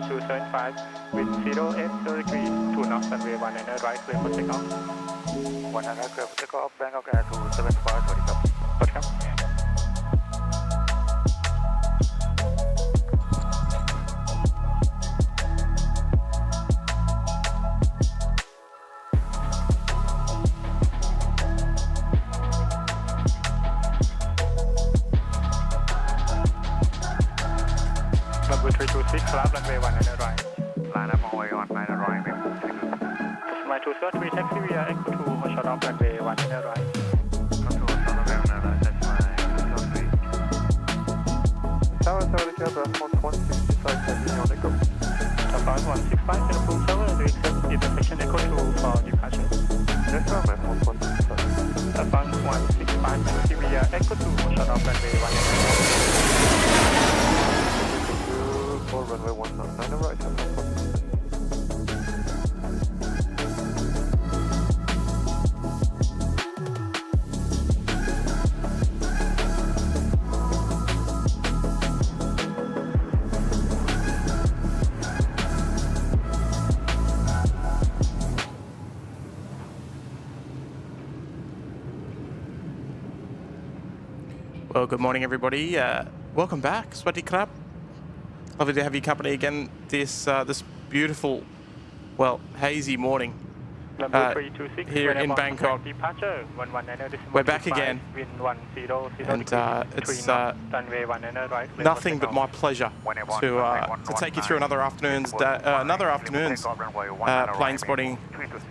275 with 080 degrees, 2 knots, runway 19 right, clear for takeoff. 19 clear for takeoff, Bangkok A380, 7 squad, 40 ครับ 40 ครับ Number 326, club runway 19 right. Line up runway 19 right, my 203 taxi via Echo 2, short off runway 19 right. Control, short of runway 19 right, that's my 203. Tower, response 165, heavy on Echo. Advance 165, telephone tower, do you accept intersection Echo 2 for departure? Yes, sir, response 165. Advance 165, taxi via Echo 2, short off runway 19 right. For runway 19 right, Well, good morning, everybody. Welcome back. Swadee krap. Lovely to have your company again this beautiful, well, hazy morning here in Bangkok. We're back again, and it's nothing but my pleasure to take you through another afternoon's plane spotting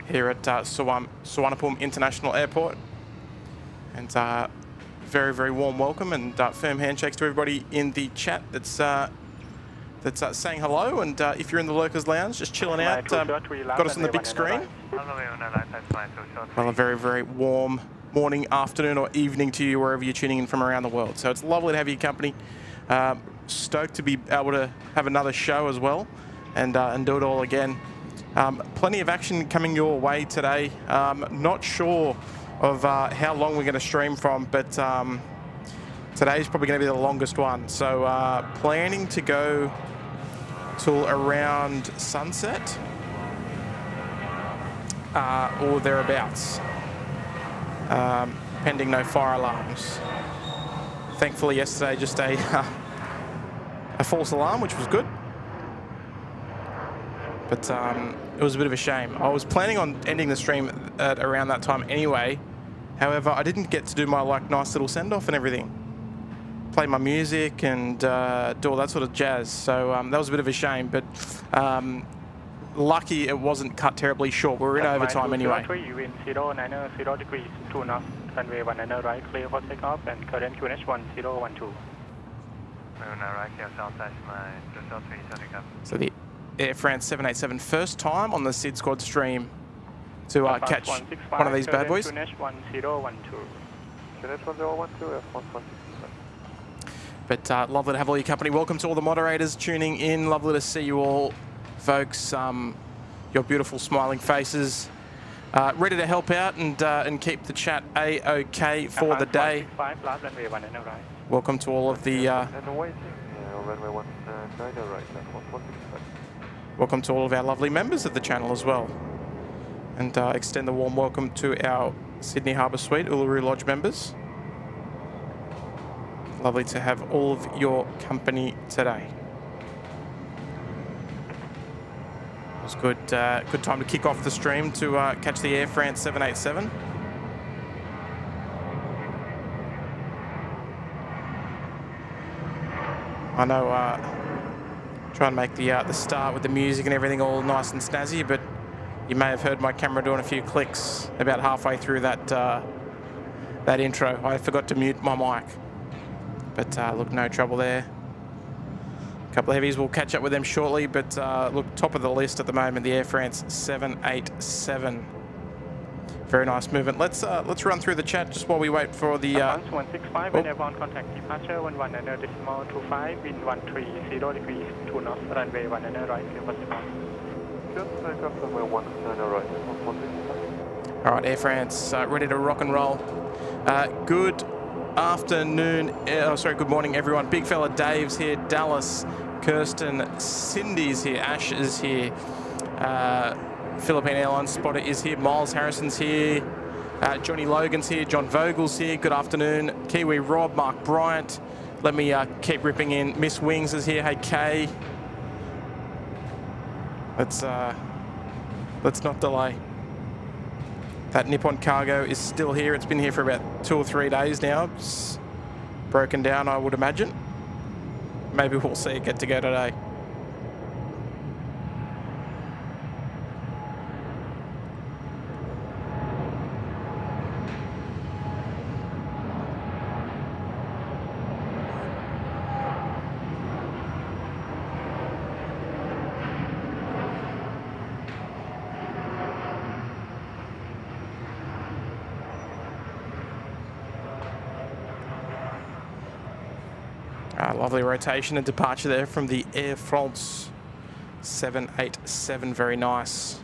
here at Suvarnabhumi International Airport. And very, very warm welcome and firm handshakes to everybody in the chat that's saying hello, and if you're in the Lurkers Lounge, just chilling out, got us on the big screen. Well, a very, very warm morning, afternoon or evening to you wherever you're tuning in from around the world. So it's lovely to have your company. Stoked to be able to have another show as well and do it all again. Plenty of action coming your way today. Not sure of how long we're going to stream from, but today's probably going to be the longest one. So planning to go till around sunset or thereabouts, pending no fire alarms. Thankfully yesterday just a false alarm, which was good, but it was a bit of a shame. I was planning on ending the stream at around that time anyway. However, I didn't get to do my nice little send-off and everything, play my music and do all that sort of jazz. So that was a bit of a shame, but lucky it wasn't cut terribly short. We were in overtime anyway. You in 090 degrees, 2 knots, runway 19 right, clear for takeoff, and current QNH 1012. So the Air France 787 first time on the SydSquad stream to catch one of these bad boys. But lovely to have all your company. Welcome to all the moderators tuning in. Lovely to see you all, folks. Your beautiful smiling faces. Ready to help out and keep the chat A-OK for the day. Welcome to all of the... welcome to all of our lovely members of the channel as well. and extend the warm welcome to our Sydney Harbour Suite Uluru Lodge members. Lovely to have all of your company today. It was good time to kick off the stream to catch the Air France 787. I know, try and make the start with the music and everything all nice and snazzy, but you may have heard my camera doing a few clicks about halfway through that that intro. I forgot to mute my mic, but look, no trouble there. A couple of heavies, we'll catch up with them shortly, but look, top of the list at the moment, the Air France 787. Very nice movement. Let's run through the chat just while we wait for the. 165 and airborne contact departure 11.25 wind 130 degrees 2 knots runway 10 right clear for takeoff. All right, Air France, ready to rock and roll. Good afternoon. Good morning, everyone. Big fella Dave's here. Dallas, Kirsten, Cindy's here. Ash is here. Philippine Airlines spotter is here. Miles Harrison's here. Johnny Logan's here. John Vogel's here. Good afternoon. Kiwi Rob, Mark Bryant. Let me keep ripping in. Miss Wings is here. Hey, Kay. Let's not delay. That Nippon cargo is still here. It's been here for about 2 or 3 days now. It's broken down, I would imagine. Maybe we'll see it get to go today. Lovely rotation and departure there from the Air France 787. Very nice.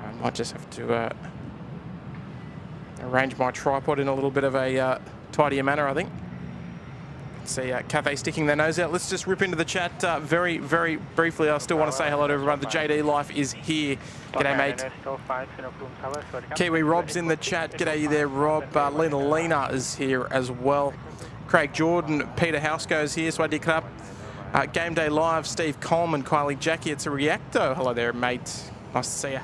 I might just have to arrange my tripod in a little bit of a tidier manner, I think. See Cathay sticking their nose out. Let's just rip into the chat very, very briefly. I still want to say hello to everyone. The JD Life is here. G'day, mate. Kiwi Rob's in the chat. G'day there, Rob. Lena is here as well. Craig Jordan, Peter Housego's here, Swaddy Club. Game Day Live, Steve Coleman, Kylie Jackie, it's a Reacto. Hello there, mate. Nice to see you.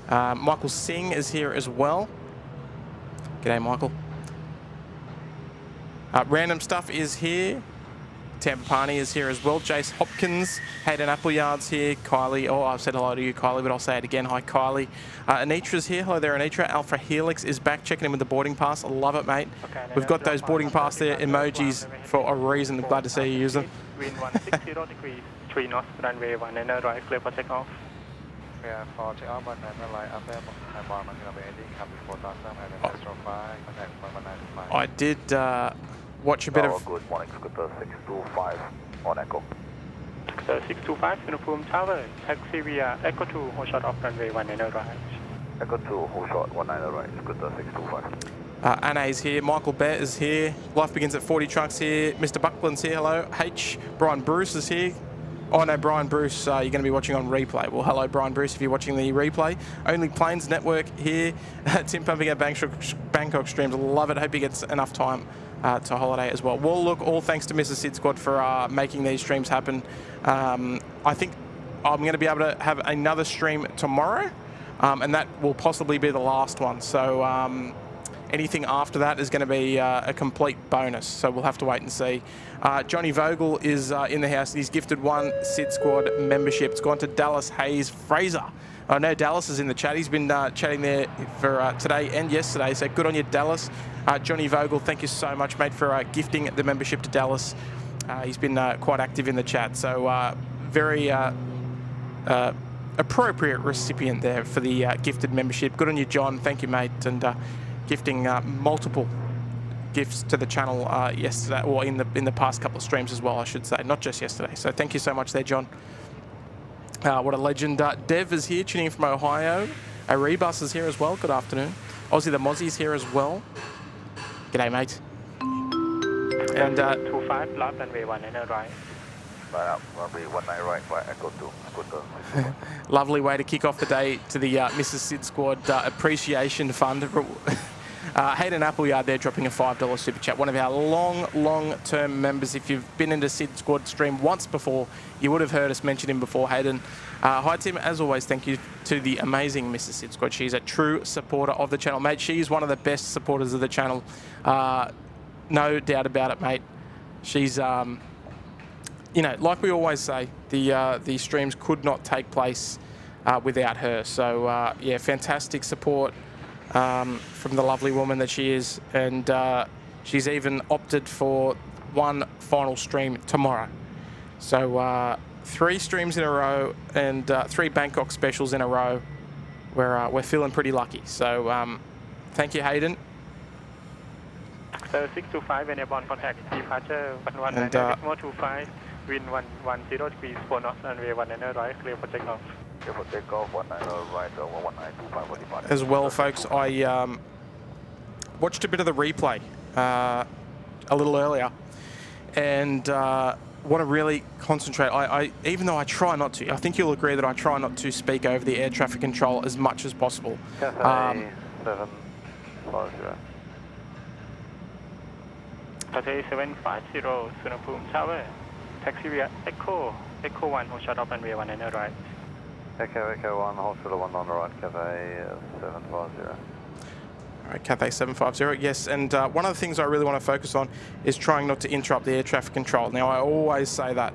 Michael Singh is here as well. G'day, Michael. Random Stuff is here. Tampa Pani is here as well. Jace Hopkins, Hayden Appleyard's here. Kylie, oh, I've said hello to you, Kylie, but I'll say it again. Hi, Kylie. Anitra's here. Hello there, Anitra. Alpha Helix is back, checking in with the boarding pass. I love it, mate. Okay, we've got those boarding pass there emojis for a reason. Glad to see you use them. Wind 160 degrees, 3 knots, runway 10 right, clear for takeoff. Yeah, for takeoff, I did watch a bit of. Good morning, Scooter 625 on Echo. Scooter 625, Suvarnabhumi Tower, taxi via Echo 2, hold short off runway 10 right. Echo 2, hold short 19 right, Scooter 625. Anna's here, Michael Bett is here, Life Begins at 40 Trucks here, Mr. Buckland's here, hello, H, Brian Bruce is here. Oh no, Brian Bruce, you're going to be watching on replay. Well, hello, Brian Bruce, if you're watching the replay. Only Planes Network here. Tim pumping at Bangkok streams. Love it. Hope he gets enough time to holiday as well. Well, look, all thanks to Mrs. SydSquad for making these streams happen. I think I'm going to be able to have another stream tomorrow, and that will possibly be the last one. So anything after that is going to be a complete bonus. So we'll have to wait and see. Johnny Vogel is in the house. He's gifted 1 SydSquad membership. It's gone to Dallas Hayes Fraser. I know Dallas is in the chat. He's been chatting there for today and yesterday. So good on you, Dallas. Johnny Vogel, thank you so much, mate, for gifting the membership to Dallas. He's been quite active in the chat. So very appropriate recipient there for the gifted membership. Good on you, John. Thank you, mate. And gifting multiple gifts to the channel yesterday, or in the past couple of streams as well, I should say, not just yesterday. So thank you so much there, John. What a legend. Dev is here, tuning in from Ohio. Arebus is here as well. Good afternoon. Aussie the Mozzie's here as well. G'day, mate. And 25 left and way 10 right. Right up, runway 19 right, flight Echo 2, scooter 621. Lovely way to kick off the day to the Mrs. SydSquad Appreciation Fund. Hayden Appleyard there dropping a $5 super chat. One of our long-term members. If you've been into SydSquad stream once before, you would have heard us mention him before, Hayden. Hi, Tim. As always, thank you to the amazing Mrs. SydSquad. She's a true supporter of the channel, mate. She's one of the best supporters of the channel. No doubt about it, mate. She's, you know, like we always say, the streams could not take place without her. So, yeah, fantastic support from the lovely woman that she is. And she's even opted for one final stream tomorrow. So, 3 streams in a row and 3 Bangkok specials in a row. We're feeling pretty lucky. So, thank you, Hayden. So 625 when airborne contact departure 119 decimal 25 wind 110 degrees 4 knots runway 19 right clear for takeoff. Clear for takeoff 19 right over 1925 for departure. As well, folks, I watched a bit of the replay a little earlier and want to really concentrate. I even though I try not to, I think you'll agree that I try not to speak over the air traffic control as much as possible. Cathay 750. Cathay 750 Suvarnabhumi Tower. Taxi via Echo 1 hold short off runway 19 right. Echo 1 hold short 1 on the right. Cathay 750. All right, Cathay 750, yes. And one of the things I really want to focus on is trying not to interrupt the air traffic control. Now, I always say that.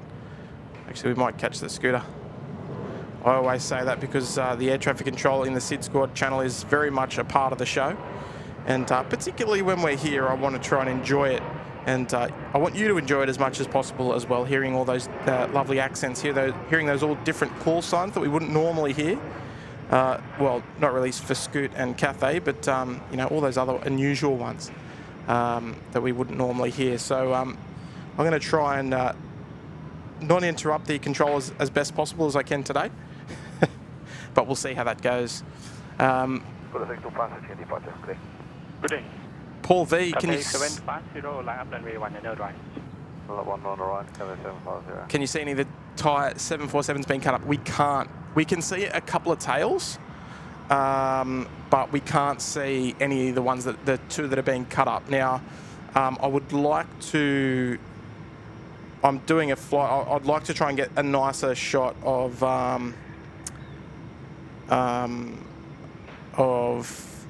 Actually, we might catch the scooter. I always say that because the air traffic control in the SydSquad channel is very much a part of the show. And particularly when we're here, I want to try and enjoy it. And I want you to enjoy it as much as possible as well, hearing all those lovely accents, hearing those all different call signs that we wouldn't normally hear. Well, not really for Scoot and Cathay, but you know, all those other unusual ones that we wouldn't normally hear. So I'm going to try and not interrupt the controllers as best possible as I can today. But we'll see how that goes. Good day. Paul V, can you 750 line up runway 19 right. 1 on the right, Cathay 750. Can you see any of the Thai 747s being cut up? We can't. We can see a couple of tails, but we can't see any of the ones that the 2 that are being cut up. Now, I would like to. I'm doing a flight. I'd like to try and get a nicer shot of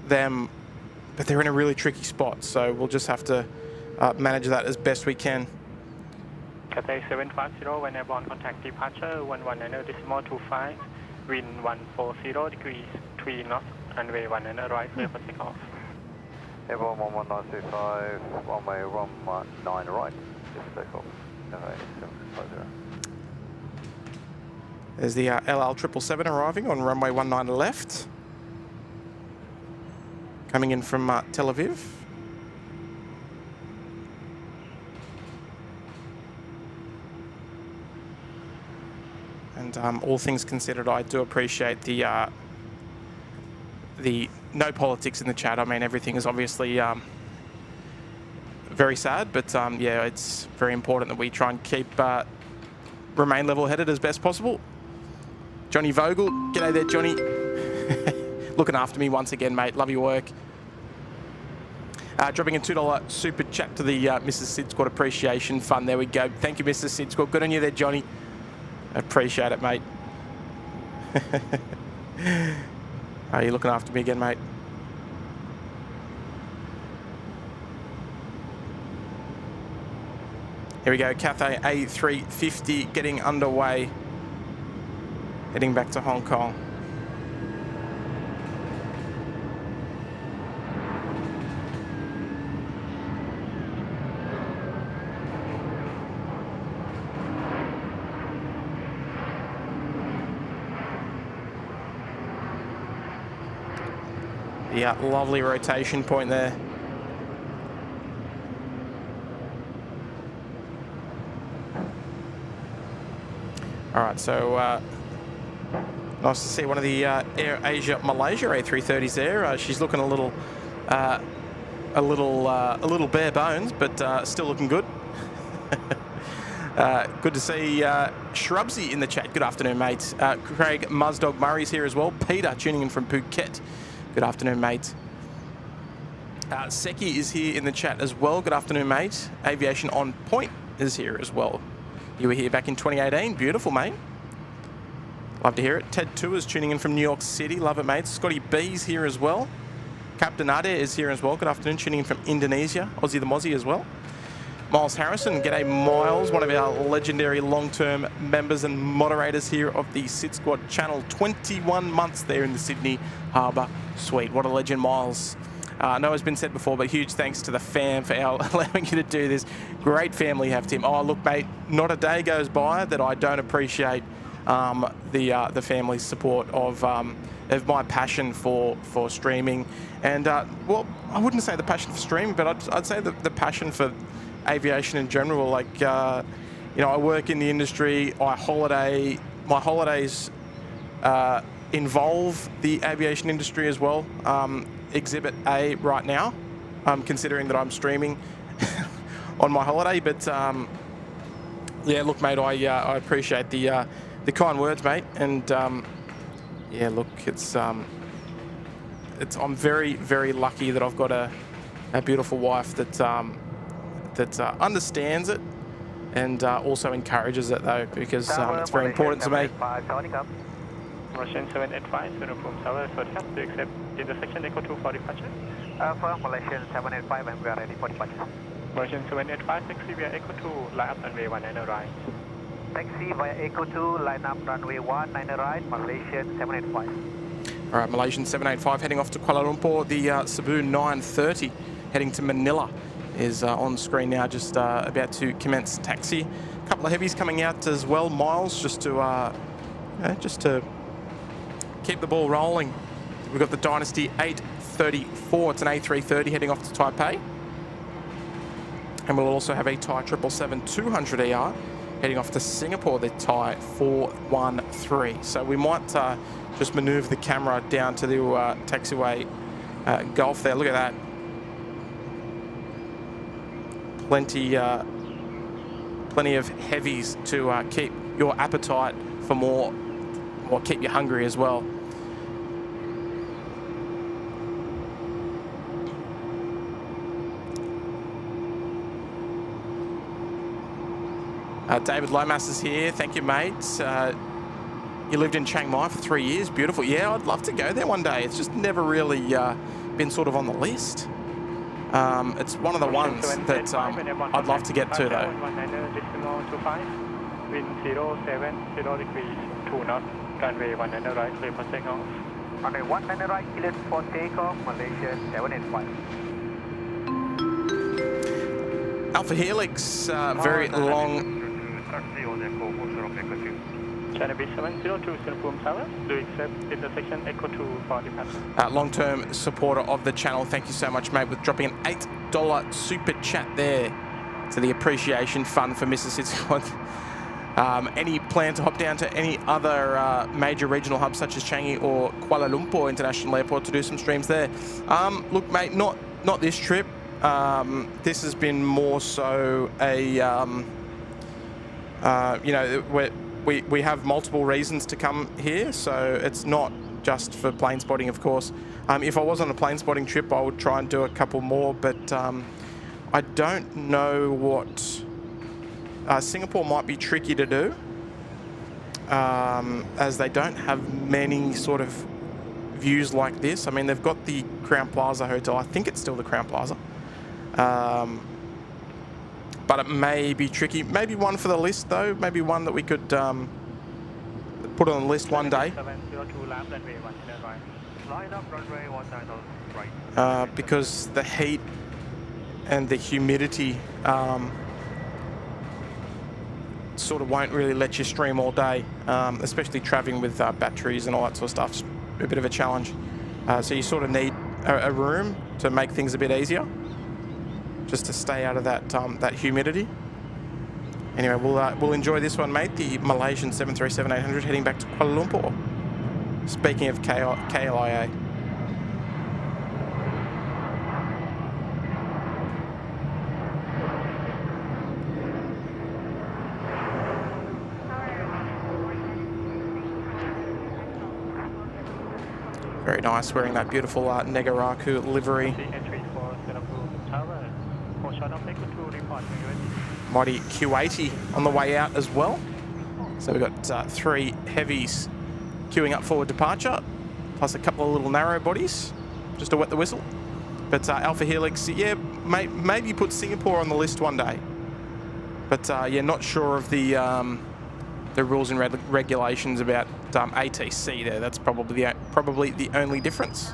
them, but they're in a really tricky spot. So we'll just have to manage that as best we can. Cathay 750 when airborne contact departure 119 decimal 25 wind 140 degrees 3 knots runway 19 right clear for takeoff. Airborne 11925 runway 19 right, just takeoff. Cathay 750. There's the LL 777 arriving on runway 19 left. Coming in from Tel Aviv. And all things considered, I do appreciate the no politics in the chat. I mean, everything is obviously very sad, but yeah, it's very important that we try and keep remain level-headed as best possible. Johnny Vogel, g'day there, Johnny. Looking after me once again, mate. Love your work. Dropping a $2 super chat to the Mrs. SydSquad Appreciation Fund. There we go. Thank you, Mrs. SydSquad. Good on you there, Johnny. Appreciate it, mate. Are you looking after me again, mate? Here we go. Cathay A350 getting underway. Heading back to Hong Kong. Yeah, lovely rotation point there. All right, so nice to see one of the Air Asia Malaysia A330s there. She's looking a little bare bones, but still looking good. Good to see Shrubsy in the chat. Good afternoon, mate. Craig Muzdog Murray's here as well. Peter tuning in from Phuket. Good afternoon, mate. Seki is here in the chat as well. Good afternoon, mate. Aviation on Point is here as well. You were here back in 2018. Beautiful, mate. Love to hear it. Ted Tours tuning in from New York City. Love it, mate. Scotty B's here as well. Captain Ade is here as well. Good afternoon. Tuning in from Indonesia. Aussie the Mozzie as well. Miles Harrison. G'day, Miles. One of our legendary long-term members and moderators here of the SydSquad channel. 21 months there in the Sydney Harbour Suite. What a legend, Miles. I know it's been said before, but huge thanks to the fam for allowing you to do this. Great family you have, Tim. Oh, look, mate, not a day goes by that I don't appreciate the family's support of my passion for streaming. And, well, I wouldn't say the passion for streaming, but I'd say the passion for aviation in general. Like, you know, I work in the industry, I holiday, my holidays involve the aviation industry as well. Exhibit A right now, considering that I'm streaming on my holiday. But yeah, look, mate, I appreciate the kind words, mate. And yeah, look, I'm very, very lucky that I've got a beautiful wife that understands it and also encourages it though, because it's very important to me. Russian 785, Suvarnabhumi Tower, so do you accept intersection Echo 2 for departure? For Malaysian 785, and we are ready for departure. Russian 785, taxi via Echo 2, line up runway 19 right. Taxi via Echo 2, line up runway 19 right, Malaysian 785. All right, Malaysian 785 heading off to Kuala Lumpur. The Cebu 930 heading to Manila is on screen now, just about to commence taxi. A couple of heavies coming out as well, Miles, just to keep the ball rolling. We've got the Dynasty 834. It's an A330 heading off to Taipei. And we'll also have a Thai 777-200ER heading off to Singapore, the Thai 413. So we might just maneuver the camera down to the taxiway Gulf there. Look at that. Plenty of heavies to keep your appetite for more, or keep you hungry as well. David Lomas is here. Thank you, mate. You lived in Chiang Mai for 3 years. Beautiful. Yeah, I'd love to go there one day. It's just never really been sort of on the list. It's one of the ones that I'd love to get to, though. Wind 070 degrees, 2 knots, runway 19 right, clear for takeoff. Runway 19 right, cleared for takeoff, Malaysia 785. Alpha Helix, very long. China B702 Suvarnabhumi Tower, do you accept intersection Echo 2 for departure? Long-term supporter of the channel, thank you so much, mate, with dropping an $8 super chat there to the appreciation fund for Mr. SydSquad. Any plan to hop down to any other major regional hubs such as Changi or Kuala Lumpur International Airport to do some streams there? Look, mate, not this trip. This has been more so a, you know, we have multiple reasons to come here, so it's not just for plane spotting, of course. If I was on a plane spotting trip, I would try and do a couple more, but I don't know what... Singapore might be tricky to do, as they don't have many sort of views like this. I mean, they've got the Crowne Plaza Hotel. I think it's still the Crowne Plaza. But it may be tricky. Maybe one for the list, though. Maybe one that we could put on the list one day. Because the heat and the humidity sort of won't really let you stream all day, especially traveling with batteries and all that sort of stuff's a bit of a challenge. So you sort of need a room to make things a bit easier, just to stay out of that that humidity. Anyway, we'll enjoy this one, mate. The Malaysian 737-800 heading back to Kuala Lumpur. Speaking of KLIA. nice, wearing that beautiful Negaraku livery. Entry for Singapore Tower. 4 shot of Echo 2 report to USD. Mighty Q80 on the way out as well. So we've got 3 heavies queuing up for departure, plus a couple of little narrow bodies, just to wet the whistle. But Alpha Helix, yeah, maybe put Singapore on the list one day. But yeah, not sure of the rules and regulations about ATC there. That's probably the only difference.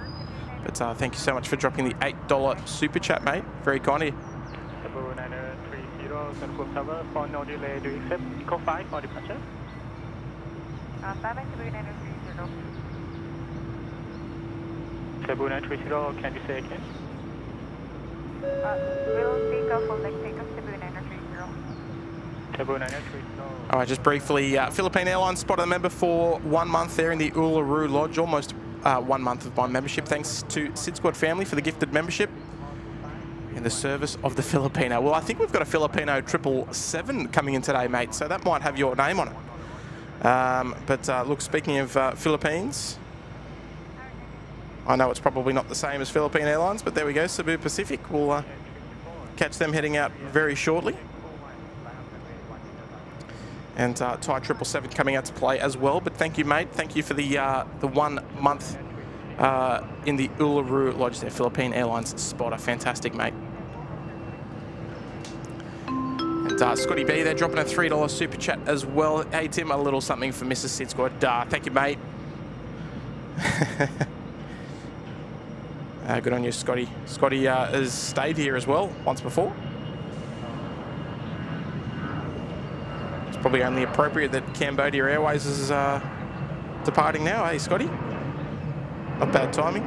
But thank you so much for dropping the $8 super chat, mate. Very kind of you. Cebu 930 Singapore Tower for no delay. Do you accept Echo 5 for departure? Bye-bye, Cebu 930. Cebu 930, can you say again? We'll take off on takeoff Cebu 930. Cebu 930. All right, just briefly, Philippine Airlines spotted a member for 1 month there in the Uluru Lodge, almost 1 month of my membership. Thanks to SydSquad family for the gifted membership in the service of the Filipino. Well, I think we've got a Filipino 777 coming in today, mate, so that might have your name on it. But look, speaking of Philippines, I know it's probably not the same as Philippine Airlines, but there we go, Cebu Pacific. We'll catch them heading out very shortly. And Thai 777 coming out to play as well. But thank you, mate. Thank you for the 1 month in the Uluru Lodge there, Philippine Airlines spotter. Fantastic, mate. And Scotty B there dropping a $3 super chat as well. Hey, Tim, a little something for Mrs. SydSquad. Thank you, mate. Good on you, Scotty. Scotty has stayed here as well once before. It's probably only appropriate that Cambodia Airways is departing now, hey, Scotty? Not bad timing.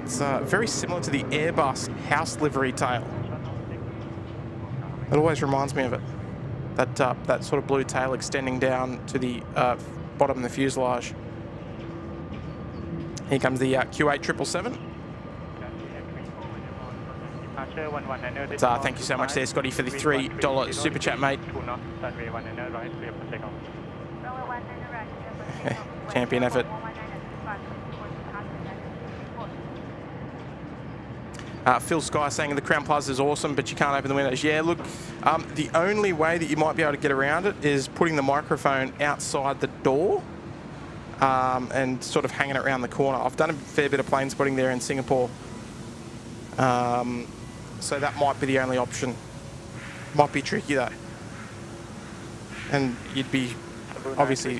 It's very similar to the Airbus house livery tail. It always reminds me of it. That sort of blue tail extending down to the bottom of the fuselage. Here comes the Q8 777. Thank you so much there, Scotty, for the $3 super chat, mate. Champion effort. Phil Sky saying the Crown Plaza is awesome, but you can't open the windows. Yeah, look, the only way that you might be able to get around it is putting the microphone outside the door and sort of hanging it around the corner. I've done a fair bit of plane spotting there in Singapore, so that might be the only option. Might be tricky though, and you'd be obviously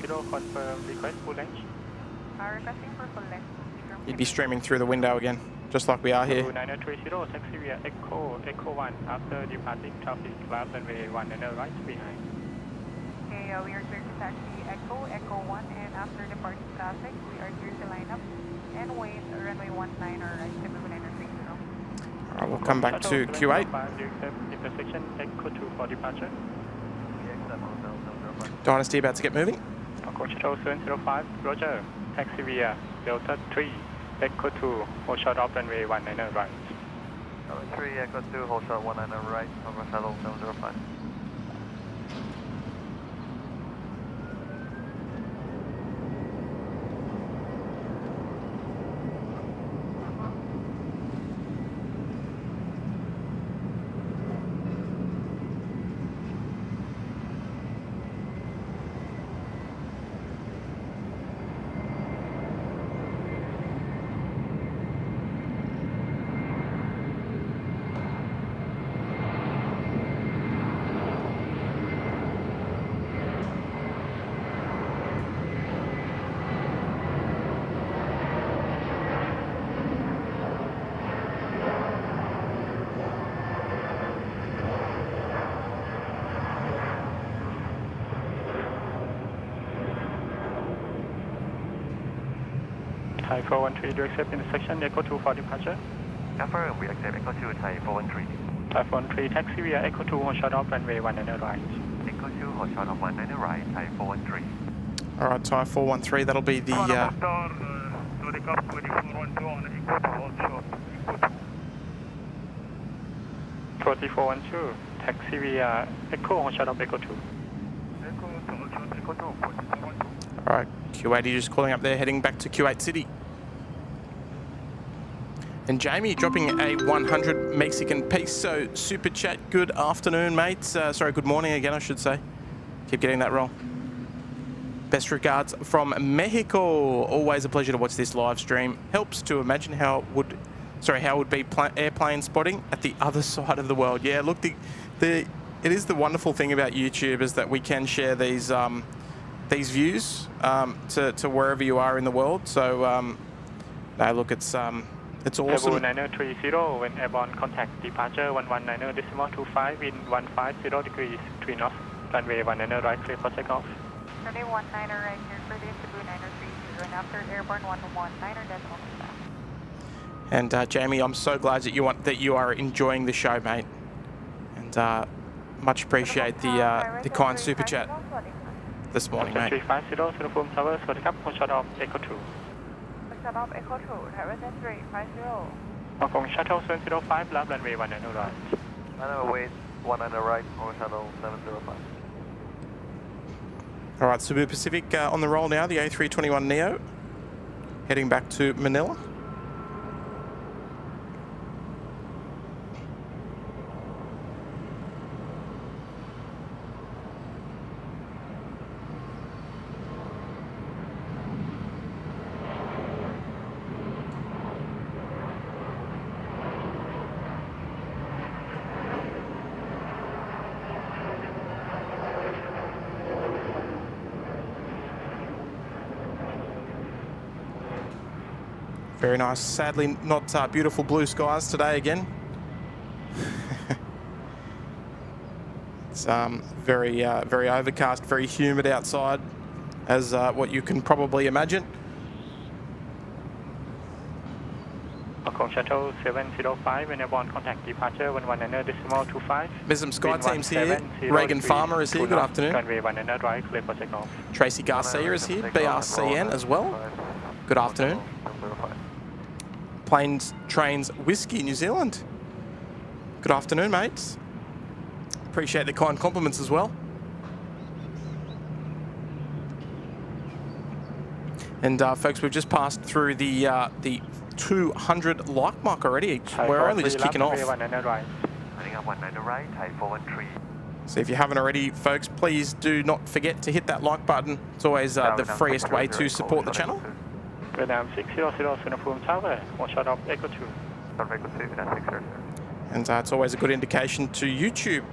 you'd be streaming through the window again, just like we are here. 930, taxi via Echo 1 after departing traffic left runway 1 right behind. Okay, we are clear to taxi Echo 1, and after departing traffic, we are clear to line up and wait runway 19 or right, Cebu 930. Alright, we'll come back to Q8. Intersection Echo 2 for departure. Dynasty about to get moving. Coach 705, Roger. Taxi via Delta 3, Echo 2, hold short off runway 19 right. 3, Echo 2, hold short 19 right, over shuttle 705. Thai 413, do you accept intersection Echo 2 for departure? Confirm, we accept Echo 2, Thai 413. Thai 413, taxi via Echo 2, hold short off runway 19 right. Echo 2, hold short off 19 right, Thai 413. Alright, Thai 413, that'll be the... 4412, taxi via Echo, hold short off Echo 2. Echo 2, All right, Q80 just calling up there, heading back to Q8 City. And Jamie dropping a 100 Mexican peso super chat. Good afternoon, mates. Sorry, good morning again, I should say. Keep getting that wrong. Best regards from Mexico. Always a pleasure to watch this live stream. Helps to imagine how it would be airplane spotting at the other side of the world. Yeah, look, it is the wonderful thing about YouTube is that we can share these views to wherever you are in the world. So, no, look, it's awesome. Airbus 930, when airborne contact departure 119.25 wind 150 degrees 3 knots, runway 19 right clear for takeoff. Runway 19 right here for the Cebu 930, and after airborne 119 decimal staff. And Jamie, I'm so glad that you are enjoying the show, mate. And much appreciate the kind super chat this morning, mate. 350 Suvarnabhumi Tower สวัสดีครับ Hold short of Echo 2 Shut off Echo 2, Tower 350. Hong Kong Shuttle 705 left runway 19 right. Wait, 19 right, Hong Shuttle 705. All right, Cebu Pacific on the roll now, the A321neo, heading back to Manila. Very nice. Sadly, not beautiful blue skies today again. It's very overcast, very humid outside, as what you can probably imagine. Hong Kong Shuttle 705 when airborne contact departure 119.25. There's some Sky teams here. Reagan Farmer is here. Good afternoon. Runway 19 right clear for takeoff. Tracy Garcia is here. BRCN as well. Good afternoon. Planes, Trains, Whiskey, New Zealand. Good afternoon, mates. Appreciate the kind compliments as well. And folks, we've just passed through the 200 like mark already. We're only just kicking off. So if you haven't already, folks, please do not forget to hit that like button. It's always the freest way to support the channel. Vietnam 600 Suvarnabhumi Tower, 1 shot of Echo 2. And it's always a good indication to YouTube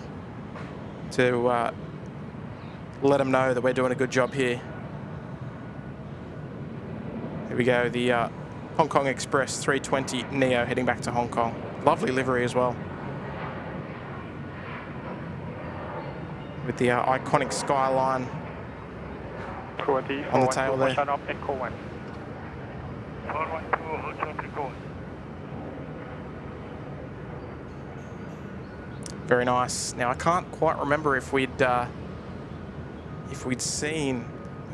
to let them know that we're doing a good job here. Here we go, the Hong Kong Express 320 Neo heading back to Hong Kong. Lovely livery as well. With the iconic skyline on the tail there. Shot of Echo 1. Very nice. Now I can't quite remember if we'd seen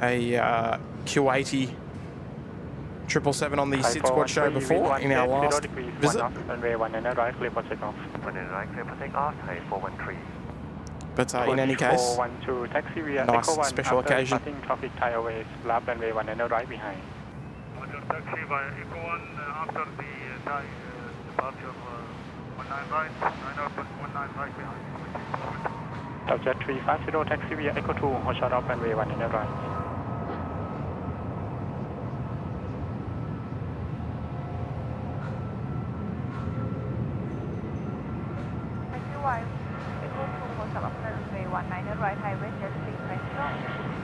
a Q80 777 on the SydSquad show before in our last visit. But in any case, nice special occasion. Traffic Thai Airways, left runway 19 right behind. Taxi via Echo 1 after the Thai departure of 19 right, 19 right behind. Subject 350 taxi via Echo 2, hold short of runway 19 right. Echo 2, hold short of runway 19 right, highway, just 350.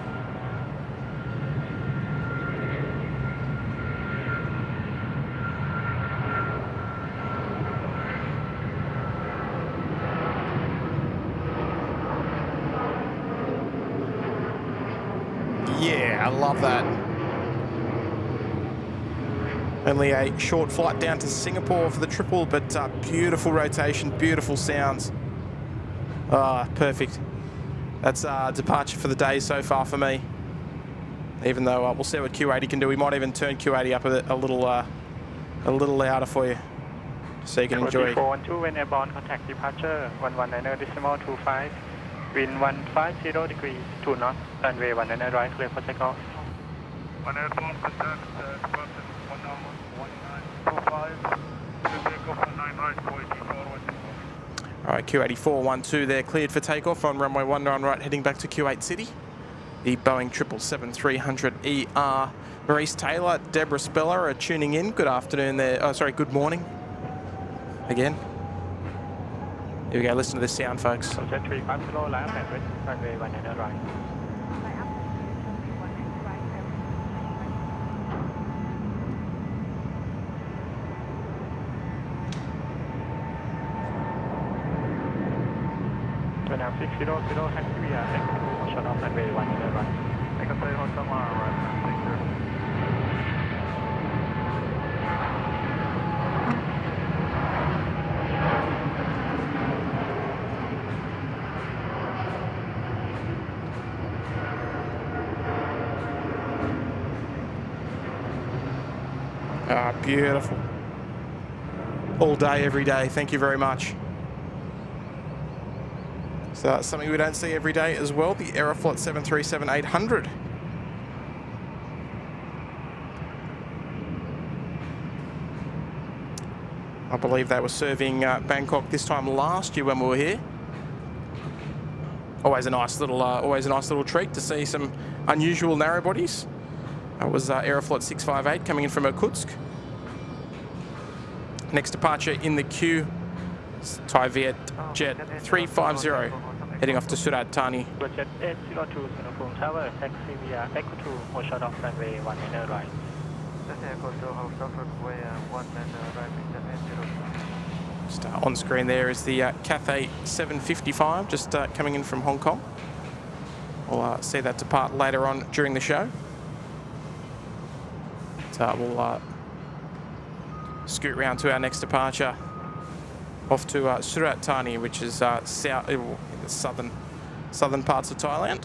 yeah, I love that. Only a short flight down to Singapore for the triple, but beautiful rotation, beautiful sounds. Perfect. That's departure for the day so far for me. Even though we'll see what Q80 can do. We might even turn Q80 up a little louder for you, so you can enjoy. 412 when airborne contact departure 119.25. Wind 150 degrees, 2 knots, runway 19 right, clear for takeoff. 181, contact departure 1925, takeoff 19 right, 480 forward. All right, Q8412 there, cleared for takeoff on runway 19 right, heading back to Q8 City. The Boeing 777-300ER. Maurice Taylor, Deborah Speller are tuning in. Good afternoon there. Oh, sorry, good morning. Again. Here we go, listen to this sound, folks. Jet 350, left and right, runway 19 right. Now 600, taxi via Echo, shut off runway 19 right. Echo 3 Hotel 1 right, 60. Ah, beautiful. All day, every day. Thank you very much. So something we don't see every day as well, the Aeroflot 737-800. I believe they were serving Bangkok this time last year when we were here. Always a nice little treat to see some unusual narrow bodies. That was Aeroflot 658 coming in from Irkutsk. Next departure in the queue, Thai Viet Jet 350 heading off to Surat Thani. Jet 802, Suvarnabhumi Tower, taxi via Echo 2, hold short off runway 19 right. Echo 2, hold short runway 19 right, Jet 802. Just on screen there is the Cathay 755 just coming in from Hong Kong. We'll see that depart later on during the show. So we'll scoot round to our next departure off to Surat Thani, which is south, in the southern parts of Thailand.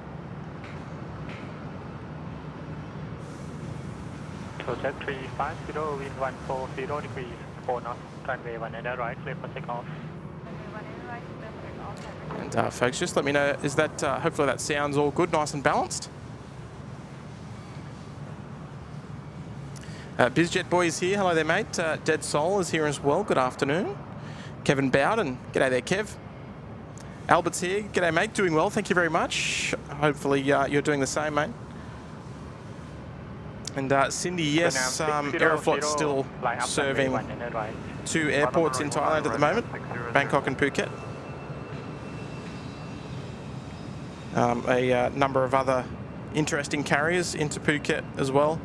So Jet 350, wind 140 degrees, 4 knots, runway 19 right, clear for takeoff. And folks, just let me know, is that, hopefully that sounds all good, nice and balanced. BizJet Boy is here. Hello there, mate. Dead Soul is here as well. Good afternoon. Kevin Bowden. G'day there, Kev. Albert's here. G'day, mate. Doing well. Thank you very much. Hopefully you're doing the same, mate. And Cindy, yes, Aeroflot's still serving 2 airports in Thailand at the moment, Bangkok and Phuket. A number of other interesting carriers into Phuket as well.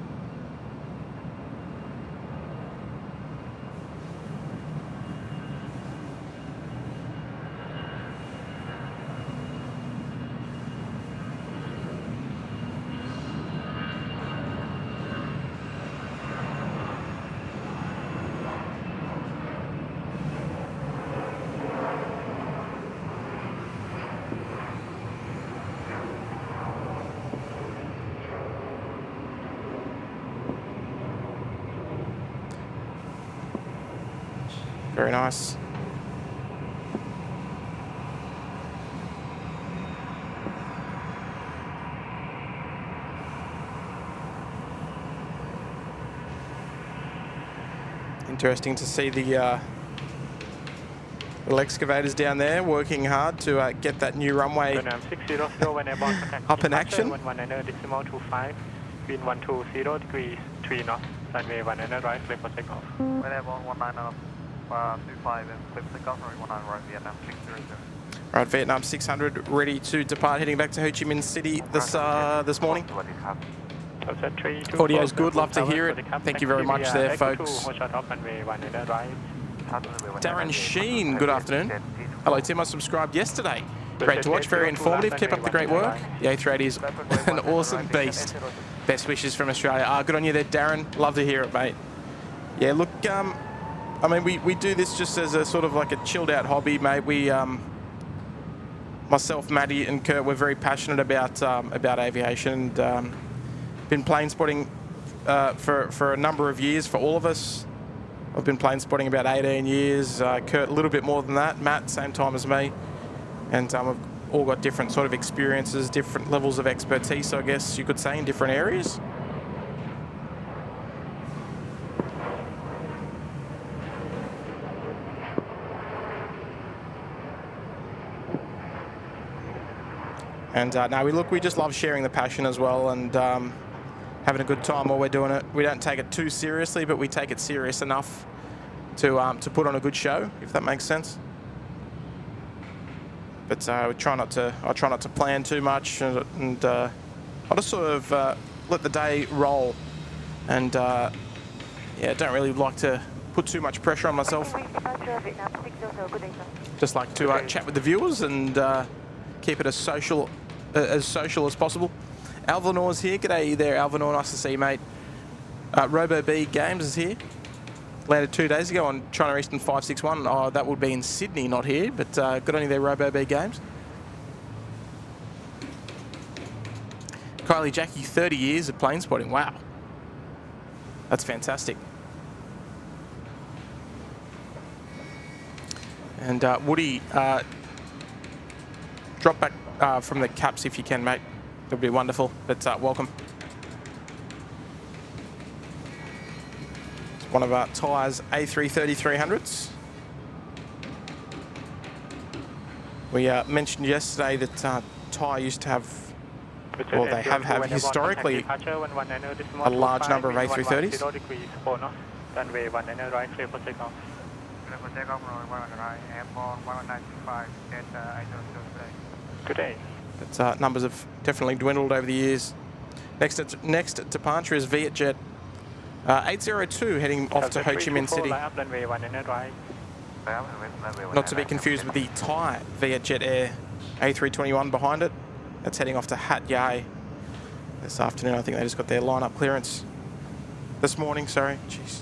Very nice. Interesting to see the little excavators down there working hard to get that new runway up in action. 119.25, wind 120 degrees, 3 knots, runway 19 right, clear for takeoff. Airborne 1925 and clip takeoff, runway 19 right, Vietnam 600. Right, Vietnam 600 ready to depart, heading back to Ho Chi Minh City this morning. Audio's good, love to hear it. Thank you very much there, folks. Darren Sheen, good afternoon. Hello, Tim. I subscribed yesterday. Great to watch, very informative. Keep up the great work. The A380 is an awesome beast. Best wishes from Australia. Good on you there, Darren. Love to hear it, mate. Yeah, look, I mean, we do this just as a sort of like a chilled out hobby, mate. We, myself, Maddie and Kurt, we're very passionate about aviation and been plane spotting for a number of years for all of us. I've been plane spotting about 18 years. Kurt, a little bit more than that. Matt, same time as me. And all got different sort of experiences, different levels of expertise, I guess you could say, in different areas. And no, we just love sharing the passion as well, and having a good time while we're doing it. We don't take it too seriously, but we take it serious enough to put on a good show, if that makes sense. But I try not to plan too much, and I just sort of let the day roll, and yeah, don't really like to put too much pressure on myself. Just like to chat with the viewers and keep it as social as possible. Alvanor's here. G'day there, Alvanor. Nice to see you, mate. Robo B Games is here. Landed 2 days ago on China Eastern 561. Oh, that would be in Sydney, not here, but good on you there, Robo B Games. Kylie Jackie, 30 years of plane spotting. Wow. That's fantastic. And Woody, drop back from the caps if you can, mate. That'd be wonderful. But welcome. It's one of Thai's A330 300s. We mentioned yesterday that Thai used to have, well, they have historically a large number of A330s. Runway 19 right, clear for takeoff. Good day. But numbers have definitely dwindled over the years. Next departure is Vietjet 802 heading off to Ho Chi Minh City. Not to be confused with the Thai Vietjet Air A321 behind it. That's heading off to Hat Yai this afternoon. I think they just got their line-up clearance this morning. Sorry, jeez.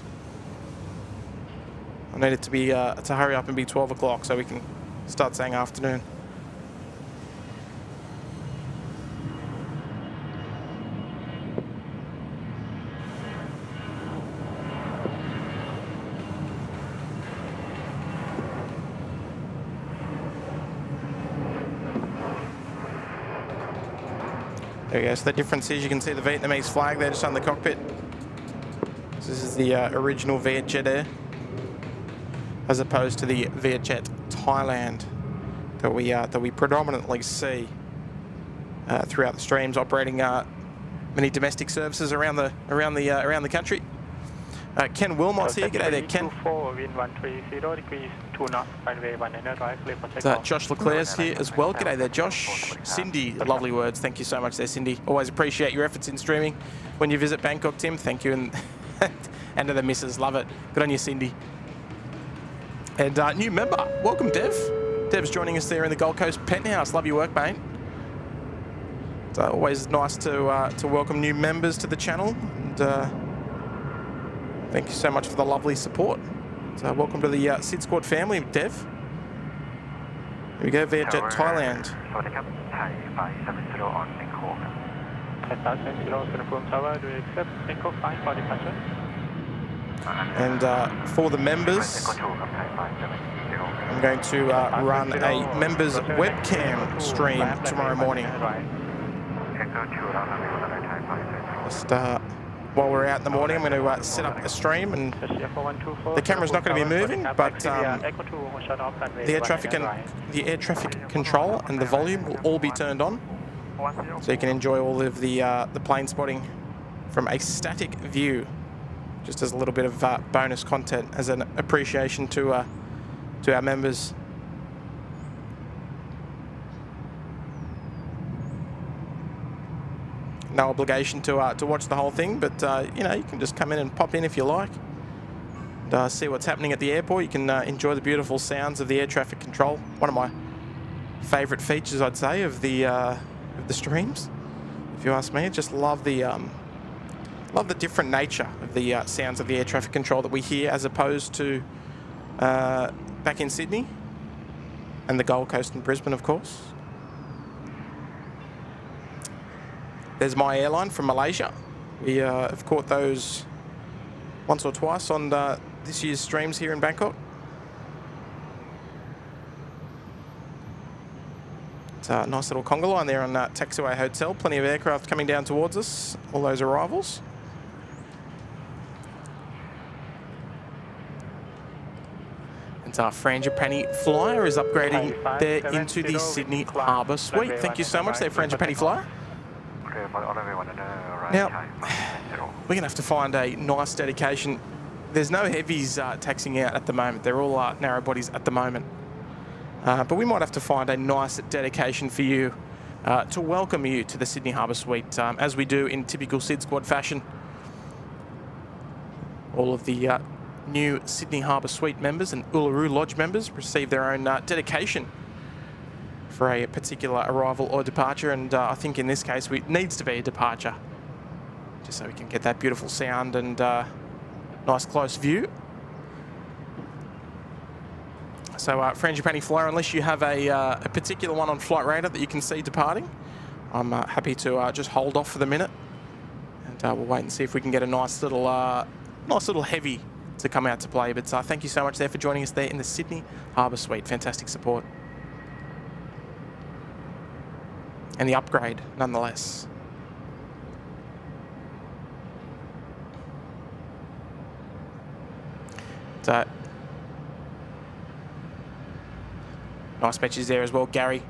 I need it to be to hurry up and be 12 o'clock so we can start saying afternoon. There you go. So the difference is you can see the Vietnamese flag there just on the cockpit. This is the original Vietjet Air, as opposed to the Vietjet Thailand that we predominantly see throughout the streams, operating many domestic services around the country. Ken Wilmot's here. G'day there, Ken. Josh Leclerc's here as well. G'day there, Josh. Cindy, lovely words. Thank you so much there, Cindy. Always appreciate your efforts in streaming when you visit Bangkok, Tim. Thank you. And to the missus, love it. Good on you, Cindy. And new member, welcome, Dev. Dev's joining us there in the Gold Coast penthouse. Love your work, mate. It's always nice to welcome new members to the channel. And thank you so much for the lovely support. So welcome to the SydSquad family, Dev. Here we go, Vietjet Thailand. Do you accept Bangkok 5 for departure? And for the members, I'm going to run a members webcam stream tomorrow morning. Just while we're out in the morning, I'm going to set up a stream, and the camera's not going to be moving, but the air traffic control and the volume will all be turned on, so you can enjoy all of the plane spotting from a static view, just as a little bit of bonus content as an appreciation to our members. No obligation to watch the whole thing, but you know, you can just come in and pop in if you like. And, see what's happening at the airport. You can enjoy the beautiful sounds of the air traffic control. One of my favourite features, I'd say, of the streams. If you ask me, I just love the different nature of the sounds of the air traffic control that we hear, as opposed to back in Sydney and the Gold Coast and Brisbane, of course. There's my airline from Malaysia. We have caught those once or twice on this year's streams here in Bangkok. It's a nice little conga line there on Taxiway Hotel. Plenty of aircraft coming down towards us, all those arrivals. And our Frangipani Flyer is upgrading there into the Sydney Harbour Suite. Thank you so much there, Frangipani Flyer. Now, we're going to have to find a nice dedication. There's no heavies taxiing out at the moment. They're all narrow bodies at the moment. But we might have to find a nice dedication for you to welcome you to the Sydney Harbour Suite, as we do in typical SydSquad fashion. All of the new Sydney Harbour Suite members and Uluru Lodge members receive their own dedication for a particular arrival or departure, and I think in this case it needs to be a departure, just so we can get that beautiful sound and nice close view. So Frangipani Flyer, unless you have a particular one on flight radar that you can see departing, I'm happy to just hold off for the minute, and we'll wait and see if we can get a nice little heavy to come out to play. But thank you so much there for joining us there in the Sydney Harbour Suite. Fantastic support. And the upgrade, nonetheless. So, nice matches there as well, Gary.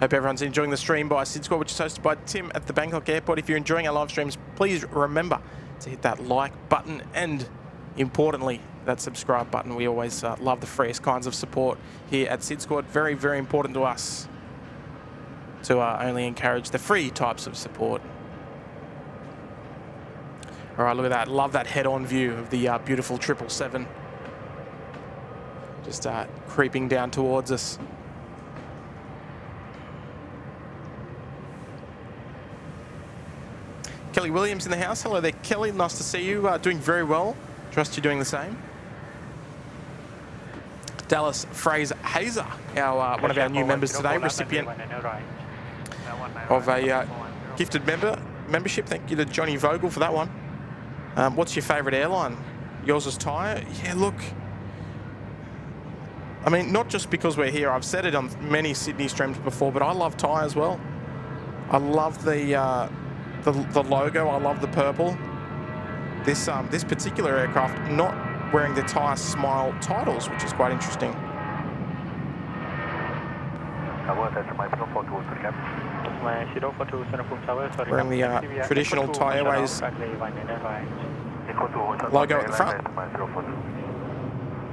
Hope everyone's enjoying the stream by SydSquad, which is hosted by Tim at the Bangkok airport. If you're enjoying our live streams, please remember to hit that like button and, importantly, that subscribe button. We always love the freest kinds of support here at SydSquad. Very, very important to us to only encourage the free types of support. All right, look at that. Love that head-on view of the beautiful 777. Just creeping down towards us. Kelly Williams in the house. Hello there, Kelly. Nice to see you. Doing very well. Trust you're doing the same. Dallas Fraser Hazer, one of our new members today, recipient of a gifted membership. Thank you to Johnny Vogel for that one. What's your favourite airline? Yours is Thai? Yeah, look. I mean, not just because we're here. I've said it on many Sydney streams before, but I love Thai as well. I love the logo. I love the purple. This particular aircraft not wearing the Thai Smile titles, which is quite interesting. Wearing the traditional Thai Airways logo at the front.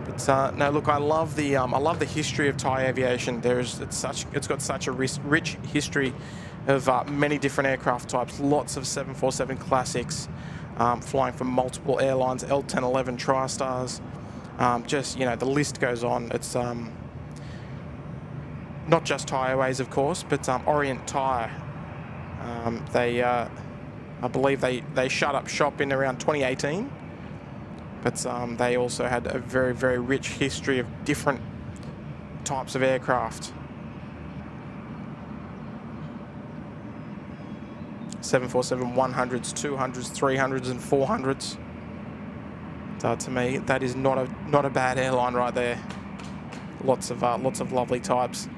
But no, look, I love the history of Thai aviation. It's got such a rich history of many different aircraft types. Lots of 747 classics, flying for multiple airlines, L1011 TriStars. Just, you know, the list goes on. It's not just Thai Airways, of course, but Orient Thai. I believe they shut up shop in around 2018, but they also had a very, very rich history of different types of aircraft. 747 100s, 200s, 300s and 400s. So to me, that is not a bad airline right there. Lots of lovely types.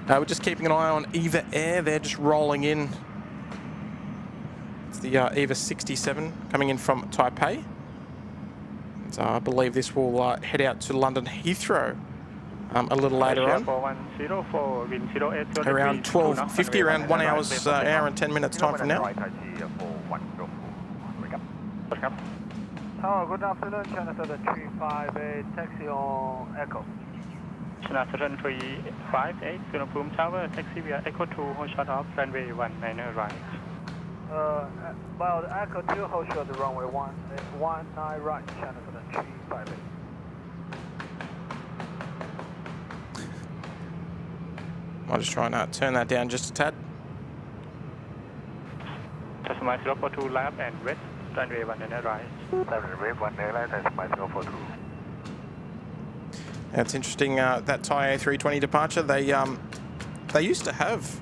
We're just keeping an eye on Eva Air. They're just rolling in. It's the Eva 67 coming in from Taipei. So I believe this will head out to London Heathrow a little later on. Around 12:50, around 1 hour and 10 minutes time from now. Tower, good afternoon, China 358, taxi on Echo. China 358, Suvarnabhumi Tower, taxi via Echo 2, hold short off, runway 19 right. Well, Echo 2, hold short the runway 19 right, China 358. I'll just try and turn that down just a tad. Customer 042 left and west, runway 19 right. Runway 19 right, that's my 042. It's interesting, that Thai A320 departure, they used to have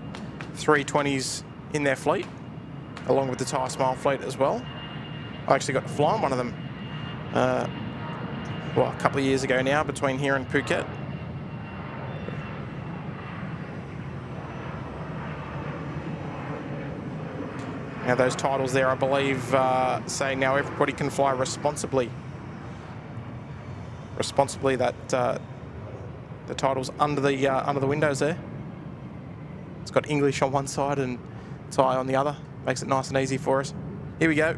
320s in their fleet, along with the Thai Smile fleet as well. I actually got to fly on one of them, a couple of years ago now, between here and Phuket. Now those titles there, I believe, say now everybody can fly responsibly. Responsibly, that the title's under the windows there. It's got English on one side and Thai on the other. Makes it nice and easy for us. Here we go.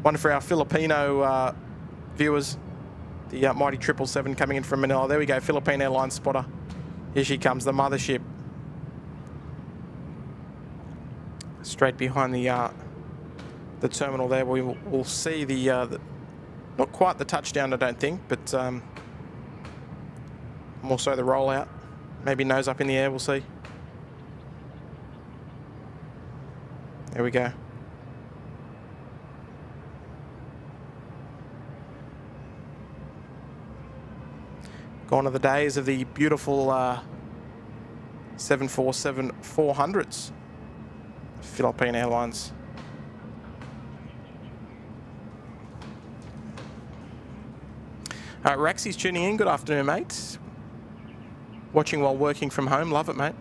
One for our Filipino viewers. The mighty 777 coming in from Manila. There we go, Philippine Airlines spotter. Here she comes, the mothership. Straight behind the terminal there, we'll see the not quite the touchdown, I don't think, but more so the rollout. Maybe nose up in the air, we'll see. There we go. Gone are the days of the beautiful 747-400s. Philippine Airlines. Raxi's tuning in. Good afternoon, mate. Watching while working from home. Love it, mate.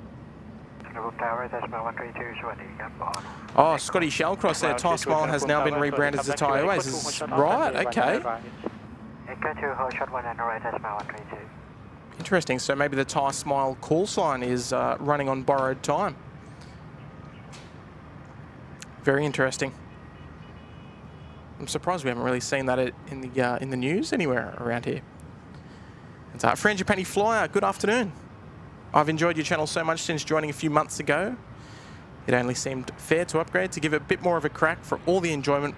Oh, Scotty Shellcross there. Thai Smile has now been rebranded as Thai Airways. Right, okay. Interesting. So maybe the Thai Smile call sign is running on borrowed time. Very interesting. I'm surprised we haven't really seen that in the news anywhere around here. It's Frangipani Flyer. Good afternoon. I've enjoyed your channel so much since joining a few months ago. It only seemed fair to upgrade to give it a bit more of a crack for all the enjoyment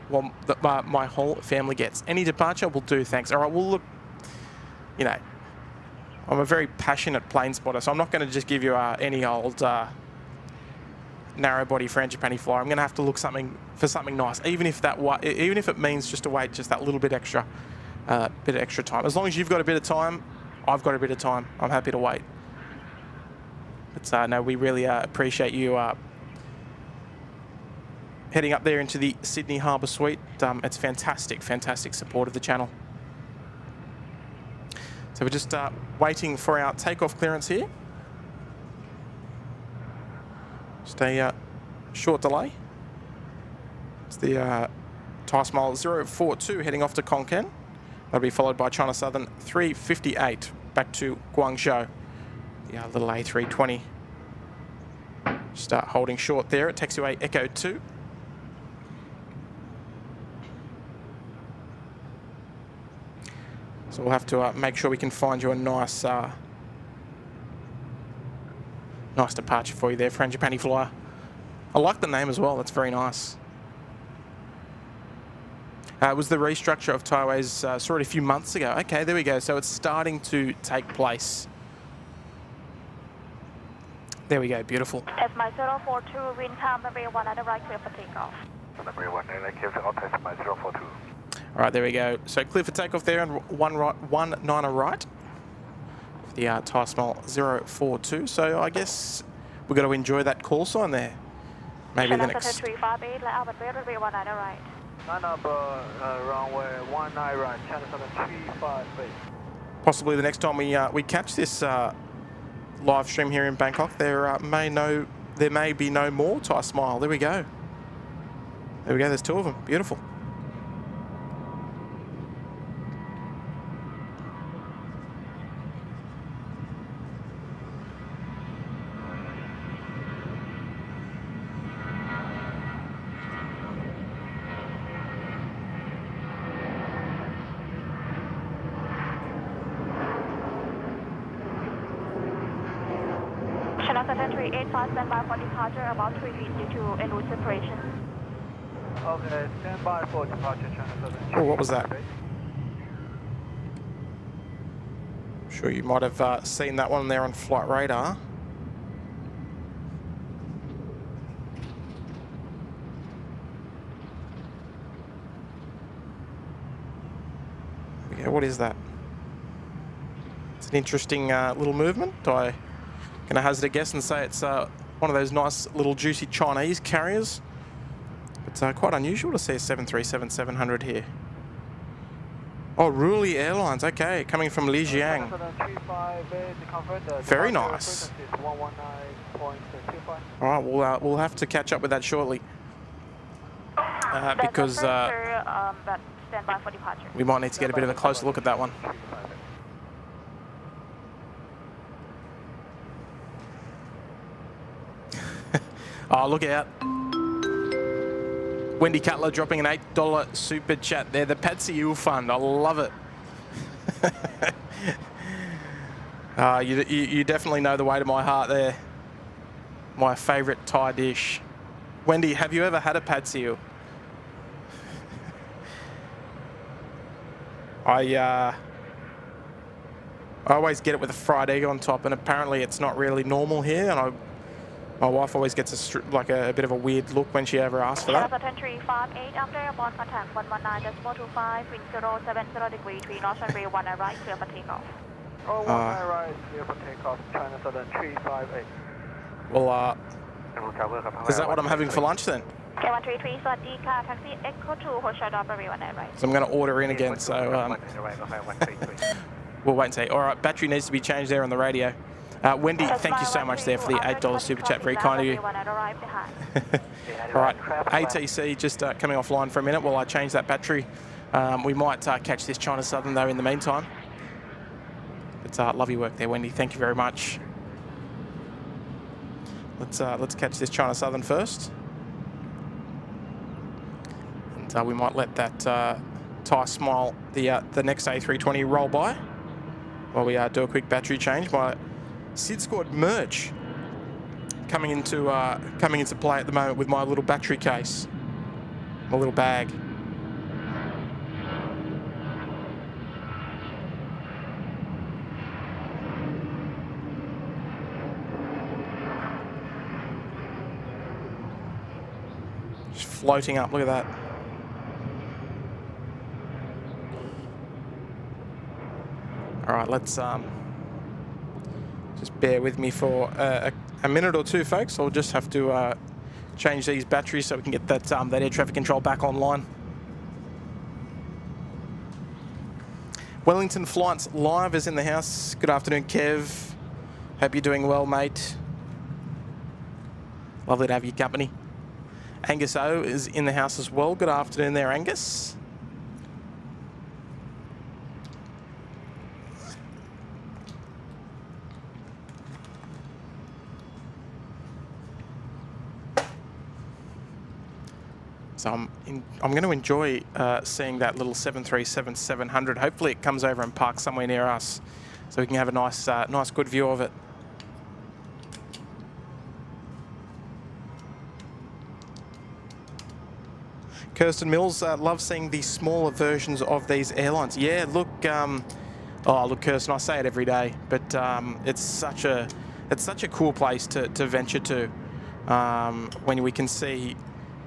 that my whole family gets. Any departure will do, thanks. All right, well, look, you know, I'm a very passionate plane spotter, so I'm not going to just give you any old narrow body Frangipani Flyer. I'm going to have to look for something nice, even if it means just to wait just that little bit extra time. As long as you've got a bit of time, I've got a bit of time. I'm happy to wait. But no, we really appreciate you heading up there into the Sydney Harbour Suite. It's fantastic support of the channel. So we're just waiting for our takeoff clearance here. Just a short delay. It's the Thai Smile 042 heading off to Konkan. That'll be followed by China Southern 358 back to Guangzhou. The little A320. Just holding short there at taxiway Echo 2. So we'll have to make sure we can find you a nice nice departure for you there, Frangipani Flyer. I like the name as well, that's very nice. It was the restructure of Thai Airways, saw it a few months ago. Okay, there we go, so it's starting to take place. There we go, beautiful. As my 042, wind calm, runway 1 at the right, clear for takeoff. Runway 1 at clear for takeoff, as my 042. All right, there we go. So clear for takeoff there and 19 right. The Thai Smile 042. So I guess we've got to enjoy that call sign there. Maybe the next. 358, let out runway 1 at the right. Line up runway 19 right, China Southern 358. Possibly the next time we catch this live stream here in Bangkok, there may be no more Thai Smile. There we go. There we go. There's two of them. Beautiful. China Southern 385, stand by for departure about 3 feet due to en route separation. Okay, stand by for departure, China Southern. Oh, what was that? I'm sure you might have seen that one there on flight radar. Yeah, what is that? It's an interesting little movement. I'm going to hazard a guess and say it's one of those nice little juicy Chinese carriers. It's quite unusual to see a 737-700 here. Oh, Ruli Airlines, okay, coming from Lijiang. Very nice. All right, we'll have to catch up with that shortly. because but stand by for departure. we might need to get a bit of a closer look at that one. Oh, look out. Wendy Cutler dropping an $8 super chat there. The Patsy Eel Fund. I love it. You definitely know the way to my heart there. My favourite Thai dish. Wendy, have you ever had a pad see ew? I always get it with a fried egg on top, and apparently it's not really normal here, and my wife always gets a bit of a weird look when she ever asks for that. 358 after airborne contact 119.25, wind 070 degrees, 3 knots runway 1 right, clear for takeoff. Oh, 1 right, clear for takeoff, China Southern 358. Well, is that what I'm having for lunch then? K133 Swadika, taxi Echo 2, hold shut off every 1 right. So I'm going to order in again, so we'll wait and see. All right, battery needs to be changed there on the radio. Wendy, thank you so much there for the $8 super chat. Very kind of you. All right, ATC just coming offline for a minute while I change that battery. We might catch this China Southern though in the meantime. But love your work there, Wendy. Thank you very much. Let's catch this China Southern first. And we might let that Thai Smile, the next A320 roll by while we do a quick battery change. My SydSquad merch coming into play at the moment with my little battery case, my little bag. Just floating up, look at that. All right, let's just bear with me for a minute or two, folks. I'll just have to change these batteries so we can get that air traffic control back online. Wellington Flights Live is in the house. Good afternoon, Kev. Hope you're doing well, mate. Lovely to have your company. Angus O is in the house as well. Good afternoon there, Angus. So I'm going to enjoy seeing that little 737-700. Hopefully it comes over and parks somewhere near us so we can have a nice good view of it. Kirsten Mills, love seeing the smaller versions of these airlines. Yeah, look, look, Kirsten, I say it every day, but it's such a cool place to venture to when we can see,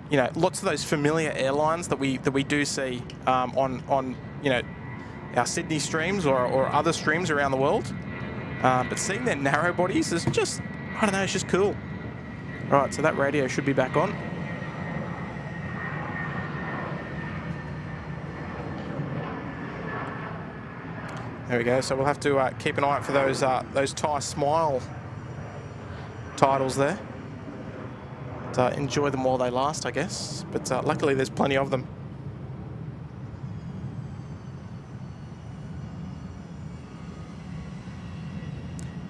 you know, lots of those familiar airlines that we do see on our Sydney streams or other streams around the world. But seeing their narrow bodies is just, I don't know, it's just cool. All right, so that radio should be back on. There we go. So we'll have to keep an eye out for those Thai Smile titles there. Enjoy them while they last, I guess. But luckily, there's plenty of them.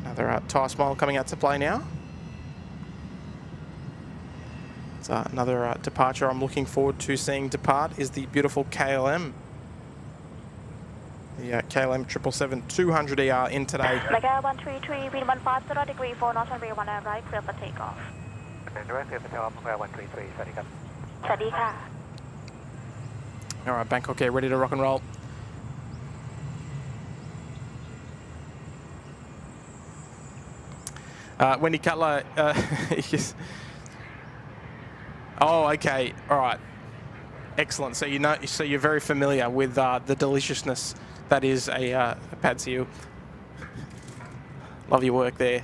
Another Thai Smile coming out to play now. It's another departure I'm looking forward to seeing depart is the beautiful KLM. The KLM 777-200ER in today. Like 133, wind 150 degree, 4 knots runway 1 right, clear for takeoff. Sadika. All right, Bangkok Air ready to rock and roll. Wendy Cutler. Oh, okay. All right. Excellent. So you're very familiar with the deliciousness that is a pad see ew. Love your work there.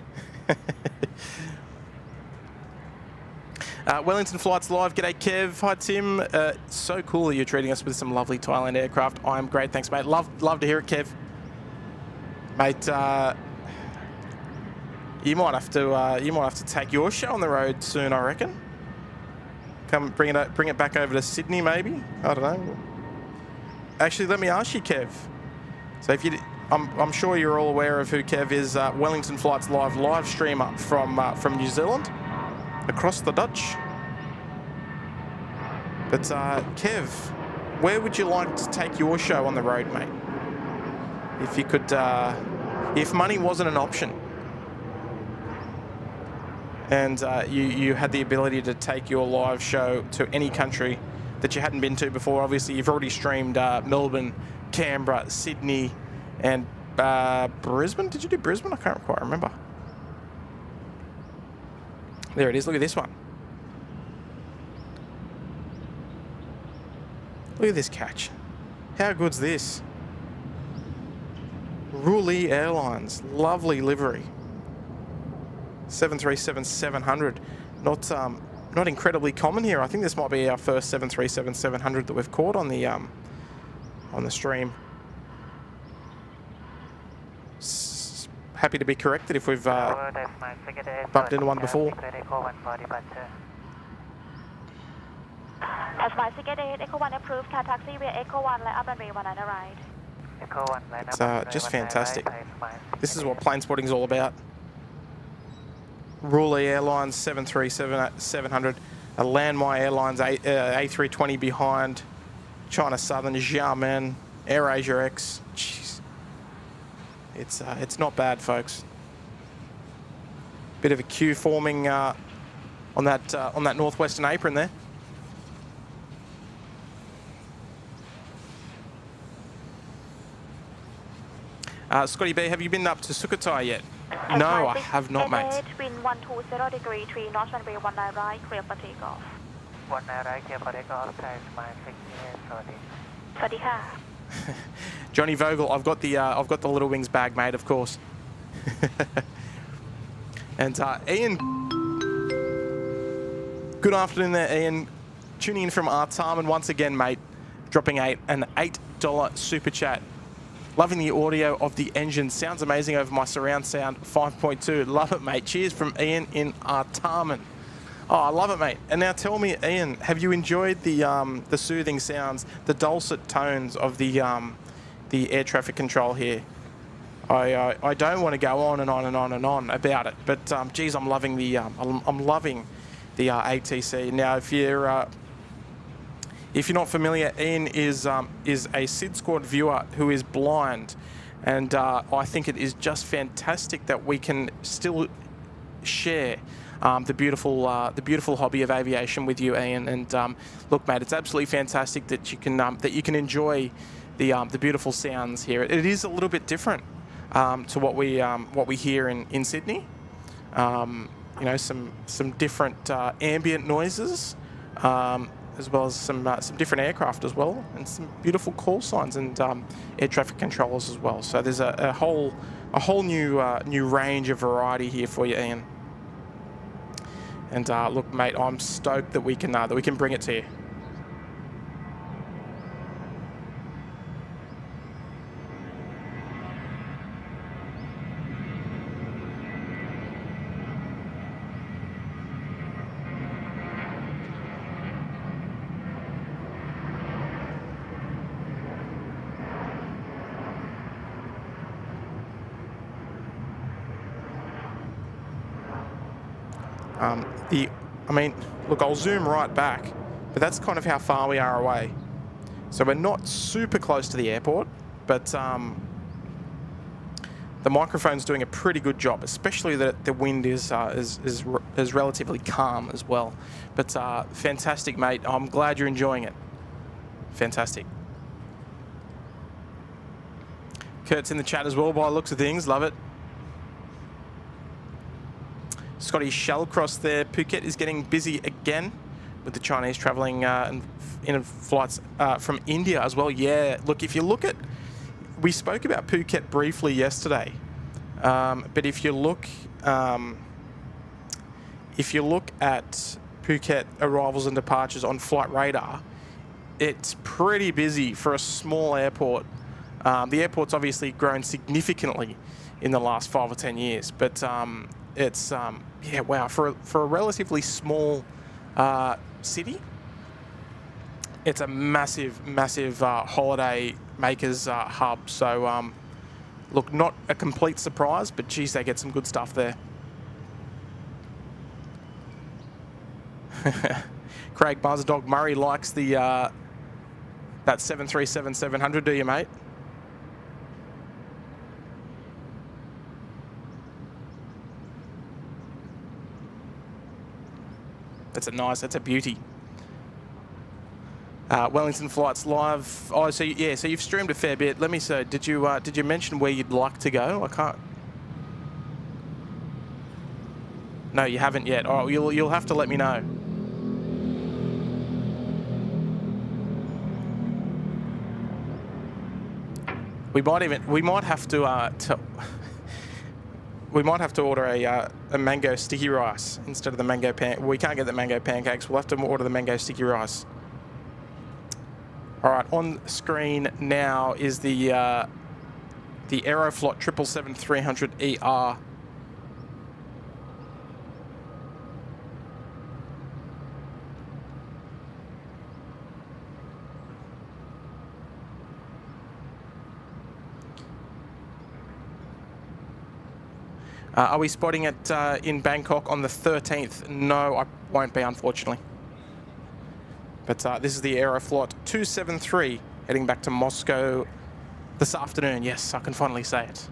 Wellington Flights Live. G'day, Kev. Hi, Tim. So cool that you're treating us with some lovely Thailand aircraft. I'm great. Thanks, mate. Love to hear it, Kev. Mate, you might have to take your show on the road soon, I reckon. Come bring it back over to Sydney, maybe. I don't know. Actually, let me ask you, Kev. So if you, I'm sure you're all aware of who Kev is. Wellington Flights live streamer from New Zealand, across the Dutch. But Kev, where would you like to take your show on the road, mate? If you could, if money wasn't an option, and you had the ability to take your live show to any country that you hadn't been to before. Obviously, you've already streamed Melbourne, Canberra, Sydney, and Brisbane. Did you do Brisbane? I can't quite remember. There it is. Look at this one. Look at this catch. How good's this? Runway Airlines. Lovely livery. 737-700. Not incredibly common here. I think this might be our first 737-700 that we've caught on the stream. Happy to be corrected if we've bumped into one before. As my ticket Echo 1 approved, car taxi via Echo 1 line up runway 19 arrived. It's just fantastic. This is what plane spotting is all about. Runway Airlines 737-700, a Landmy Airlines A320 behind, China Southern, Xiamen, AirAsia X. Jeez, it's not bad, folks. Bit of a queue forming on that northwestern apron there. Scotty B, have you been up to Sukhothai yet? No, I have not, mate. Wind 120 degree 3 knots, runway 19 right, clear for takeoff. 19 right, clear for takeoff, size my 68, sorry. Johnny Vogel, I've got the Little Wings bag, mate, of course. And Ian, good afternoon there, Ian. Tuning in from Artarmon once again, mate. Dropping an $8 super chat. Loving the audio of the engine. Sounds amazing over my surround sound 5.2. Love it, mate. Cheers from Ian in Artarmon. Oh, I love it, mate. And now tell me, Ian, have you enjoyed the soothing sounds, the dulcet tones of the air traffic control here? I don't want to go on and on and on and on about it, but geez, I'm loving the ATC. Now, if you're not familiar, Ian is a SydSquad viewer who is blind, and I think it is just fantastic that we can still share the beautiful hobby of aviation with you, Ian. And look, mate, it's absolutely fantastic that you can enjoy the beautiful sounds here. It is a little bit different to what we hear in Sydney. You know, some different ambient noises. As well as some different aircraft as well, and some beautiful call signs and air traffic controllers as well. So there's a whole new range of variety here for you, Ian. And look, mate, I'm stoked that we can bring it to you. Look, I'll zoom right back, but that's kind of how far we are away. So we're not super close to the airport, but the microphone's doing a pretty good job, especially that the wind is relatively calm as well. But fantastic, mate. I'm glad you're enjoying it. Fantastic. Kurt's in the chat as well by the looks of things. Love it. Scotty Shellcross there. Phuket is getting busy again with the Chinese travelling in flights from India as well. Yeah, look, if you look at, we spoke about Phuket briefly yesterday, but if you look at Phuket arrivals and departures on Flight Radar, it's pretty busy for a small airport. The airport's obviously grown significantly in the last 5 or 10 years, but it's yeah, wow, for a relatively small city. It's a massive, massive holiday makers hub. So, look, not a complete surprise, but geez, they get some good stuff there. Craig Buzzardog Murray likes the that 737-700, do you, mate? That's a beauty. Wellington flights live. Oh, so yeah, so you've streamed a fair bit. Let me say, did you mention where you'd like to go? I can't. No, you haven't yet. Oh, you'll have to let me know. We might have to we might have to order a mango sticky rice instead of the mango we can't get the mango pancakes. We'll have to order the mango sticky rice. All right, on screen now is the Aeroflot 777-300ER. Are we spotting it in Bangkok on the 13th? No, I won't be, unfortunately. But this is the Aeroflot 273 heading back to Moscow this afternoon. Yes, I can finally say it.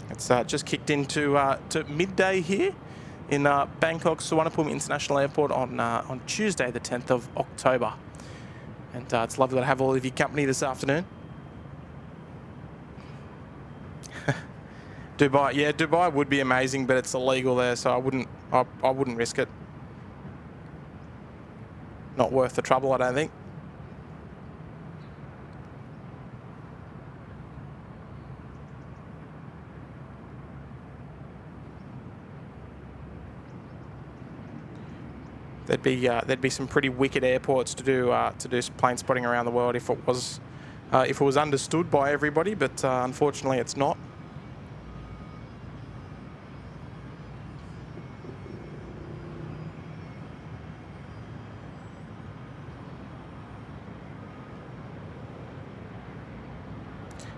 It's just kicked into to midday here in Bangkok Suvarnabhumi International Airport on Tuesday, the 10th of October. And it's lovely to have all of your company this afternoon. Dubai, yeah, Dubai would be amazing, but it's illegal there, so I wouldn't risk it. Not worth the trouble, I don't think. There'd be some pretty wicked airports to do plane spotting around the world if it was understood by everybody, but unfortunately it's not.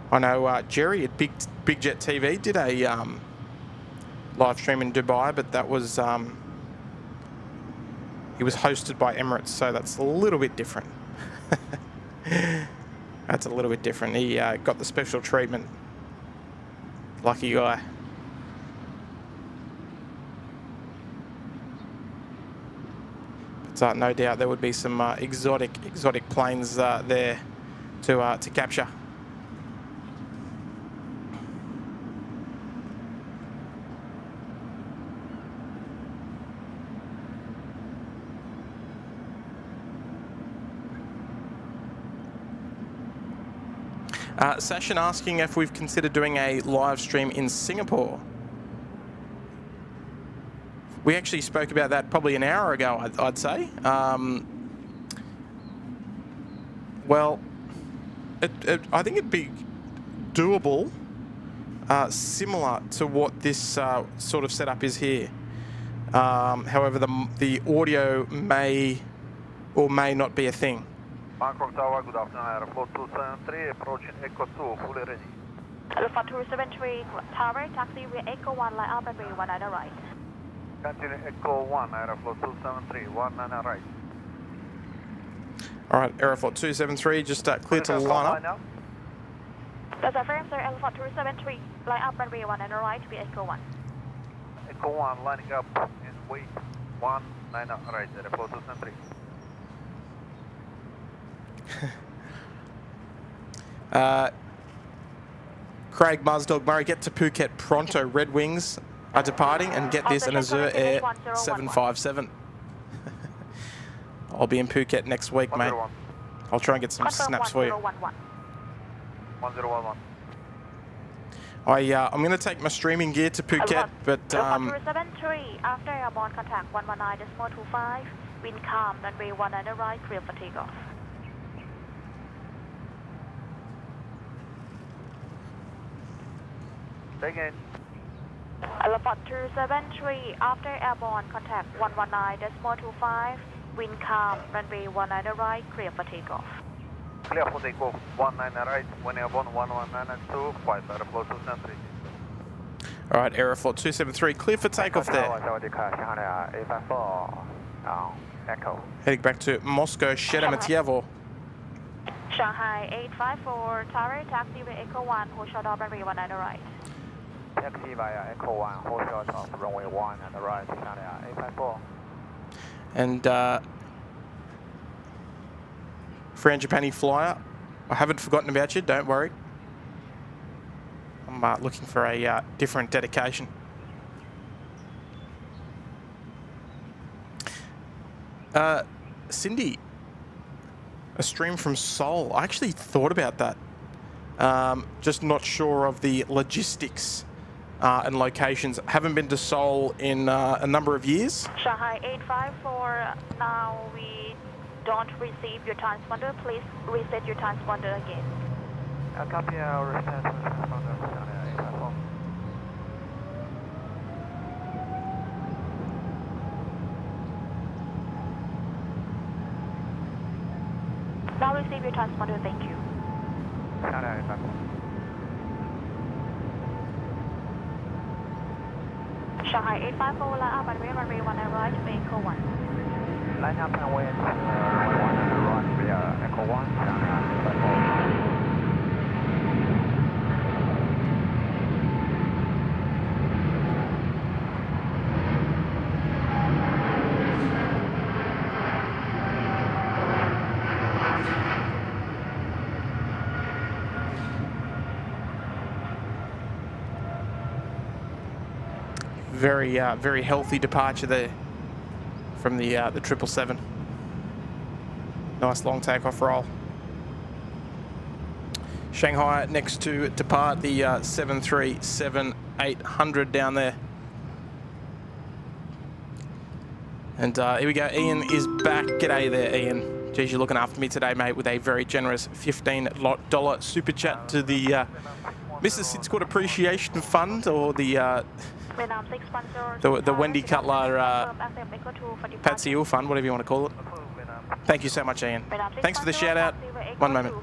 I know Jerry at Big Jet TV did a live stream in Dubai, but that was he was hosted by Emirates, so that's a little bit different. That's a little bit different. He got the special treatment. Lucky guy. But no doubt there would be some exotic planes there to capture. Sashin asking if we've considered doing a live stream in Singapore. We actually spoke about that probably an hour ago, I'd say. Well, I think it'd be doable, similar to what this sort of setup is here. However, the audio may or may not be a thing. Bangkok Tower, good afternoon, Aeroflot 273, approaching Echo 2, fully ready. Alpha 273 Tower, taxi via Echo 1, line up and 1 on the right. Continue Echo 1, Aeroflot 273, 1 on the right. All right, Aeroflot 273, just clear to line up. That's affirmed, sir. Alpha 273, line up and 1 on the right via Echo 1. Echo 1, lining up in wait 1, 9 on the right, Aeroflot 273. Craig Muzdog Murray, get to Phuket pronto. Red Wings are departing, and get this, an Azure Air 757. I'll be in Phuket next week, mate. I'll try and get some snaps for you. 1011. I'm going to take my streaming gear to Phuket, but 273 after airborne contact 119.25, Wind calm, runway 19 right, clear for takeoff. Again. Elephant 273, after airborne, contact 119.25, wind calm, runway 19 right, clear for takeoff. Clear for takeoff, 19 right, when airborne 119.2, flight airflow 273. All right, Aeroflot 273, clear for takeoff there. A54, Echo. Heading back to Moscow, Sheremetyevo. Shanghai 854, tower, taxi with Echo 1, hold short off runway 19 right. Taxi via Echo 1, hold short of runway 1 and the right, Shanghai 854. And Frangipani Flyer, I haven't forgotten about you, don't worry. I'm looking for a different dedication. Cindy, a stream from Seoul. I actually thought about that. Just not sure of the logistics and locations. Haven't been to Seoul in a number of years. Shanghai 854, now we don't receive your transponder. Please reset your transponder again. I'll copy our reset transponder, Shanghai 854. Now receive your transponder, thank you. Shanghai 854. Shanghai 854, line up runway 19 right, to Echo 1. Line up and wait, runway 1 and right, via Echo 1, Shanghai 854. Very healthy departure there from the 777. Nice long takeoff roll. Shanghai next to depart the 737-800 down there. And here we go. Ian is back. G'day there, Ian. Geez, you're looking after me today, mate, with a very generous $15 super chat to the Mrs. SydSquad Appreciation Fund, or the Wendy Cutler Patsy Hill Fund, whatever you want to call it. Thank you so much, Ian. Thanks for the shout out. One moment.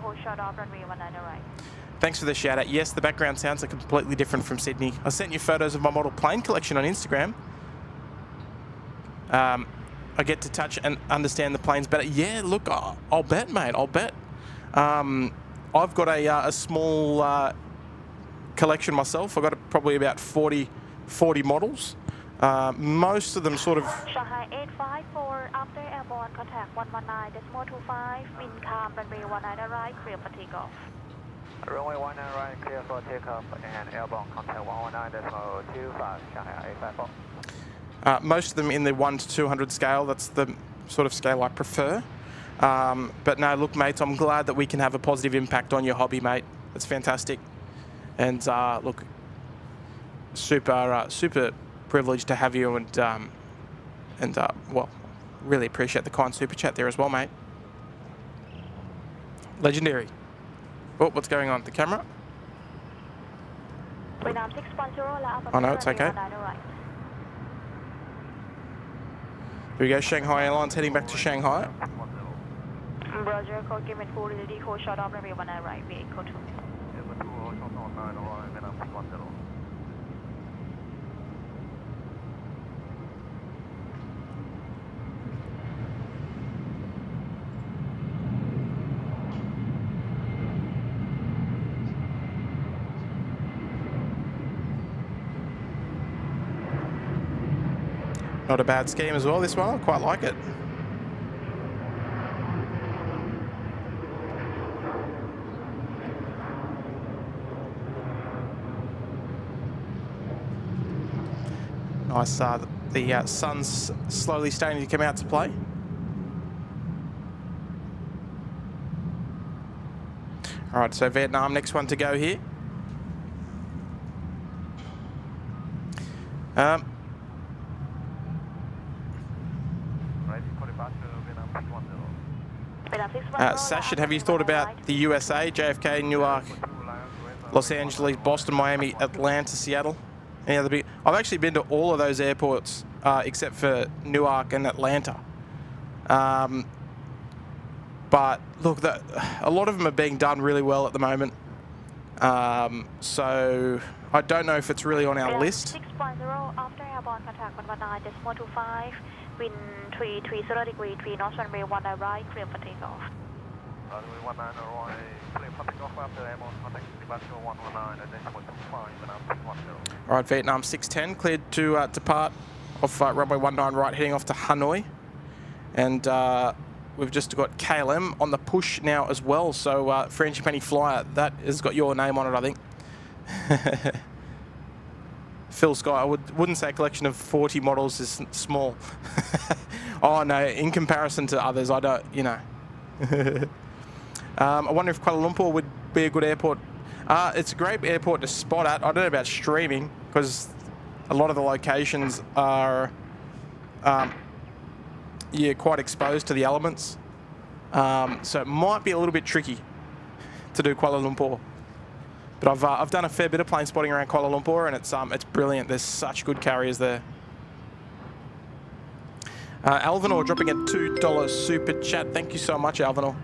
Thanks for the shout out. Yes, the background sounds are completely different from Sydney. I sent you photos of my model plane collection on Instagram. I get to touch and understand the planes better. Yeah, look, I'll bet, mate. I'll bet. I've got a small collection myself. I've got probably about 40 models. Most of them sort of... Shanghai 854, after airborne, contact 119.25, wind calm, runway 19 right, clear for takeoff. Runway 19 right, clear for takeoff, and airborne contact 119.25, Shanghai 854. Most of them in the 1 to 200 scale. That's the sort of scale I prefer. But no, look, mates, I'm glad that we can have a positive impact on your hobby, mate. That's fantastic. And look, super privileged to have you, and well, really appreciate the kind super chat there as well, mate. Legendary. Oh, what's going on? The camera? Oh no, it's okay. Here we go, Shanghai Airlines heading back to Shanghai. Roger, code given full ready, hold short off runway 19 right, via Echo 2. Not a bad scheme as well, this one. I quite like it. Nice. The sun's slowly starting to come out to play. All right, so Vietnam, next one to go here. Sachin, have you thought about the USA, JFK, Newark, Los Angeles, Boston, Miami, Atlanta, Seattle? Any other big? I've actually been to all of those airports except for Newark and Atlanta. But look, a lot of them are being done really well at the moment. So I don't know if it's really on our list. 6.0 after airborne contact 119.25, wind 330 degree, 3 knots, runway 19 right, clear for takeoff. Runway 19 right, clear for takeoff after airborne contact, departure 119.25 and up 610. All right, Vietnam 610 cleared to depart off runway 19 right, heading off to Hanoi, and we've just got KLM on the push now as well. So Frangipani Flyer, that has got your name on it, I think. Phil Scott, I wouldn't say a collection of 40 models is small. Oh no, in comparison to others, I don't, you know. I wonder if Kuala Lumpur would be a good airport. It's a great airport to spot at. I don't know about streaming, because a lot of the locations are quite exposed to the elements. So it might be a little bit tricky to do Kuala Lumpur. But I've done a fair bit of plane spotting around Kuala Lumpur, and it's brilliant. There's such good carriers there. Alvinor dropping a $2 super chat. Thank you so much, Alvinor.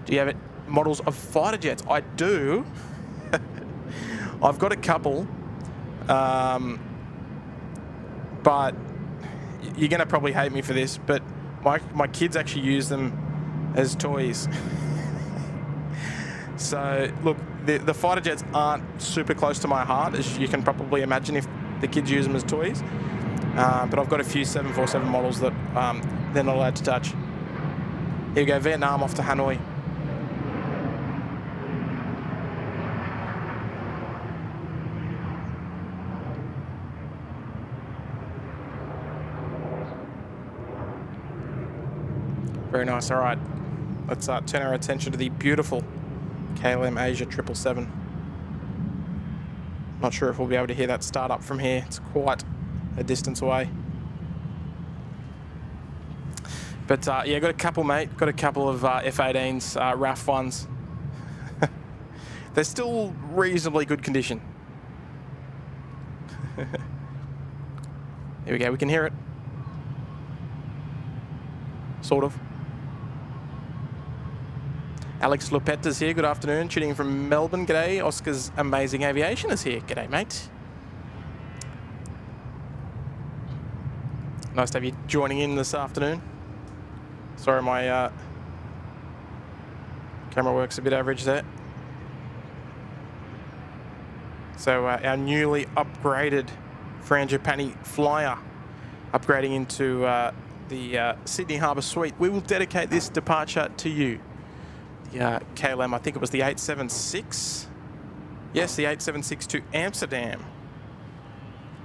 Do you have models of fighter jets? I do. I've got a couple, but you're going to probably hate me for this, but my kids actually use them as toys. So look, the fighter jets aren't super close to my heart, as you can probably imagine if the kids use them as toys. But I've got a few 747 models that they're not allowed to touch. Here we go, Vietnam off to Hanoi. Very nice. All right, let's turn our attention to the beautiful KLM Asia 777. Not sure if we'll be able to hear that start up from here. It's quite a distance away. But yeah, got a couple, mate. Got a couple of F-18s, RAF ones. They're still reasonably good condition. Here we go. We can hear it. Sort of. Alex Lopeta's here. Good afternoon. Tuning in from Melbourne. G'day. Oscar's Amazing Aviation is here. G'day, mate. Nice to have you joining in this afternoon. Sorry, my camera works a bit average there. So our newly upgraded Frangipani Flyer upgrading into the Sydney Harbour Suite. We will dedicate this departure to you. The KLM, I think it was the 876. Yes, the 876 to Amsterdam.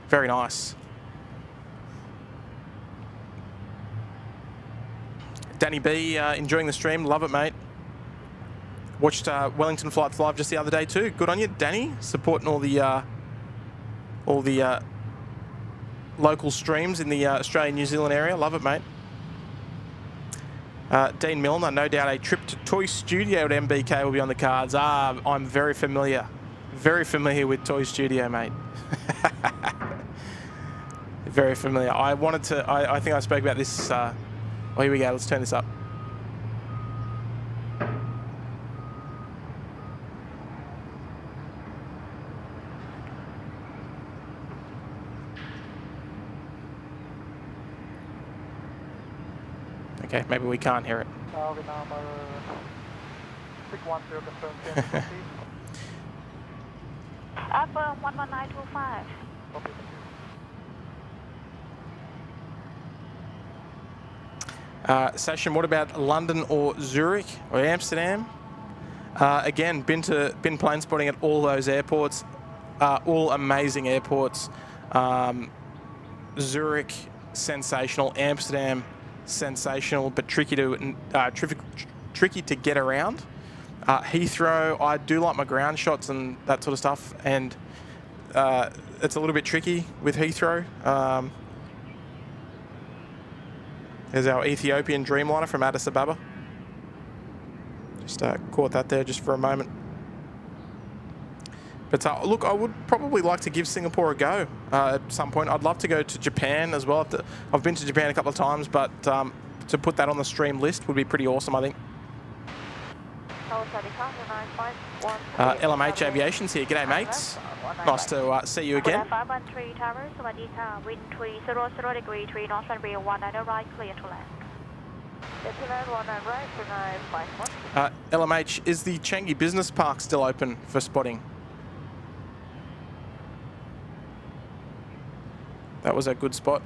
Very nice. Danny B, enjoying the stream. Love it, mate. Watched Wellington Flights live just the other day too. Good on you, Danny. Supporting all the local streams in the Australian-New Zealand area. Love it, mate. Dean Milner, no doubt a trip to Toy Studio at MBK will be on the cards. I'm very familiar with Toy Studio, mate. Very familiar. I wanted to, I think I spoke about this. Oh, here we go. Let's turn this up. Okay, maybe we can't hear it. Vietnam 610 confirmed. Affirm 11925. Okay. Sachin, what about London or Zurich or Amsterdam? Again, been plane spotting at all those airports, all amazing airports. Zurich, sensational. Amsterdam, sensational, but tricky to get around. Heathrow, I do like my ground shots and that sort of stuff, and it's a little bit tricky with Heathrow. There's our Ethiopian Dreamliner from Addis Ababa. Just caught that there just for a moment. But look, I would probably like to give Singapore a go at some point. I'd love to go to Japan as well. I've been to Japan a couple of times, but to put that on the stream list would be pretty awesome, I think. LMH Aviation's here. G'day, mates. Nice to see you again. 513 Tower, สวัสดีค่ะ wind 300 degree 3 knots runway 19 right, clear to land. LMH, is the Changi Business Park still open for spotting? That was a good spot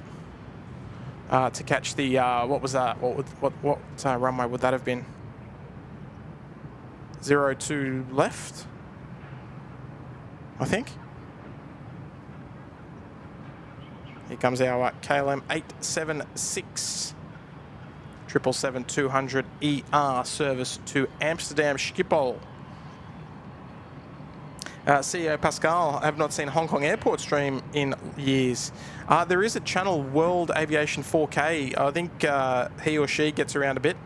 to catch the, what was that? What runway would that have been? 02 left, I think. Here comes our KLM 876 777-200 ER service to Amsterdam Schiphol. CEO Pascal, I have not seen Hong Kong Airport stream in years. There is a channel, World Aviation 4K. I think he or she gets around a bit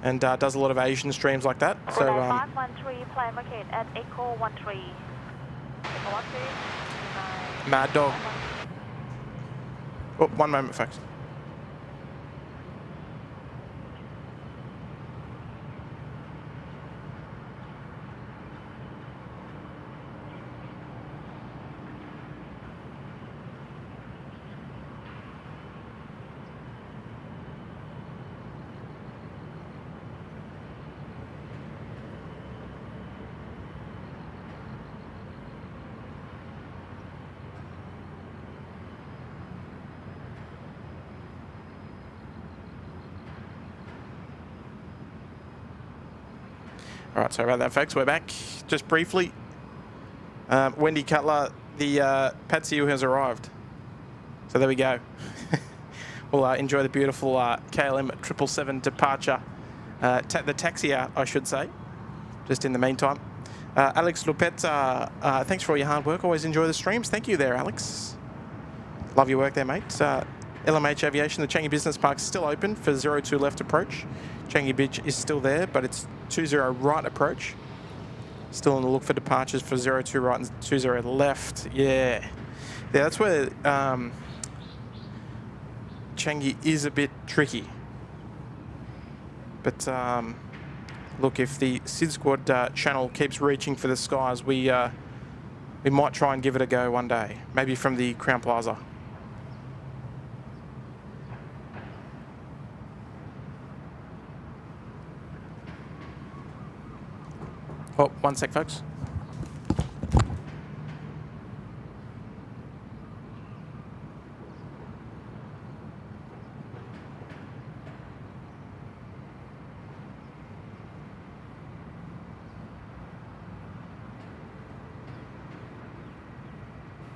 and does a lot of Asian streams like that. So 513 plan market at Echo 13. Mad Dog. Oh, one moment, folks. All right, sorry about that, folks. We're back. Just briefly, Wendy Cutler, the Patsy has arrived. So there we go. We'll enjoy the beautiful KLM 777 departure. The taxi out, I should say, just in the meantime. Alex Lupet, thanks for all your hard work. Always enjoy the streams. Thank you there, Alex. Love your work there, mate. LMH Aviation, the Changi Business Park is still open for 02 left approach. Changi Beach is still there, but it's 20 right approach. Still on the look for departures for 02 right and 20 left. Yeah, that's where Changi is a bit tricky. But look, if the SydSquad channel keeps reaching for the skies, we might try and give it a go one day, maybe from the Crown Plaza. Oh, one sec, folks.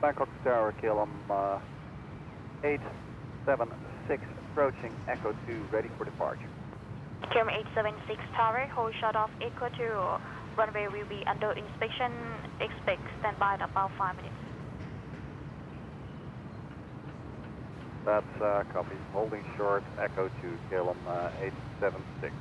Bangkok Tower, KLM 876 approaching Echo 2, ready for departure. KLM 876 Tower, hold short of Echo 2. Runway will be under inspection. Expect standby in about 5 minutes. That's copy. Holding short, Echo 2, KLM 876.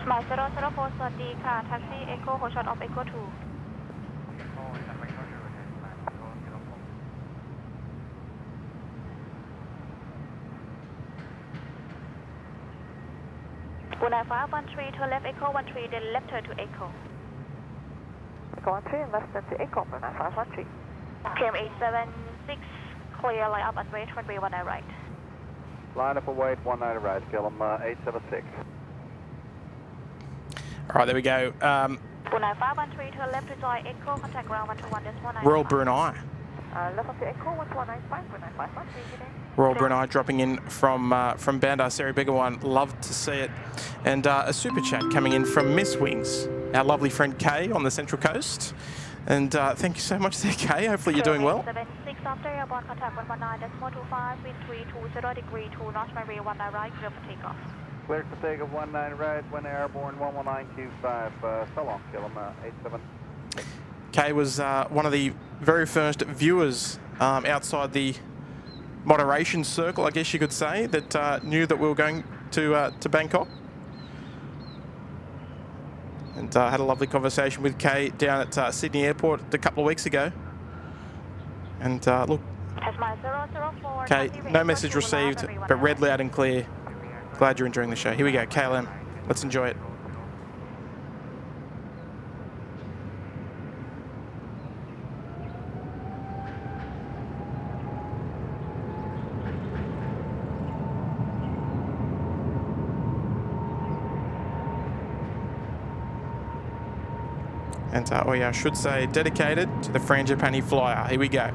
Smile 004 สวัสดีค่ะ Taxi Echo hold short of Echo 2. When I 513 turn left Echo 13, then left turn to Echo. Echo 13, left turn to Echo, when I 513. KLM 876, clear line up and wait, runway 19 right. Line up and wait, 19 right, KLM 876. All right, there we go. 513 turn left to join Echo, contact ground 121.19. Royal Brunei. Left up to Echo 1295, 513. Royal Brunei dropping in from Bandar Seri Begawan. Love to see it. And a super chat coming in from Miss Wings, our lovely friend Kay on the Central Coast. And thank you so much there, Kay. Hopefully you're doing well. 76 after airborne contact 119.25, wind 320 degree 2 knots, runway 19 right, clear for takeoff. Clear for takeoff 19 right, when airborne 11925, so long, kilometer 87. Kay was one of the very first viewers outside the moderation circle, I guess you could say, that knew that we were going to Bangkok. And had a lovely conversation with Kay down at Sydney Airport a couple of weeks ago. And look, Kay, no message received, but read loud and clear. Glad you're enjoying the show. Here we go, KLM. Let's enjoy it. And oh yeah, I should say dedicated to the Frangipani Flyer. Here we go.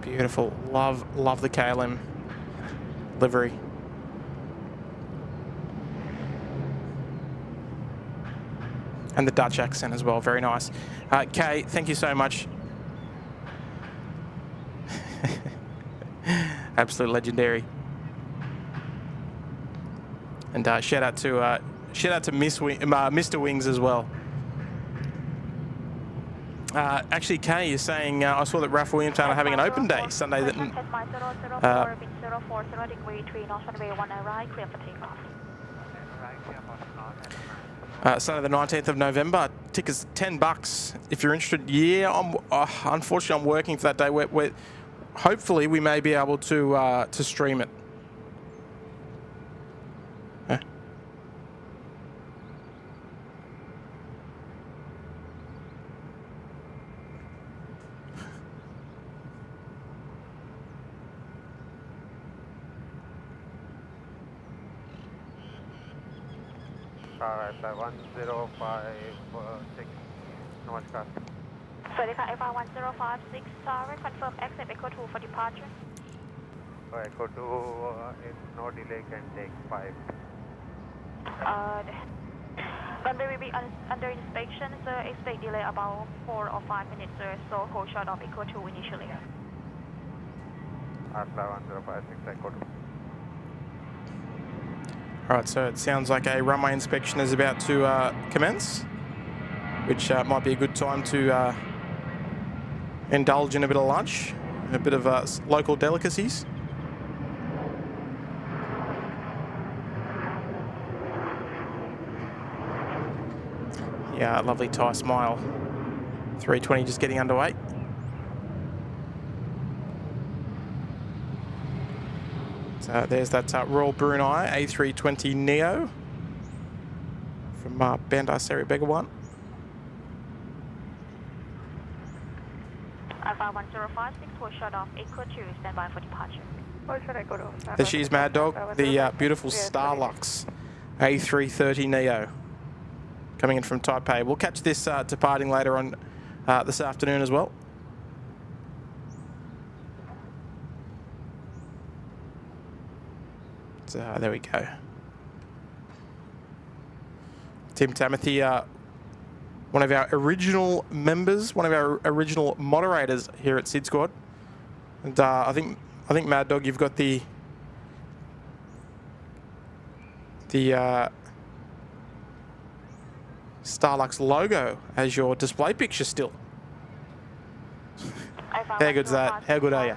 Beautiful. Love the KLM livery. And the Dutch accent as well. Very nice. Kay, thank you so much. Absolute legendary. And shout out to Mr. Wings as well. Actually, Kay is saying, I saw that Ralph Williamstown are having an open day Sunday. That Sunday the 19th of November. Tickets $10 if you're interested. Yeah, unfortunately I'm working for that day. We're hopefully we may be able to stream it. Alright, 1056, Namaskar. Sorry, FR 1056, sorry, confirm exit Echo 2 for departure. Echo 2 is no delay, can take 5. Runway will be under inspection, so expect delay about 4 or 5 minutes, so hold short of Echo 2 initially. Atla 1056, Echo 2. Alright, so it sounds like a runway inspection is about to commence, which might be a good time to indulge in a bit of lunch, a bit of local delicacies. Yeah, lovely Thai smile. 320 just getting underway. So there's that Royal Brunei A320 Neo from Bandar Seri Begawan. Alpha 1056 will shut off Echo 2, stand by for departure. Where should I go to? There she is, Mad Dog, the beautiful Starlux A330 Neo coming in from Taipei. We'll catch this departing later on this afternoon as well. So there we go. Tim Timothy, one of our original members, one of our original moderators here at SydSquad. And I think Mad Dog, you've got the Starlux logo as your display picture still. How good's that? How good are you?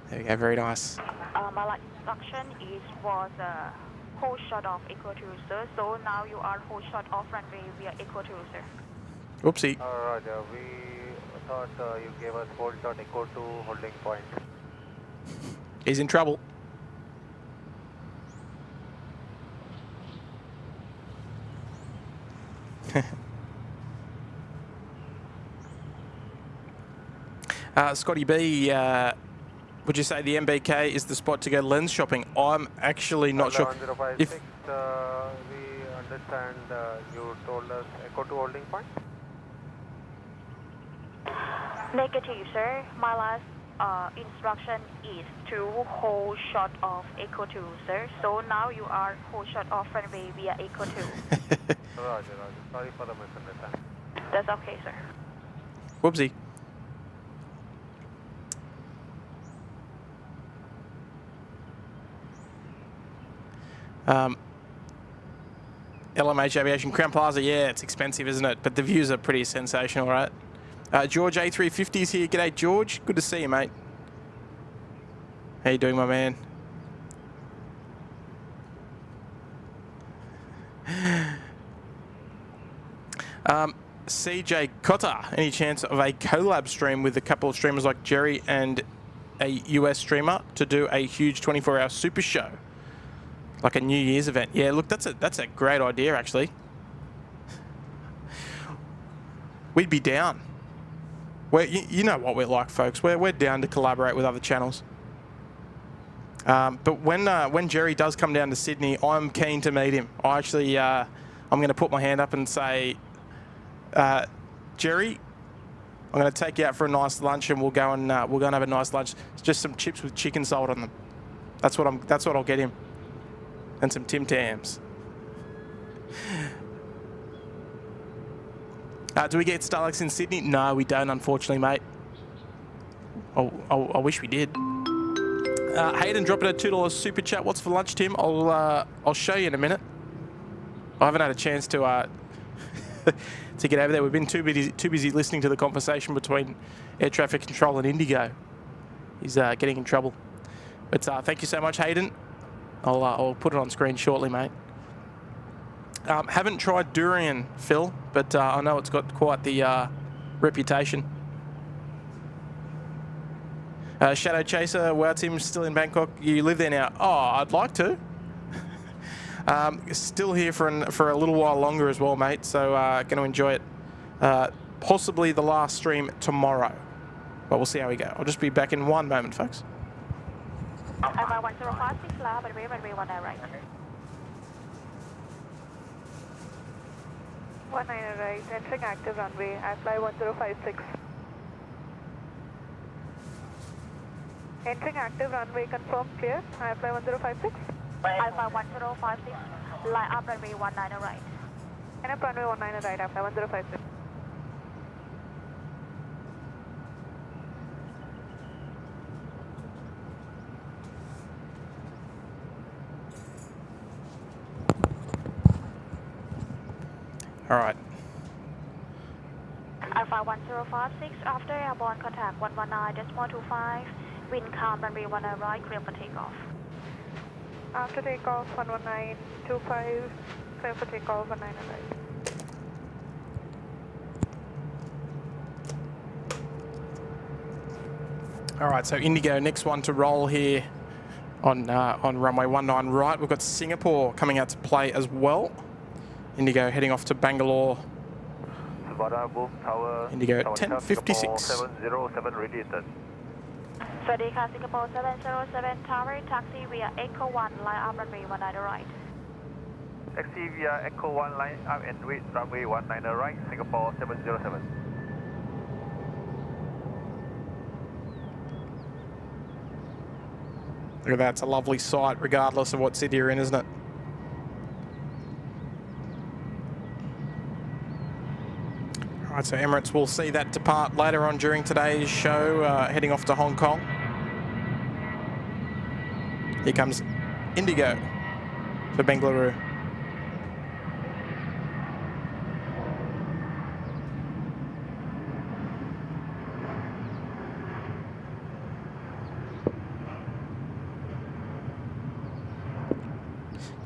There we go, very nice. My last instruction was hold short of Echo 2, sir. So now you are hold short of runway via Echo 2, sir. Oopsie. Roger, we thought you gave us hold short Echo 2 holding point. He's in trouble. Scotty B would you say the MBK is the spot to go lens shopping? I'm actually not sure. 1056, we understand you told us Echo 2 holding point. Negative, sir. My last instruction is to hold short of Echo 2, sir. So now you are hold short of runway via Echo 2. Roger. Sorry for the misunderstanding. That's okay, sir. Whoopsie. LMH Aviation, Crown Plaza, yeah, it's expensive, isn't it? But the views are pretty sensational, right? George A350 is here. G'day, George. Good to see you, mate. How you doing, my man? CJ Cotta, any chance of a collab stream with a couple of streamers like Jerry and a US streamer to do a huge 24-hour super show? Like a New Year's event. Yeah, look, that's a great idea, actually. We'd be down. You know what we're like, folks. We're down to collaborate with other channels. But when Jerry does come down to Sydney, I'm keen to meet him. I actually, I'm going to put my hand up and say, Jerry, I'm going to take you out for a nice lunch, and we'll go and have a nice lunch. It's just some chips with chicken salt on them. That's what I'll get him. And some Tim Tams. Do we get Starlux in Sydney? No, we don't, unfortunately, mate. I wish we did. Hayden dropping a $2 super chat. What's for lunch, Tim? I'll show you in a minute. I haven't had a chance to to get over there. We've been too busy listening to the conversation between air traffic control and Indigo. He's getting in trouble. But thank you so much, Hayden. I'll put it on screen shortly, mate. Haven't tried durian, Phil, but I know it's got quite the reputation. Shadow Chaser, wow, Tim, still in Bangkok. You live there now? Oh, I'd like to. Still here for a little while longer as well, mate. So going to enjoy it. Possibly the last stream tomorrow, but we'll see how we go. I'll just be back in one moment, folks. Alpha 1056, runway 19 right. 19 right, entering active runway, I fly 1056. Entering active runway, confirm clear, I fly 1056. Alpha 1056, line up runway 19 right. And up runway 19 right, I fly 1056. All right. Alpha 1056, after airborne contact 119.25, wind calm runway 19 right, clear for takeoff. After takeoff 119.25, clear for takeoff 19 right. All right, so Indigo, next one to roll here on runway 19 right. We've got Singapore coming out to play as well. Indigo heading off to Bangalore. Suvarnabhumi Tower. Indigo 1056. 707 radiated. Swadika Singapore 707 Tower, taxi via Echo 1, line up runway 19 right. Taxi via Echo 1 line up and wait runway 19 right, Singapore 707. Look at that, it's a lovely sight regardless of what city you're in, isn't it? All right, so Emirates will see that depart later on during today's show, heading off to Hong Kong. Here comes Indigo for Bengaluru.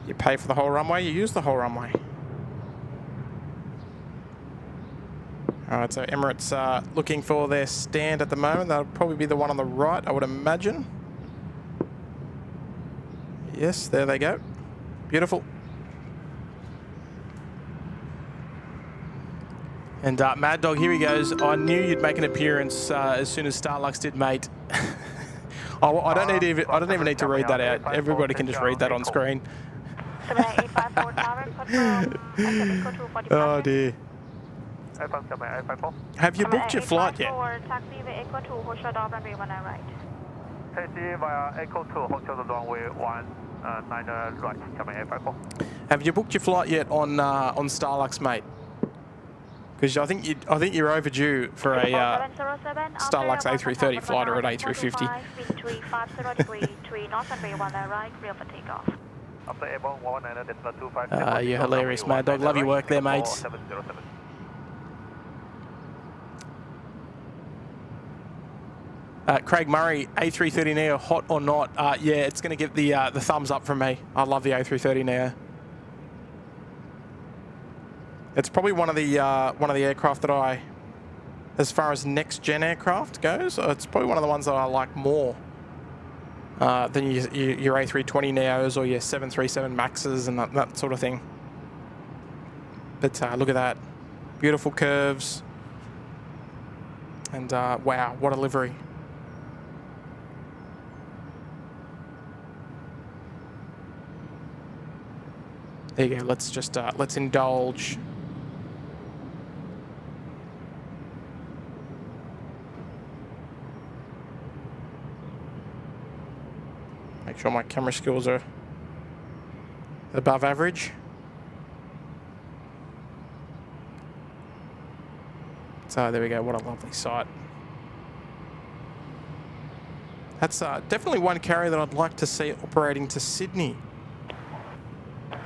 You pay for the whole runway, you use the whole runway. All right, so Emirates looking for their stand at the moment. That'll probably be the one on the right, I would imagine. Yes, there they go. Beautiful. And Mad Dog, here he goes. I knew you'd make an appearance as soon as Starlux did, mate. Oh, I don't even need to read that out. Everybody can just read that on screen. 7854 tower, confirm Echo 2 for Oh departure. dear. Have you booked your flight yet? Taxi via Echo 2, hold short of runway 19 right. Taxi via Echo 2, hold short of runway 19 right, 7854. Have you booked your flight yet on Starlux, mate? Because I think you're overdue for a Starlux A330 flight or an A350. Wind 350 degree, 3 knots runway 19 right, clear for takeoff. You're hilarious, Mad Dog. Love your work there, mates. Craig Murray, A330 Neo, hot or not? Yeah, it's going to get the thumbs up from me. I love the A330 Neo. It's probably one of the aircraft that I, as far as next gen aircraft goes, it's probably one of the ones that I like more than your A320 Neos or your 737 Maxes and that sort of thing. But look at that, beautiful curves, and wow, what a livery! There you go. Let's just let's indulge. Make sure my camera skills are above average. So there we go. What a lovely sight. That's definitely one carrier that I'd like to see operating to Sydney.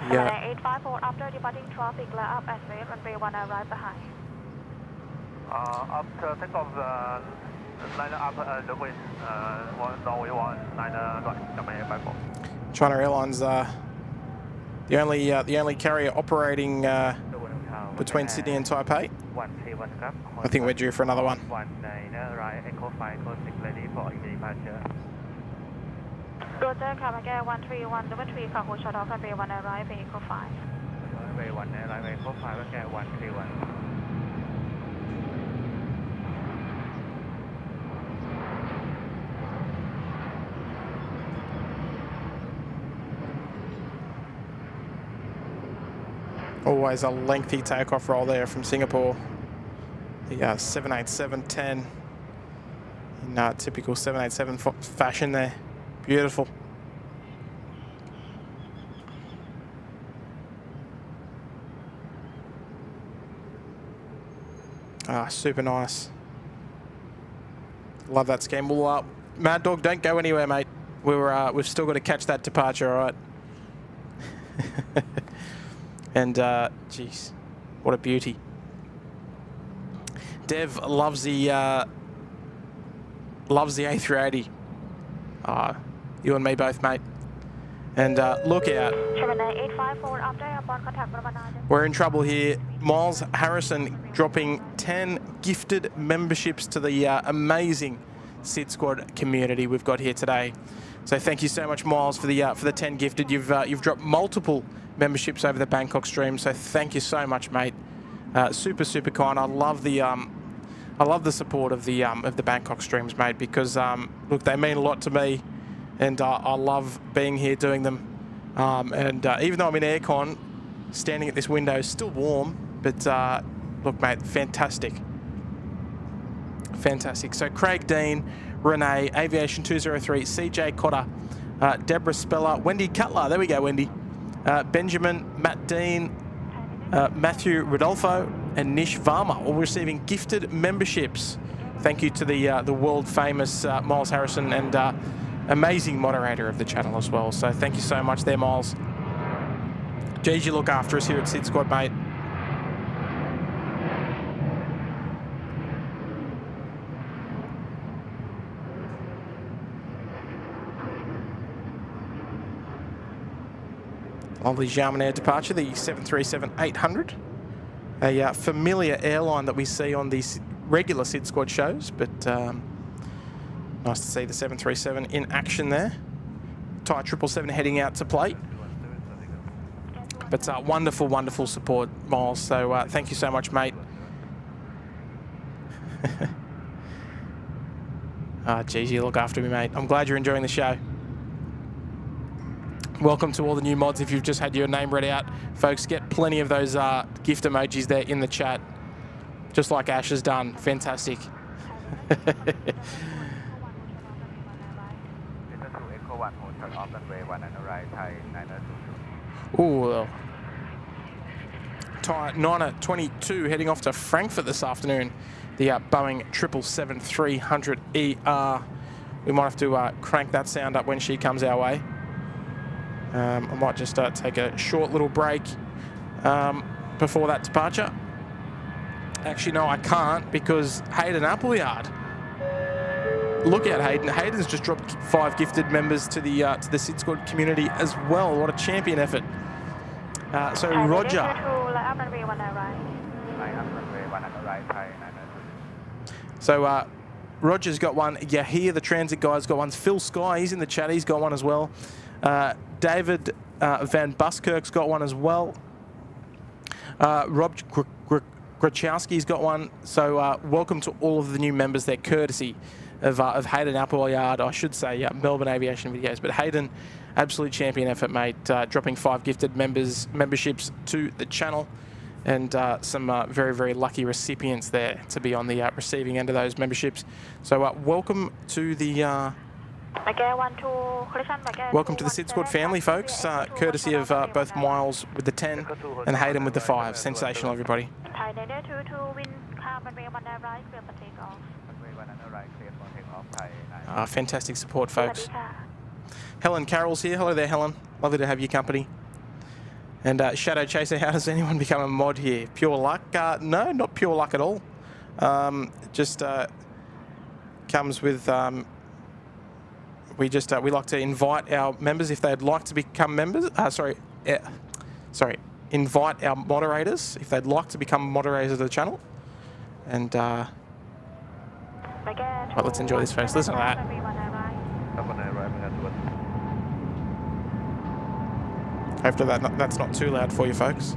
Yeah. 854 after departing traffic, let up as well, runway 19 right behind. After takeoff, line up runway 19 right, 7854. China Airlines, the only carrier operating between Sydney and Taipei. I think we're due for another one. Roger, Kamage 131 for hold short of runway 19 right, vehicle 5. Runway 19 right, vehicle 5, okay, 131. Always a lengthy takeoff roll there from Singapore. The 787-10 in typical 787 fashion there. Beautiful. Super nice. Love that scheme. Well, Mad Dog, don't go anywhere, mate. We've still got to catch that departure, all right? And geez, what a beauty. Dev loves the A380. You and me both, mate. And look out. 854 after airport contact number 9. We're in trouble here. Miles Harrison dropping 10 gifted memberships to the amazing SydSquad community we've got here today. So thank you so much, Miles, for the 10 gifted. You've dropped multiple memberships over the Bangkok stream. So thank you so much, mate. Super kind. I love the support of the Bangkok streams, mate, because look, they mean a lot to me, and I love being here doing them. Even though I'm in aircon, standing at this window is still warm, but look, mate, fantastic. So Craig Dean, Renee, Aviation 203, CJ Cotter, Deborah Speller, Wendy Cutler, there we go, Wendy, Benjamin, Matt Dean, Matthew Rodolfo, and Nish Varma, all receiving gifted memberships. Thank you to the world famous Miles Harrison, and amazing moderator of the channel as well. So thank you so much there, Miles. Geez, you look after us here at SydSquad, mate. Lovely Xiamen Air departure, the 737-800. A familiar airline that we see on these regular SydSquad shows, but nice to see the 737 in action there. Thai 777 heading out to plate. But wonderful support, Miles. So thank you so much, mate. Geez, you look after me, mate. I'm glad you're enjoying the show. Welcome to all the new mods. If you've just had your name read out, folks, get plenty of those gift emojis there in the chat, just like Ash has done. Fantastic. Ooh. Thai 922 heading off to Frankfurt this afternoon. The Boeing 777-300ER. We might have to crank that sound up when she comes our way. I might just take a short little break before that departure. Actually, no, I can't because Hayden Appleyard. Look out, Hayden. Hayden's just dropped 5 gifted members to the SydSquad community as well. What a champion effort. So Roger. So Roger's got one. Yahir, the transit guy's got one. Phil Sky, he's in the chat. He's got one as well. David Van Buskirk's got one as well. Rob Grachowski's got one. So welcome to all of the new members there, courtesy of Hayden Appleyard, I should say, Melbourne Aviation Videos. But Hayden, absolute champion effort, mate. Dropping 5 gifted memberships to the channel, and some very, very lucky recipients there to be on the receiving end of those memberships. So welcome to the SydSquad family, folks. Courtesy of both Miles with the 10 and Hayden with the 5. Sensational, everybody. Fantastic support, folks. Helen Carroll's here. Hello there, Helen. Lovely to have your company. And Shadow Chaser, how does anyone become a mod here? Pure luck? No, not pure luck at all. Just comes with... we like to invite our members if they'd like to become members. Invite our moderators if they'd like to become moderators of the channel. And right, let's enjoy this first. Listen to that. Hopefully that's not too loud for you folks.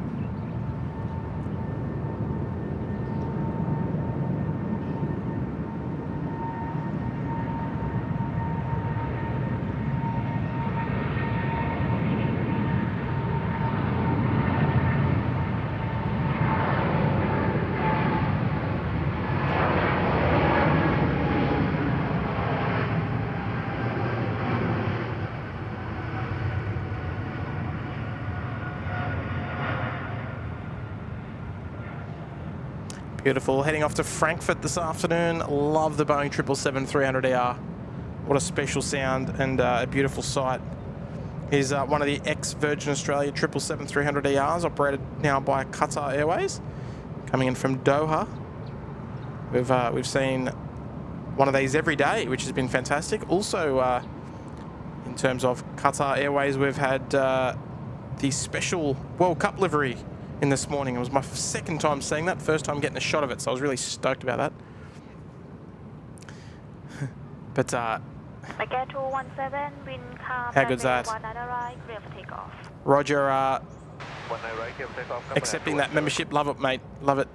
Beautiful. Heading off to Frankfurt this afternoon. Love the Boeing 777-300ER. What a special sound and a beautiful sight. He's one of the ex-Virgin Australia 777-300ERs, operated now by Qatar Airways, coming in from Doha. We've seen one of these every day, which has been fantastic. Also, in terms of Qatar Airways, we've had the special World Cup livery in this morning. It was my second time seeing that, first time getting a shot of it, so I was really stoked about that. But how good's that? Roger, accepting that membership, love it, mate, love it.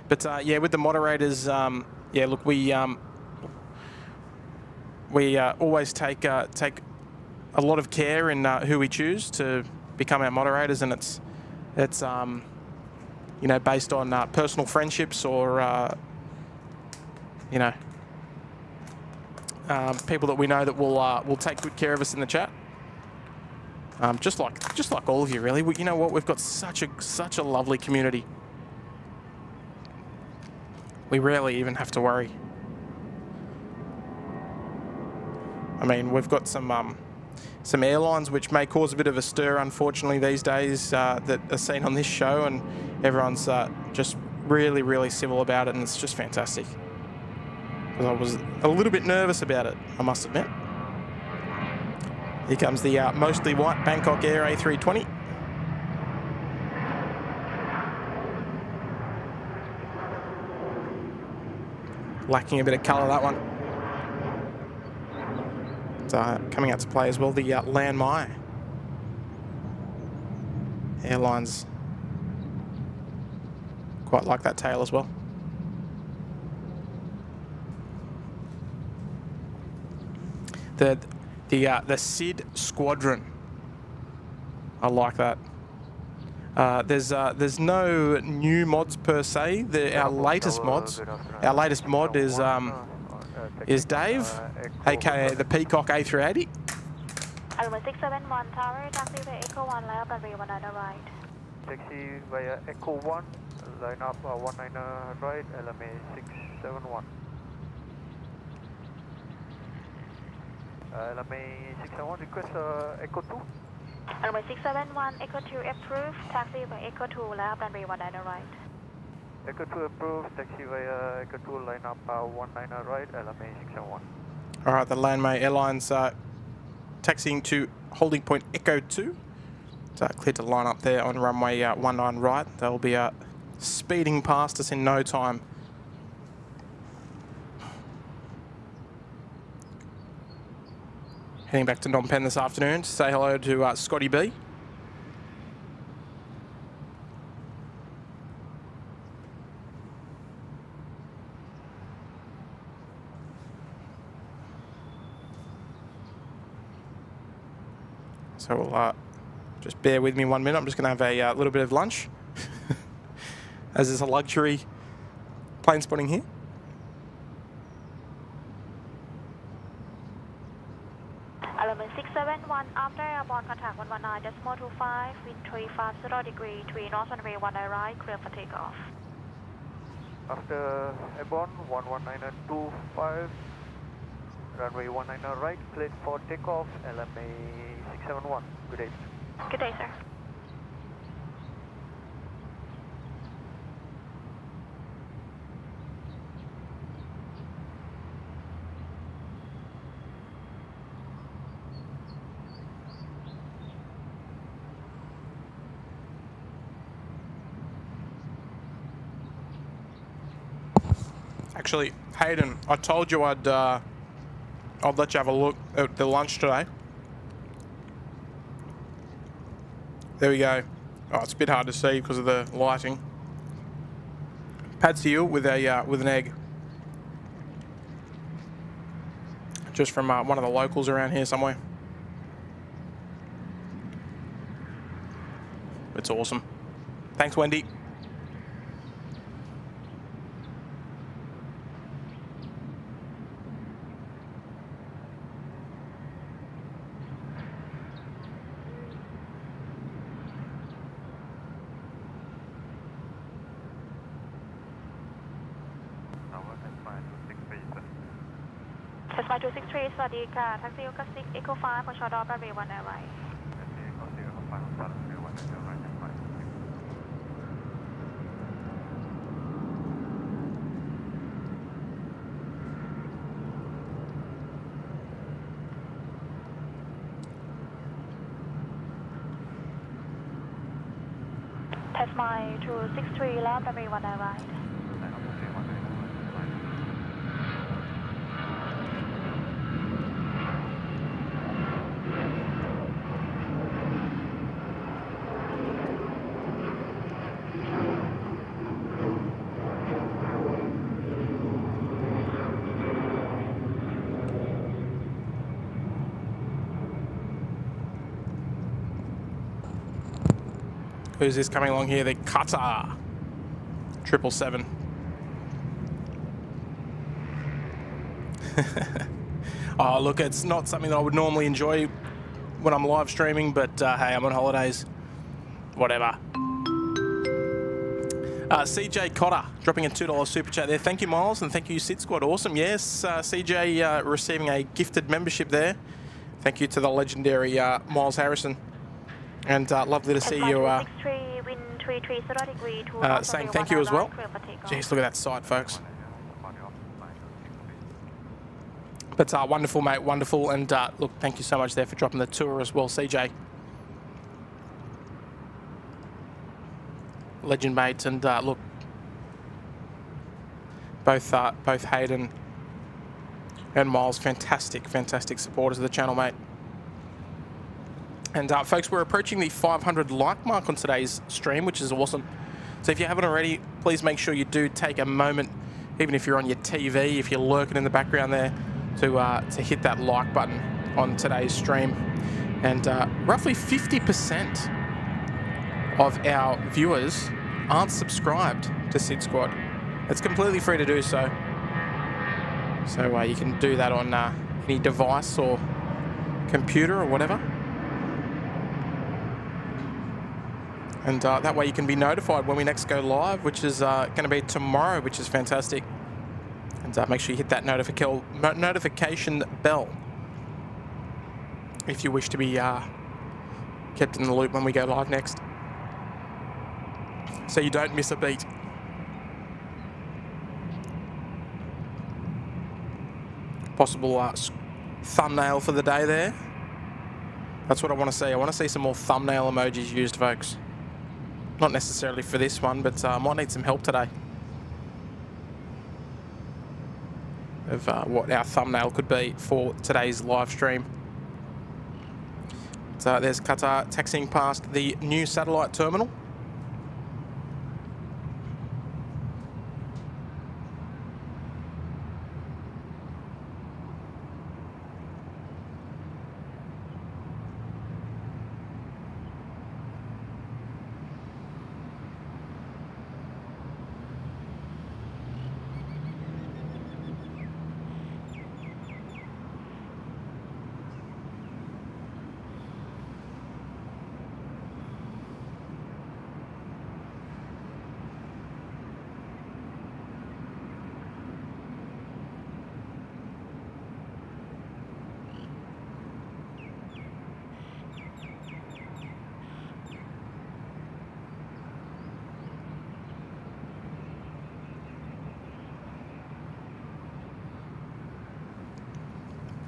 But yeah, with the moderators, yeah, look, we always take a lot of care in who we choose to become our moderators, and it's you know, based on personal friendships or you know, people that we know that will take good care of us in the chat. Just like all of you, really. You know what? We've got such a lovely community. We rarely even have to worry. I mean, we've got some airlines which may cause a bit of a stir, unfortunately, these days that are seen on this show, and everyone's just really, really civil about it, and it's just fantastic. I was a little bit nervous about it, I must admit. Here comes the mostly white Bangkok Air A320. Lacking a bit of colour, that one. It's, coming out to play as well, the Lan Mai Airlines. Quite like that tail as well. The Sid Squadron. I like that. There's no new mods per se. Our latest mod is Dave, aka the Peacock A380. Runway 671 Tower, taxi via Echo 1 left, runway 19 right. Taxi via Echo 1, line up 19 right, LMA 671. LMA 671, request Echo 2. Runway 671, Echo 2 approved, taxi via Echo 2 left, runway 19 right. Echo 2 approved, taxi via Echo 2, line up 19 right, LMA 671. Alright, the Landmay Airlines taxiing to holding point Echo 2. So clear to line up there on runway 19 right. They'll be speeding past us in no time. Heading back to Phnom Penh this afternoon to say hello to Scotty B. So we'll just bear with me 1 minute. I'm just going to have a little bit of lunch, as is a luxury plane spotting here. Element 671, after airborne contact 119.25, wind 35 degree, 3 north runway 19 right, clear for takeoff. After airborne 119.25, runway 19 right, cleared for takeoff, LMA 671. Good day. Good day, sir. Actually, Hayden, I told you I'd let you have a look at the lunch today. There we go. Oh, it's a bit hard to see because of the lighting. Pad see ew with an egg. Just from one of the locals around here somewhere. It's awesome. Thanks, Wendy. SydSquad 263 สวัสดีค่ะ taxi Echo 6 Echo 5 for short off runway 19 right. Test my 263 left, runway 19 right. Who's this coming along here? The Qatar 777. Oh, look, it's not something that I would normally enjoy when I'm live streaming, but hey, I'm on holidays. Whatever. CJ Cotter dropping a $2 super chat there. Thank you, Miles, and thank you, SydSquad. Awesome. Yes, CJ receiving a gifted membership there. Thank you to the legendary Miles Harrison. And lovely to see you saying thank you as well. Jeez, look at that sight, folks. But wonderful, mate, wonderful. And look, thank you so much there for dropping the tour as well, CJ. Legend, mates. And look, both Hayden and Miles, fantastic supporters of the channel, mate. And folks, we're approaching the 500 like mark on today's stream, which is awesome. So if you haven't already, please make sure you do take a moment, even if you're on your TV, if you're lurking in the background there, to hit that like button on today's stream. And roughly 50% of our viewers aren't subscribed to SydSquad. It's completely free to do so. So you can do that on any device or computer or whatever. And that way you can be notified when we next go live, which is going to be tomorrow, which is fantastic. And make sure you hit that notification bell if you wish to be kept in the loop when we go live next, so you don't miss a beat. Possible thumbnail for the day there. That's what I want to see. I want to see some more thumbnail emojis used, folks. Not necessarily for this one, but I might need some help today of what our thumbnail could be for today's live stream. So there's Qatar taxiing past the new satellite terminal.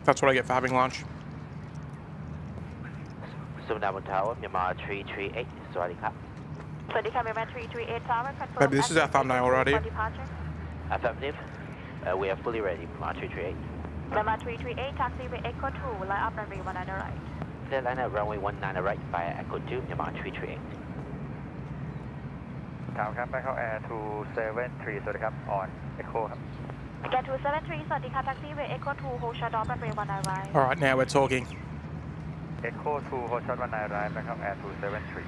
That's what I get for having lunch. Suvarnabhumi Tower, Myanmar 338, Suvarnabhumi. Myanmar 338 Tower, confirm. Maybe this is our thumbnail already. Affirmative. We are fully ready, Myanmar 338. Myanmar 338, taxi with Echo 2, line up runway 19 right. Clear line up runway 19 right via Echo 2, Myanmar 338. Tower ครับ Bangkok Air 273 สวัสดีครับ on Echo ครับ Get 273 สวัสดีค่ะ taxi with Echo 2 hold short off runway 19 right. All right, now we're talking. Echo 2 hold short 19 right Bangkok Air 273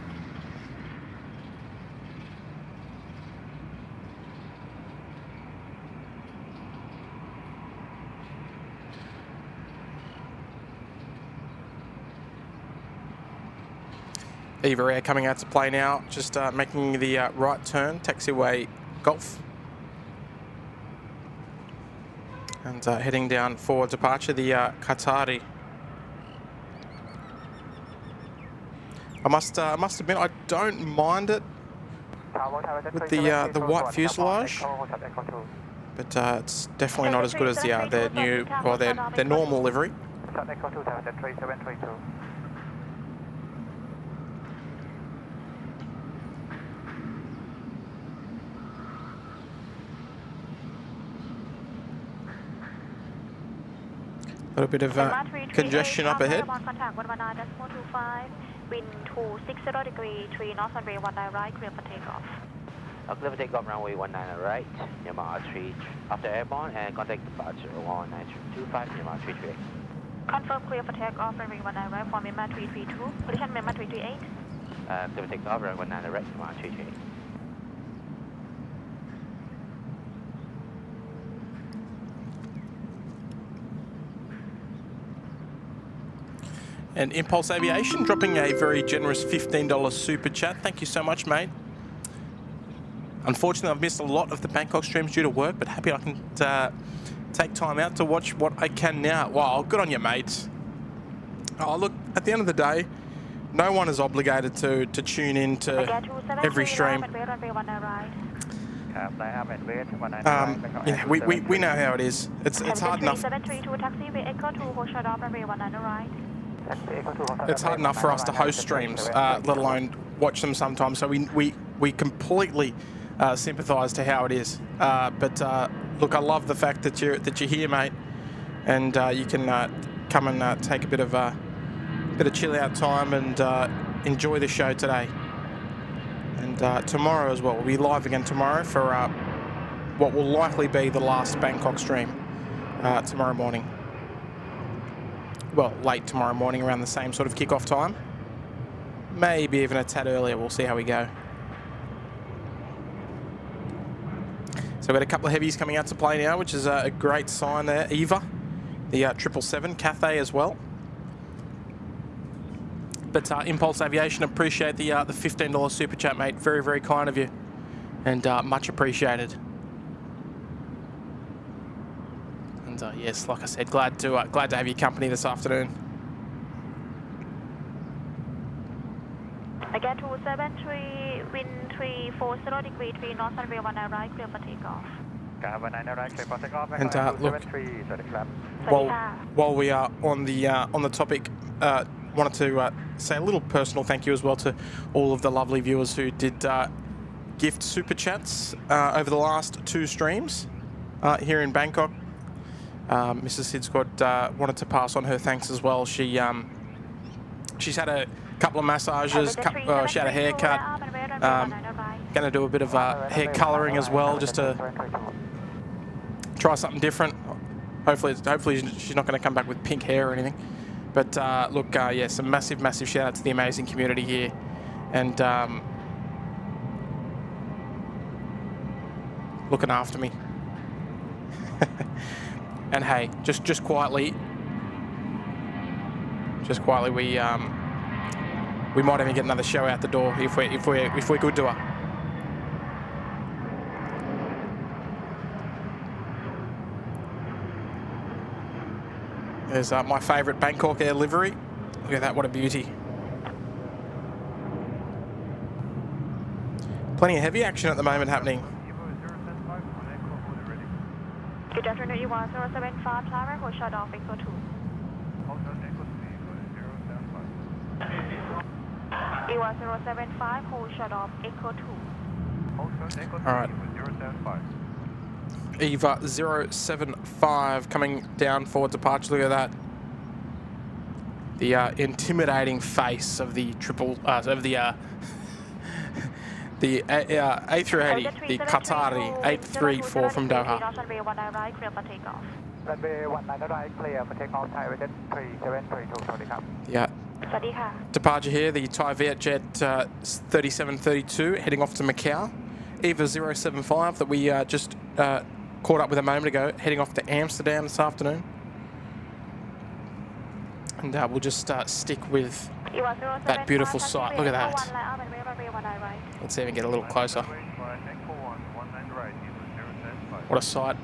Eva Air coming out to play now, just making the right turn, taxiway Golf. And heading down for departure, the Qatari. I must admit, I don't mind it with the white fuselage, but it's definitely not as good as their new or their normal livery. A little bit of congestion up ahead. Contact 119.25, wind 260 degrees, 3 knots, runway 19 right, clear for takeoff. Clear for takeoff, runway 19 right, Myanmar 3 after airborne, and contact departure 19225, Myanmar 338. Confirm clear for takeoff, runway 19 right, for Myanmar 332, position Myanmar 338. Clear for takeoff, runway 19 right, Myanmar 338. And Impulse Aviation dropping a very generous $15 super chat. Thank you so much, mate. Unfortunately, I've missed a lot of the Bangkok streams due to work, but happy I can take time out to watch what I can now. Wow, good on you, mate. Oh, look, at the end of the day, no one is obligated to tune in to every stream. Yeah, we know how it is. It's hard enough. It's hard enough for us to host streams, let alone watch them sometimes. So we completely sympathise to how it is. But look, I love the fact that you're here, mate, and you can come and take a bit of chill out time and enjoy the show today. And tomorrow as well. We'll be live again tomorrow for what will likely be the last Bangkok stream tomorrow morning. well, late tomorrow morning around the same sort of kickoff time. Maybe even a tad earlier. We'll see how we go. So we've got a couple of heavies coming out to play now, which is a great sign there. Eva, the 777, Cathay as well. But Impulse Aviation, appreciate the $15 super chat, mate. Very, very kind of you, and much appreciated. And yes, like I said, glad to have your company this afternoon. Again, 273, wind 340 degree 3 knots, runway 19 right, clear for takeoff. And look, while we are on the topic, wanted to say a little personal thank you as well to all of the lovely viewers who did gift super chats over the last 2 streams here in Bangkok. Mrs. SydSquad wanted to pass on her thanks as well. She's had a couple of massages, she had a haircut, going to do a bit of hair colouring as well, just to try something different. Hopefully she's not going to come back with pink hair or anything. But look, yeah, some massive shout out to the amazing community here, and looking after me. And hey, just quietly, we might even get another show out the door if we're good to her. There's my favourite Bangkok Air livery. Look at that, what a beauty. Plenty of heavy action at the moment happening. Good afternoon, Ewa 075 Tower, hold short off Echo 2. Ewa 075, hold short off Echo 2. Alright. Eva 075 coming down for departure. Look at that. The intimidating face of the the A380, the Qatari 834 from Doha. Runway 19 right, clear for takeoff, Thai Viet 3732, Yeah. Departure here, the Thai Vietjet 3732 heading off to Macau. Eva 075 that we just caught up with a moment ago, heading off to Amsterdam this afternoon. And we'll just stick with that beautiful sight. Look at that. Let's even get a little closer. What a sight.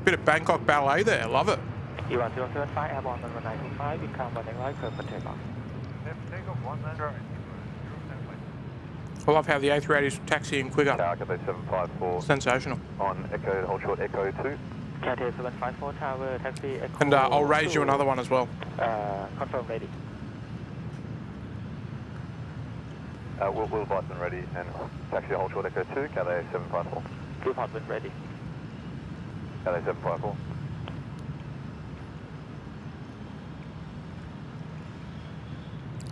Bit of Bangkok ballet there, love it. Ewa 075, airborne 1925, become 19 right, clear for takeoff. I love how the A380 is taxiing quicker. Tower, 754. Sensational. On Echo, hold short, Echo 2. Cathay 754, Tower, taxi, Echo. And I'll raise you another one as well. Confirm ready. Will Boston ready, and taxi, hold short, Echo 2, Cathay 754. Report wind ready. Cathay 754.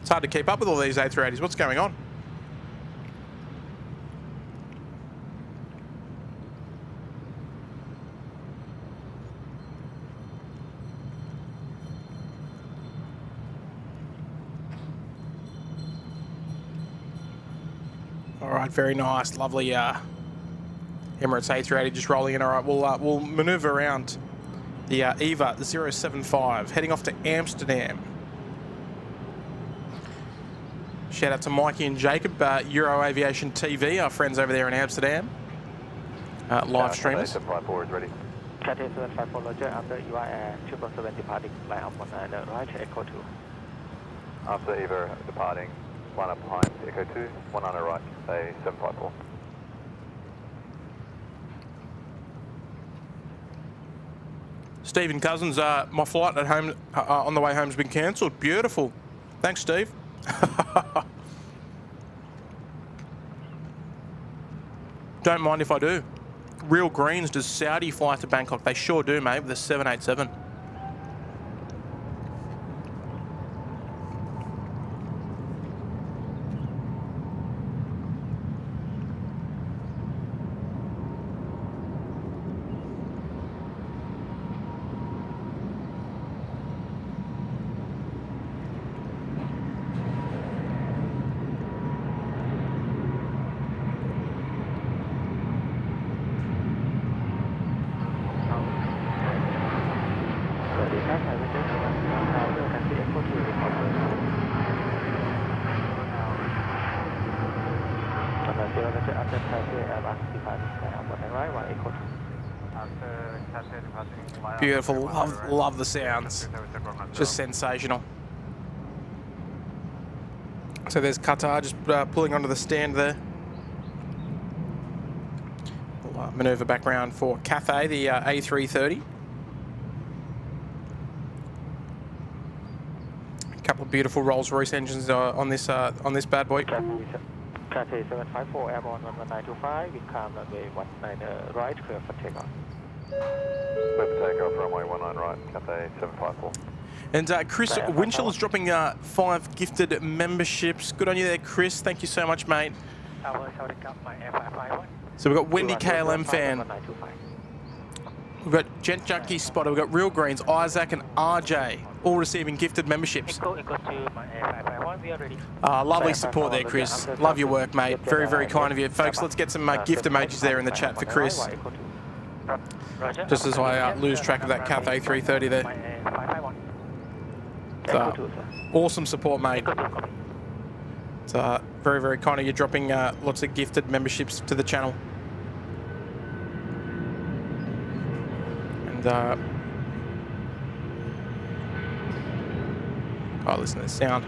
It's hard to keep up with all these A380s. What's going on? All right, very nice, lovely Emirates A380 just rolling in. All right, we'll manoeuvre around the Eva 075, heading off to Amsterdam. Shout out to Mikey and Jacob, Euro Aviation TV, our friends over there in Amsterdam. Live streamers. 754 is ready. Cathay 754, Roger, after EY Air 777 departing, line up 19 right, Echo 2. After Eva departing, line up behind, Echo 2, 19 right, say 754. Stephen Cousins, my flight at home on the way home has been cancelled. Beautiful. Thanks, Steve. Don't mind if I do. Real Greens does Saudi fly to Bangkok. They sure do, mate, with a 787. Beautiful. Love the sounds. Just sensational. So there's Qatar just pulling onto the stand there. We'll manoeuvre back round for Cathay, the A330. A couple of beautiful Rolls-Royce engines on this bad boy. Cathay 754, airborne 11925, wind calm, runway 19 right, clear for takeoff. Clear for takeoff, runway 19 right, Cathay 754. And Chris Winchell is dropping 5 gifted memberships. Good on you there, Chris. Thank you so much, mate. So we've got Wendy KLM fan. We've got Gent Junkie Spotter. We've got Real Greens, Isaac and RJ, all receiving gifted memberships. Lovely support there, Chris. Love your work, mate. Very, very kind of you. Folks, let's get some gift emojis there in the chat for Chris. Just as I lose track of that Cathay A330 there. So, awesome support, mate. It's very, very kind of you dropping lots of gifted memberships to the channel. And oh, listen to the sound.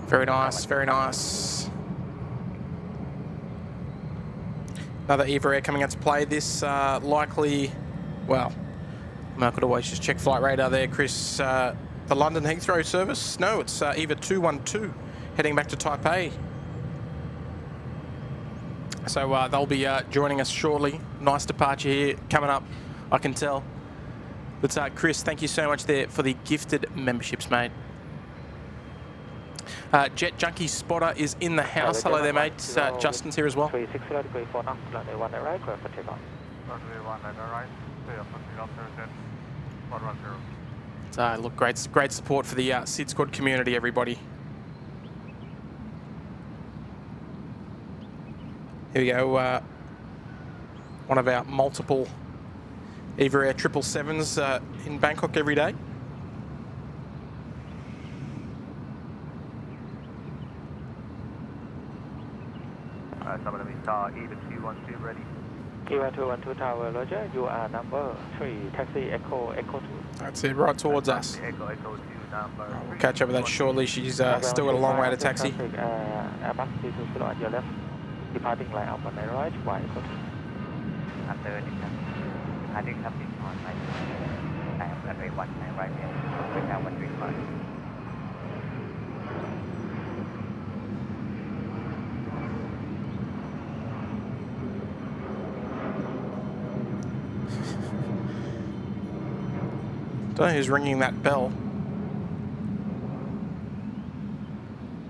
Very nice, very nice. Another Eva Air coming out to play this likely, well, I could always just check flight radar there, Chris. The London Heathrow service? No, it's Eva 212 heading back to Taipei. So they'll be joining us shortly. Nice departure here coming up, I can tell. But Chris, thank you so much there for the gifted memberships, mate. Jet Junkie Spotter is in the house. Hello there, mate. Justin's here as well. So, look, great support for the SydSquad community, everybody. Here we go. One of our multiple Eva Air 777s in Bangkok every day. Suvarnabhumi Star, Eva 212 ready. Eva 212 Tower, Roger. You are number 3, taxi Echo 2. That's it, right towards us. Echo 2, number We'll catch up with that shortly. She's still got a long way to taxi. Airbus A380 on your left. Departing line up on the right, Y Echo 2. After departing something on right. I am runway 19 right here. Right now 135. Don't know who's ringing that bell.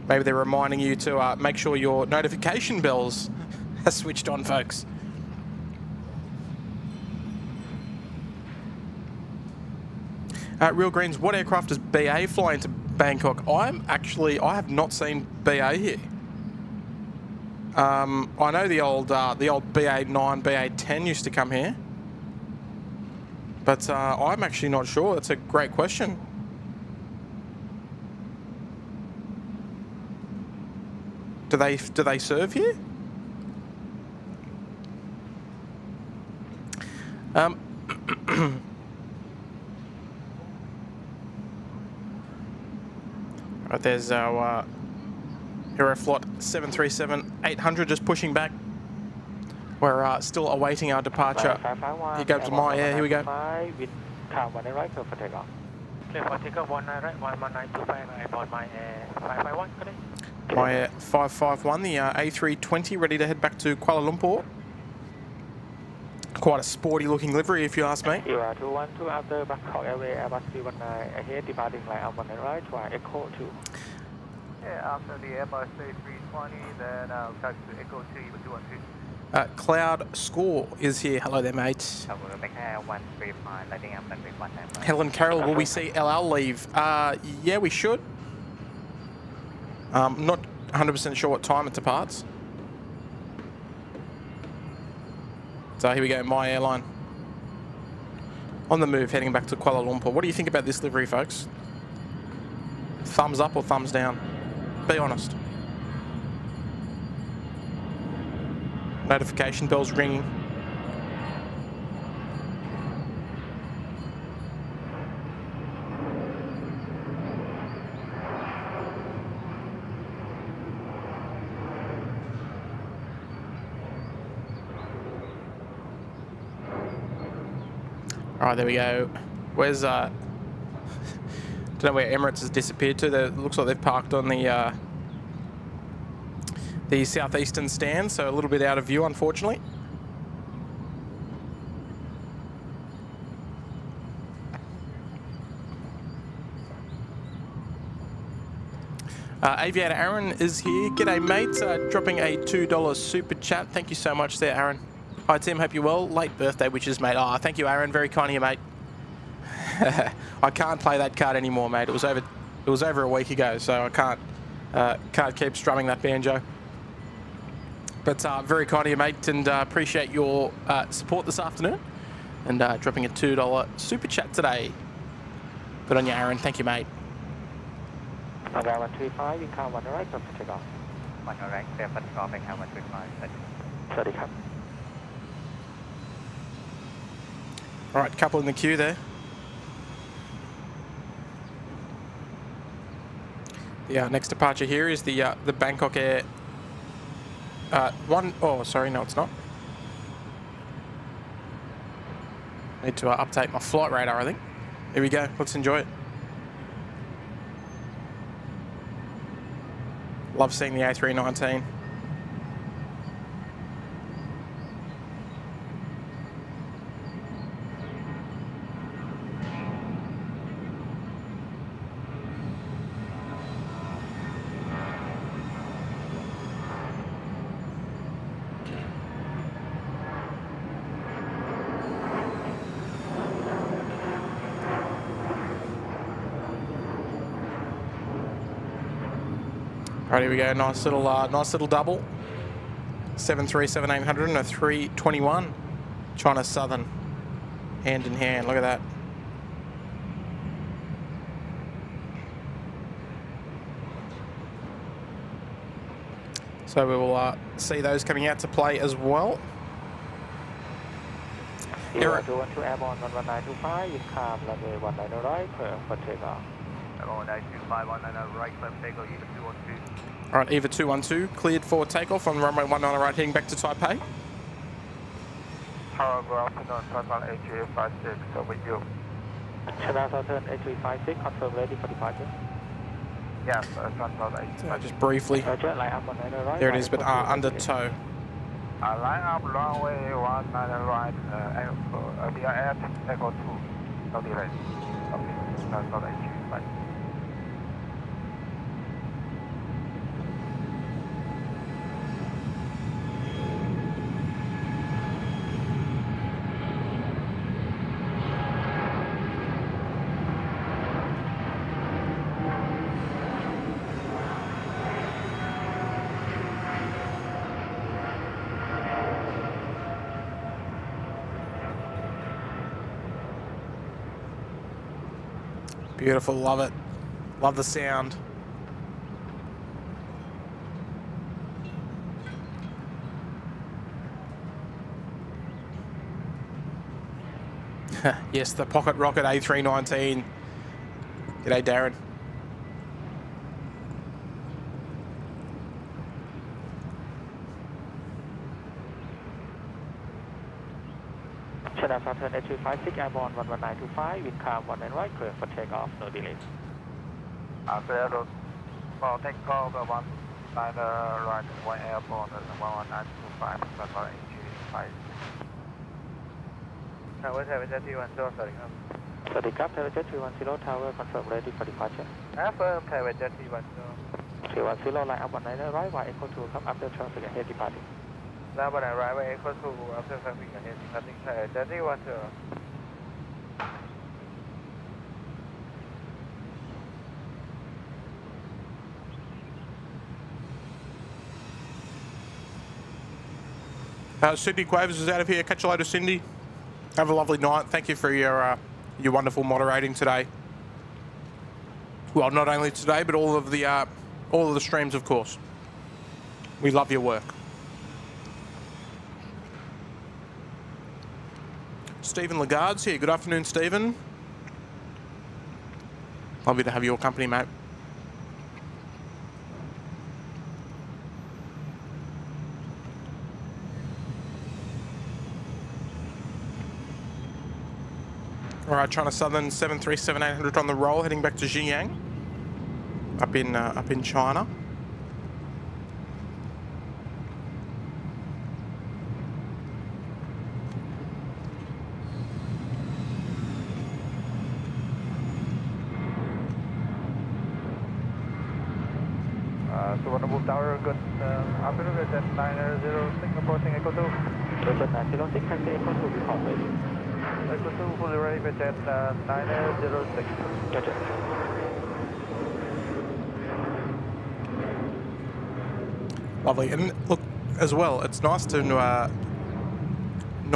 Maybe they're reminding you to make sure your notification bells are switched on, folks. Real Greens, what aircraft does BA fly into Bangkok? I have not seen BA here. I know the old BA9, BA10 used to come here. But I'm actually not sure. That's a great question. Do they serve here? Right, there's our Aeroflot 737-800 just pushing back. We're still awaiting our departure. Here goes my air. Here we go. With calm 1 right, clear for takeoff. Clear for takeoff 19 right, 11925, airport my air 551, correct? My air 551, the A320, ready to head back to Kuala Lumpur. Quite a sporty looking livery, if you ask me. You are 212 after Bangkok Airway Airbus A380 ahead, departing line up 1 right, try Echo 2. Yeah, after the Airbus A320, then I'll touch to Echo 2, 212. Cloud Score is here. Hello there, mate. Helen Carroll, will we see LL leave? Yeah, we should. Not 100% sure what time it departs. So here we go, my airline. On the move, heading back to Kuala Lumpur. What do you think about this livery, folks? Thumbs up or thumbs down? Be honest. Notification bells ringing. All right, there we go. Where's don't know where Emirates has disappeared to. It looks like they've parked on the southeastern stand, so a little bit out of view, unfortunately. Aviator Aaron is here. G'day, mate. Dropping a $2 super chat. Thank you so much there, Aaron. Hi, Tim. Hope you're well. Late birthday wishes, mate. Oh, thank you, Aaron. Very kind of you, mate. I can't play that card anymore, mate. It was over a week ago, so I can't keep strumming that banjo. But very kind of you, mate, and appreciate your support this afternoon. And dropping a $2 super chat today. Good on you, Aaron. Thank you, mate. 135, you count 1 right, come to take off. 1 right, clear for takeoff, and 135. Sorry, come. All right, couple in the queue there. The next departure here is the Bangkok Air. Oh, sorry, no, it's not. Need to update my flight radar, I think. Here we go. Let's enjoy it. Love seeing the A319. Right, here we go. Nice little double. 737-800 and a 321. China Southern, hand in hand. Look at that. So we will see those coming out to play as well. Zero to 12 airborne 11925, you calm runway 19 right, clear for takeoff. Airborne 925, 19 right, clear for takeoff, Eva 212. All right, Eva 212, cleared for takeoff on runway 19 right, heading back to Taipei. Tower, good afternoon, Southern A356, over you. China Southern A356, confirm ready for departure. Yes, Southern A356. Just briefly. Roger, line up 19 right. There it is, but under tow. Line up runway 19 right, we are at Echo 2, no delay. Okay, Southern A356. Beautiful, love it. Love the sound. Yes, the pocket rocket A319. G'day, Darren. China Southern A350 airborne 11925, wind calm 19 right, clear for takeoff, no delays. Clear road for takeoff 19 right, 1 airborne 11925, runway 85. Tower 731, sorry. สวัสดีครับ Tower 731 Tower confirm ready for departure. Affirm Tower 731. 310 line up 19 right, Y echo 2 come after traffic ahead departing. Now when I arrive at echo 2 after traffic ahead, departing Tower 731. Cindy Quavers is out of here. Catch you later, Cindy. Have a lovely night. Thank you for your wonderful moderating today. Well, not only today, but all of the streams, of course. We love your work. Stephen Lagarde's here. Good afternoon, Stephen. Lovely to have your company, mate. All right, China Southern 737-800 on the roll, heading back to Xinjiang, up in China. Suvarnabhumi Tower, good afternoon, at 906, approaching Echo 2. 906, taxi Echo 2, report ready. Echo 2, fully ready, with at 906. Gotcha. Lovely, and look, as well, it's nice to not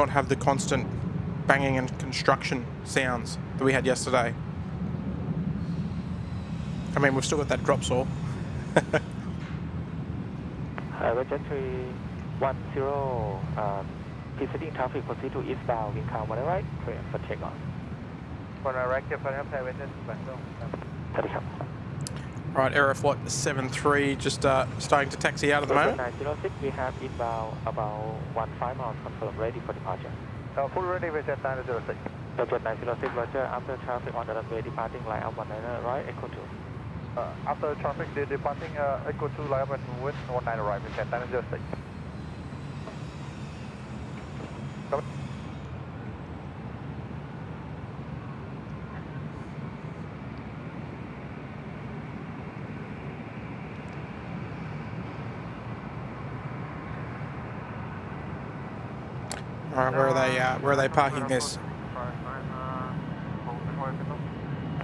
have the constant banging and construction sounds that we had yesterday. I mean, we've still got that drop saw. Roger 310, preceding traffic proceed to eastbound, wind calm 19 right, clear for takeoff. For a right, for him, Tower 731. Right, Aeroflot 73 just starting to taxi out at the moment. 906, we have inbound about 15 miles, confirmed ready for departure. Full ready, with at 906. Roger 906, Roger, after traffic on the runway departing line up 19 right, Echo 2. After traffic, the departing Echo 2 line up and with 19 right, with at 906. All right, where are they parking this?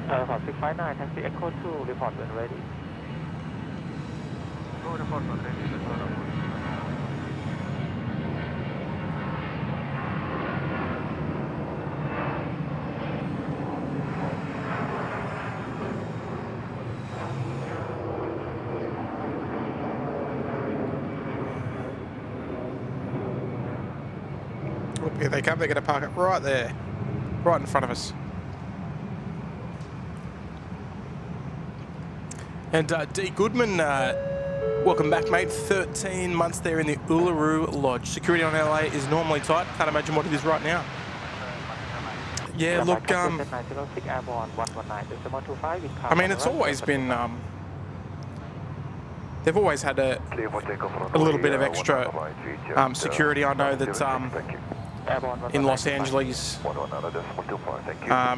659, taxi Echo 2, report when ready. Report when ready, Here they come. They're going to park it right there, right in front of us. And D. Goodman, welcome back, mate. 13 months there in the Uluru Lodge. Security on LA is normally tight. Can't imagine what it is right now. Yeah, look, I mean, it's always been, they've always had a little bit of extra security. I know that in Los Angeles,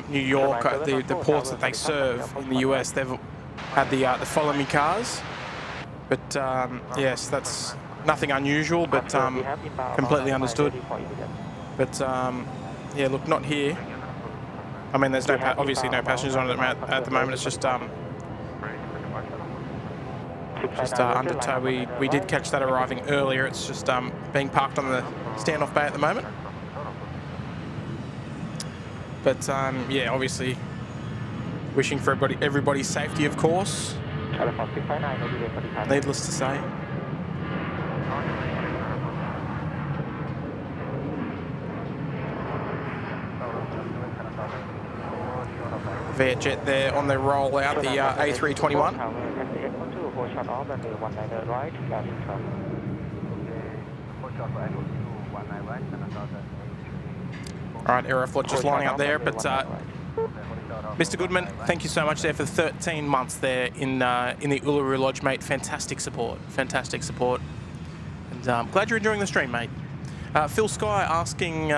New York, the ports that they serve in the US, they've had the follow me cars, but yes, that's nothing unusual, but completely understood. But yeah, look, not here. I mean, there's obviously no passengers on it at the moment. It's just under tow. We did catch that arriving earlier. It's just being parked on the standoff bay at the moment. But yeah, obviously wishing for everybody's safety, of course. Needless to say. Vietjet there on their roll out, the A321. All right, Aeroflot just lining up there, but Mr. Goodman, thank you so much there for 13 months there in the Uluru Lodge, mate. Fantastic support, fantastic support. And I'm glad you're enjoying the stream, mate. Phil Sky asking,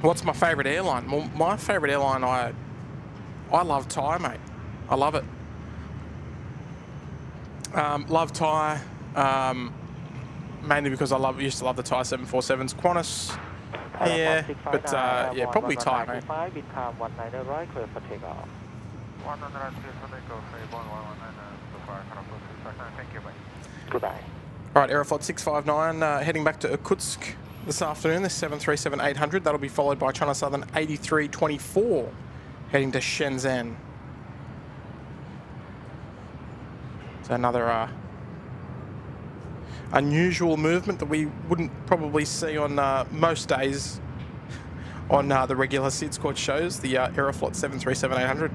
what's my favourite airline? Well, my favourite airline, I love Thai, mate. I love it. Love Thai, mainly because I used to love the Thai 747s. Qantas, yeah, but yeah, probably Thai, mate. Goodbye. All right, Aeroflot 659 heading back to Irkutsk this afternoon, the 737-800. That'll be followed by China Southern A324 heading to Shenzhen. So another unusual movement that we wouldn't probably see on most days on the regular SydSquad shows, the Aeroflot 737-800.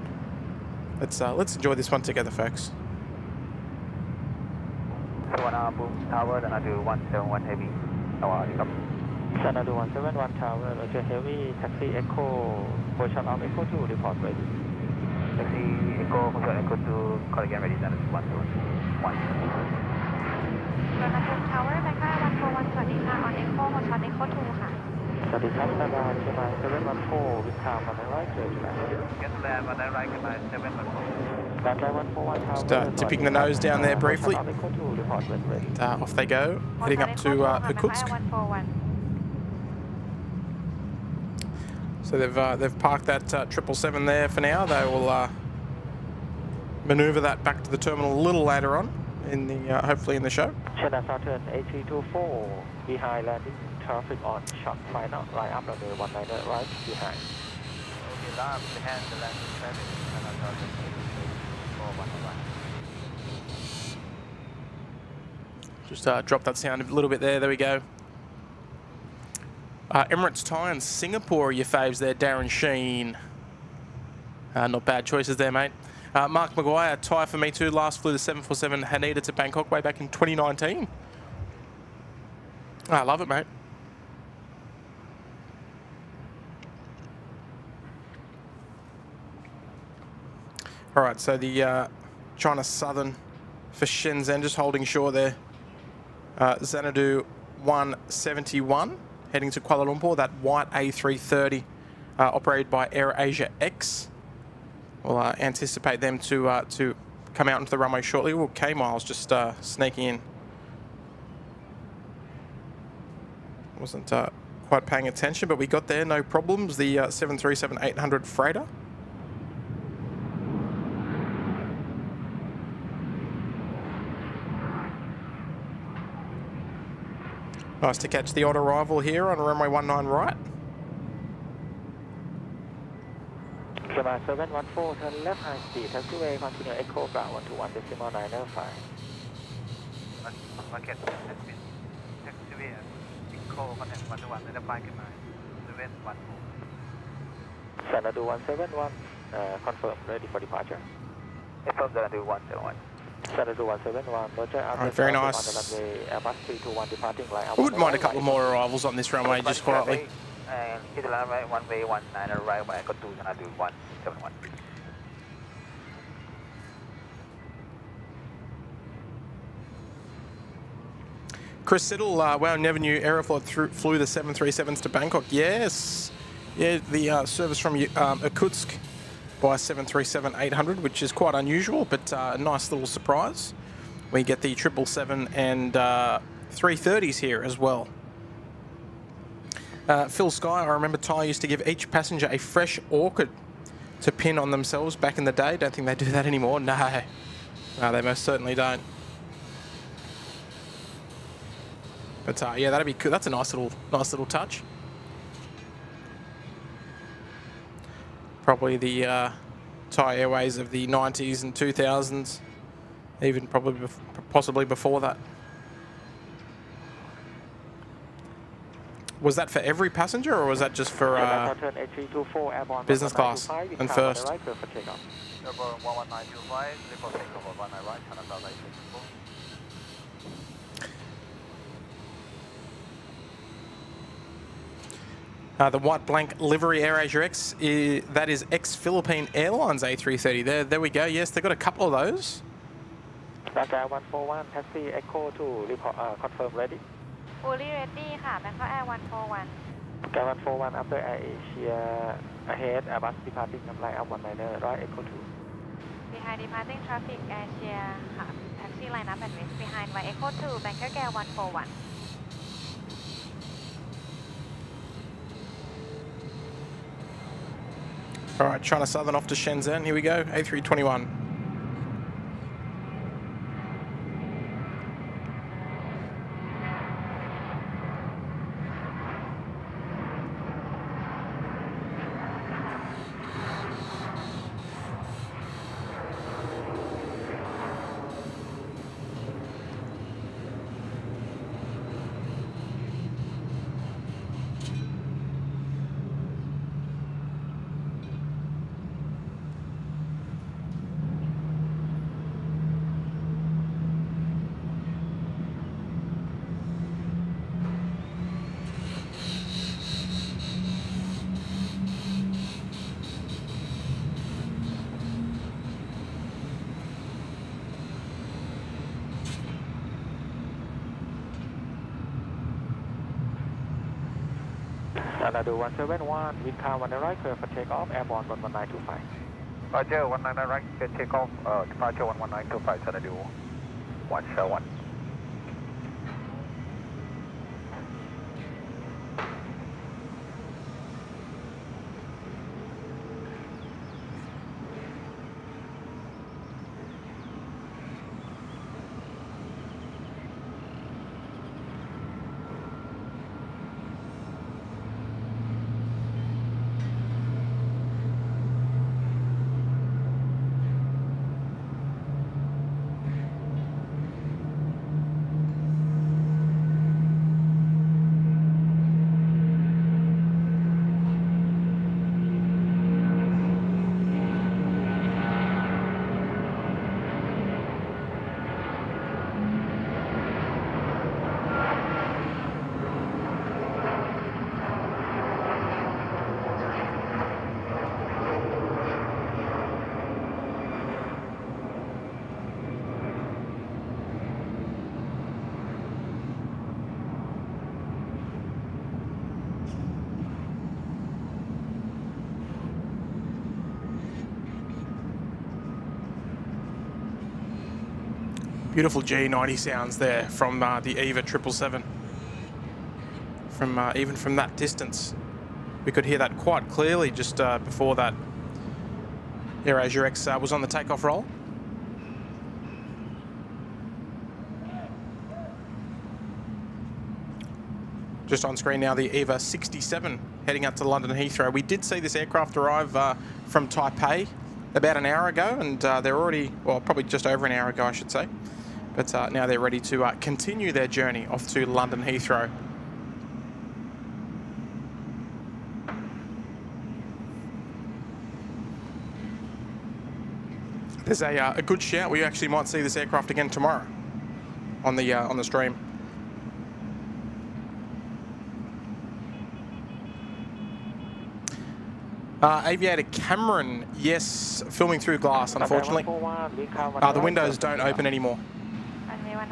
Let's enjoy this one together, folks. Suvarnabhumi Tower, then I do 171 heavy. How are you? Xanadu 171 Tower, Roger Heavy, Taxi Echo, position of Echo 2, report ready. Taxi Echo, position Echo 2, call again ready, then it's 171. Suvarnabhumi Tower, Bangkok 141 สวัสดีค่ะ on Echo ของชั้น Echo 2 ค่ะ สวัสดีครับนาราเชียงราย714 with time on the right, clear to land. Get land on that right, get my 714. Just dipping the nose down there briefly. And, off they go, heading up to Irkutsk. So they've parked that 777 there for now. They will manoeuvre that back to the terminal a little later on, in the hopefully in the show. China Southern A324 behind landing traffic on short final line up runway 19 right behind. Okay, now behind the landing traffic. Just drop that sound a little bit there. There we go. Emirates, Thai and Singapore are your faves there, Darren Sheen. Not bad choices there, mate. Mark Maguire, Thai for me too. Last flew the 747 Haneda to Bangkok way back in 2019. I love it, mate. All right, so the China Southern for Shenzhen just holding shore there. Xanadu 171 heading to Kuala Lumpur. That white A330 operated by AirAsia X. We'll anticipate them to come out into the runway shortly. Well, K-Miles just sneaking in. Wasn't quite paying attention, but we got there, no problems. The 737-800 freighter. Nice to catch the odd arrival here on runway 19 right. Lima 714, turn left high speed, taxiway, continue Echo ground 121.905. Market, taxiway, Echo, connect 121, and apply can 714. Xanadu 171, confirm, ready for departure. Confirm Xanadu 171. Xanadu 171, Roger. All right, very nice. On the runway, Airbus 321 departing line. I wouldn't mind a couple more arrivals on this runway, just quietly. And hit the runway 119 right when I got to Xanadu 171. Chris Siddle, wow, never knew Aeroflot flew the 737s to Bangkok. Yes. Yeah, the service from Irkutsk by 737-800, which is quite unusual, but a nice little surprise. We get the 777 and 330s here as well. Phil Sky, I remember Thai used to give each passenger a fresh orchid to pin on themselves back in the day. Don't think they do that anymore. No, they most certainly don't. But yeah, that'd be cool. That's a nice little touch. Probably the Thai Airways of the 90s and 2000s, even probably possibly before that. Was that for every passenger, or was that just for turn A324 airborne business class 1925, and wind first? calm on the right, clear for takeoff. Airborne 11925, report takeoff of 19 right, China South Asia. The white blank livery AirAsia X, that is ex-Philippine Airlines A330. There we go. Yes, they've got a couple of those. Bangkok 141, taxi Echo 2, report, confirm ready. fully ready ค่ะ Bangkok Air 141 Sky 141 after Air Asia ahead, Airbus departing line up 19 right, Echo 2. behind departing traffic Asia ค่ะ taxi line up and west behind by Echo 2 Bangkok Air 141 All right, China Southern off to Shenzhen. Here we go, A321. Another 171, wind calm on the right, clear for takeoff, airborne 11925. Roger, 199 right, clear takeoff, departure 11925, China Do 171. Beautiful G90 sounds there from the EVA 777. From even from that distance, we could hear that quite clearly just before that AirAsia X was on the takeoff roll. Just on screen now, the EVA 67 heading up to London Heathrow. We did see this aircraft arrive from Taipei about an hour ago, and they're already, well, probably just over an hour ago, I should say. But now they're ready to continue their journey off to London Heathrow. There's a good shout. We actually might see this aircraft again tomorrow on the stream. Aviator Cameron, yes, filming through glass, unfortunately. The windows don't open anymore.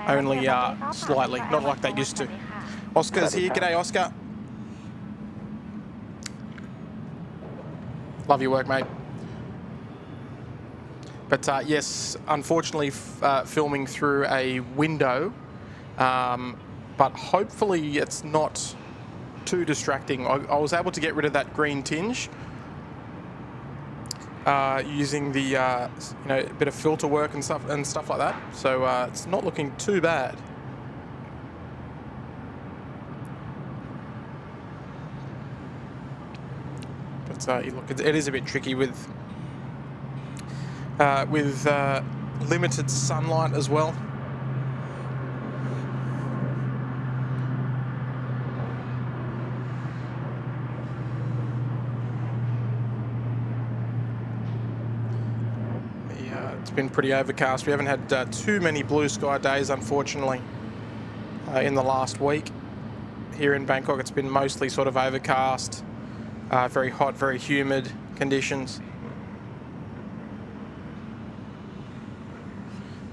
Only slightly, not like they used to. Oscar's here. G'day, Oscar. Love your work, mate. But yes, unfortunately, filming through a window. But hopefully it's not too distracting. I was able to get rid of that green tinge using the you know, a bit of filter work and stuff like that. So it's not looking too bad. But look, it is a bit tricky with limited sunlight as well. It's been pretty overcast. We haven't had too many blue sky days, unfortunately, in the last week. Here in Bangkok, it's been mostly sort of overcast, very hot, very humid conditions.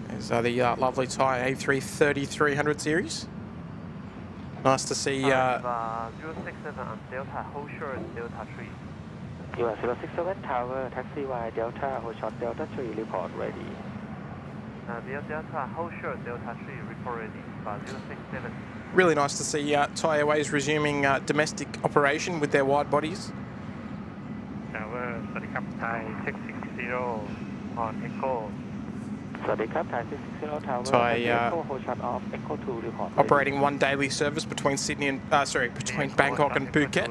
There's the lovely Thai A330 300 series. Nice to see. 067 on Delta, hold short Delta 3. You are 067 Tower, taxi via Delta, hold short Delta 3, report ready. Delta, hold short Delta 3, report ready. 067. Really nice to see Thai Airways resuming domestic operation with their wide bodies. Tower, Thai 660 on Echo. Thai 660 Tower, Thai, Echo, hold short off, Echo 2, report ready. Operating one daily service between Sydney and between Bangkok and Phuket.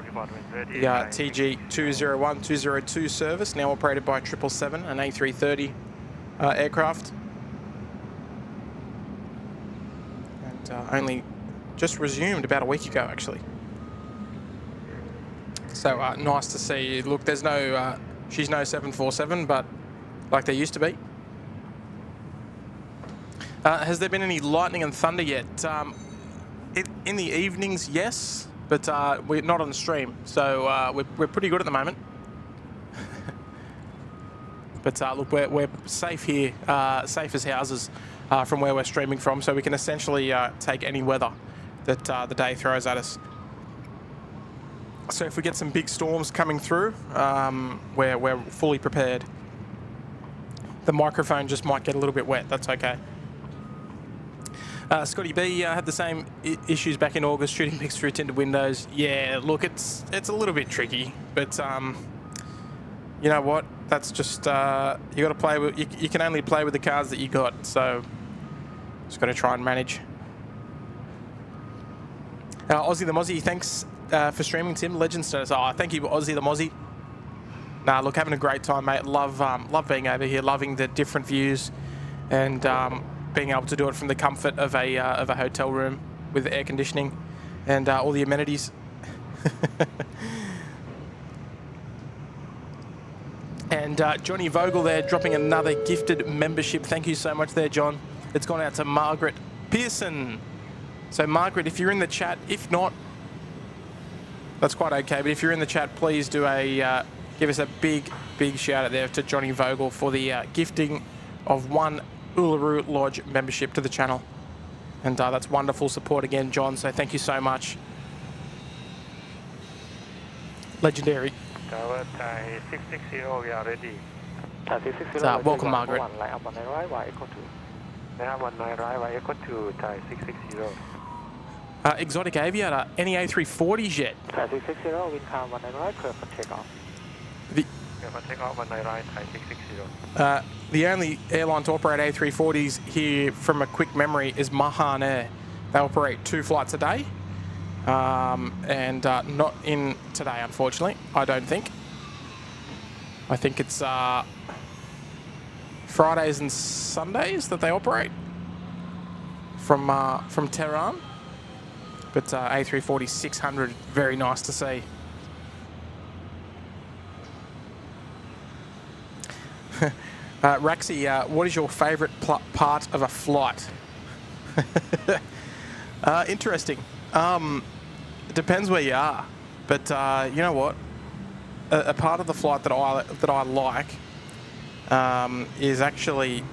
The TG 201 202 service now operated by 777, an A330 aircraft, and only just resumed about a week ago, actually. So nice to see. Look, there's no she's no 747, but like there used to be. Has there been any lightning and thunder yet? In the evenings, yes, but we're not on the stream, so we're pretty good at the moment. But look, we're safe here, safe as houses from where we're streaming from, so we can essentially take any weather that the day throws at us. So if we get some big storms coming through, we're fully prepared. The microphone just might get a little bit wet, that's okay. Scotty B had the same issues back in August, shooting pics through tinted windows. Yeah, look, it's a little bit tricky, but you know what? That's just you got to play with. You can only play with the cards that you got, so just got to try and manage. Aussie the Mozzie, thanks for streaming, Tim. Legend status. Oh, thank you, Aussie the Mozzie. Nah, look, having a great time, mate. Love being over here, loving the different views, and being able to do it from the comfort of a hotel room with air conditioning and all the amenities. And Johnny Vogel there dropping another gifted membership. Thank you so much there, John. It's gone out to Margaret Pearson. So Margaret, if you're in the chat, if not, that's quite okay. But if you're in the chat, please do give us a big shout out there to Johnny Vogel for the gifting of one Uluru Lodge membership to the channel. And that's wonderful support again, John, so thank you so much. Legendary. Tower Thai 660, we are ready. Thai 660, welcome, Margaret. Line up 19 right, via Echo 2. Line up 19 right, via Echo 2, Thai 660. Exotic Aviator, any A340s yet? Thai 660, wind calm 19 right, clear for takeoff. Takeoff 19 right, Thai 660. The only airline to operate A340s here from a quick memory is Mahan Air. They operate 2 flights a day, and not in today, unfortunately, I don't think. I think it's Fridays and Sundays that they operate from Tehran. But A340 600, very nice to see. Raxi, what is your favourite part of a flight? Interesting. It depends where you are, but you know what? A part of the flight that I like is actually,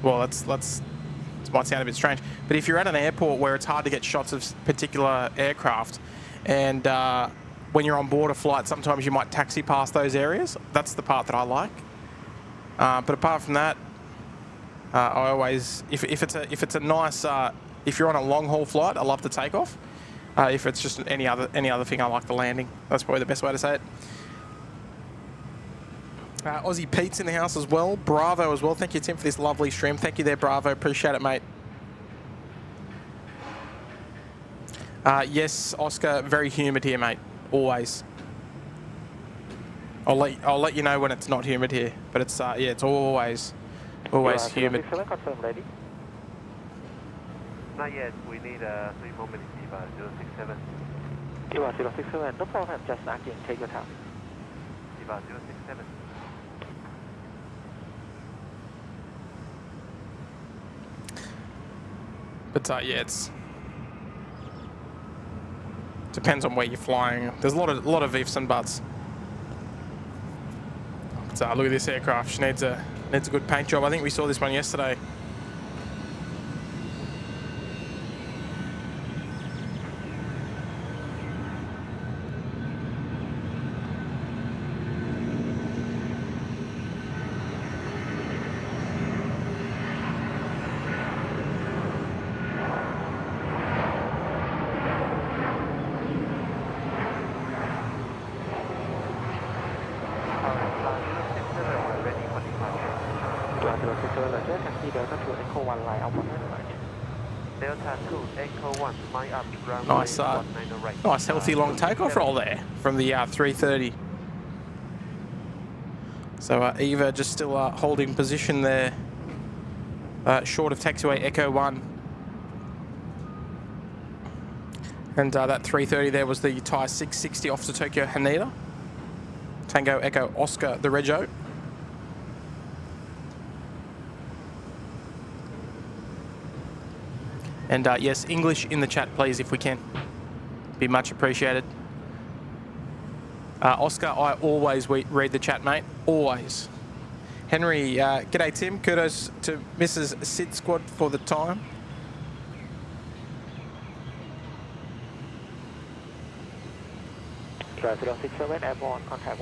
well, it might sound a bit strange, but if you're at an airport where it's hard to get shots of particular aircraft, and when you're on board a flight, sometimes you might taxi past those areas. That's the part that I like. But apart from that, I always, if it's a nice, if you're on a long haul flight, I love the takeoff. If it's just any other thing, I like the landing. That's probably the best way to say it. Aussie Pete's in the house as well. Bravo as well. Thank you, Tim, for this lovely stream. Thank you there, Bravo. Appreciate it, mate. Yes, Oscar, very humid here, mate. Always. I'll let you know when it's not humid here, but it's yeah, it's always humid. Confirm ready. Not yet. We need 3 more minutes. 067. You are 067. No problem. Just again, take your time. 067. But yeah, it's depends on where you're flying. There's a lot of ifs and buts. But look at this aircraft. She needs a good paint job. I think we saw this one yesterday. Taxi Delta to Echo 1 line up 1 Delta 2, Echo 1, line up, runway Nice, 19 right. nice healthy long takeoff roll there from the 330. So Eva just still holding position there, short of taxiway Echo 1. And that 330 there was the Thai 660 off to Tokyo Haneda. Tango Echo Oscar, the Rego. And yes, English in the chat, please, if we can. Be much appreciated. Oscar, I always read the chat, mate. Always. Henry, g'day, Tim. Kudos to Mrs. SydSquad for the time.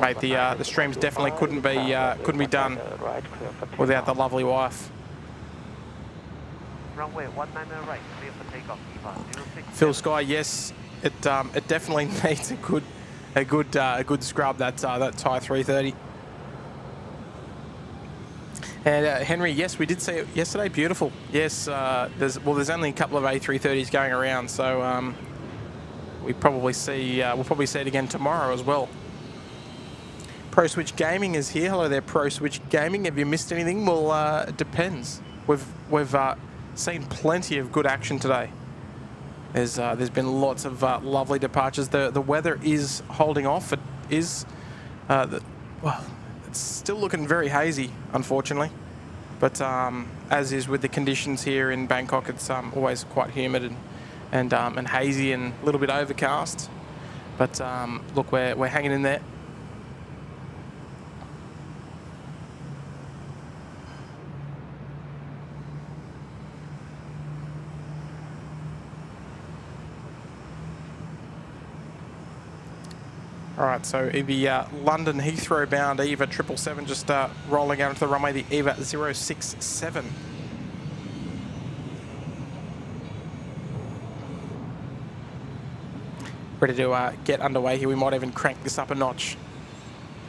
Mate, the streams definitely couldn't be done without the lovely wife. Runway 19 right, clear for takeoff, EVA 06. Phil Sky, yes, it definitely needs a good scrub, that Thai 330. And Henry, yes, we did see it yesterday. Beautiful. Yes, there's only a couple of A330s going around, so we'll probably see it again tomorrow as well. Pro Switch Gaming is here. Hello there, Pro Switch Gaming. Have you missed anything? Well, it depends. We've seen plenty of good action today. There's been lots of lovely departures. The weather is holding off. It is well, it's still looking very hazy, unfortunately. But as is with the conditions here in Bangkok, it's always quite humid and hazy and a little bit overcast. But look, we're hanging in there. All right, so the London Heathrow bound EVA 777 just rolling out onto the runway, the EVA 067. Ready to get underway here. We might even crank this up a notch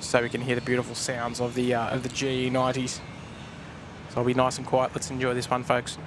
so we can hear the beautiful sounds of the GE90s. So I'll be nice and quiet. Let's enjoy this one, folks.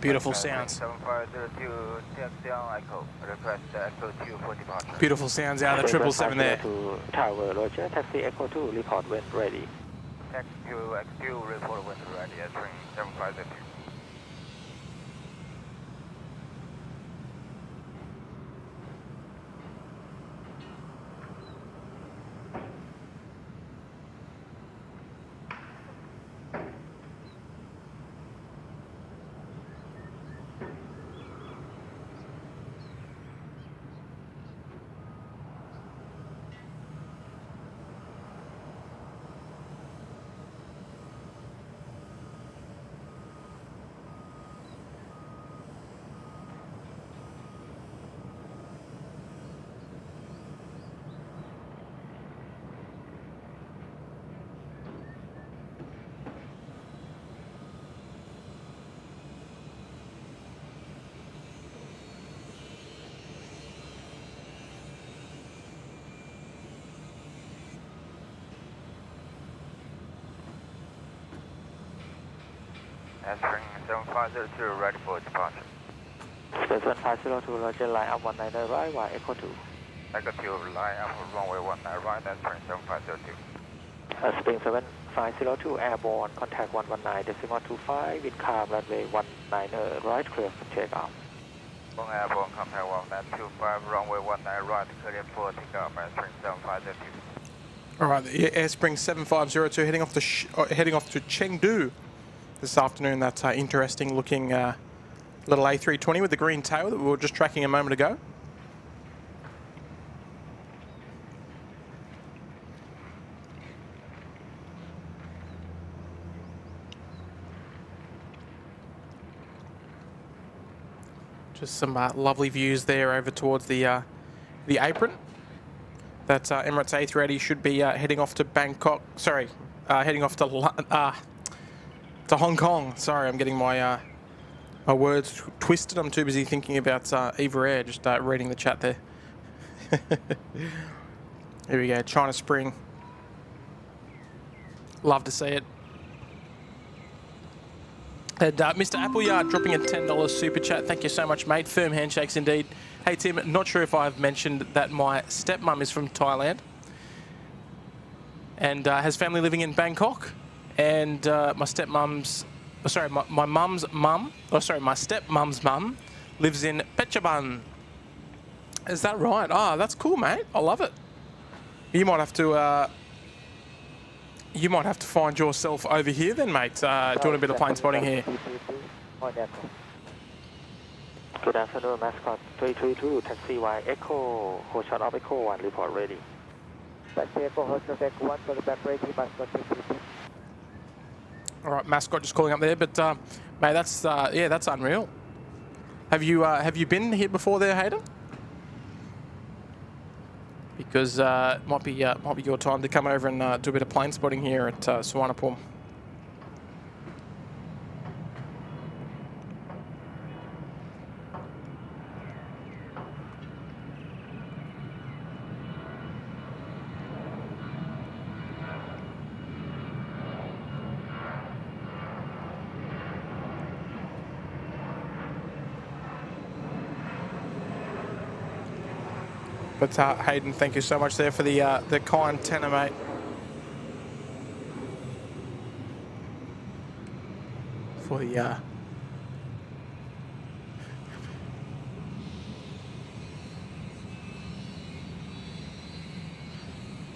Beautiful sounds. Beautiful sounds out of the 777 there. Tower, Roger. Taxi Echo 2, report when ready. Taxi X2, report when ready, entering 750. Answering 7502, ready for departure. 7502, Roger, line up 19 right, via Echo 2. Echo 2, line up runway 19 right, answering 7502. Spring 7502, airborne, contact 119.25, wind calm, runway 19 right, clear for takeoff. Boeing airborne, contact 1925, runway 19 right, clear for takeoff, answering 7502. All right, the Airspring 7502 heading off to Chengdu this afternoon. That interesting looking little A320 with the green tail that we were just tracking a moment ago. Just some lovely views there over towards the apron. That Emirates A380 should be heading off to Bangkok. Sorry, heading off to Hong Kong. Sorry, I'm getting my words twisted. I'm too busy thinking about Eva Air. Just reading the chat there. Here we go, China Spring. Love to see it. And Mr. Appleyard dropping a $10 super chat. Thank you so much, mate. Firm handshakes indeed. Hey, Tim, not sure if I've mentioned that my stepmom is from Thailand and has family living in Bangkok. And my stepmom's, my mum's mum, my stepmom's mum lives in Phetchabun. Is that right? Ah, that's cool, mate. I love it. You might have to find yourself over here then, mate, doing a bit of plane spotting here. Good afternoon, Mascot 332, taxi Y Echo, hold shot of Echo 1, report ready. Taxi Echo, hold shot Echo 1, for the back ready, Mascot 332. All right, Mascot just calling up there, but mate, that's yeah, that's unreal. Have you been here before there, Hayden? Because might be your time to come over and do a bit of plane spotting here at Suvarnabhumi. But Hayden, thank you so much there for the kind tenner, mate. For the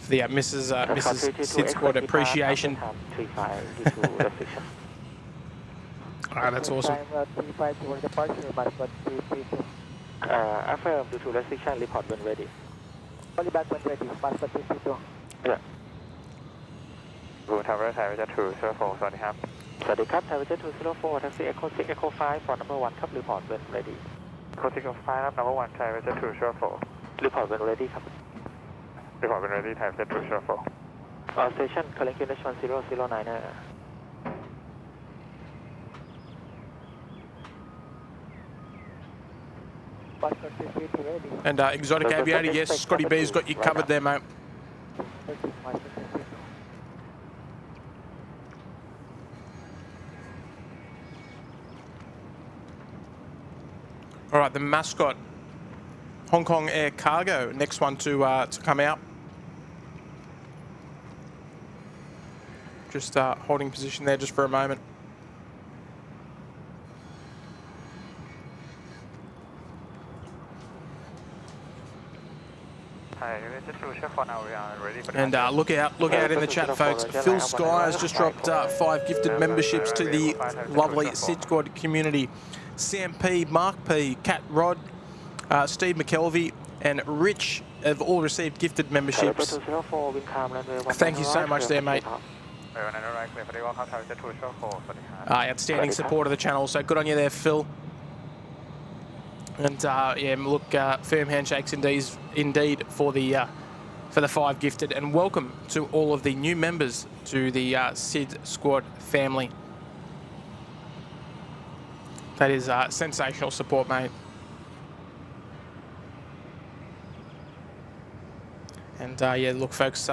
Mrs. SydSquad appreciation. Alright, that's awesome. Affirm due to restriction, report when ready. Only back when ready, Passport 332. Yeah. Good, Tower, Tower 204, สวัสดีครับ สวัสดีครับ Tower 204, taxi Echo 6, Echo 5, for number 1 ครับ report when ready. Echo 6 5 number 1, Tower 204. Report when ready ครับ Report when ready, Tower 204. All station, collect unit 1009. And Exotic Aviator, yes, Scotty B's got you covered there, mate. All right, the Mascot, Hong Kong Air Cargo, next one to come out. Just holding position there just for a moment. And look out in the chat, folks. Phil Sky has just dropped 5 gifted memberships to the lovely SydSquad community. Sam P, Mark P, Kat Rod, Steve McKelvey, and Rich have all received gifted memberships. Thank you so much there, mate. Outstanding support of the channel, so good on you there, Phil. And yeah, look, firm handshakes indeed for the 5 gifted, and welcome to all of the new members to the SydSquad family. That is sensational support, mate. And yeah, look, folks.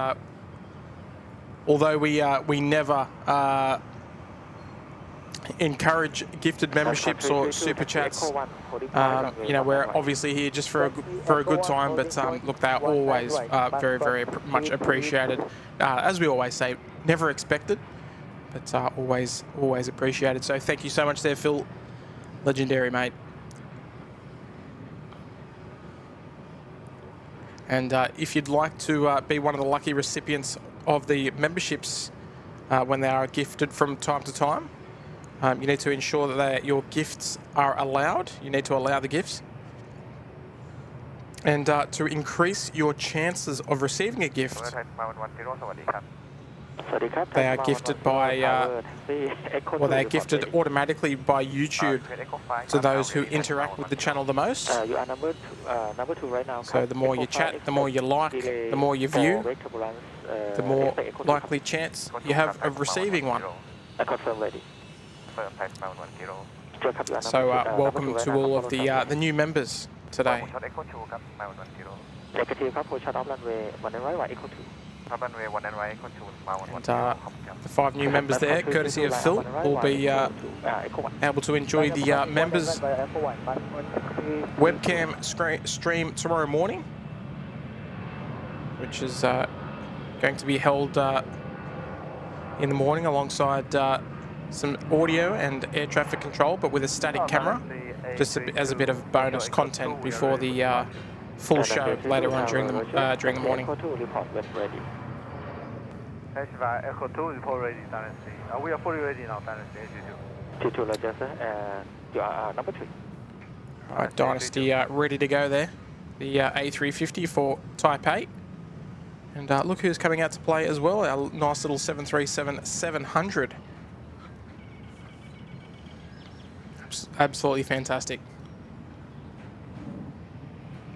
Although we never encourage gifted memberships or super chats. You know, we're obviously here just for a good time, but look, they're always very, very much appreciated. As we always say, never expected, but always appreciated. So thank you so much there, Phil. Legendary, mate. And if you'd like to be one of the lucky recipients of the memberships when they are gifted from time to time, you need to ensure that your gifts are allowed. You need to allow the gifts. And to increase your chances of receiving a gift, they are gifted by, well, they are gifted automatically by YouTube to those who interact with the channel the most. You are number two right now. So the more you chat, the more you like, the more you view, the more likely chance you have of receiving one. I confirm ready. So welcome to all of the new members today. Negative ครับ push off runway 1 right echo 2. And the 5 new members there, courtesy of Phil, will be able to enjoy the members webcam stream tomorrow morning, which is going to be held in the morning alongside some audio and air traffic control, but with a static camera, just as a bit of bonus content before the full show later on during the morning. Echo 2 report ready, Dynasty. We are fully ready now, Dynasty, as you do. T2 Roger, you are number 3. All right, Dynasty ready to go there. The A350 for Type 8. And look who's coming out to play as well, our nice little 737-700. Absolutely fantastic.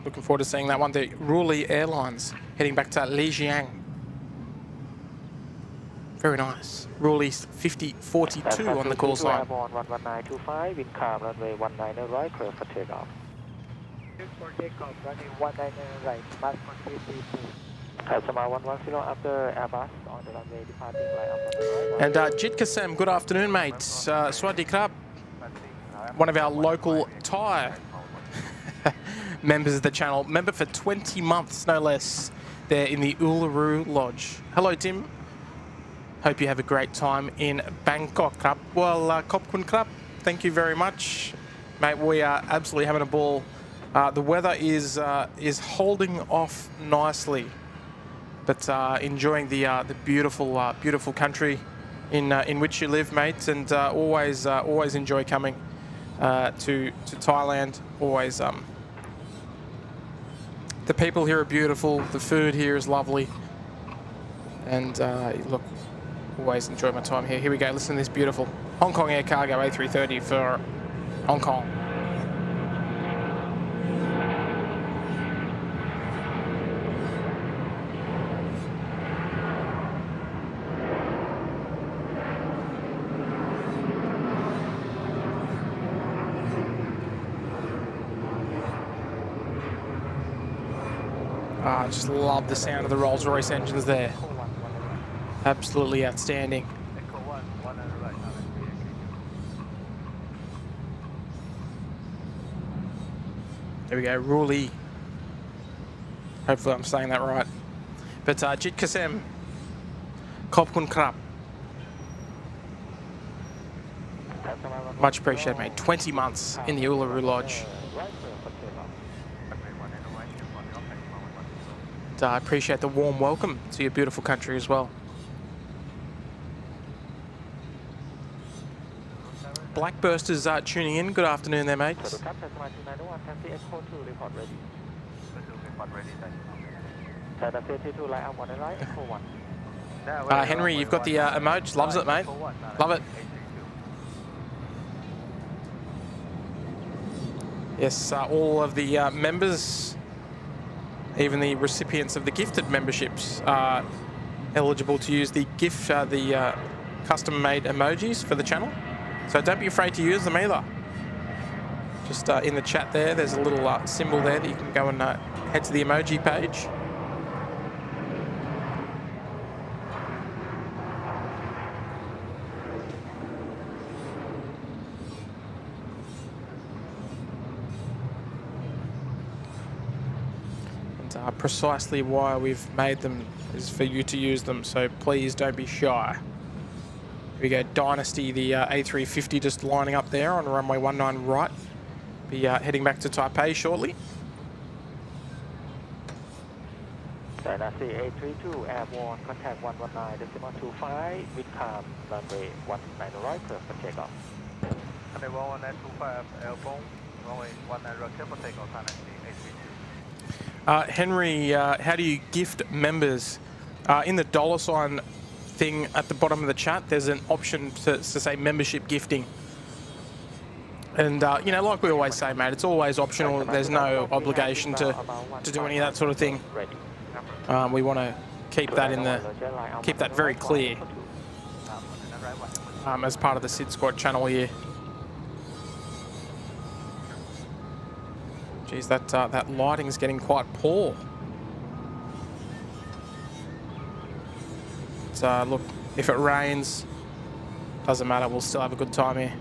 Looking forward to seeing that one. The Runway Airlines heading back to Lijiang. Very nice. Runway 5042 on the call sign. 11925, wind calm, runway 19 right, clear for takeoff. For takeoff, runway 19 right, Mach 132. Sama 110 after Airbus on the runway departing right up on the right. And Jit Kasem, good afternoon, mate. Swadee Krab, one of our local Thai members of the channel, member for 20 months, no less, there in the Uluru Lodge. Hello, Tim. Hope you have a great time in Bangkok, Krab. Well, Kopkun Krab, thank you very much. Mate, we are absolutely having a ball. The weather is holding off nicely, but enjoying the beautiful beautiful country in which you live, mate, and always enjoy coming to Thailand. Always the people here are beautiful, the food here is lovely, and look, always enjoy my time here. Here we go, listen to this beautiful Hong Kong Air Cargo A330 for Hong Kong. I just love the sound of the Rolls-Royce engines there. Absolutely outstanding. Echo 1, 1 on the right. There we go, Ruli. Hopefully I'm saying that right. But Jit Kasem, Kopkun Krab. Much appreciated, mate. 20 months in the Uluru Lodge. And I appreciate the warm welcome to your beautiful country as well. Blackbursters tuning in. Good afternoon there, mates. Henry, you've got the emoji. Loves it, mate. Love it. Yes, all of the members, even the recipients of the gifted memberships, are eligible to use the custom-made emojis for the channel. So don't be afraid to use them either. Just in the chat there's a little symbol there that you can go and head to the emoji page. precisely why we've made them, is for you to use them, so please don't be shy. Here we go, Dynasty, the A350 just lining up there on runway 19 right. Be heading back to Taipei shortly. Dynasty A32 airborne, contact 119.25 with calm, runway 19 right, clear for takeoff. Runway 119.25 airborne, runway 19 right, clear for takeoff, Dynasty A32. Henry, how do you gift members? In the dollar sign thing at the bottom of the chat, there's an option to say membership gifting. And, you know, like we always say, mate, it's always optional. There's no obligation to do any of that sort of thing. We want to keep that very clear as part of the SydSquad channel here. Geez, that lighting's getting quite poor. So look, if it rains, doesn't matter. We'll still have a good time here.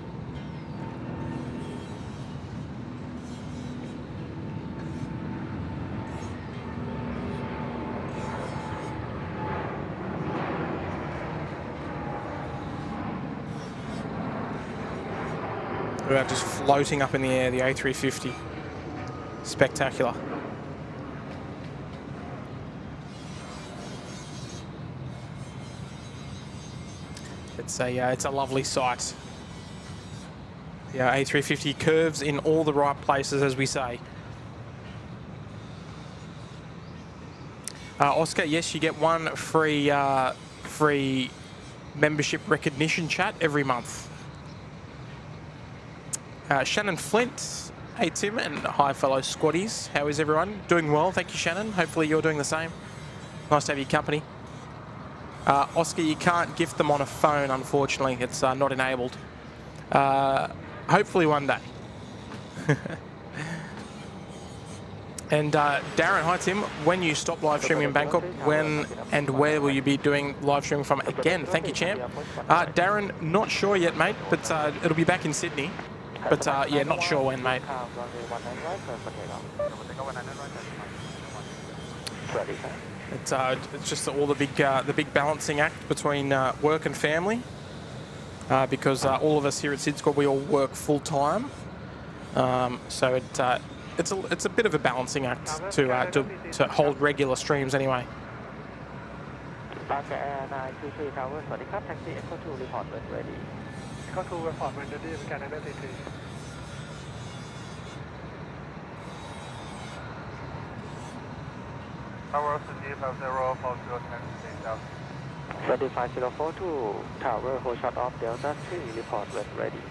We're just floating up in the air, the A350. Spectacular. It's a lovely sight. The A350 curves in all the right places, as we say. Oscar, yes, you get one free membership recognition chat every month. Shannon Flint, hey Tim, and hi fellow squaddies. How is everyone? Doing well, thank you Shannon. Hopefully you're doing the same. Nice to have your company. Oscar, you can't gift them on a phone, unfortunately. It's not enabled. Hopefully one day. And Darren, hi Tim. When you stop live streaming in Bangkok, when and where will you be doing live streaming from again? Thank you, champ. Darren, not sure yet, mate, but it'll be back in Sydney. But yeah, not sure when, mate. It's just all the big balancing act between work and family, because all of us here at SydSquad, we all work full time. So it's a bit of a balancing act to hold regular streams anyway. Bangkok Air 923 Tower สวัสดีครับ Taxi Echo 2 report when ready. Echo 2 report when ready เป็นการนั่งทีTower 040 taxi down. 35042 Tower hold shot off Delta 3 report when ready.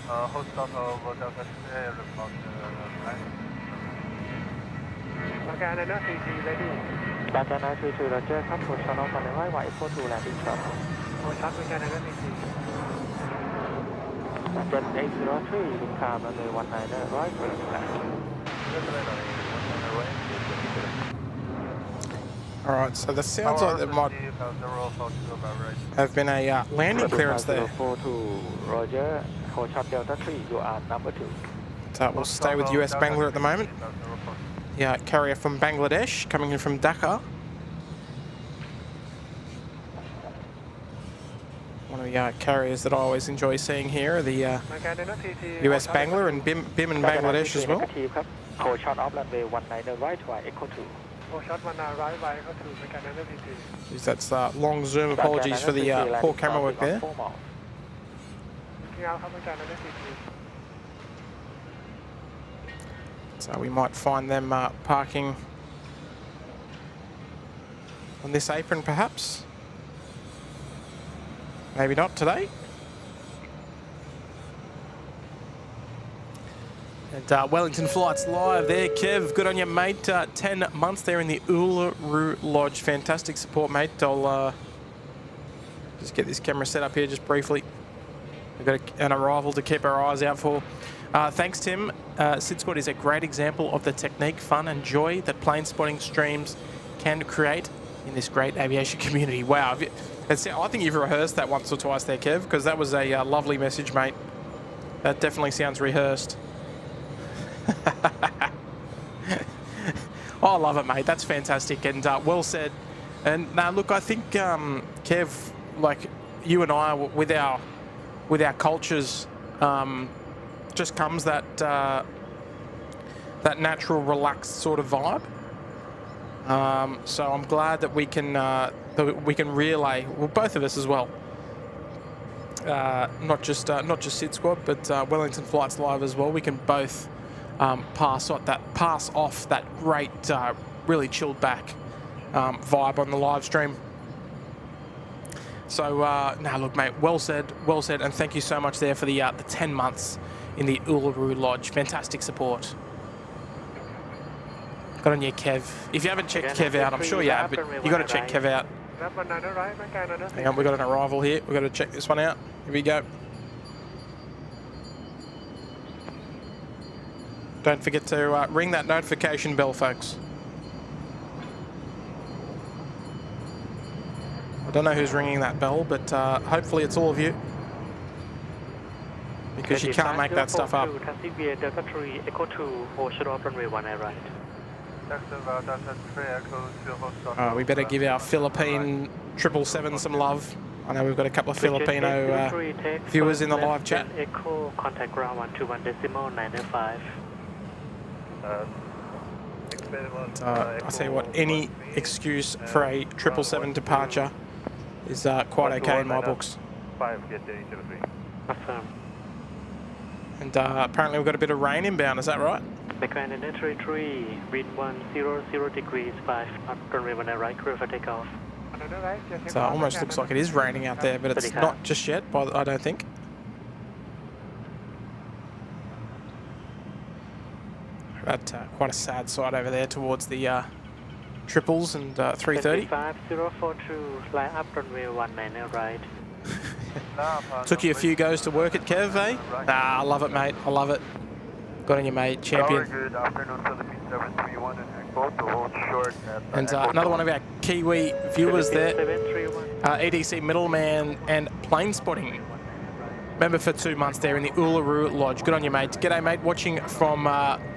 Hold shot of Delta 3 report right. บางการนั่งทีready. Bangkok 923 Roger ครับ hold shot off 1 right Echo 2 landing shot. Hold shot บางการนั่งทีJet 803 wind calm runway 19 right clear land. All right, so the sounds like there might have been a landing clearance there. 042 Roger, hold shot Delta 3, you are number 2. So we'll stay with US Bangalore at the moment. Yeah, carrier from Bangladesh coming in from Dhaka. One of the carriers that I always enjoy seeing here are the US Bangalore and BIM in Bangladesh as well. Hold shot off runway 19 right to Echo 2. Hold shot 19 right by Echo 2 เป็นการนั่งที That's long zoom. Apologies for the poor camera work there. So we might find them parking on this apron perhaps. Maybe not today. And Wellington Flights live there. Kev, good on you, mate. 10 months there in the Uluru Lodge. Fantastic support, mate. I'll just get this camera set up here just briefly. We've got an arrival to keep our eyes out for. Thanks, Tim. SydSquad is a great example of the technique, fun and joy that plane spotting streams can create in this great aviation community. Wow. I think you've rehearsed that once or twice there, Kev, because that was a lovely message, mate. That definitely sounds rehearsed. Oh, I love it, mate. That's fantastic and well said. And now, look, I think Kev, like you and I, with our cultures, just comes that that natural, relaxed sort of vibe. So I'm glad that we can relay, well, both of us as well. Not just SydSquad, but Wellington Flights Live as well. We can both pass off that great, really chilled back vibe on the live stream. So now, look, mate, well said, and thank you so much there for the 10 months in the Uluru Lodge. Fantastic support. Got on your Kev. If you haven't checked Kev out, I'm sure you have, but you got to check Kev out. Hang on, we got an arrival here. We got to check this one out. Here we go. Don't forget to ring that notification bell, folks. I don't know who's ringing that bell, but hopefully it's all of you, because you can't make that stuff up. We better give our Philippine 777 some love. I know we've got a couple of Filipino viewers in the live chat. Echo, contact ground 121.905. I tell you what, any excuse for a 777 departure is quite okay in my books. And apparently we've got a bit of rain inbound, is that right? Background in 33, wind 100 degrees 5 knot, runway 19 right, clear for takeoff. It almost looks like it is raining out there, but it's not just yet, I don't think. But quite a sad sight over there towards the triples and 330. 25042, line up runway 19 right. Took you a few goes to work at Kev, eh? I love it, mate. I love it. Got on you, mate. Champion. Good afternoon, Philippine 731 and Echo to hold short. And another one of our Kiwi viewers there, ATC middleman and plane spotting member for 2 months there in the Uluru Lodge. Good on you, mate. G'day, mate. Watching from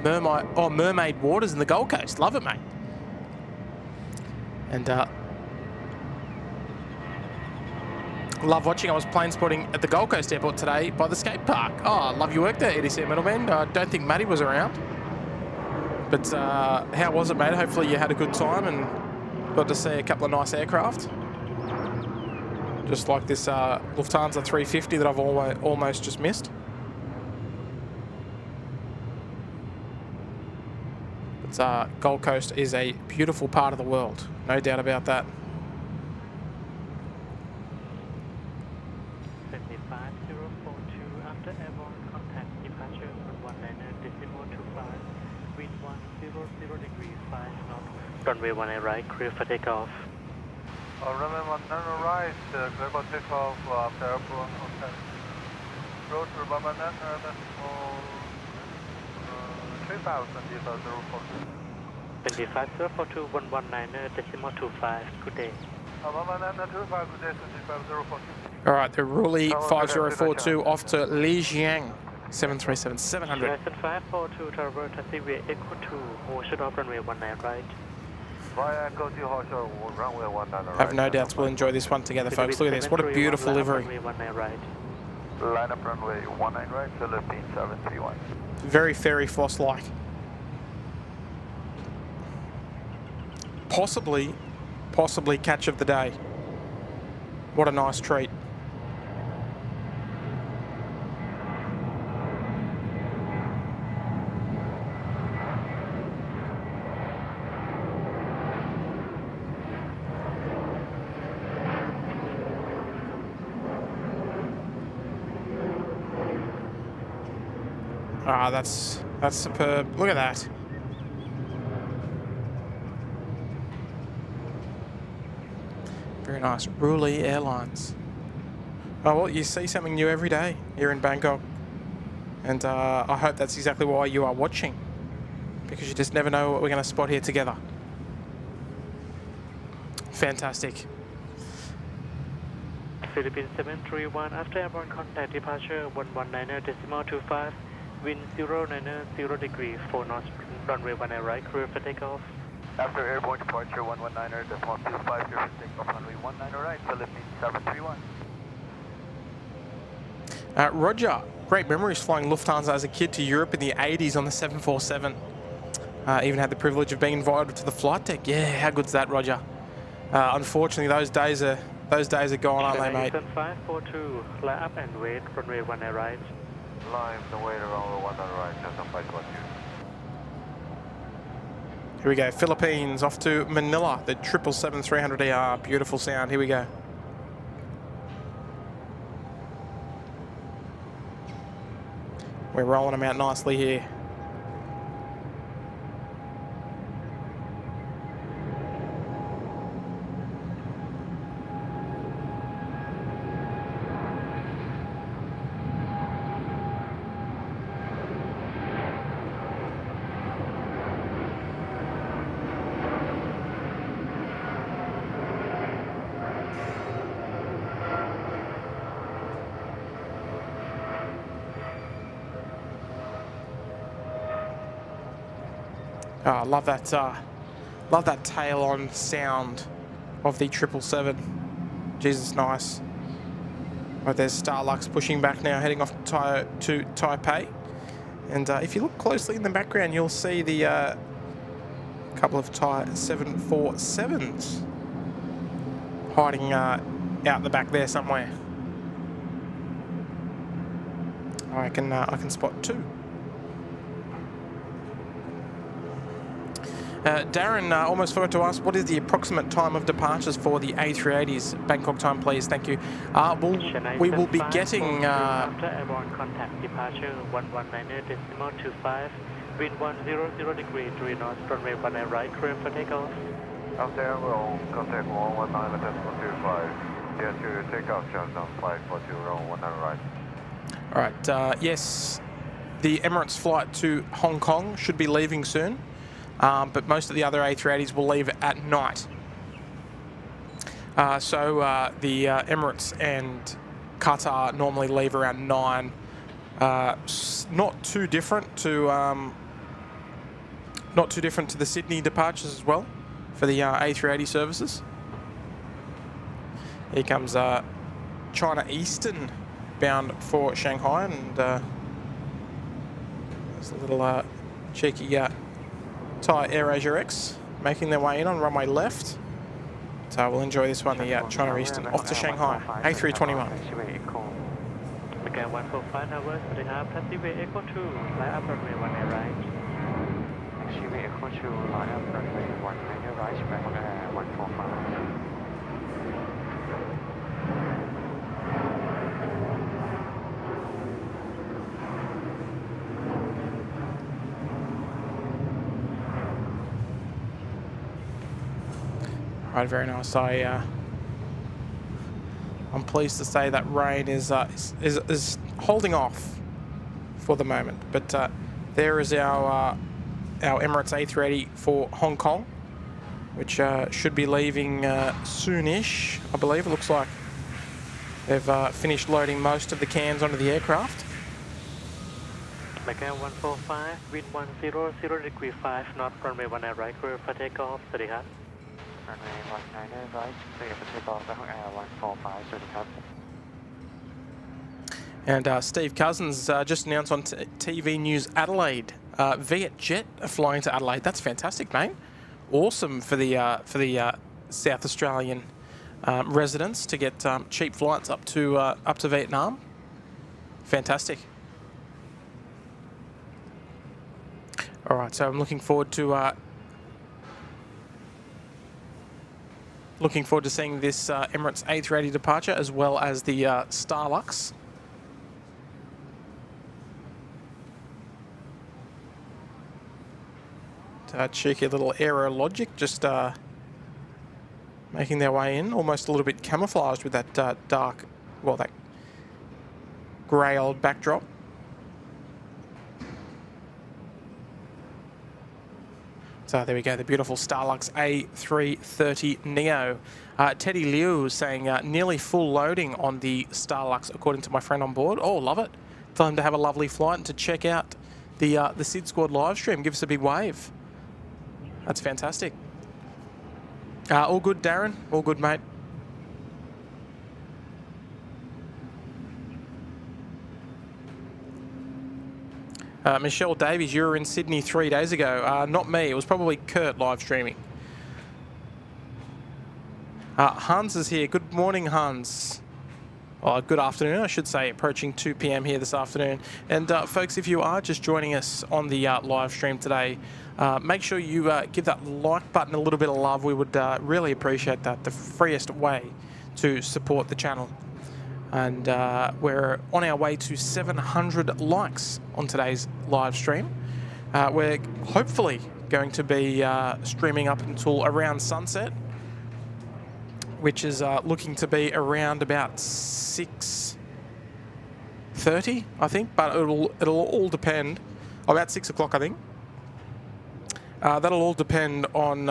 Mermaid Waters in the Gold Coast. Love it, mate. And love watching. I was plane spotting at the Gold Coast Airport today by the skate park. Oh, love your work there, ATC middleman. I don't think Matty was around. But how was it, mate? Hopefully you had a good time and got to see a couple of nice aircraft. Just like this Lufthansa 350 that I've almost just missed. But Gold Coast is a beautiful part of the world, no doubt about that. 75042, after airborne contact, departure 119.25, wind 100 degrees 5 knot, runway 19 right, clear for takeoff. Runway 19 right, clear for takeoff after airborne contact. Road to Bamanan, decimal 3000, default 042. 25042, 119, decimal 25, good day. Bamanan 25, good day, 25042. All right, the Ruli 5042 off to Lijiang 737 700. 542, Tower, taxiway Echo 2, hold short off runway 19 right. Via Echo 2, hold short, runway 19 right. I have no doubts we'll enjoy this one together, folks. Look at this, what a beautiful livery. Line up runway 19 right, Philippine 731. Very fairy floss-like. Possibly catch of the day. What a nice treat. Ah, that's superb. Look at that. Very nice. Ruli Airlines. Oh, well, you see something new every day here in Bangkok. And I hope that's exactly why you are watching. Because you just never know what we're going to spot here together. Fantastic. Philippines 731, after airborne contact, departure 119.25, wind 090 degrees 4 knots, runway 19 right, clear for takeoff. After airborne departure 119er, decimal 25, clear for takeoff runway 19 right, Philippines 731. Roger. Great memories flying Lufthansa as a kid to Europe in the 80s on the 747. Even had the privilege of being invited to the flight deck. Yeah, how good's that, Roger? Unfortunately, those days are gone, aren't they, mate? 542, line up and wait, runway 19 right. Line the way around 19 right, just on 512. Here we go, Philippines off to Manila, the 777-300ER. Beautiful sound, here we go. We're rolling them out nicely here. Oh, love that tail-on sound of the 777. Jesus, nice. Right, there's Starlux pushing back now, heading off to Taipei. And if you look closely in the background, you'll see the couple of Thai 747s hiding out the back there somewhere. I can spot two. Darren almost forgot to ask, what is the approximate time of departures for the A380s? Bangkok time, please. Thank you. We will be getting... after airborne contact, departure 119.25, wind 100 degree, 3 knots, runway 19 right, clear for takeoff. After airborne contact 119.25, clear to takeoff, just on 542, round 19 right. All right, yes, the Emirates flight to Hong Kong should be leaving soon. But most of the other A380s will leave at night. So the Emirates and Qatar normally leave around 9. Not too different to the Sydney departures as well for the A380 services. Here comes China Eastern bound for Shanghai, and there's a little cheeky Thai AirAsia X making their way in on runway left. So we'll enjoy this one, the China Eastern off to Shanghai, A321. Again, 145 hours, they have taxiway Echo 2, line up runway 19 right. Taxiway Echo 2, line up runway 19 right, Bangkok Air 145. Right, very nice. I'm pleased to say that rain is holding off for the moment. But there is our Emirates A380 for Hong Kong, which should be leaving soonish, I believe. It looks like they've finished loading most of the cans onto the aircraft. Macau 145, wind 100 degree 5 knot, runway 19 right, clear for takeoff, 30 hot. Runway 19 right, clear for takeoff, Bangkok Air 145, 30 hot. And Steve Cousins just announced on TV News Adelaide, Vietjet are flying to Adelaide. That's fantastic, mate. Awesome for the South Australian residents to get cheap flights up to Vietnam. Fantastic. All right, so I'm looking forward to seeing this Emirates A380 departure, as well as the Starlux. Cheeky little Aerologic just making their way in, almost a little bit camouflaged with that dark, well, that grey old backdrop. So there we go, the beautiful Starlux A330 Neo. Teddy Liu saying nearly full loading on the Starlux, according to my friend on board. Oh, love it. Tell him to have a lovely flight and to check out the SydSquad live stream. Give us a big wave. That's fantastic. All good, Darren. All good, mate. Michelle Davies, you were in Sydney 3 days ago. Not me. It was probably Kurt live streaming. Hans is here. Good morning, Hans. Good afternoon, I should say, approaching 2 p.m. here this afternoon. And folks, if you are just joining us on the live stream today, make sure you give that like button a little bit of love. We would really appreciate that. The freest way to support the channel. And we're on our way to 700 likes on today's live stream. We're hopefully going to be streaming up until around sunset, which is looking to be around about 6:30, I think. But it'll all depend. About 6 o'clock, I think. That'll all depend on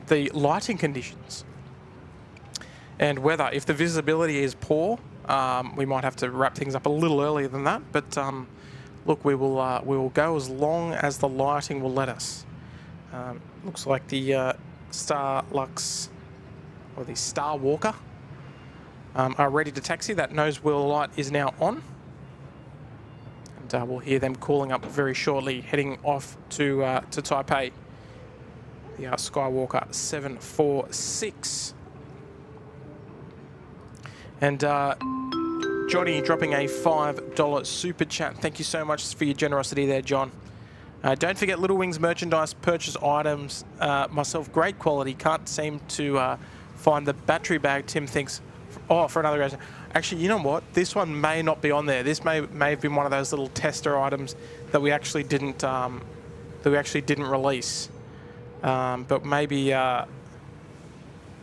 the lighting conditions and weather. If the visibility is poor, we might have to wrap things up a little earlier than that. But look, we will go as long as the lighting will let us. Looks like the Star Lux or the Star Walker are ready to taxi. That nose wheel light is now on, and we'll hear them calling up very shortly, heading off to Taipei. The Skywalker 746. And Johnny dropping a $5 super chat. Thank you so much for your generosity there, John. Don't forget Little Wings merchandise, purchase items. Myself, great quality. Can't seem to find the battery bag. Tim thinks, for another reason. Actually, you know what? This one may not be on there. This may have been one of those little tester items that we actually didn't release. But maybe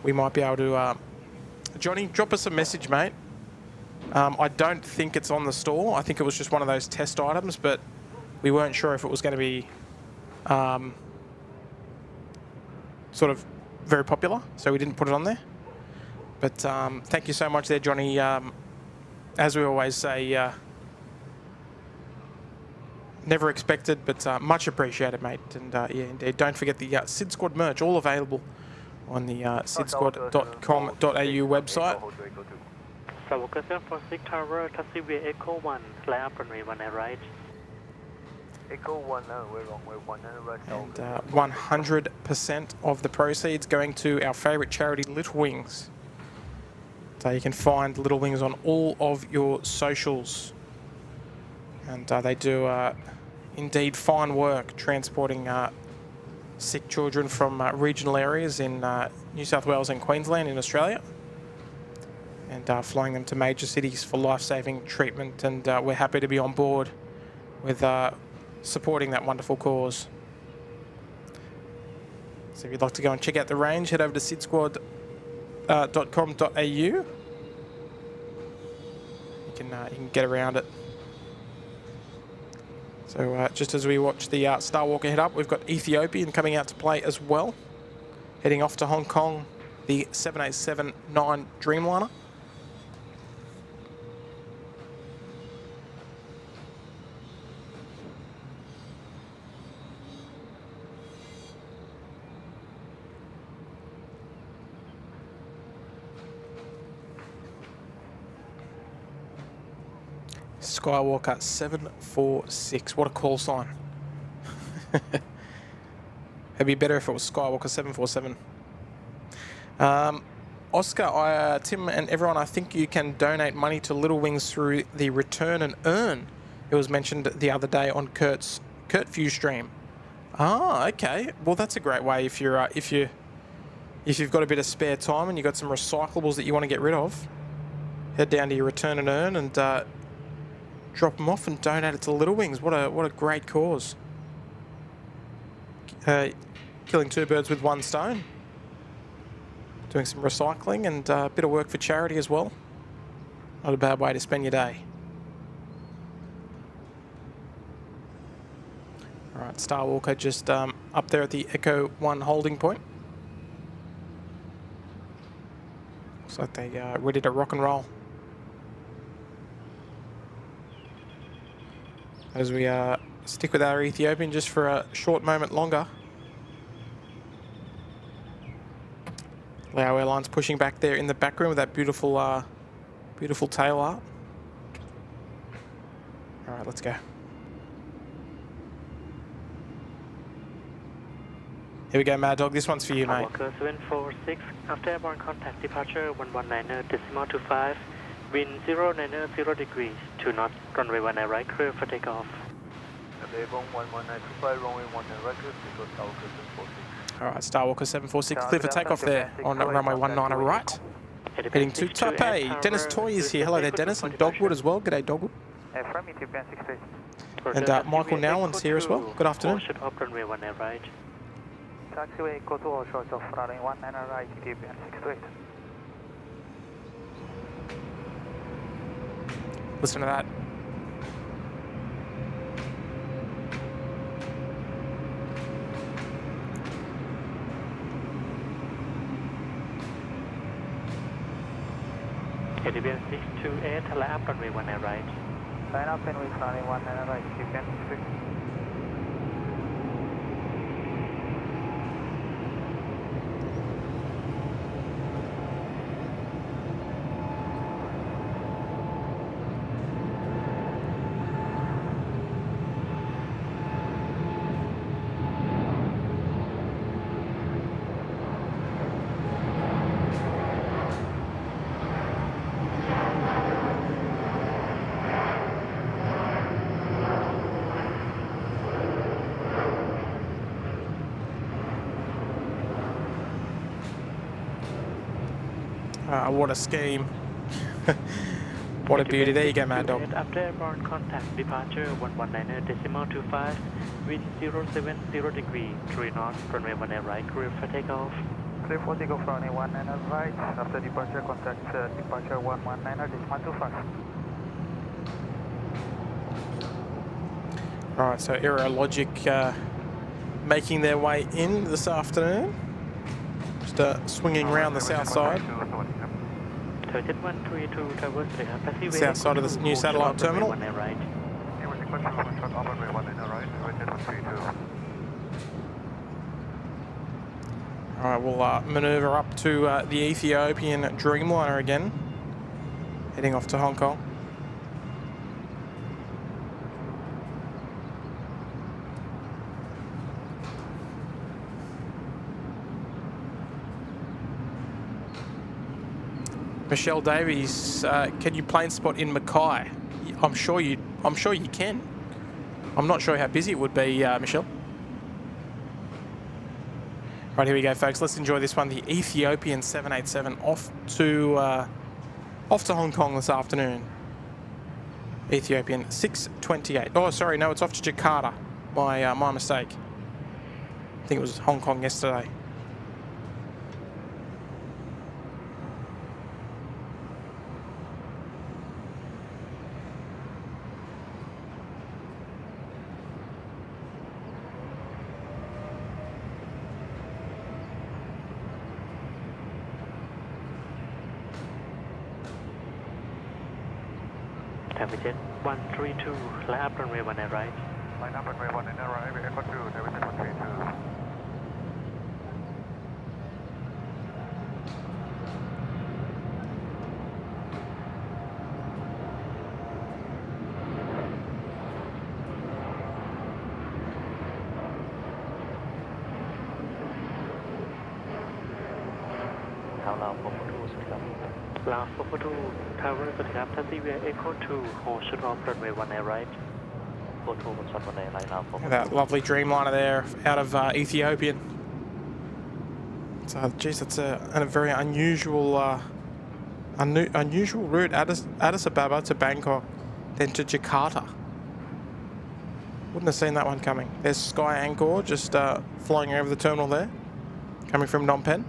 we might be able to. Johnny, drop us a message, mate. I don't think it's on the store. I think it was just one of those test items, but we weren't sure if it was going to be sort of very popular, so we didn't put it on there. But thank you so much there, Johnny. As we always say, never expected, but much appreciated, mate. And yeah, indeed, don't forget the SydSquad merch, all available on the sydsquad.com.au website. Skywalker 746 Tower, taxi via Echo 1, fly up runway 1 right. Echo 1, we're wrong, we're 1 right. And 100% of the proceeds going to our favourite charity, Little Wings. So you can find Little Wings on all of your socials. And they do indeed fine work transporting sick children from regional areas in New South Wales and Queensland in Australia, and flying them to major cities for life-saving treatment. And we're happy to be on board with supporting that wonderful cause. So if you'd like to go and check out the range, head over to sydsquad.com.au. You can get around it. So just as we watch the Star Walker head up, we've got Ethiopian coming out to play as well. Heading off to Hong Kong, the 787-9 Dreamliner. Skywalker 746. What a call sign. It'd be better if it was Skywalker 747. Oscar, Tim and everyone, I think you can donate money to Little Wings through the Return and Earn. It was mentioned the other day on Kurt View stream. Ah, okay. Well, that's a great way if you're if you've got a bit of spare time and you've got some recyclables that you want to get rid of. Head down to your Return and Earn and drop them off and donate it to Little Wings. What a great cause. Killing two birds with one stone. Doing some recycling and a bit of work for charity as well. Not a bad way to spend your day. All right, Star Walker just up there at the Echo 1 holding point. Looks like they're ready to rock and roll. As we stick with our Ethiopian just for a short moment longer. Lao Airlines pushing back there in the background with that beautiful, beautiful tail art. All right, let's go. Here we go, Mad Dog. This one's for you, mate. Walker 746, after airborne contact, departure 119.25, wind 090 degrees, 2 knots, runway 19 right, clear for takeoff. Airborne 11925, runway 19 right, clear for takeoff, 746. All right, Starwalker 746, clear for takeoff there on runway 19 right. Heading to Taipei. Dennis Toy is here. Hello there, Dennis, and Dogwood as well. G'day, Dogwood. Affirmative, Ethiopian 63. And Michael Nowlan's here as well. Good afternoon. Should up runway 19 right. Taxiway Echo 2 all short of runway 19 right, Ethiopian 68. Listen to that. Ethiopian 628, line up runway 19 right. Line up and with runway 19 right, Ethiopian 68. What a scheme. What a beauty. There you go, Mad Dog. After airborne contact, departure 119.25, wind 070 degree, 3 knots, runway 19 right, clear for takeoff. Clear for takeoff, runway 19 right. After departure, contact departure 119.25. Alright, so Aerologic making their way in this afternoon. Just swinging around the south side. South side of the new satellite terminal. Alright, we'll manoeuvre up to the Ethiopian Dreamliner again, heading off to Hong Kong. Michelle Davies, can you plane spot in Mackay? I'm sure you can. I'm not sure how busy it would be, Michelle. Right, here we go, folks. Let's enjoy this one. The Ethiopian 787 off to Hong Kong this afternoon. Ethiopian 628. Oh, sorry, no, it's off to Jakarta. My mistake. I think it was Hong Kong yesterday. Jet 132, line up runway 19 right. Line up runway 19 right, Echo 2, Jet 132. Last 442, Tower, Taxiway Echo 2, hold short of runway 19 right. That lovely Dreamliner there out of Ethiopian. So, geez, that's a very unusual unusual route, Addis Ababa to Bangkok, then to Jakarta. Wouldn't have seen that one coming. There's Sky Angkor just flying over the terminal there, coming from Phnom Penh.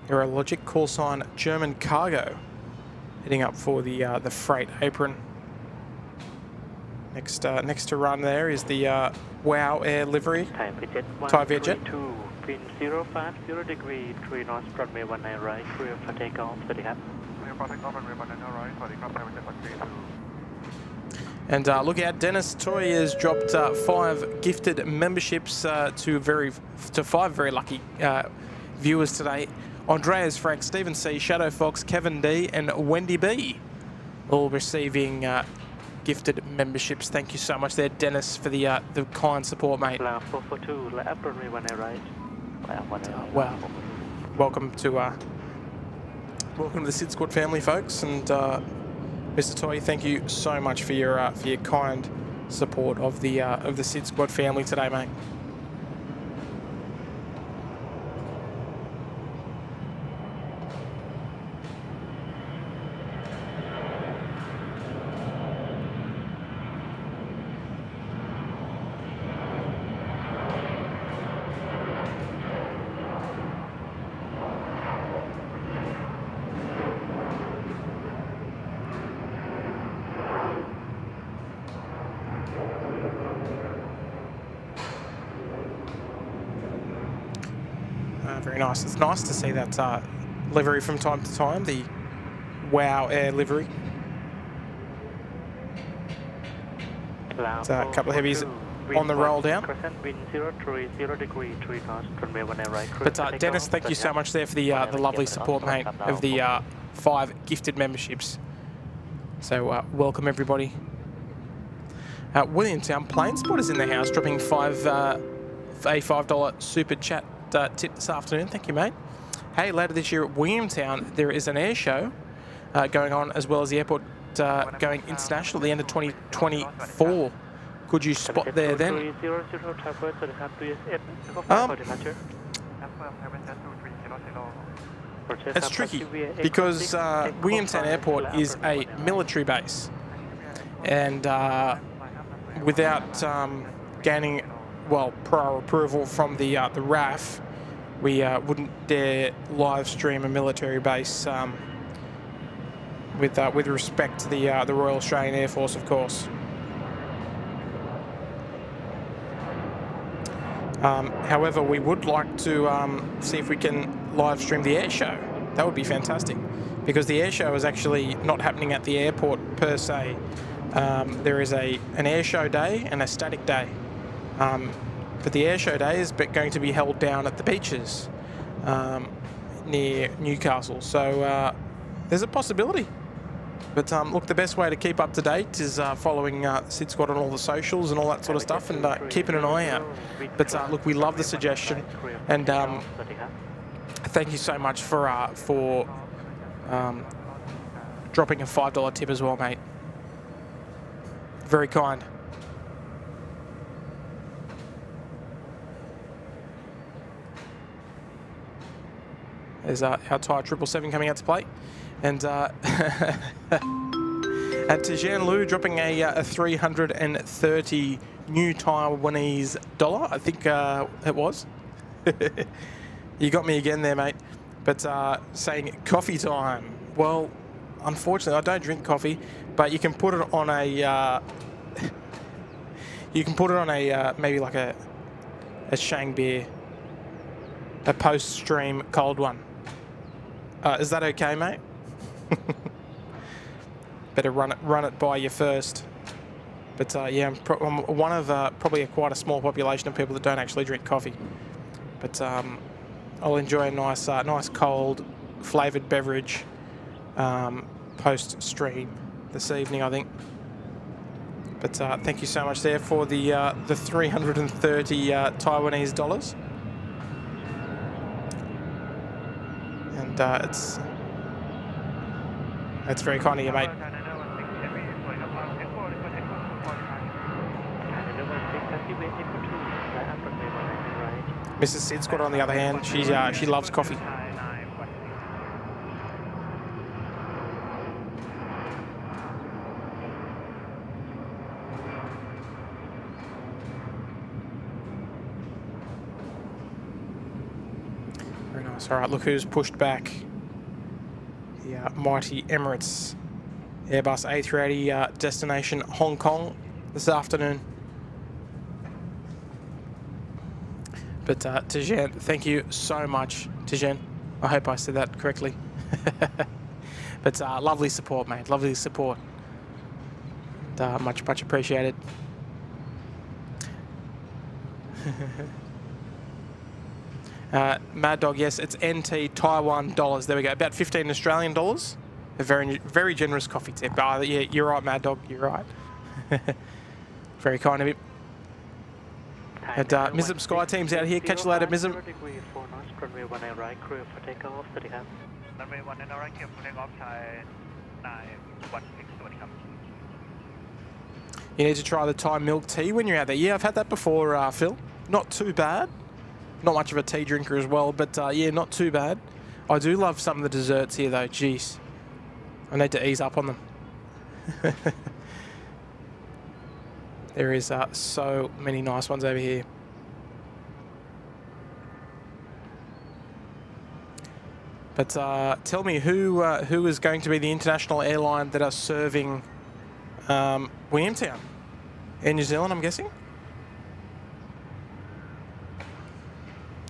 Aerologic call sign German Cargo, heading up for the freight apron. Next to run there is the WOW Air livery. Thai Vietjet. Wind 050 degree, 3 knots, runway 19 right, clear for takeoff. สวัสดีครับ Clear for takeoff, runway 19 right, สวัสดีครับ Thai Vietjet 132. And look out, Dennis Toy has dropped 5 gifted memberships to 5 very lucky viewers today. Andreas Frank, Stephen C, Shadow Fox, Kevin D, and Wendy B, all receiving gifted memberships. Thank you so much there, Dennis, for the kind support, mate. 442, left runway 19 right. Well, welcome to the SydSquad family, folks, and Mr. Toy, thank you so much for your kind support of the SydSquad family today, mate. Very nice. It's nice to see that livery from time to time, the Wow Air livery. It's a couple of heavies on the roll down. But Dennis, thank you so much there for the lovely support, mate, of the 5 gifted memberships. So welcome everybody. Williamtown Plain Spot is in the house, dropping a $5 super chat tip this afternoon. Thank you, mate. Hey, later this year at Williamtown, there is an air show going on, as well as the airport going international at the end of 2024. Could you spot there then? It's tricky because Williamtown Airport is a military base, and without gaining prior approval from the RAF, we wouldn't dare live stream a military base with respect to the Royal Australian Air Force, of course. However, we would like to see if we can live stream the air show. That would be fantastic, because the air show is actually not happening at the airport per se. There is an air show day and a static day. But the air show day is going to be held down at the beaches near Newcastle. So there's a possibility. But look, the best way to keep up to date is following SydSquad on all the socials and all that sort of stuff, and keeping an eye out. But look, we love the suggestion, and thank you so much for dropping a $5 tip as well, mate. Very kind. There's our Thai 777 coming out to play. And at Tijan Lu dropping a 330 new Taiwanese dollar, I think it was. You got me again there, mate. But saying coffee time. Well, unfortunately, I don't drink coffee, but you can put it on a maybe like a Shang beer, a post-stream cold one. Is that okay, mate? Better run it by you first. But yeah, I'm one of probably quite a small population of people that don't actually drink coffee. But I'll enjoy a nice cold flavoured beverage post stream this evening, I think. But thank you so much there for the 330 Taiwanese dollars. And it's very kind of you, mate. Mrs. SydSquad, on the other hand, she loves coffee. Very nice. All right, look who's pushed back. The mighty Emirates Airbus A380 destination Hong Kong this afternoon. But Tijan, thank you so much, Tijan. I hope I said that correctly. But lovely support, mate. Lovely support. And, much appreciated. Mad Dog, yes, it's NT Taiwan dollars. There we go, about 15 Australian dollars. A very generous coffee tip. Yeah, you're right, Mad Dog, you're right. Very kind of you. And Mizip Sky team's out here. Catch you later, Mizip. Runway 19 right, clear for takeoff. Runway 19 right, clear for takeoff. Thai 916. You need to try the Thai milk tea when you're out there. Yeah, I've had that before, Phil. Not too bad. Not much of a tea drinker as well, but yeah, not too bad. I do love some of the desserts here though, jeez. I need to ease up on them. There is so many nice ones over here. But tell me, who is going to be the international airline that are serving Williamtown? Air New Zealand, I'm guessing?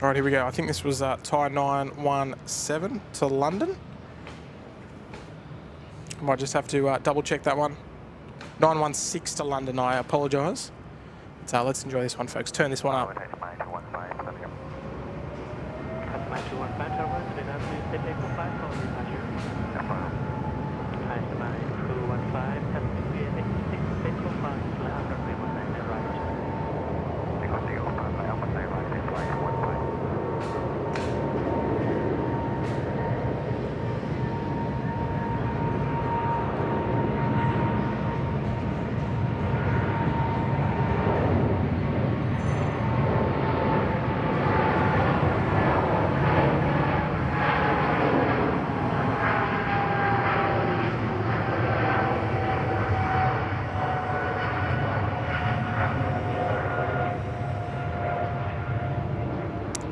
All right, here we go. I think this was Thai 917 to London. I might just have to double check that one. 916 to London, I apologise. So let's enjoy this one, folks. Turn this one up.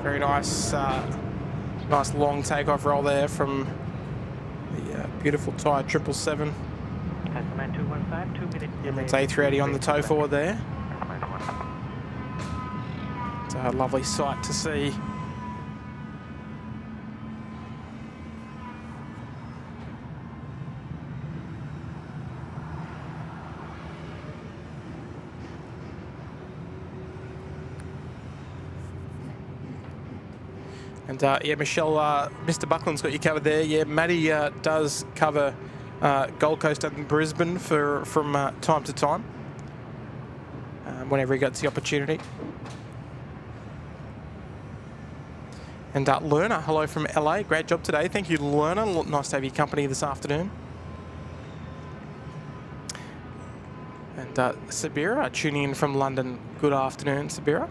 Very nice, nice long takeoff roll there from the beautiful Thai 777. It's A380 on the tow forward there. It's a lovely sight to see. And yeah, Michelle, Mr. Buckland's got you covered there. Yeah, Matty does cover Gold Coast and Brisbane from time to time, whenever he gets the opportunity. And Lerner, hello from LA. Great job today. Thank you, Lerner. Nice to have your company this afternoon. And Sabira tuning in from London. Good afternoon, Sabira.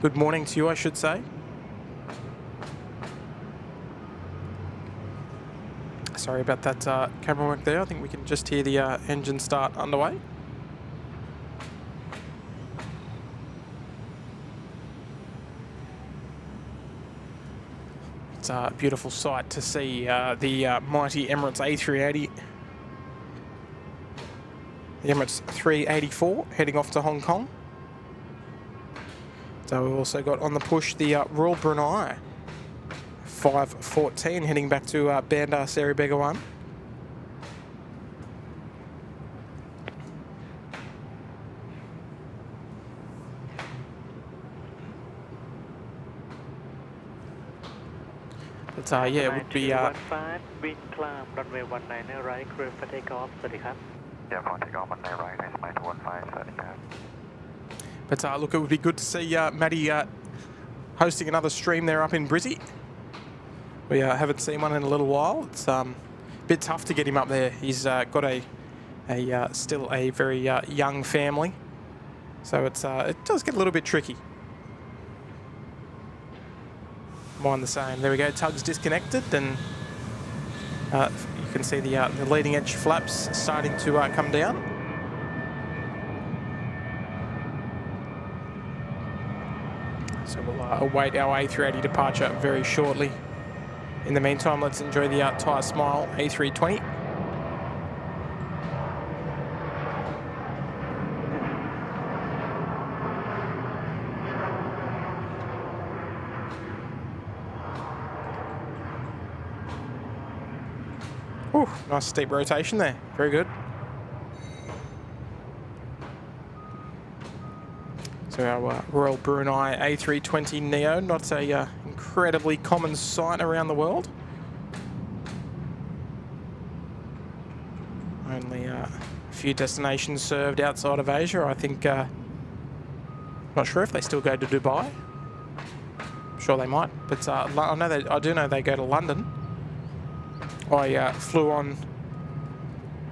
Good morning to you, I should say. Sorry about that camera work there. I think we can just hear the engine start underway. It's a beautiful sight to see the mighty Emirates A380. The Emirates 384 heading off to Hong Kong. So we've also got on the push the Royal Brunei 514 heading back to Bandar Seri Begawan. But yeah, it would be wind climb runway 19 right, clear for takeoff. Yeah, for takeoff 19 right, nice 215, But look, it would be good to see Matty hosting another stream there up in Brizzy. We haven't seen one in a little while. It's a bit tough to get him up there. He's got still a very young family, so it does get a little bit tricky. Mine the same. There we go. Tug's disconnected, and you can see the leading edge flaps starting to come down. So we'll await our A380 departure very shortly. In the meantime, let's enjoy the Thai Smile A320. Ooh, nice steep rotation there. Very good. to our Royal Brunei A320 Neo, not a incredibly common sight around the world. Only a few destinations served outside of Asia. I think, not sure if they still go to Dubai. I'm sure they might, but I do know they go to London. I flew on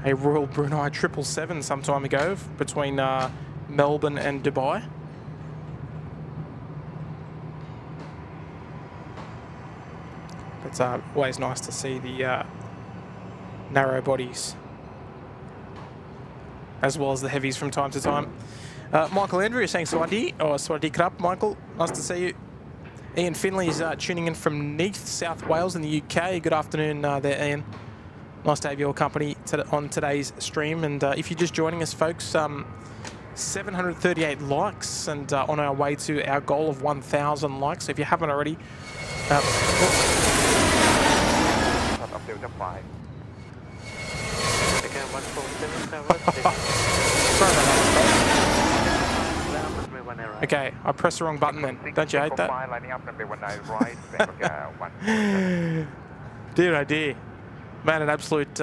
a Royal Brunei 777 some time ago between Melbourne and Dubai. It's always nice to see the narrow bodies as well as the heavies from time to time. Michael Andrew is saying Swadee, or Swadee Krap, Michael. Nice to see you. Ian Finley is tuning in from Neath, South Wales in the UK. Good afternoon there, Ian. Nice to have your company on today's stream. And if you're just joining us, folks, 738 likes and on our way to our goal of 1,000 likes. So if you haven't already... Okay, I pressed the wrong button then. Don't you hate that? Dear oh dear. Man, an absolute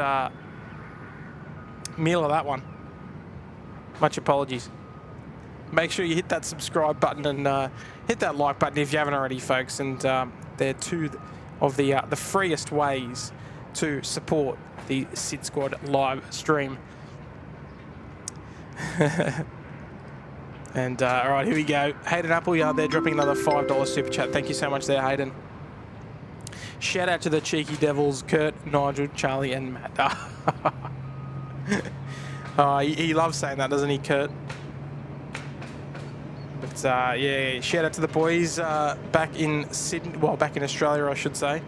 meal of that one. Much apologies. Make sure you hit that subscribe button and hit that like button if you haven't already, folks. And they're two of the freest ways to support the SydSquad live stream. And all right, here we go. Hayden Appleyard there dropping another $5 super chat. Thank you so much there, Hayden. Shout out to the cheeky devils, Kurt, Nigel, Charlie, and Matt. He loves saying that, doesn't he, Kurt? But yeah, shout out to the boys back in Sydney, well, back in Australia, I should say.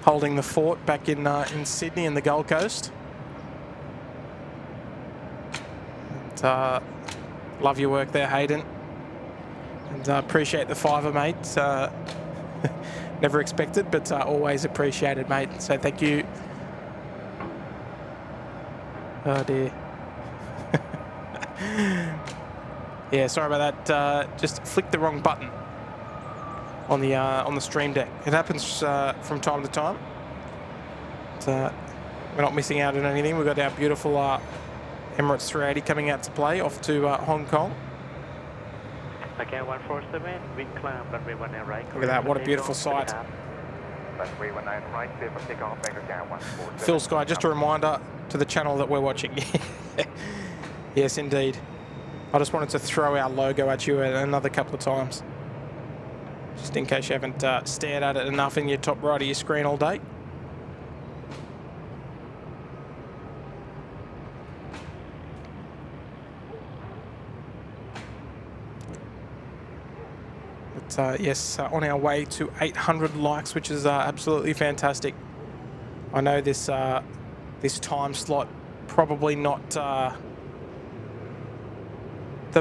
Holding the fort back in Sydney and the Gold Coast. And, love your work there, Hayden. And appreciate the fiver, mate. Never expected, but always appreciated, mate. So thank you. Oh dear. Yeah, sorry about that. Just flicked the wrong button on the stream deck. It happens from time to time. But, we're not missing out on anything. We've got our beautiful Emirates 380 coming out to play off to Hong Kong. Okay, 147, wind climb, runway 19 right. Look at that, what a beautiful sight. Runway 19 right, clear for takeoff, Bangkok 147. Phil Sky, just a reminder to the channel that we're watching. Yes, indeed. I just wanted to throw our logo at you another couple of times. Just in case you haven't stared at it enough in your top right of your screen all day. Yes, on our way to 800 likes, which is absolutely fantastic. I know this this time slot probably not the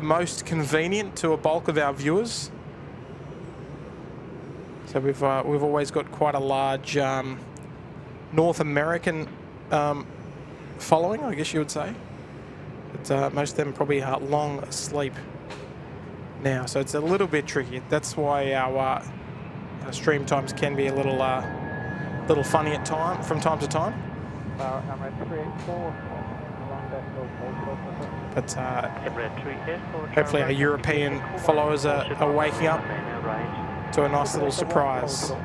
most convenient to a bulk of our viewers. So we've always got quite a large North American following, I guess you would say. But most of them probably are long asleep now, so it's a little bit tricky. That's why our stream times can be a little funny from time to time. But hopefully our European followers are waking up to a nice little surprise of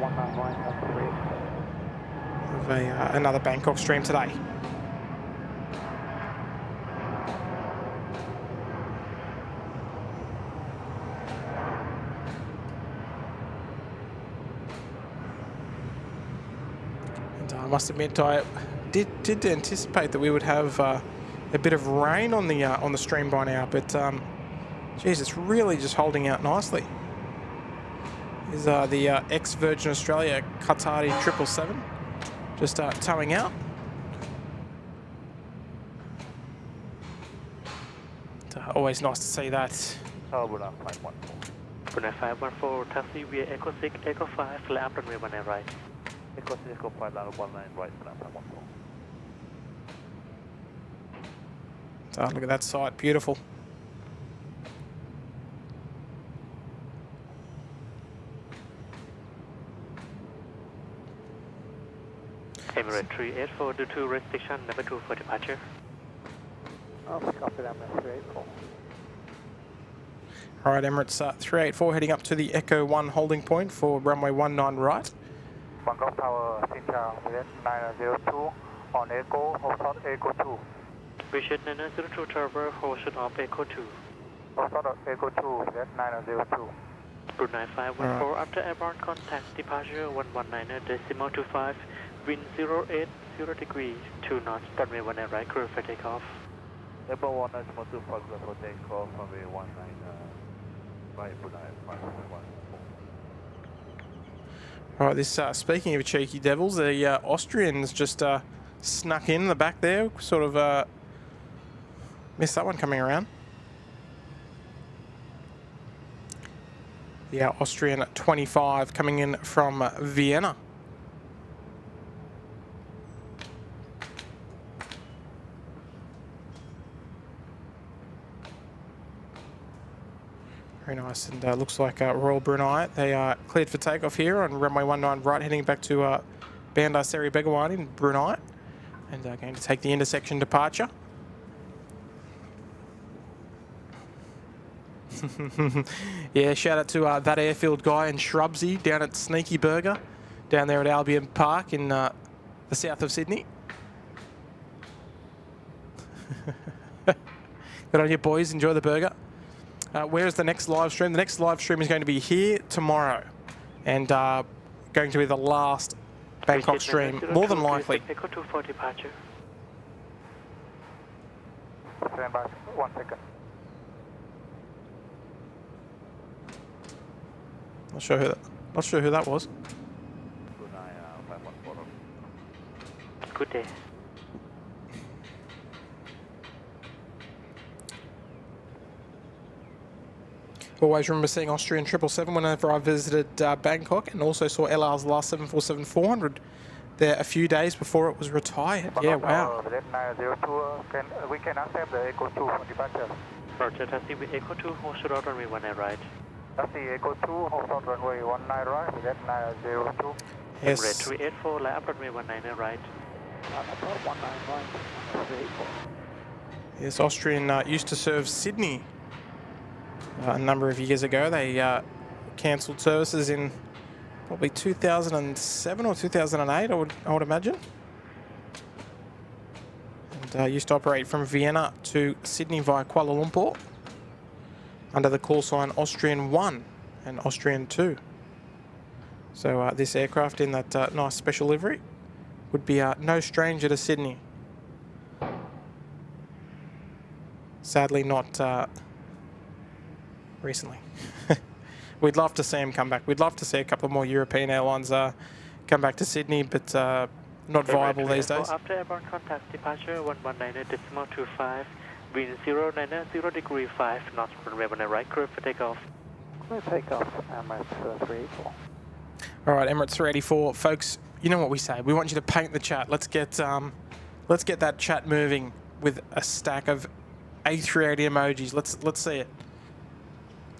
another Bangkok stream today. I must admit, I did anticipate that we would have a bit of rain on the stream by now, but geez, it's really just holding out nicely. Is the ex-Virgin Australia Qatari 777 just towing out. Always nice to see that. Brunei 514, taxi via Echo 6, Echo 5, fly up runway 19 right. Echo 6, Echo 5, land 19 right, Brunei 514. Look at that sight, beautiful. 384 due to restriction number 2 for departure. Copy that, 384. All right, Emirates 384 heading up to the Echo 1 holding point for runway 19 right. Bangkok Tower, Sincha, 902 on Echo, hold short Echo 2. Vision 902 Tower, hold short of Echo 2. Hold short of Echo 2, 902. Route 9514 after airborne contact, departure 119.25, wind 080 degrees, 2 knots, runway 19 right, clear for takeoff. Level 1.25 for takeoff, runway 19 right, Brunei 511. All right, this speaking of cheeky devils, the Austrians just snuck in the back there, sort of missed that one coming around. The Austrian 25 coming in from Vienna. Very nice, and looks like Royal Brunei. They are cleared for takeoff here on runway 19 right, heading back to Bandar Seri Begawan in Brunei, and going to take the intersection departure. Yeah, shout out to that airfield guy in Shrubsy down at Sneaky Burger, down there at Albion Park in the south of Sydney. Good on you, boys. Enjoy the burger. Where's the next live stream? The next live stream is going to be here tomorrow, and going to be the last Bangkok stream, more than likely. Echo 2 for departure. Stand by, 1 second. Not sure who that was. Brunei 514. Good day. Always remember seeing Austrian 777 whenever I visited Bangkok, and also saw LR's last 747-400 there a few days before it was retired. Yeah, wow. 902, we can accept the Echo 2 for departure. Roger, taxi with Echo 2, hold short of runway 19 right. Taxi Echo 2, hold short runway 19 right, 902. Yes. Red 384, line up runway 19 right. 19 right, 384. Yes, Austrian used to serve Sydney a number of years ago. They cancelled services in probably 2007 or 2008, I would imagine. And used to operate from Vienna to Sydney via Kuala Lumpur under the call sign Austrian 1 and Austrian 2. So this aircraft in that nice special livery would be no stranger to Sydney. Sadly not recently. We'd love to see him come back. We'd love to see a couple more European airlines come back to Sydney, but not viable these days. After airborne contact, departure 119.25, wind 090 degree 5 knots, runway 19 right, clear for takeoff. Clear takeoff, Emirates 384. All right, Emirates 384, folks. You know what we say. We want you to paint the chat. Let's get that chat moving with a stack of A380 emojis. Let's see it.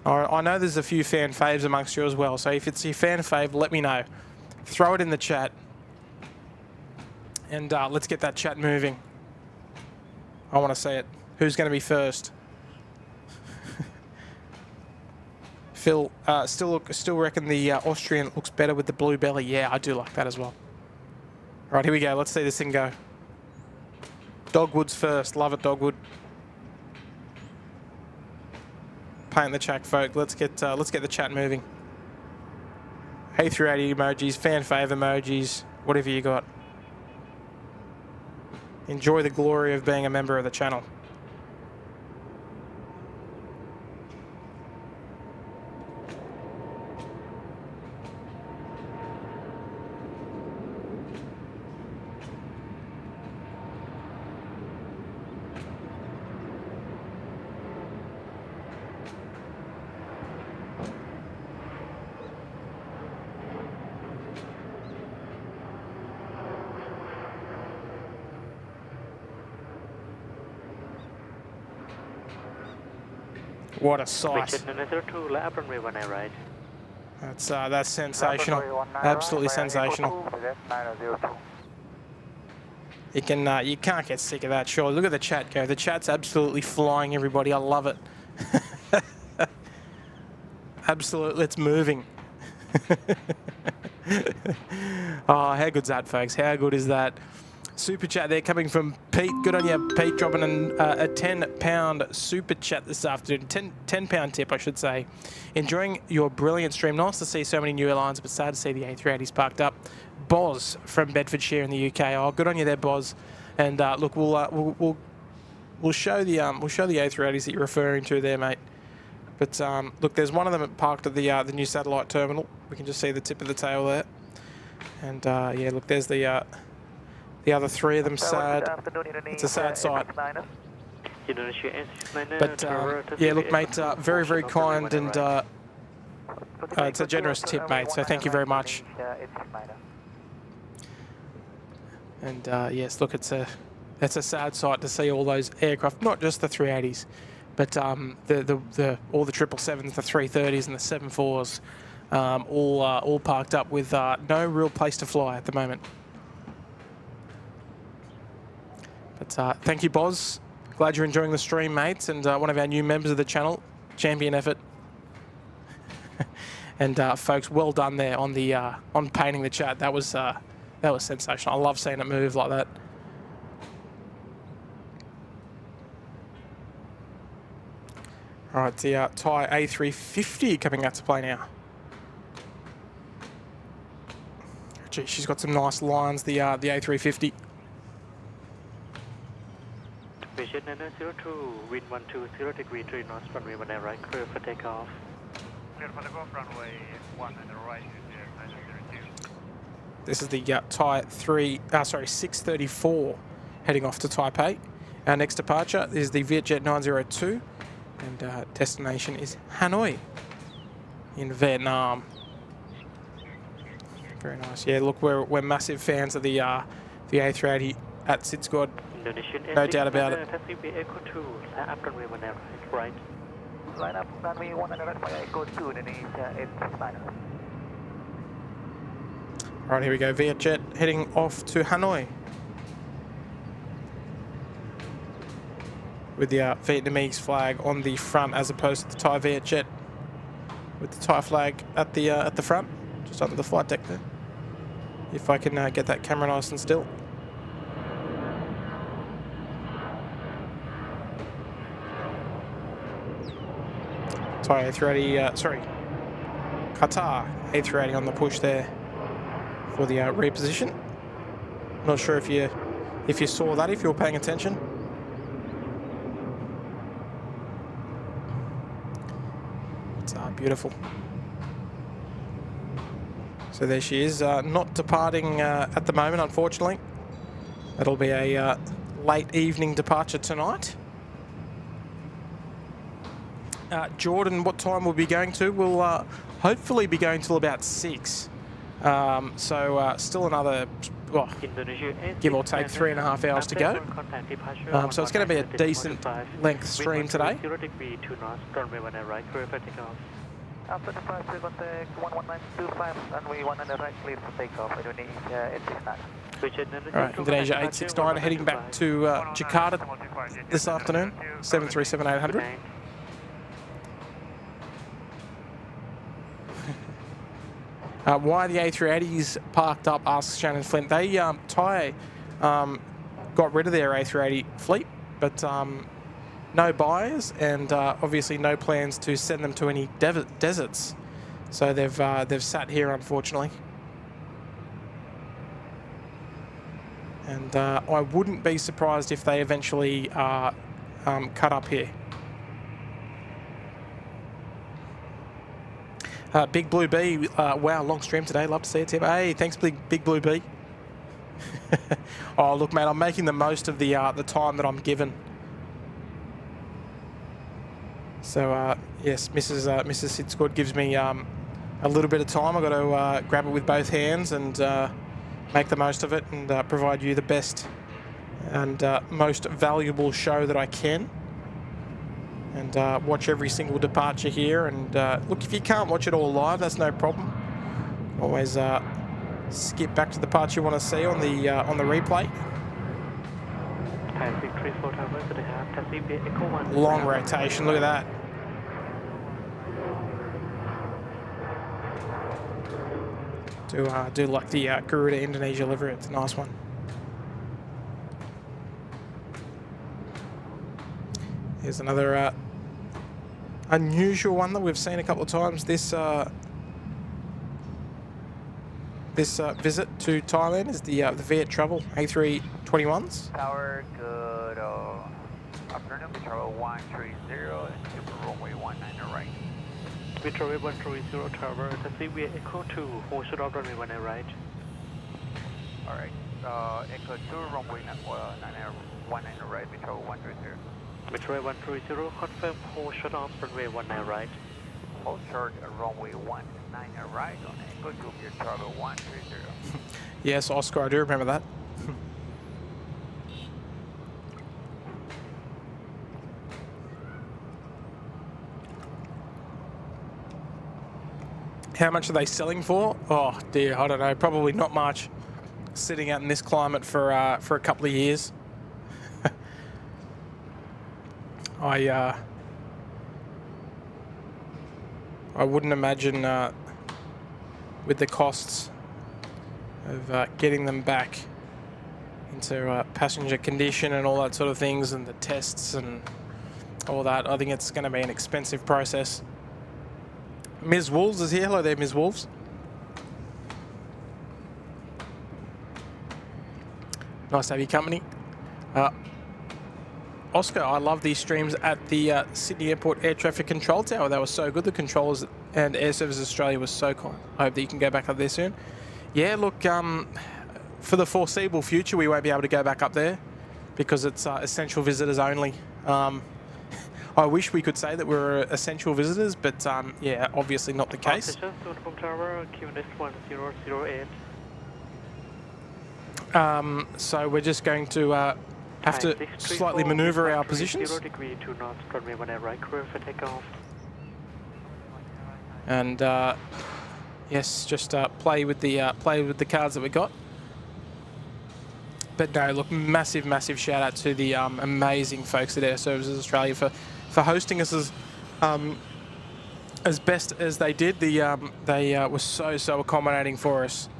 All right, I know there's a few fan faves amongst you as well, so if it's your fan fave, let me know. Throw it in the chat, and let's get that chat moving. I want to see it. Who's going to be first? Phil, still reckon the Austrian looks better with the blue belly. Yeah, I do like that as well. All right, here we go. Let's see this thing go. Dogwood's first. Love it, Dogwood. Paint the chat, folk. Let's get the chat moving. A380 emojis, fan fave emojis, whatever you got. Enjoy the glory of being a member of the channel. What a sight. That's sensational. Absolutely sensational. You can't get sick of that, sure. Look at the chat go. The chat's absolutely flying, everybody. I love it. Absolutely, it's moving. Oh, how good's that, folks? How good is that? Super chat there coming from Pete. Good on you, Pete, dropping a £10 super chat this afternoon. £10 tip, I should say. Enjoying your brilliant stream. Nice to see so many new airlines, but sad to see the A380s parked up. Boz from Bedfordshire in the UK. Oh, good on you there, Boz. And look, we'll show the A380s that you're referring to there, mate. But look, there's one of them parked at the new satellite terminal. We can just see the tip of the tail there. And yeah, look, there's the other three of them. Sad. It's a sad sight. But yeah, look, mate, very, very kind, and it's a generous tip, mate. So thank you very much. And yes, look, it's a sad sight to see all those aircraft, not just the 380s, but all the 777s, the 330s, and the 74s, all parked up with no real place to fly at the moment. But thank you, Boz. Glad you're enjoying the stream, mates, and one of our new members of the channel. Champion effort. And folks, well done there on the on painting the chat. That was sensational. I love seeing it move like that. All right, the Thai A350 coming out to play now. Gee, she's got some nice lines, the A350. Vision 902, wind 120 degree 3 knots, runway 19 right, clear for takeoff. Clear for takeoff, runway 1 and the right, 902. This is the Thai 634 heading off to Taipei. Our next departure is the Vietjet 902, and destination is Hanoi in Vietnam. Very nice. Yeah, look, we're massive fans of the A380 at SydSquad. No doubt about it. Right. Line up, runway 1 and right by Echo 2, and it's final. Right, here we go. Vietjet heading off to Hanoi with the Vietnamese flag on the front, as opposed to the Thai Vietjet with the Thai flag at the front, just under the flight deck there. If I can get that camera nice and still. Thai A380, Qatar A380 on the push there for the reposition. Not sure if you saw that, if you were paying attention. It's beautiful. So there she is, not departing at the moment, unfortunately. That'll be a late evening departure tonight. Jordan, what time we'll be going to? We'll hopefully be going till about 6. So still another, give or take, 3.5 hours to go. So it's going to be a decent length stream today. After departure, contact 11925, runway 1 and the right, clear for takeoff. Indonesia 869. All right, Indonesia 869 heading back to Jakarta this afternoon, 737-800. Why the A380s parked up, asks Shannon Flint. They, Thai, got rid of their A380 fleet, but no buyers, and obviously no plans to send them to any deserts. So they've sat here, unfortunately. And I wouldn't be surprised if they eventually cut up here. Big Blue B, wow, long stream today. Love to see it, Tim. Hey, thanks, Big Blue B. Oh, look, mate, I'm making the most of the time that I'm given. So yes, Mrs. SydSquad gives me a little bit of time. I've got to grab it with both hands and make the most of it, and provide you the best and most valuable show that I can. And watch every single departure here. And look, if you can't watch it all live, that's no problem. Always skip back to the parts you want to see on the replay. Thai 634 Tower, so they have taxi via Echo 1. Long rotation, look at that. Do like the Garuda Indonesia livery, it's a nice one. Here's another unusual one that we've seen a couple of times. This visit to Thailand is the Viet Travel A321s. Tower, good afternoon, we travel 130 and super runway 19 right. Victoria 130 Tower, taxi via Echo 2, hold short of runway 19 right. Alright, Echo 2, runway 19 right, we travel 130. Victoria 130, confirm hold short of runway 19 right. Hold short, runway 19 right on Echo 2, we travel 130. Yes, Oscar, I do remember that. How much are they selling for? Oh dear, I don't know. Probably not much. Sitting out in this climate for a couple of years. I wouldn't imagine with the costs of getting them back into passenger condition and all that sort of things, and the tests and all that. I think it's going to be an expensive process. Ms. Wolves is here. Hello there, Ms. Wolves. Nice to have your company. Oscar, I love these streams at the Sydney Airport Air Traffic Control Tower. They were so good. The controllers and Air Services Australia was so kind. I hope that you can go back up there soon. Yeah, look, for the foreseeable future, we won't be able to go back up there because it's essential visitors only. I wish we could say that we're essential visitors, but yeah, obviously not the case. So we're just going to have to slightly maneuver our positions. And yes, just play with the cards that we got. But no, look, massive shout out to the amazing folks at Air Services Australia for hosting us as best as they did. They were so accommodating for us,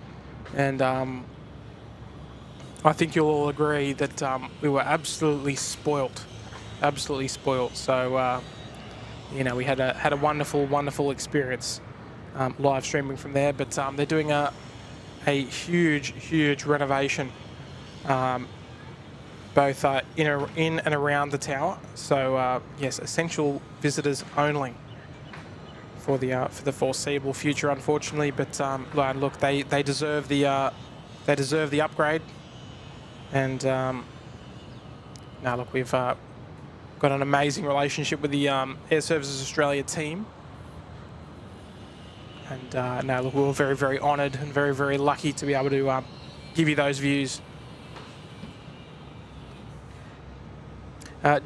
and I think you'll all agree that we were absolutely spoilt. So you know, we had a wonderful experience live streaming from there. But they're doing a huge renovation, both in and around the tower. So yes, essential visitors only for the foreseeable future, unfortunately. But look, they deserve the upgrade. And now look, we've got an amazing relationship with the Air Services Australia team. And now look, we were very honoured and very lucky to be able to give you those views.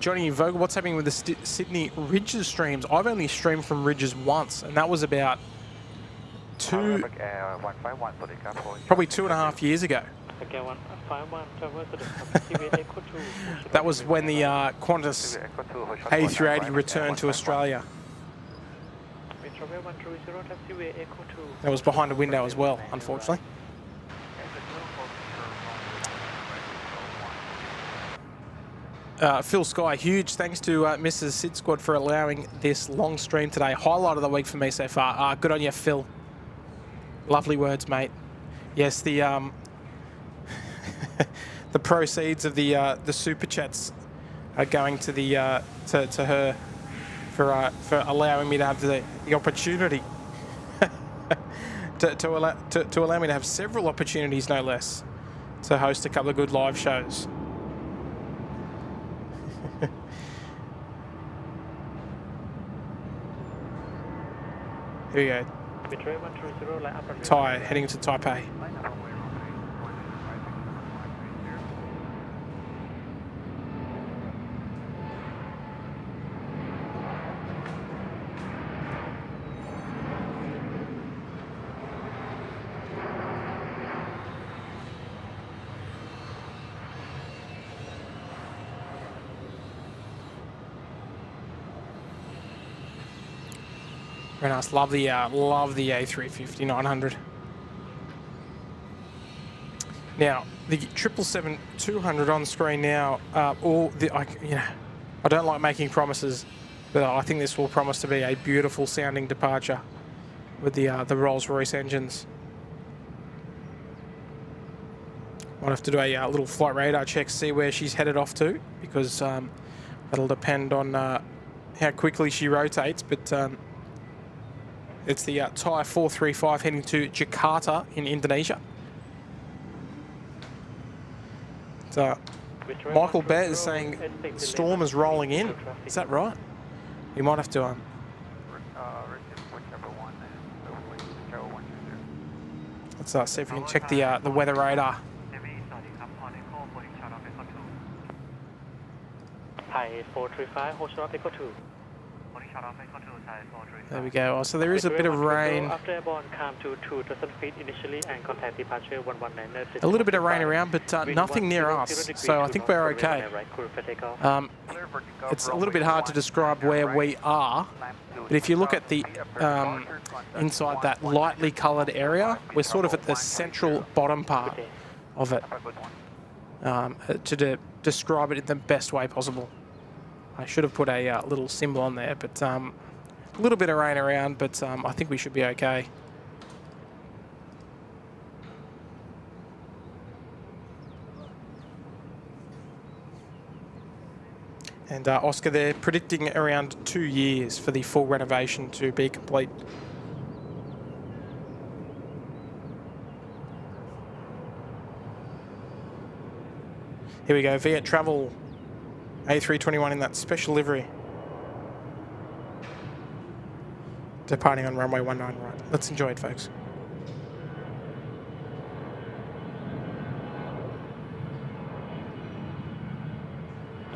Johnny Vogel, what's happening with the Sydney Ridges streams? I've only streamed from Ridges once, and that was about probably 2.5 years ago. That was when the Qantas A380 returned to Australia. That was behind a window as well, unfortunately. Phil Sky, huge thanks to Mrs. SydSquad for allowing this long stream today. Highlight of the week for me so far. Good on you, Phil. Lovely words, mate. Yes, the the proceeds of the super chats are going to the to her for allowing me to have the opportunity to allow me to have several opportunities, no less, to host a couple of good live shows. Here we go. Thai, heading to Taipei. Very nice. Love the A350 900. Now the 777-200 on screen now. I don't like making promises, but I think this will promise to be a beautiful sounding departure with the Rolls-Royce engines. Might have to do a little flight radar check, see where she's headed off to, because that'll depend on how quickly she rotates. But it's the Thai 435 heading to Jakarta in Indonesia. Michael Bear is saying storm is rolling in. Is that right? You might have to let's see if we can check the weather radar. Thai 435, hold short off Echo 2. There we go. Oh, so there is a bit of rain. After airborne, calm to 2,000 feet initially and contact departure 119. A little bit of rain around, but nothing near us, so I think we're okay. It's a little bit hard to describe where we are, but if you look at the inside that lightly coloured area, we're sort of at the central bottom part of it, to describe it in the best way possible. I should have put a little symbol on there, but a little bit of rain around, but I think we should be okay. And Oscar, they're predicting around 2 years for the full renovation to be complete. Here we go, Viet Travel A321 in that special livery. Departing on runway 19 right. Let's enjoy it, folks.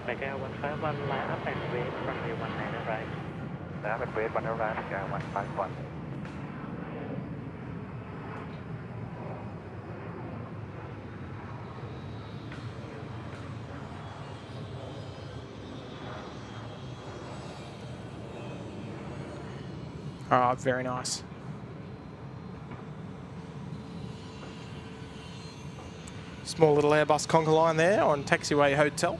Make Air 151 line up and wait runway 19 right. Line up and wait 19 right, Air 151. Oh, very nice. Small little Airbus conga line there on taxiway hotel.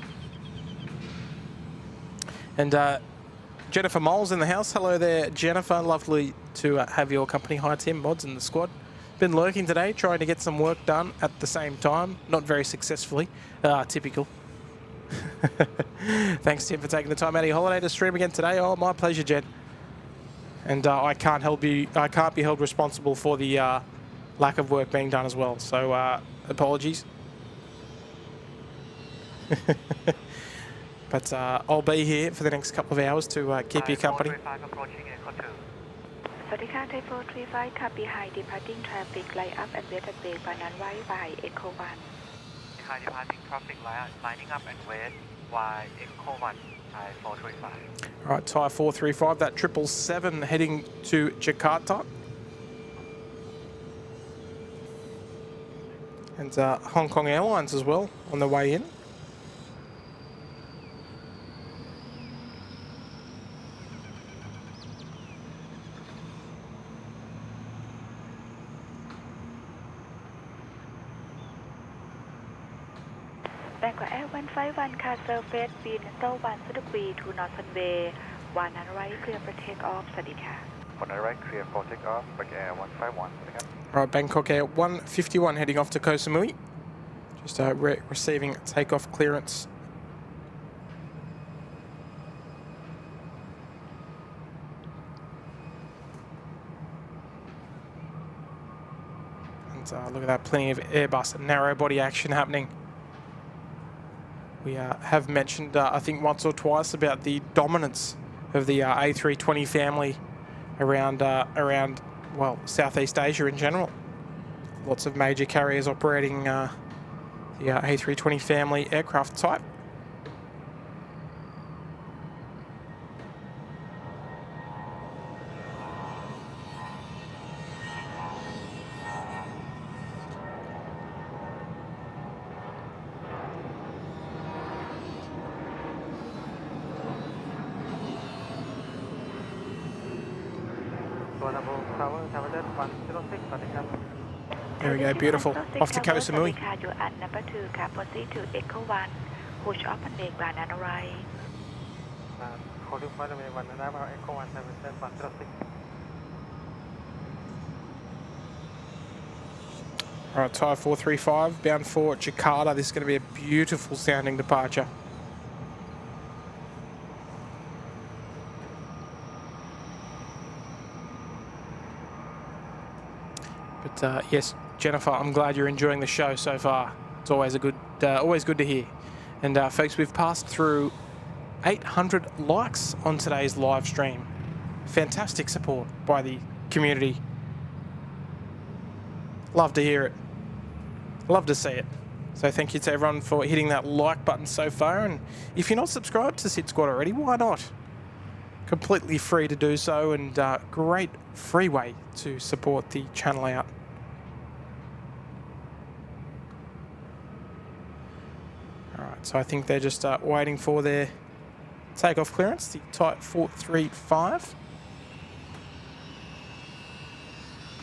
And Jennifer Moles in the house. Hello there, Jennifer. Lovely to have your company. Hi, Tim, Mods and the squad. Been lurking today, trying to get some work done at the same time. Not very successfully. Typical. Thanks, Tim, for taking the time out of your holiday to stream again today. Oh, my pleasure, Jen. And I can't be held responsible for the lack of work being done as well. So apologies. But I'll be here for the next couple of hours to keep you company. Thai 435, copy high departing traffic, line up and wait at bay Runway by Echo 1. High departing traffic, lining up and wait by Echo 1, Thai 435. All right, Thai 435, that 777 heading to Jakarta. And Hong Kong Airlines as well on the way in. Bangkok Air 151, car surface, wind 1 degree to north runway 19 right, clear for takeoff, สวัสดีค่ะ 19 right, clear for takeoff, Bangkok Air 151. All right, Bangkok Air 151 heading off to Koh Samui. Just receiving takeoff clearance. And look at that, plenty of Airbus narrow body action happening. We have mentioned, I think, once or twice about the dominance of the A320 family around, well, Southeast Asia in general. Lots of major carriers operating the A320 family aircraft type. Suvarnabhumi Tower, Thailand 106, สวัสดีครับ There we go, beautiful. Off to Koh Samui. You at number 2, proceed to Echo 1, push up and make banana right. Calling for runway 19 right, Echo 1, Thailand 106. All right, Thai 435, bound for Jakarta. This is going to be a beautiful sounding departure. But yes, Jennifer, I'm glad you're enjoying the show so far. It's always always good to hear. And folks, we've passed through 800 likes on today's live stream. Fantastic support by the community. Love to hear it. Love to see it. So thank you to everyone for hitting that like button so far. And if you're not subscribed to SydSquad already, why not? Completely free to do so, and great free way to support the channel out. All right, so I think they're just waiting for their takeoff clearance, the Type 435.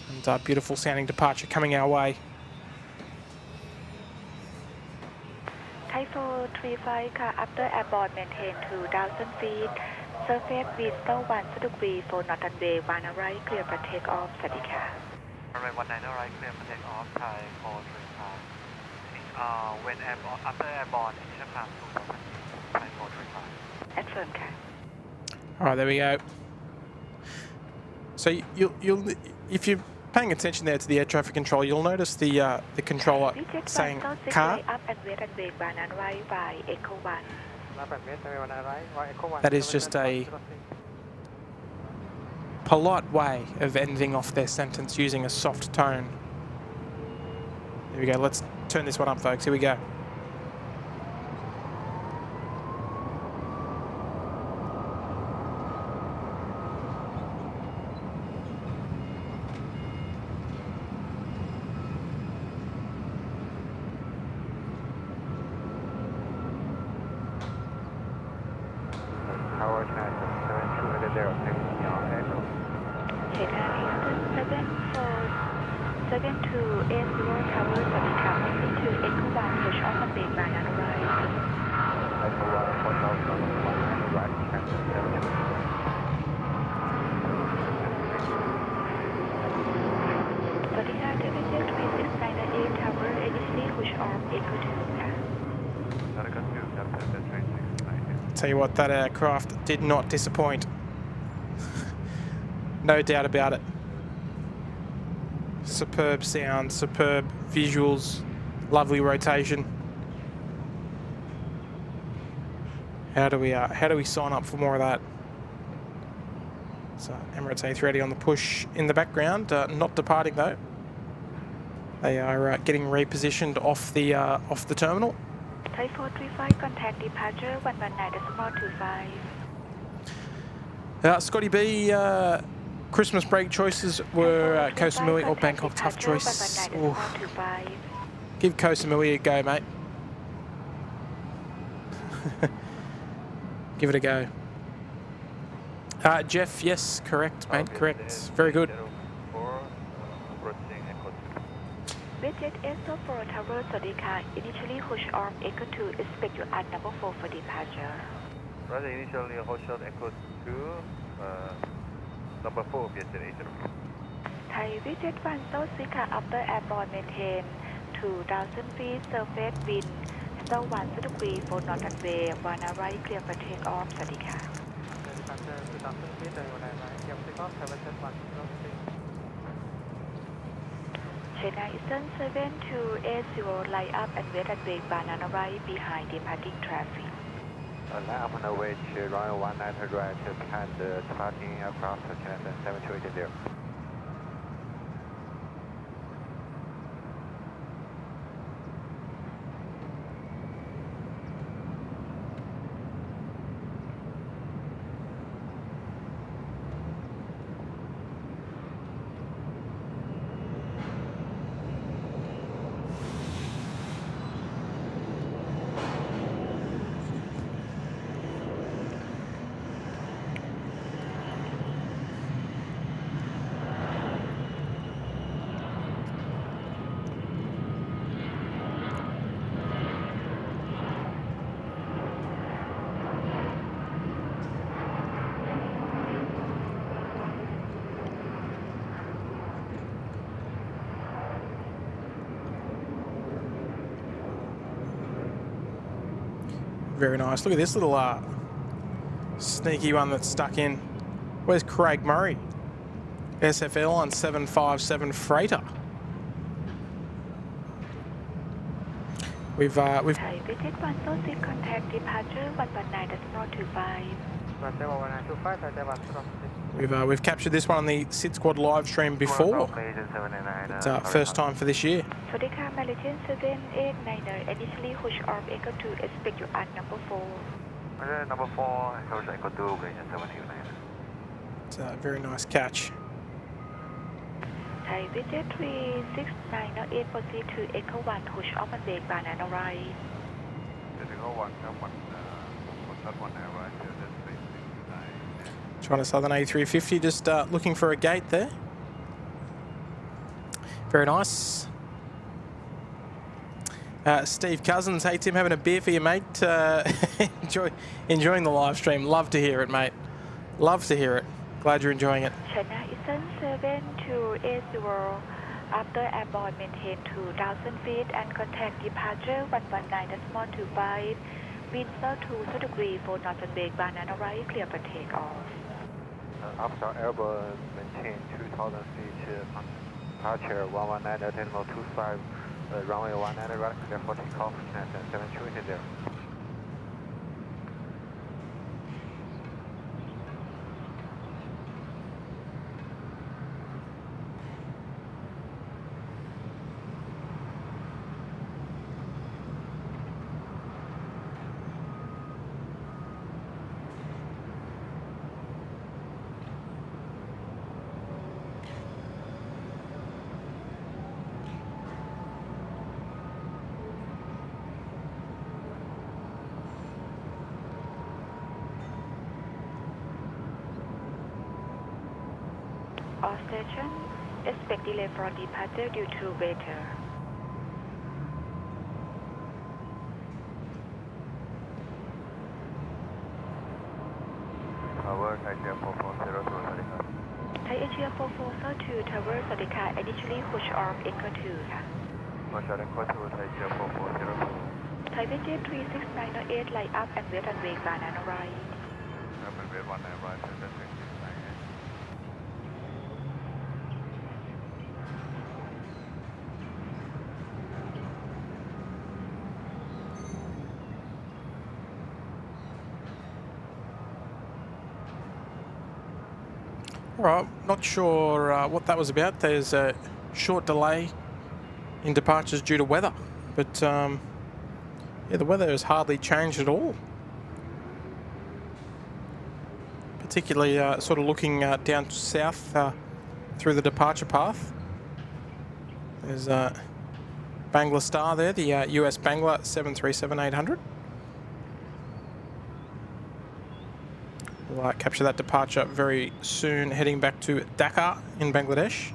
And beautiful sounding departure coming our way. Type 435 car after airborne maintain 2,000 feet. Surface wind 1 degree for not runway 1 right, clear for takeoff. สวัสดีค่ะ Runway 19 right, clear for takeoff, Thai 435. When airborne, after airborne, initial climb 2,000 Thai 435. Excellent ค่ะ All right, there we go. So you'll if you're paying attention there to the air traffic control, you'll notice the controller saying car. Up and wait runway 1 right by Echo 1. That is just a polite way of ending off their sentence using a soft tone. There we go. Let's turn this one up, folks. Here we go. Tower 7280, taking on Echo. China Eastern 7280 Tower, สวัสดีค่ะ proceed to Echo 1, push off and make banana right. Echo 1, 4000, right, Canton 72. Swadika, Temperature 3698 Tower, ATC, push off Echo 2 ค่ะ Swadika 2, Temperature 3698. Tell you what, that aircraft did not disappoint. No doubt about it. Superb sound, superb visuals, lovely rotation. How do we sign up for more of that? So Emirates A380 on the push in the background, not departing though. They are getting repositioned off the terminal. Type 435, contact departure 119.25. Scotty B, Christmas break choices were Koh Samui or Bangkok. Tough choice. Ooh. Give Koh Samui a go, mate. Give it a go. Jeff, yes, correct, mate, correct. Very good. Widget S04 Tower, สวัสดีค่ะ Initially push off Echo 2, expect you at number 4 for departure. Roger, initially hold short Echo 2, number 4, Vietjet 80. Thai Widget 106 ค่ะ after airborne maintain 2,000 feet, surface wind 1 degree for not runway 1 right, clear for takeoff. สวัสดีค่ะ Departure 2,000 feet, runway 19 clear for takeoff, Thailand 106. China Eastern 7280 line up and wait at wake banana right behind departing traffic. Now I'm on the way to runway 19 right to behind the departing aircraft, China 7280. Very nice. Look at this little sneaky one that's stuck in. Where's Craig Murray? SFL on 757 freighter. We've Thai Visit 106, contact departure 119.925. we've captured this one on the SydSquad live stream before. It's first time for this year. Swadika Malaysian 789er, initially push off Echo 2, expect you at number 4. Number 4, House Echo 2, Malaysian 789. It's a very nice catch. Thai Visit 36908, proceed to Echo 1, push off and brake banana right. Echo 1, that one there, right? Trying to Southern A350, just looking for a gate there. Very nice. Steve Cousins, hey Tim, having a beer for you, mate. Enjoying the live stream. Love to hear it, mate. Love to hear it. Glad you're enjoying it. China Eastern 7280, after airborne maintain 2,000 feet and contact departure 119.25, wind south 2 degree for northern brake banana right, clear for takeoff. After airborne maintain 2,000 feet, departure 119.25, runway 19 right, clear for takeoff, and 7280. All station, expect delay for departure due to weather. Tower, Thai Asia 4402, Thai Asia 4402, Tower, Sadika, initially push off Echo 2. Push off Echo 2, Thai Asia 4402. Thai Visit 36908, light up and wait on brake banana right. Wait 19 right, All right, not sure what that was about. There's a short delay in departures due to weather, but yeah, the weather has hardly changed at all. Particularly sort of looking down south through the departure path. There's Bangla Star there, the US Bangla 737-800. We'll capture that departure very soon, heading back to Dhaka in Bangladesh.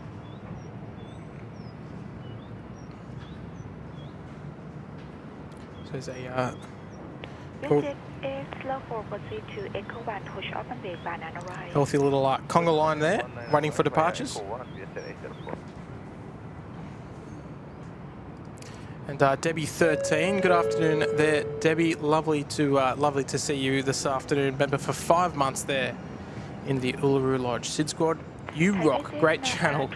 So there's a healthy little conga line there, waiting for departures. And Debbie 13, good afternoon there, Debbie. Lovely to see you this afternoon. Member for 5 months there in the Uluru Lodge. SydSquad, you rock. Great channel.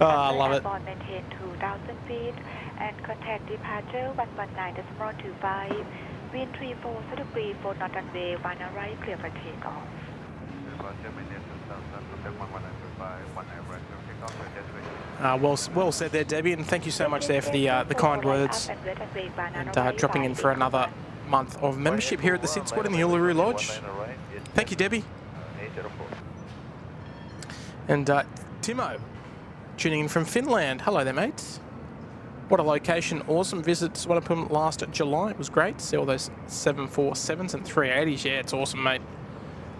Oh, I love it. Maintain 2,000 feet and contact departure 119.25. Wind 34 degree for northern bay, one right, clear for takeoff. Well said there, Debbie, and thank you so much there for the kind words and dropping in for another month of membership here at the SydSquad in the Uluru Lodge. Thank you, Debbie. And Timo, tuning in from Finland. Hello there, mates. What a location. Awesome visit to Suvarnabhumi last July. It was great. See all those 747s and 380s. Yeah, it's awesome, mate.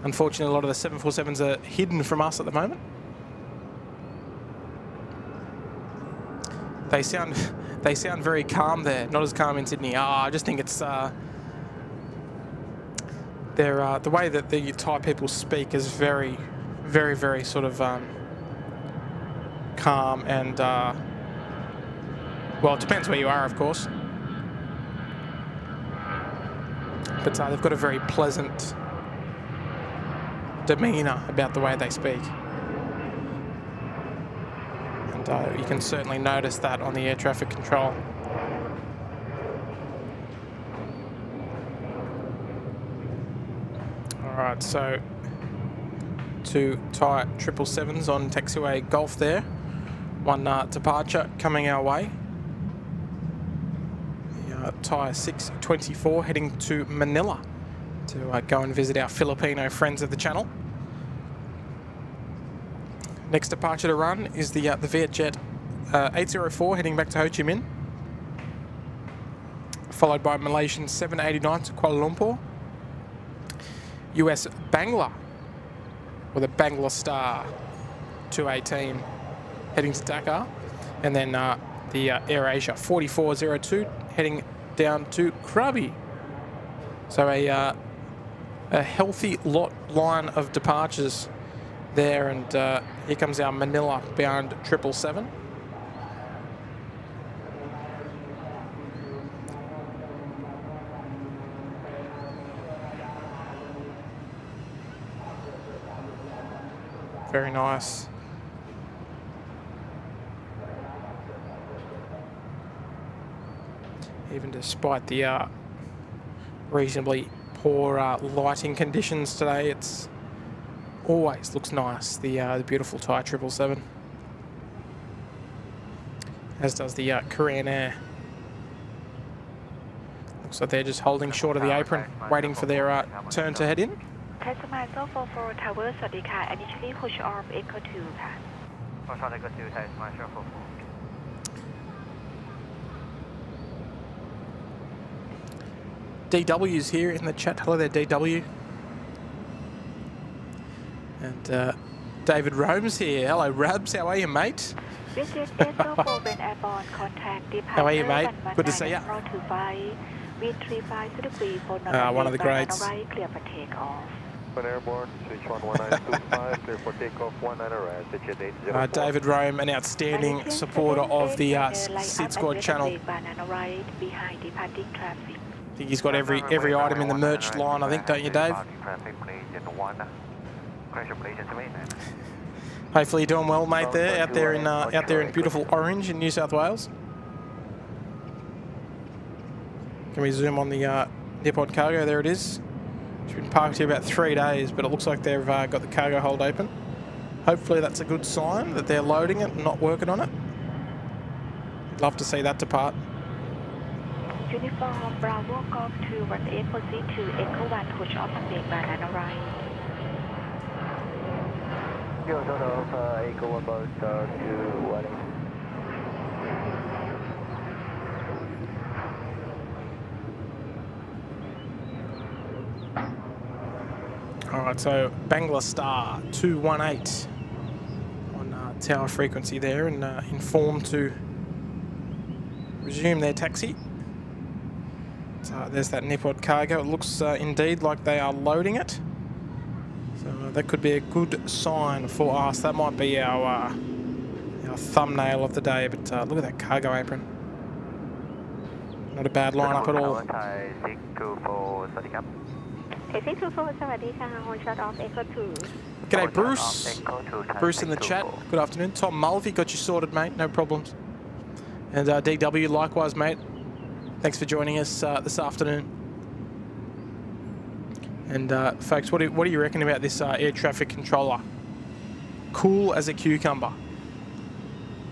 Unfortunately, a lot of the 747s are hidden from us at the moment. They sound very calm there. Not as calm in Sydney. I just think it's the way that the Thai people speak is very, very, very sort of calm and well, it depends where you are, of course. but they've got a very pleasant demeanour about the way they speak. And you can certainly notice that on the air traffic control. Alright, so 2 Thai 777s on taxiway Gulf there. 1 departure coming our way. The Thai 624 heading to Manila to go and visit our Filipino friends of the channel. Next departure to run is the Vietjet 804 heading back to Ho Chi Minh, followed by Malaysian 789 to Kuala Lumpur, US Bangla with a Bangla Star 218 heading to Dakar, and then the AirAsia 4402 heading down to Krabi. So a healthy line of departures there, and here comes our Manila bound 777. Very nice. Even despite the reasonably poor lighting conditions today, it's always looks nice. The beautiful Thai 777, as does the Korean Air. Looks like they're just holding short of the apron, waiting for their turn to head in. Thai Smile 44 Tower สวัสดีค่ะ initially push off Echo 2 ค่ะ Push off Echo 2 Thai Smile 44. DW's here in the chat. Hello there, DW. And David Rome's here. Hello, Rabs. How are you, mate? Visit 804 when airborne contact departure. How are you, mate? Good to see you. One of the greats. Clear for takeoff. When airborne, switch 11925, clear for takeoff, 19 right, David Rome, an outstanding supporter of the SydSquad channel. I think he's got every item in the merch line, I think, don't you, Dave? Hopefully you're doing well, mate, there, out there in beautiful Orange in New South Wales. Can we zoom on the Nippon cargo? There it is. It's been parked here about 3 days, but it looks like they've got the cargo hold open. Hopefully that's a good sign that they're loading it and not working on it. I'd love to see that depart. Uniform Bravo Golf 218 proceed to Echo 1, push off and make banana right. Yo, sort of Echo 1 about 218. Alright, so Bangla Star 218 on tower frequency there, and informed to resume their taxi. So there's that Nippon cargo. It looks indeed like they are loading it. So that could be a good sign for us. That might be our thumbnail of the day, but look at that cargo apron. Not a bad lineup at all. G'day, Bruce. Bruce in the chat. Good afternoon. Tom Mulvey got you sorted, mate. No problems. And DW, likewise, mate. Thanks for joining us this afternoon. And folks, what do you reckon about this air traffic controller? Cool as a cucumber.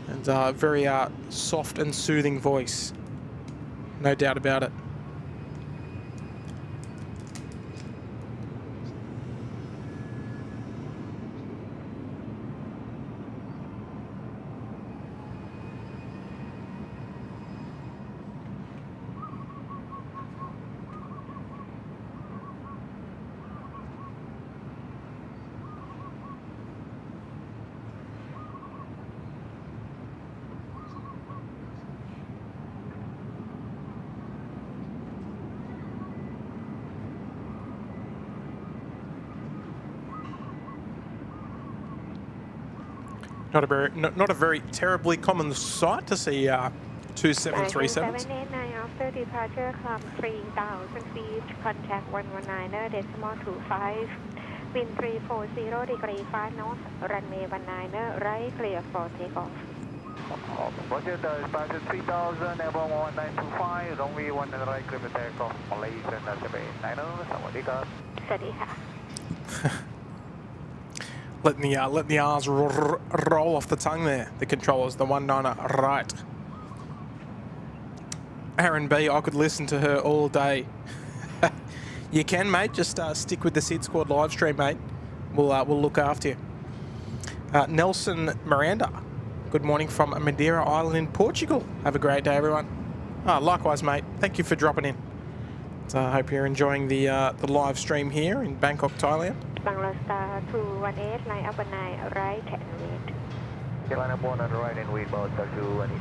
And very soft and soothing voice. No doubt about it. Not a very terribly common sight to see 2737s. after departure, climb 3,000 feet, contact 119.25, wind 340 degree 5 knots, runway 19 right, clear for takeoff. Roger, departure 3000, airborne 1925, runway 19 right, clear for takeoff, Malaysian Airways 90, Sawadee. Steady, ha. Letting the R's roll off the tongue there. The controllers, the 19 right. Aaron B, I could listen to her all day. You can, mate. Just stick with the SydSquad live stream, mate. We'll look after you. Nelson Miranda, good morning from Madeira Island in Portugal. Have a great day, everyone. Likewise, mate. Thank you for dropping in. So I hope you're enjoying the live stream here in Bangkok, Thailand. Bangla Star 218, line up 9 right and wait. Okay, line up 1 on the right and wait about 218.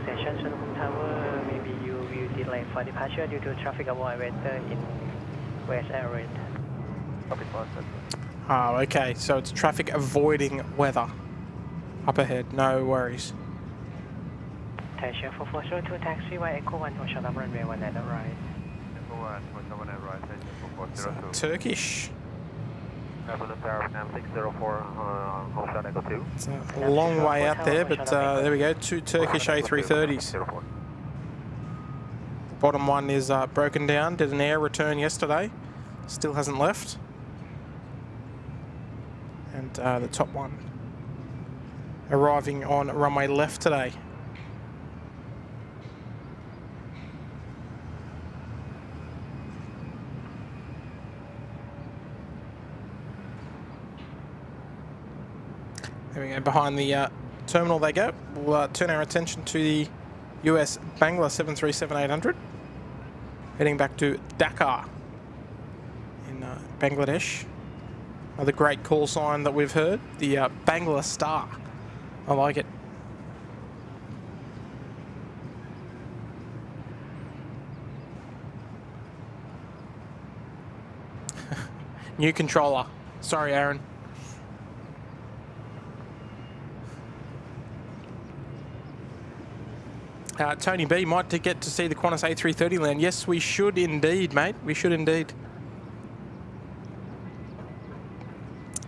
Station Suvarnabhumi Tower, maybe you will delay for departure due to traffic avoidance in West Area. Oh, okay. So it's traffic avoiding weather up ahead. No worries. Taxi 442 taxi by Echo 1 for short up runway 19 right. Echo 1 for 19 right, taxi 442. Turkish. Ambulance Arab 604, hold shot Echo 2. It's a long way out there, but there we go. 2 Turkish A330s. The bottom one is broken down. Did an air return yesterday. Still hasn't left. And the top one arriving on runway left today. There we go, behind the terminal they go. We'll turn our attention to the US Bangla 737-800, heading back to Dhaka in Bangladesh. Another great call sign that we've heard, the Bangla Star. I like it. New controller. Sorry, Aaron. Tony B, might get to see the Qantas A330 land. Yes, we should indeed, mate. We should indeed.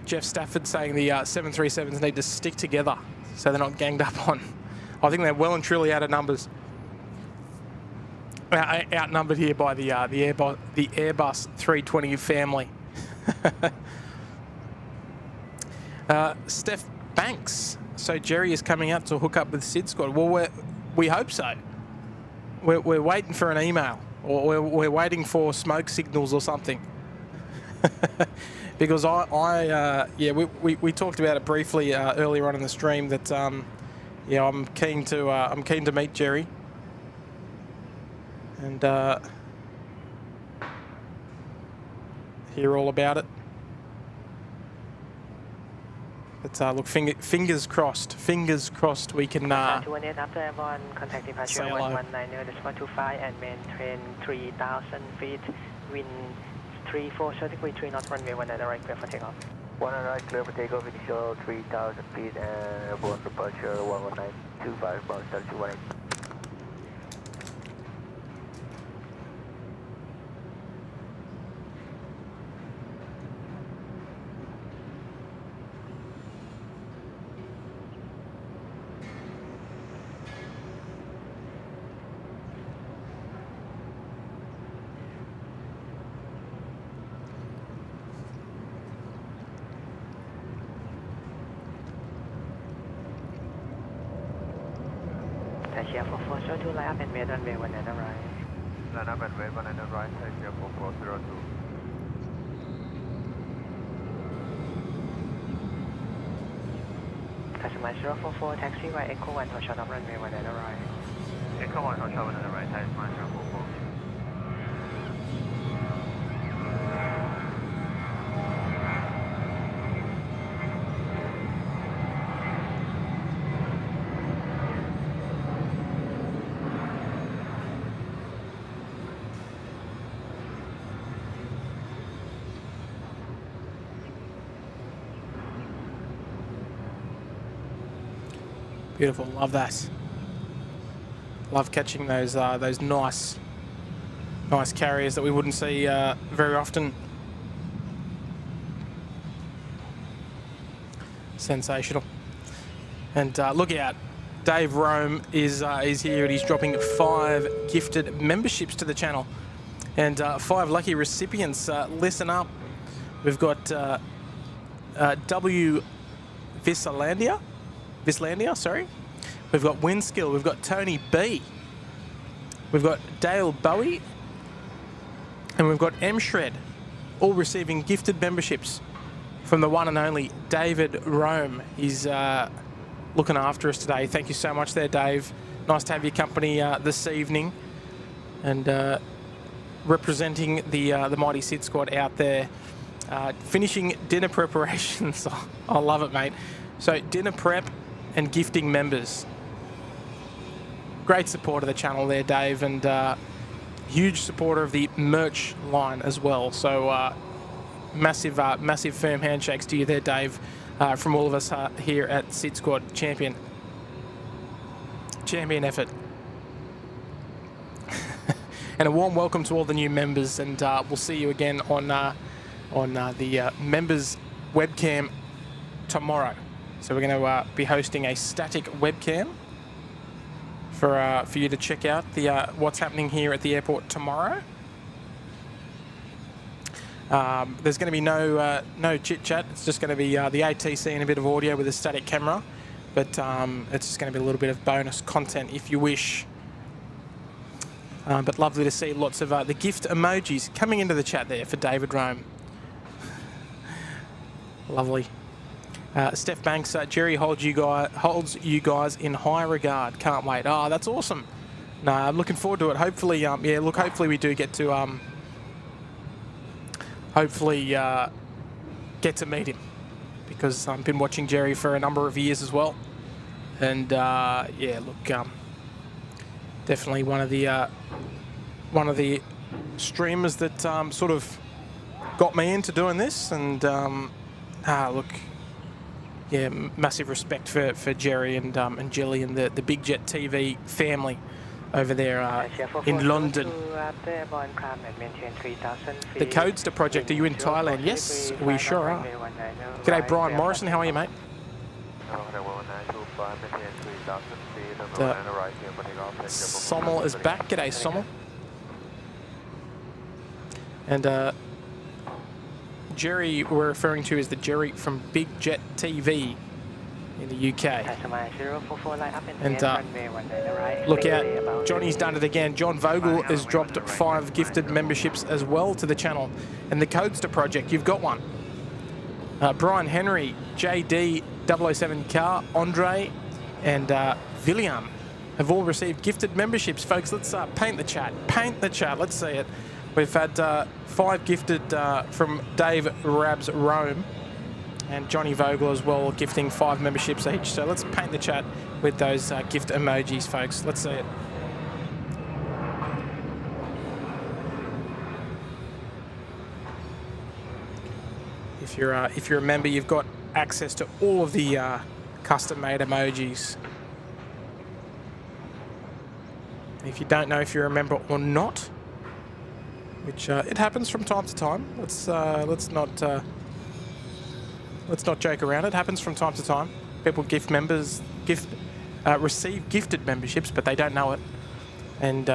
Jeff Stafford saying the 737s need to stick together so they're not ganged up on. I think they're well and truly out of numbers. Outnumbered here by the Airbus 320 family. Steph Banks. So Jerry is coming out to hook up with SydSquad. Well, we hope so. We're waiting for an email, or we're waiting for smoke signals or something. Because we talked about it briefly earlier on in the stream that yeah, I'm keen to meet Jerry and hear all about it. But look, fingers crossed we can 218 after airborne, contact departure say hello. 119.25 and maintain 3,000 feet, wind 340 degree 3 knots, runway 19 right, clear for takeoff. 19 right, clear for takeoff, initial 3,000 feet and airborne departure 119.25, about 218. Taxi 442 line up and wait runway 19 right. Line up and wait 19 right, taxi 4402. Customer 044 taxi by Echo 1 for short up runway 19 right. Echo 1 for short 19 right, taxi 044. Beautiful. Love that. Love catching those nice carriers that we wouldn't see very often. Sensational. And look out, Dave Rome is here, and he's dropping 5 gifted memberships to the channel, and 5 lucky recipients. Listen up. We've got W Vislandia, sorry. We've got Winskill. We've got Tony B. We've got Dale Bowie, and we've got M Shred, all receiving gifted memberships from the one and only David Rome. He's looking after us today. Thank you so much there, Dave. Nice to have your company this evening, and representing the mighty SydSquad out there, finishing dinner preparations. I love it, mate. So dinner prep and gifting members. Great support of the channel there, Dave, and huge supporter of the merch line as well. So massive firm handshakes to you there, Dave, from all of us here at SydSquad. Champion effort. And a warm welcome to all the new members, and we'll see you again on the members webcam tomorrow. So we're going to be hosting a static webcam for you to check out what's happening here at the airport tomorrow. There's going to be no chit chat. It's just going to be the ATC and a bit of audio with a static camera, but it's just going to be a little bit of bonus content if you wish. But lovely to see lots of the gift emojis coming into the chat there for David Rome. Lovely. Steph Banks, Jerry holds you guys in high regard. Can't wait. Oh, that's awesome. No, I'm looking forward to it. Hopefully, yeah, look, hopefully we do get to get to meet him, because I've been watching Jerry for a number of years as well. And yeah, look, definitely one of the streamers that sort of got me into doing this. And look, yeah, massive respect for Jerry and Jilly and the Big Jet TV family over there in London. The Codester project, are you in Thailand? Yes, we sure are. G'day, Brian Morrison, how are you, mate? Sommel is back. G'day, Sommel. And Jerry we're referring to as the Jerry from Big Jet TV in the UK. And look out, Johnny's done it again. John Vogel has dropped 5 gifted memberships as well to the channel. And the Codester project, you've got one. Brian Henry, JD 007 Car, Andre, and William have all received gifted memberships. Folks, let's paint the chat. Paint the chat. Let's see it. We've had 5 gifted from Dave Rabs Rome and Johnny Vogel as well, gifting 5 memberships each. So let's paint the chat with those gift emojis, folks. Let's see it. If you're a member, you've got access to all of the custom-made emojis. If you don't know if you're a member or not, which it happens from time to time. Let's not joke around. It happens from time to time. People receive gifted memberships, but they don't know it. And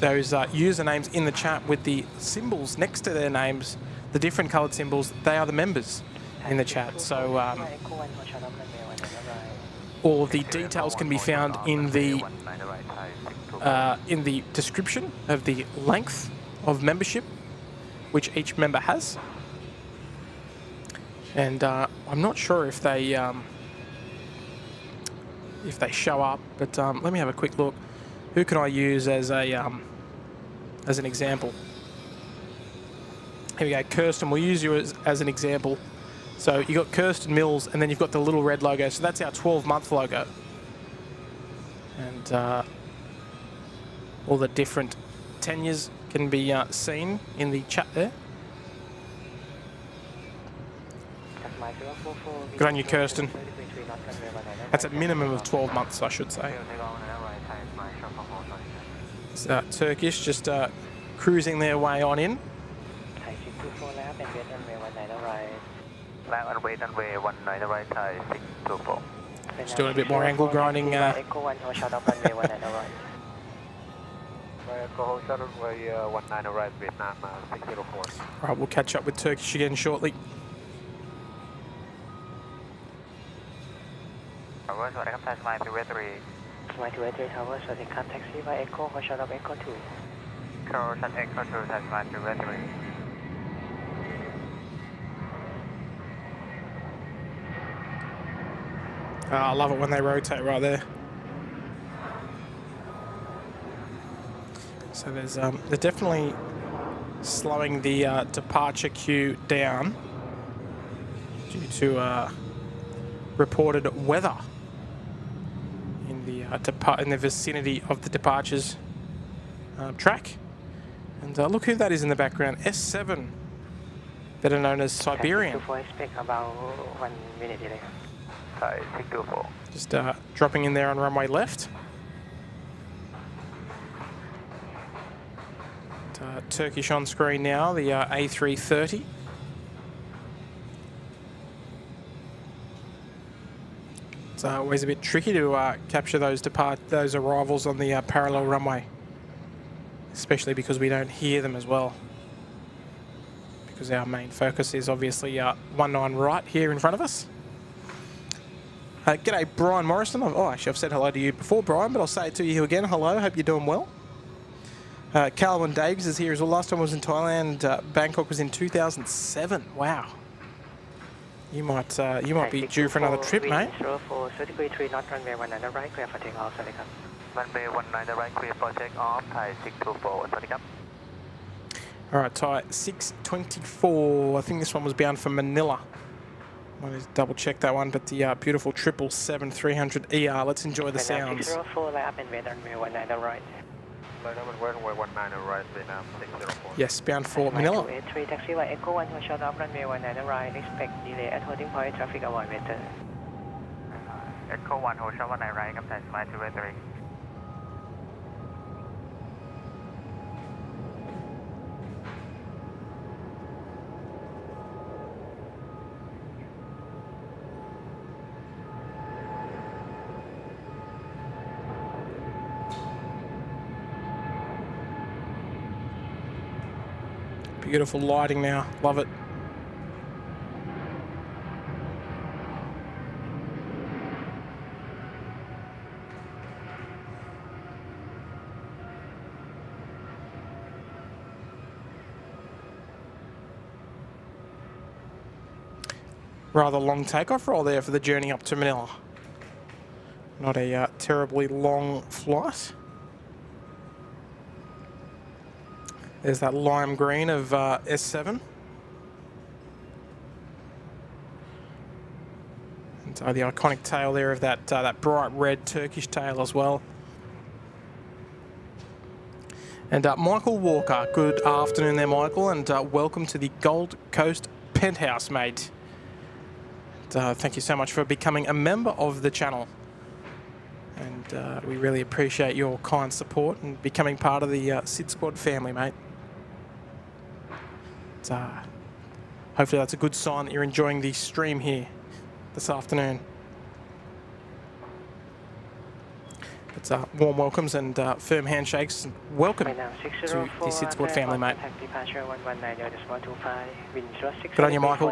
those usernames in the chat with the symbols next to their names, the different coloured symbols, they are the members in the chat. So all of the details can be found in the description of the length of membership which each member has. And I'm not sure if they show up, but let me have a quick look. Who can I use as an example? Here we go, Kirsten. We'll use you as an example. So you got Kirsten Mills, and then you've got the little red logo. So that's our 12-month logo. And all the different tenures can be seen in the chat there. Good on you, Kirsten. That's a minimum of 12 months, I should say. It's, Turkish just cruising their way on in. Lap and wait runway 19 right, Thai 624. Just doing a bit more angle grinding. Echo hold shuttle runway 19 right, Vietnam 604. All right, we'll catch up with Turkish again shortly. สวัสดีครับไทยสมาย283 Smile 283 Tower สวัสดีครับ Taxi by Echo Hold shut up Echo 2 Control shut Echo 2 ไทยสมาย283 I love it when they rotate right there. So there's they're definitely slowing the departure queue down due to reported weather in the vicinity of the departures track. And look who that is in the background, S7, better known as Siberian. Expect about 1 minute delay. Thai 624. Just dropping in there on runway left. Turkish on screen now, the A330. It's always a bit tricky to capture those arrivals on the parallel runway, especially because we don't hear them as well. Because our main focus is obviously 19 right here in front of us. G'day, Brian Morrison. Oh, actually, I've said hello to you before, Brian, but I'll say it to you again. Hello, hope you're doing well. Calvin Daves is here as well. Last time I was in Thailand, Bangkok was in 2007. Wow. You might be due for another trip, mate. 04 3 knot runway 19 right, clear for takeoff, สวัสดีครับ Runway 19 right, clear for takeoff, Thai 624, สวัสดีครับ All right, Thai 624. I think this one was bound for Manila. Want to double check that one, but the beautiful 777-300 ER. Let's enjoy the sounds. 604 lap and wait runway 19 right. Runway 19 right, Vietnam 604. Yes, bound for Manila. 283 taxi by Echo 1 shut off runway 19 right. Expect delay at holding point, traffic avoid better. Echo 1 hold shut 19 right กับไทยสมาย283 Beautiful lighting now. Love it. Rather long takeoff roll there for the journey up to Manila. Not a terribly long flight. There's that lime green of S7. And the iconic tail there of that bright red Turkish tail as well. And Michael Walker, good afternoon there, Michael, and welcome to the Gold Coast Penthouse, mate. And, thank you so much for becoming a member of the channel. And we really appreciate your kind support and becoming part of the SydSquad family, mate. Hopefully that's a good sign that you're enjoying the stream here this afternoon. It's warm welcomes and firm handshakes. And welcome to the SydSquad family, mate. Good on you, Michael.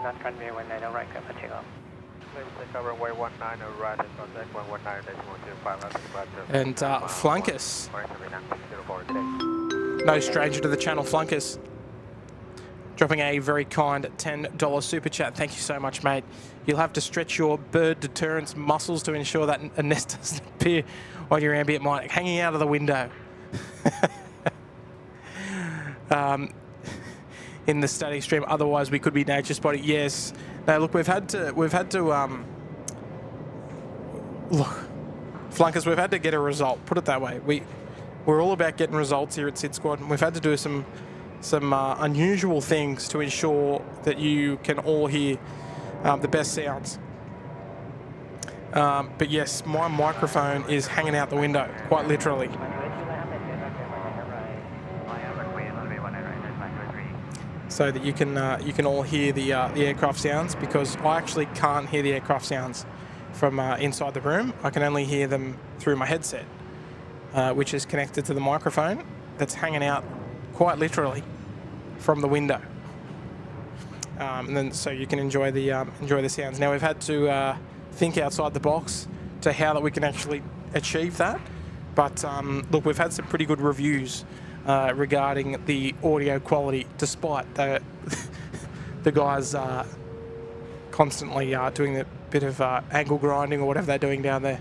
And Flunkus. No stranger to the channel, Flunkus. Dropping a very kind $10 super chat. Thank you so much, mate. You'll have to stretch your bird deterrence muscles to ensure that a nest doesn't appear on your ambient mic, hanging out of the window. In the static stream, otherwise we could be nature spotting. Yes. Now look, we've had to look, Flunkers, we've had to get a result. Put it that way. We're all about getting results here at SydSquad, and we've had to do some unusual things to ensure that you can all hear the best sounds. But yes, my microphone is hanging out the window, quite literally. So that you can all hear the aircraft sounds, because I actually can't hear the aircraft sounds from inside the room. I can only hear them through my headset, which is connected to the microphone that's hanging out quite literally from the window. And then so you can enjoy the sounds. Now we've had to think outside the box to how that we can actually achieve that. But look, we've had some pretty good reviews regarding the audio quality, despite the guys constantly doing a bit of angle grinding or whatever they're doing down there.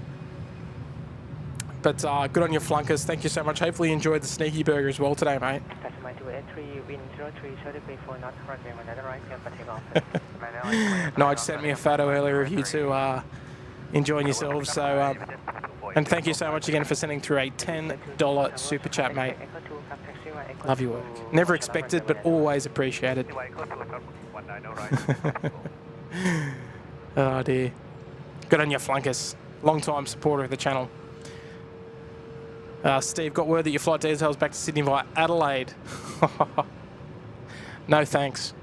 But good on your flunkers. Thank you so much. Hopefully you enjoyed the sneaky burger as well today, mate. Nige sent me a photo earlier of you two enjoying yourselves. So, and thank you so much again for sending through a $10 super chat, mate. Love your work. Never expected, but always appreciated. Oh dear. Good on your flunkers. Long-time supporter of the channel. Steve, got word that your flight details back to Sydney via Adelaide. No thanks.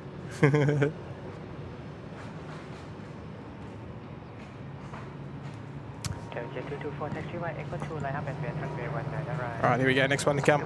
Alright, here we go, next one to come.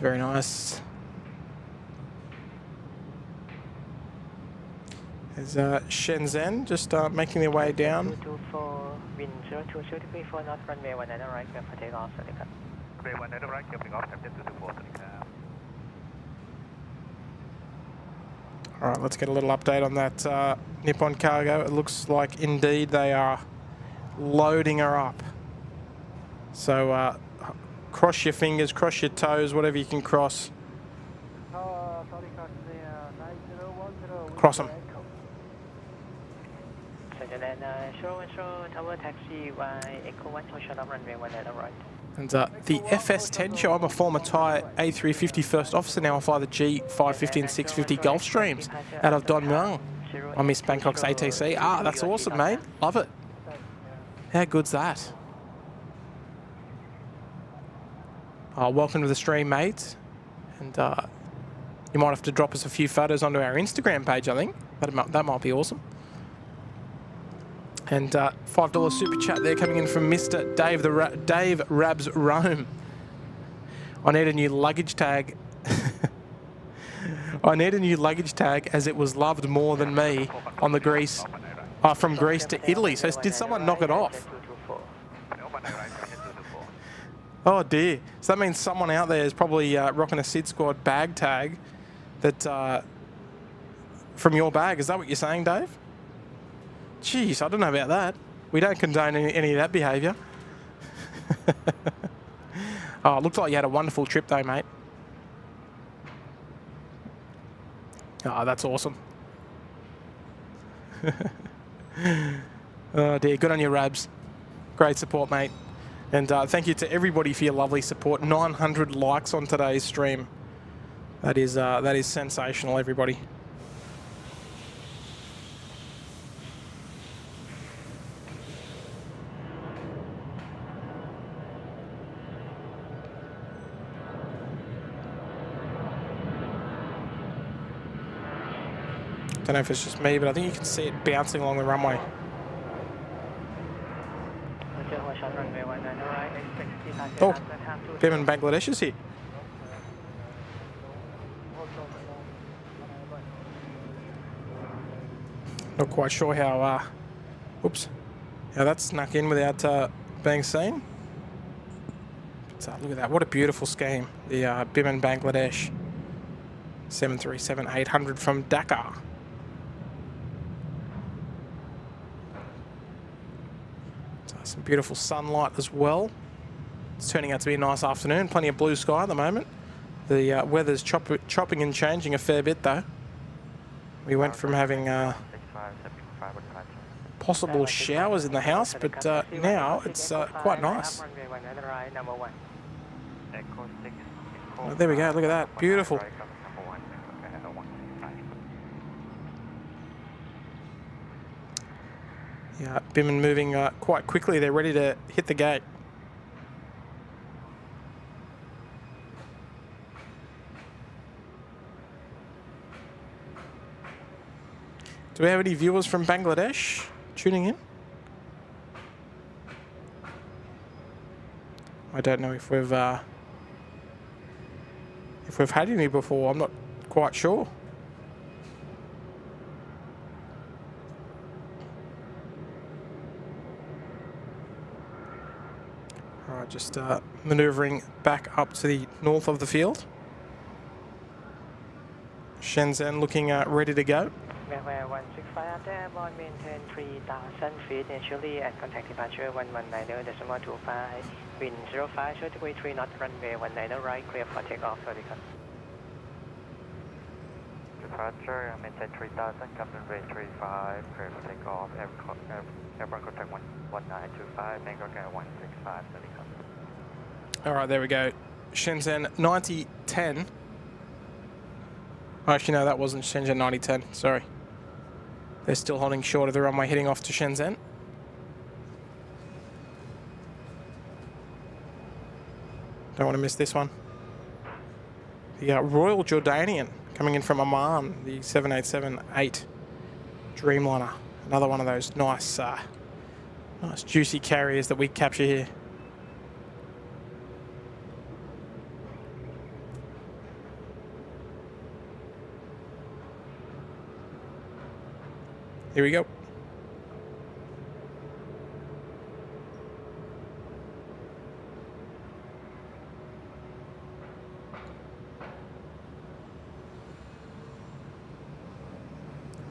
Very nice. There's Shenzhen just making their way down. Alright, let's get a little update on that Nippon cargo. It looks like indeed they are loading her up. So cross your fingers, cross your toes, whatever you can cross. Cross them. And the FS10 show, I'm a former Thai A350 first officer. Now I fly the G550 and 650 Gulfstreams out of Don Mueang. I miss Bangkok's ATC. Ah, that's awesome, mate. Love it. How good's that? Welcome to the stream, mate. And you might have to drop us a few photos onto our Instagram page, I think. That might be awesome. And $5 super chat there coming in from Mr. Dave Rabs Rome. I need a new luggage tag. I need a new luggage tag as it was loved more than me on the Greece, from Greece to Italy. So did someone knock it off? Oh dear. So that means someone out there is probably rocking a SydSquad bag tag that from your bag. Is that what you're saying, Dave? Jeez, I don't know about that. We don't condone any of that behaviour. Oh, it looked like you had a wonderful trip though, mate. Oh, that's awesome. Oh dear, good on your Rabs. Great support, mate. And thank you to everybody for your lovely support. 900 likes on today's stream. That is sensational, everybody. Don't know if it's just me, but I think you can see it bouncing along the runway. Oh, Bemin Bangladesh is here. Not quite sure how, oops, how that snuck in without being seen. But, look at that, what a beautiful scheme. The Bemin Bangladesh 737-800 from Dakar. Some beautiful sunlight as well. It's turning out to be a nice afternoon. Plenty of blue sky at the moment. The weather's chopping and changing a fair bit though. We went from having possible showers in the house, but now it's quite nice. Oh, there we go, look at that, beautiful. Yeah, Biman moving quite quickly. They're ready to hit the gate. Do we have any viewers from Bangladesh tuning in? I don't know if we've had any before. I'm not quite sure. All right, just manoeuvring back up to the north of the field. Shenzhen looking ready to go. Runway 165 after airborne, maintain 3,000 feet initially and contact departure 119.25, wind 05, short degree 3 knot, runway 19 right, clear for takeoff, sorry. Departure, maintain 3,000, captain runway 35, clear for takeoff, airborne contact 119.25, Bangkok Air 165, sorry. All right, there we go. Shenzhen 9010. Actually, no, that wasn't Shenzhen 9010. Sorry. They're still holding short of the runway heading off to Shenzhen. Don't want to miss this one. The Royal Jordanian coming in from Oman, the 787-8 Dreamliner. Another one of those nice, nice juicy carriers that we capture here. Here we go.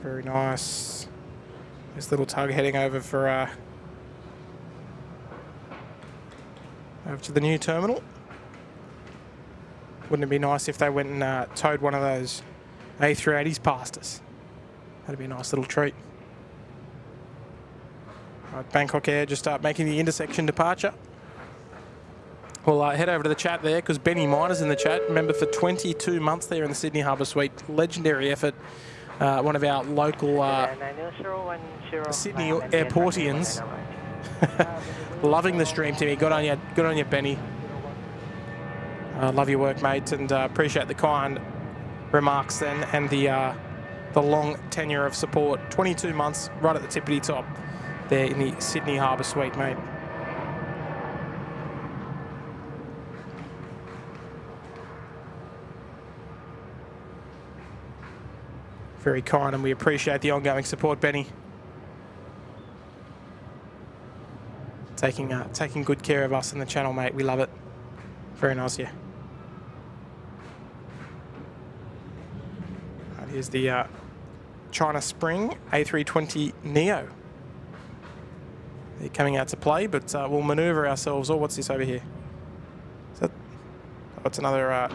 Very nice. This little tug heading over for over to the new terminal. Wouldn't it be nice if they went and towed one of those A380s past us? That'd be a nice little treat. Right, Bangkok Air just making the intersection departure. We'll head over to the chat there because Benny Miner's in the chat. Member for 22 months there in the Sydney Harbour Suite. Legendary effort. One of our local Sydney airportians. Loving the stream, Timmy. Good on you, Benny. Love your work, mate, and appreciate the kind remarks then and the long tenure of support. 22 months, right at the tippity top there in the Sydney Harbour Suite, mate. Very kind, and we appreciate the ongoing support, Benny. Taking good care of us in the channel, mate. We love it. Very nice, yeah. Right, here's the China Spring A320 Neo. They're coming out to play, but we'll manoeuvre ourselves. Oh, what's this over here? Is that? Oh, it's another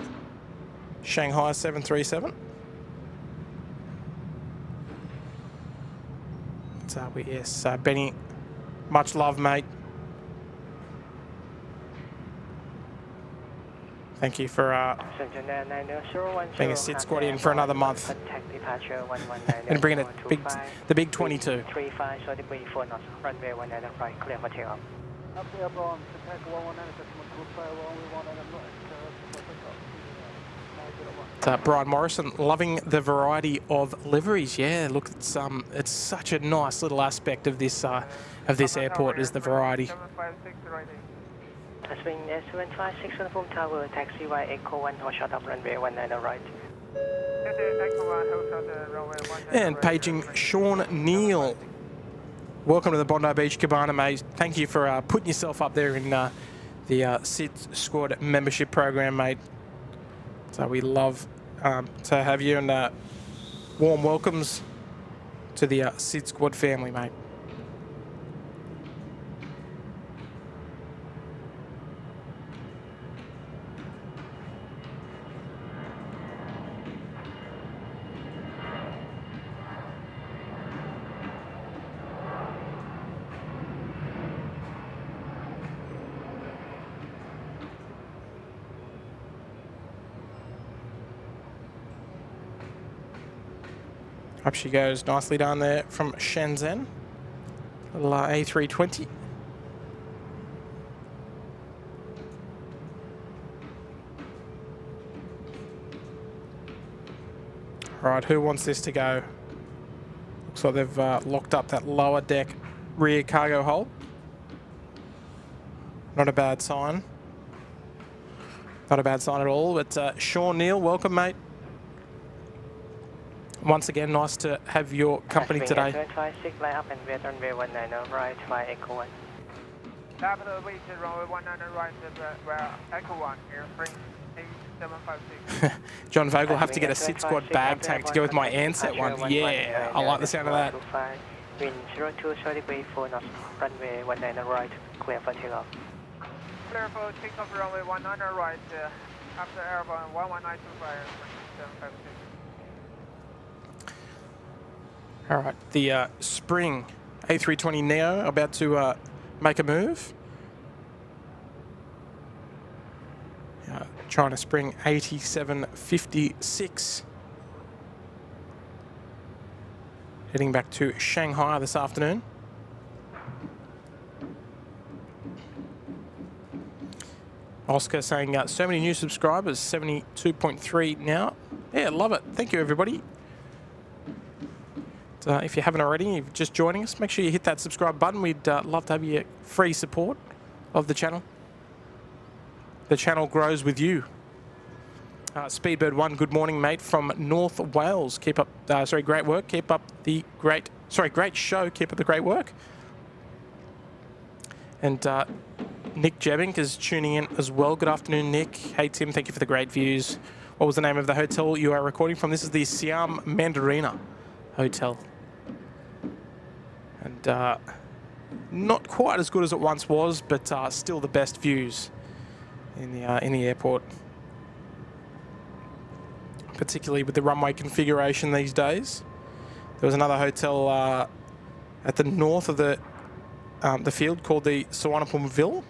Shanghai 737. Yes, Benny, much love, mate. Thank you for being a SydSquadian for another month and bringing the big 22. Brian Morrison loving the variety of liveries. Yeah, look, it's such a nice little aspect of this airport is the variety. Swing S156 Suvarnabhumi Tower, taxi via Echo 1, or shot up runway 19 right. And paging Sean Neal. Welcome to the Bondi Beach Cabana, mate. Thank you for putting yourself up there in the SydSquad membership program, mate. So we love to have you, and warm welcomes to the SydSquad family, mate. Up she goes, nicely done there from Shenzhen. Little A320. All right, who wants this to go? Looks like they've locked up that lower deck rear cargo hold. Not a bad sign. Not a bad sign at all. But Sean Neal, welcome, mate. Once again, nice to have your company today. 756, line up and wait runway 19 right, fly Echo 1. Capital reach runway 19 right, where Echo 1, airframe 8756. John Vogel, have to get a SydSquad bag tag to go with my Ansett one. Yeah, I like the sound of that. Wind 02, short degree 4 knots, runway 19 right, clear for takeoff. Clear for takeoff runway 19 right, after airborne 11925, 756. All right, the Spring A320 Neo about to make a move. China Spring 8756. Heading back to Shanghai this afternoon. Oscar saying so many new subscribers, 72.3 now. Yeah, love it. Thank you, everybody. If you haven't already, you're just joining us, make sure you hit that subscribe button. We'd love to have your free support of the channel. The channel grows with you. Speedbird 1, good morning, mate, from North Wales. Keep up, great work. Keep up the great show. Keep up the great work. And Nick Jebbink is tuning in as well. Good afternoon, Nick. Hey, Tim, thank you for the great views. What was the name of the hotel you are recording from? This is the Siam Mandarina Hotel. And not quite as good as it once was, but still the best views in the airport, particularly with the runway configuration these days. There was another hotel at the north of the field called the Suvarnabhumi Ville,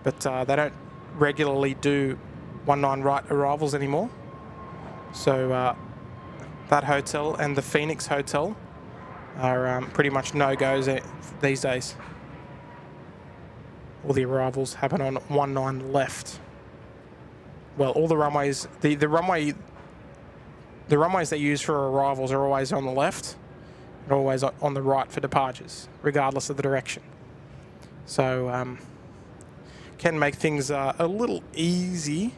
but they don't regularly do 19 right arrivals anymore. So that hotel and the Phoenix Hotel are pretty much no-goes these days. All the arrivals happen on 19 left. Well, all the runways, the runways they use for arrivals are always on the left and always on the right for departures, regardless of the direction. So can make things a little easy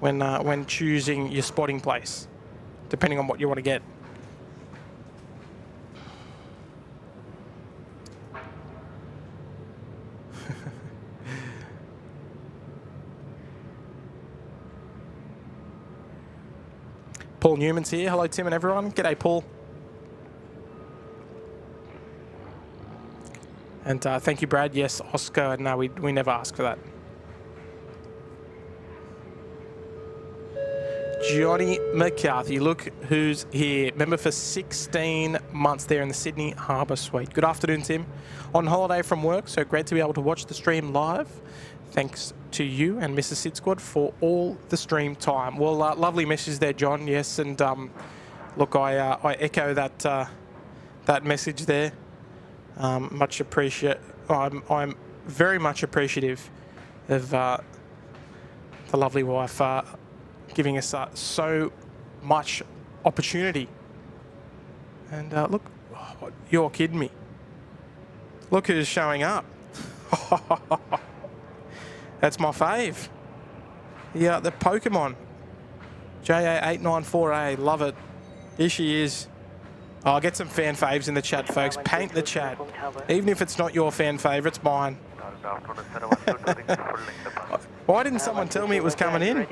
when choosing your spotting place, depending on what you want to get. Paul Newman's here. Hello, Tim and everyone. G'day, Paul. And thank you, Brad. Yes, Oscar. No, we never ask for that. Johnny McCarthy, look who's here. Member for 16 months there in the Sydney Harbour Suite. Good afternoon, Tim. On holiday from work, so great to be able to watch the stream live. Thanks to you and Mrs. SydSquad for all the stream time. Well, lovely message there, John. Yes, and look, I echo that message there. Much appreciate. I'm very much appreciative of the lovely wife giving us so much opportunity. And look, you're kidding me. Look who's showing up. That's my fave. Yeah, the Pokemon. JA894A, love it. Here she is. Oh, get some fan faves in the chat, folks. Paint the chat. Even if it's not your fan favourite, it's mine. Why didn't someone tell me it was coming in?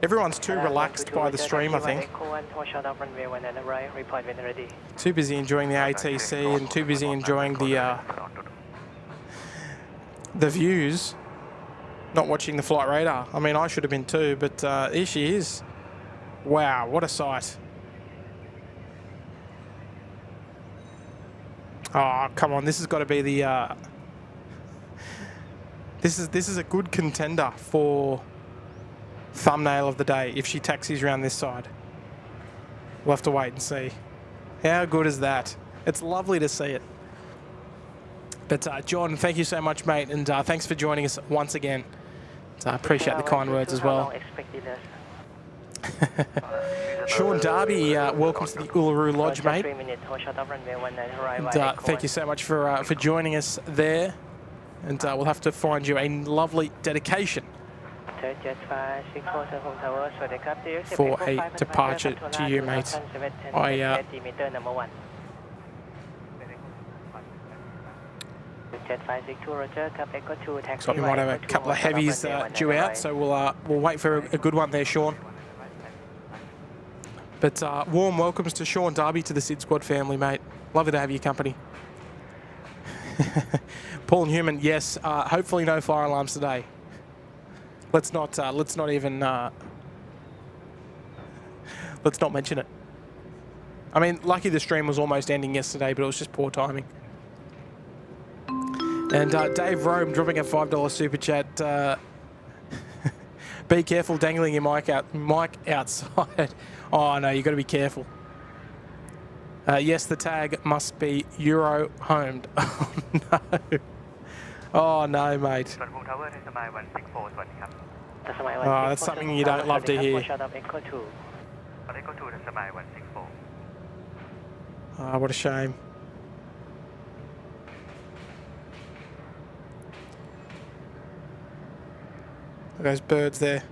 Everyone's too relaxed by the stream, I think. Too busy enjoying the ATC and too busy enjoying the views, not watching the flight radar. I mean, I should have been too, but here she is. Wow, what a sight. Oh, come on, this has got to be the... This is a good contender for thumbnail of the day if she taxis around this side. We'll have to wait and see. How good is that? It's lovely to see it. But John, thank you so much, mate, and thanks for joining us once again. I appreciate the kind words as well. Sean Darby, welcome to the Uluru Lodge, mate. And thank you so much for joining us there. And we'll have to find you a lovely dedication for a departure to you, mate. So we might have a couple of heavies due out, so we'll wait for a good one there, Sean. But warm welcomes to Sean Darby to the SydSquad family, mate. Lovely to have your company. Paul Newman, yes. Hopefully no fire alarms today. Let's not even let's not mention it. I mean, lucky the stream was almost ending yesterday, but it was just poor timing. And Dave Rome dropping a $5 super chat. Be careful dangling your mic outside. Oh no, you got to be careful. Yes, the tag must be Euro homed. Oh no. Oh no, mate. Oh, that's something you don't love to hear. Oh, what a shame. Look at those birds there.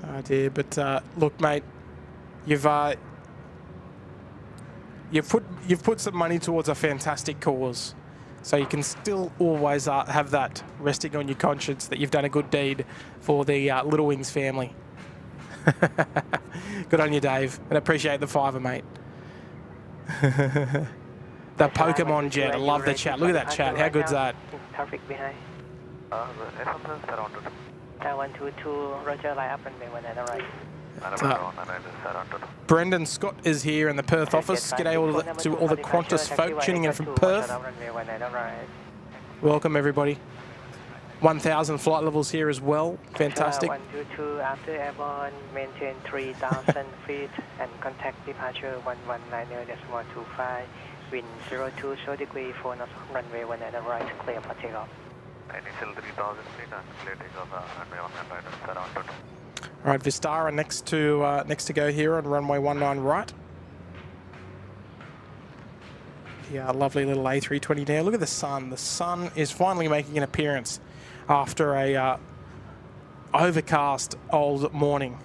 Oh dear, but look, mate, you've put some money towards a fantastic cause, so you can still always have that resting on your conscience that you've done a good deed for the Little Wings family. Good on you, Dave, and appreciate the $5, mate. The Pokemon jet, I love the chat. Look at that chat. How good's that? Traffic behind. 122, Roger, line up runway 19 right. Brendan Scott is here in the Perth office. G'day to all the Qantas folk tuning in from Perth. Welcome everybody. 1,000 flight levels here as well. Fantastic. 122 after airborne, maintain 3,000 feet and contact departure 1190.25. Wind 02 short degree 4 knots runway 19 right, clear for takeoff. Initial 3,000 feet and clear takeoff runway 19 right, surround. All right, Vistara next to go here on runway 19 right. Yeah, lovely little A320 there. Look at the sun. The sun is finally making an appearance after a overcast old morning.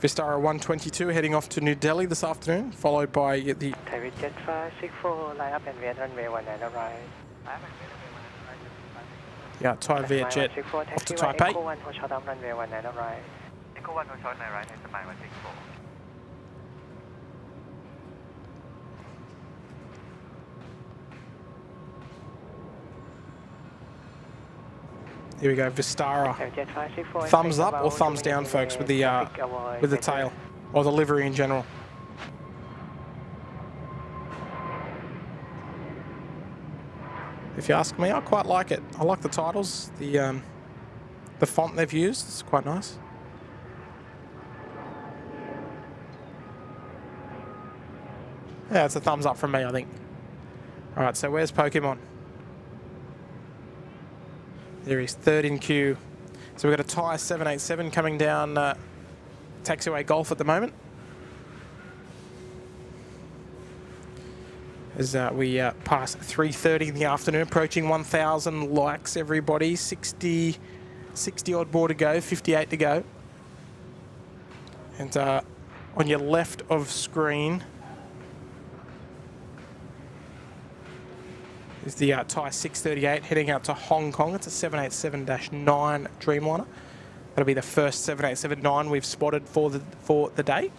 Vistara 122 heading off to New Delhi this afternoon, followed by the Thai Jet 564, line up and wait runway 19 right. Yeah, Thai Viet jet off to Taipei. Echo 1 hold short up runway 19 right. Echo 1 hold short right, and Mile 164. Here we go, Vistara. Thumbs up or thumbs down, folks, with the tail or the livery in general. If you ask me, I quite like it. I like the titles, the font they've used. It's quite nice. Yeah, it's a thumbs up from me, I think. All right, so where's Pokemon? There he is, third in queue. So we've got a Thai 787 coming down taxiway Golf at the moment. As we pass 3:30 in the afternoon, approaching 1,000 likes, everybody. 60 odd more to go, 58 to go. And on your left of screen is the Thai 638 heading out to Hong Kong. It's a 787-9 Dreamliner. That'll be the first 787-9 we've spotted for the day.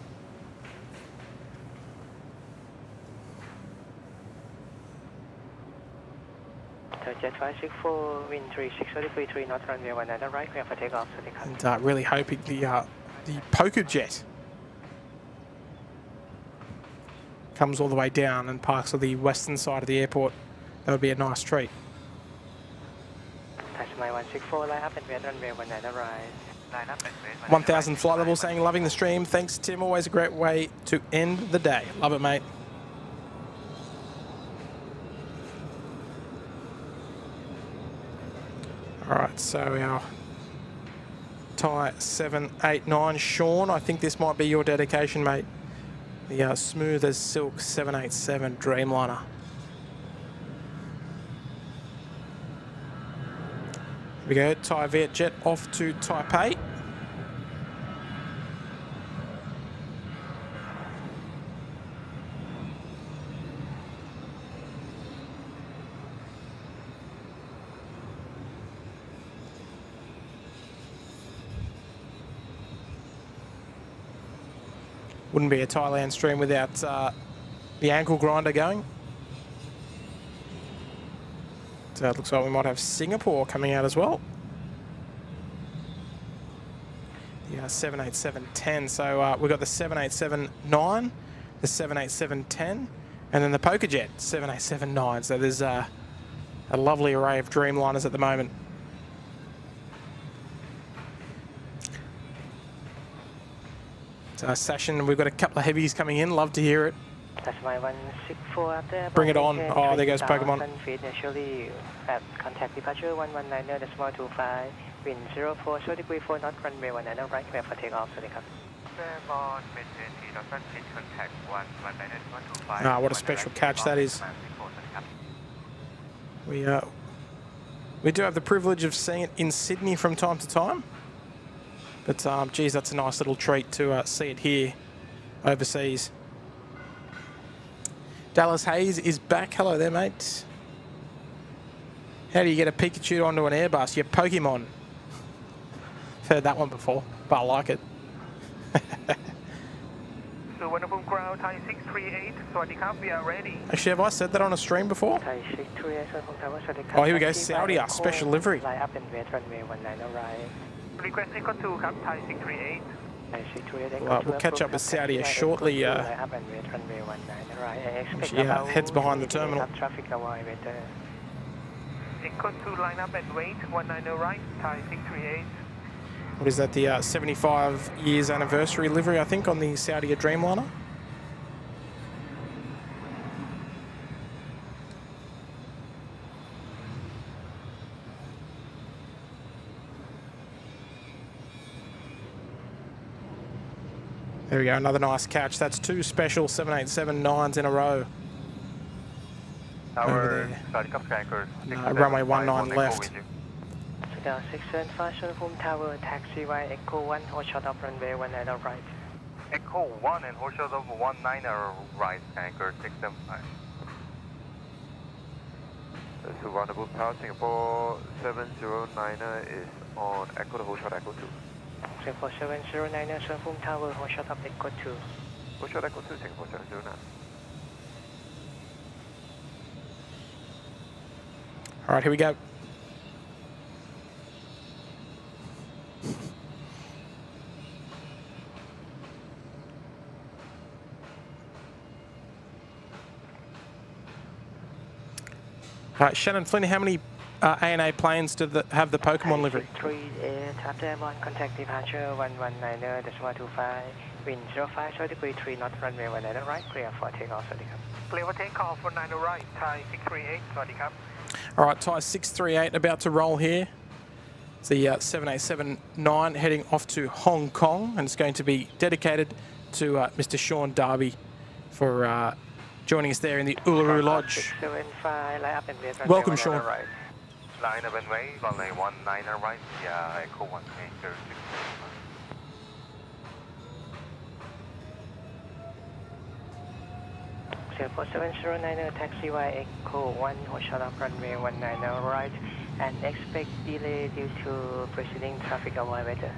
Jet 564, wind 36 3 knots runway 19 right, clear for takeoff. And really hoping the Poker Jet comes all the way down and parks on the western side of the airport. That would be a nice treat. my 164, line up and wait runway 19 right. Line up and wait. 1000 flight level saying loving the stream. Thanks, Tim. Always a great way to end the day. Love it, mate. All right, so our Thai 789, Sean, I think this might be your dedication, mate. The smooth as silk 787 Dreamliner. Here we go, Thai Vietjet off to Taipei. Wouldn't be a Thailand stream without the ankle grinder going. So it looks like we might have Singapore coming out as well. The 787-10. So we've got the 787-9, the 787-10, and then the Poker Jet 787-9. So there's a lovely array of Dreamliners at the moment. Session, we've got a couple of heavies coming in. Love to hear it. That's my 164 after. Bring it on. Oh, there goes Pokemon. Feet initially at contact departure 119.25, wind 04, 0 degree 4 knot, runway 19 right, clear for takeoff. Sorry,ครับ. Airborne, maintain 3,000 feet, contact 119.25. Ah, what a special catch that is. We do have the privilege of seeing it in Sydney from time to time. But, geez, that's a nice little treat to see it here overseas. Dallas Hayes is back. Hello there, mate. How do you get a Pikachu onto an Airbus? Your Pokemon. I've heard that one before, but I like it. Suvarnabhumi ground, Thai 638. Swadikap, we are ready. Actually, have I said that on a stream before? Thai 638, oh, here we go. Saudi, our special livery. Line up and wait runway 19 right. Request Echo 2, Thai 638. Well, we'll catch up with Saudi shortly. She heads behind the terminal. Echo 2, line up and wait 19 right, Thai 638. What is that, the 75 years anniversary livery, I think, on the Saudi Dreamliner? There we go, another nice catch. That's two special 787-9s in a row. Over there. Runway 19 left. 675 Suvarnabhumi Tower, taxi right, Echo 1, hold short of runway 19 right. Echo 1 and hold short of 19 right, anchor 675. Suvarnabhumi Tower, Singapore 709 is on Echo to hold short Echo 2. Singapore 709, Suvarnabhumi Tower, hold short of Echo 2. Hold short Echo 2, Singapore 709. All right, here we go. All right, Shannon Flynn, how many ANA planes do have the Pokemon livery? 38, after airborne, contact departure 119.25, wind 05, 0 degree 3 knot, runway 19 right, clear for takeoff. Clear for takeoff 19 right, Thai 638. Swadikap. All right, Thai 638 about to roll here. It's the 787-9 heading off to Hong Kong, and it's going to be dedicated to Mr. Sean Darby for joining us there in the Uluru Lodge. 675, line up and wait. Welcome, Sean. Right. Line up and wait, runway 19 right, yeah, Echo 1, anchor 675. Singapore 709, taxi right, Echo 1, hold short of runway 19 right, and expect delay due to preceding traffic avoid weather.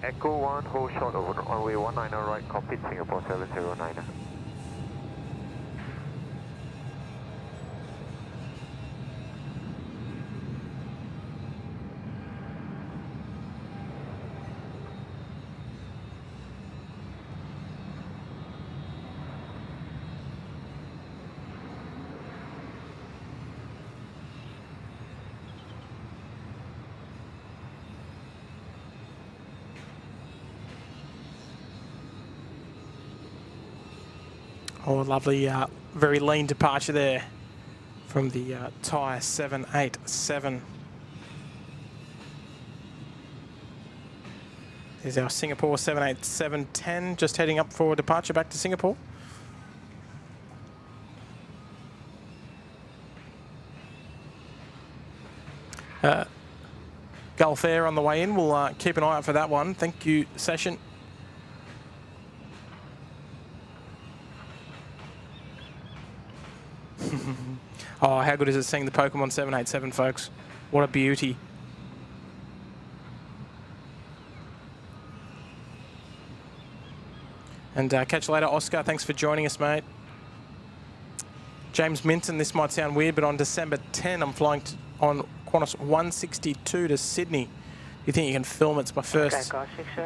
Echo 1, hold short over runway 19 right, copy Singapore 709. Oh, lovely, very lean departure there from the Thai 787. There's our Singapore 787-10 just heading up for departure back to Singapore. Gulf Air on the way in. We'll keep an eye out for that one. Thank you, Session. Oh, how good is it seeing the Pokemon 787, folks? What a beauty. And catch you later, Oscar. Thanks for joining us, mate. James Minton, this might sound weird, but on December 10, I'm flying on Qantas 162 to Sydney. You think you can film it? It's my first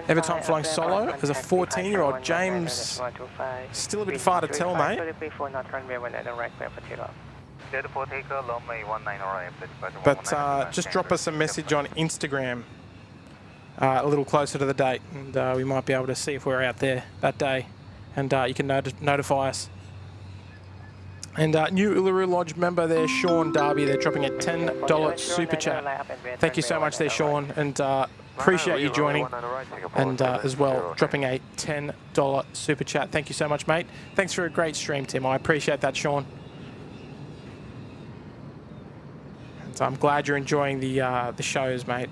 ever time flying solo as a 14-year-old. James, still a bit far to tell, mate. But just drop us a message on Instagram a little closer to the date, and we might be able to see if we're out there that day, and you can notify us. And new Uluru Lodge member there, Sean Darby, they're dropping a $10 super chat. Thank you so much there, Sean, and appreciate you joining, and as well dropping a $10 super chat. Thank you so much, mate. Thanks for a great stream, Tim. I appreciate that, Sean. And I'm glad you're enjoying the shows, mate.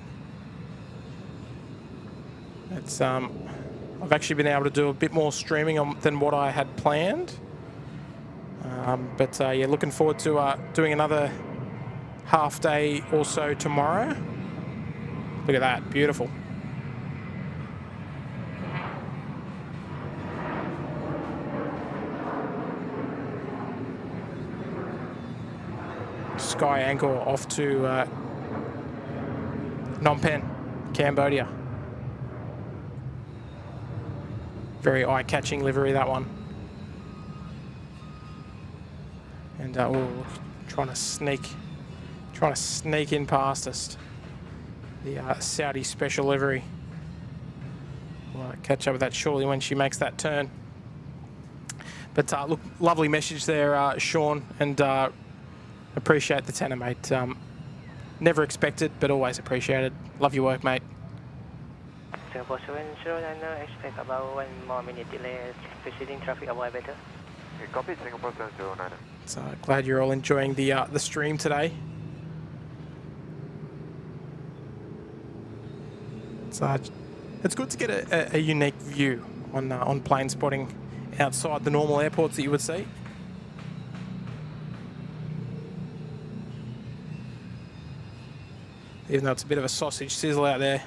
It's I've actually been able to do a bit more streaming than what I had planned. But yeah, looking forward to doing another half day or so tomorrow. Look at that, beautiful. Sky Angkor off to Phnom Penh, Cambodia. Very eye-catching livery, that one. And trying to sneak in past us. The Saudi special livery. We'll catch up with that shortly when she makes that turn. But look, lovely message there, Sean, and appreciate the tenor, mate. Never expected, but always appreciated. Love your work, mate. Singapore 709, expect about 1 more minute delay, preceding traffic avoid better. Copy, Singapore 709. So glad you're all enjoying the stream today. It's good to get a unique view on plane spotting outside the normal airports that you would see. Even though it's a bit of a sausage sizzle out there.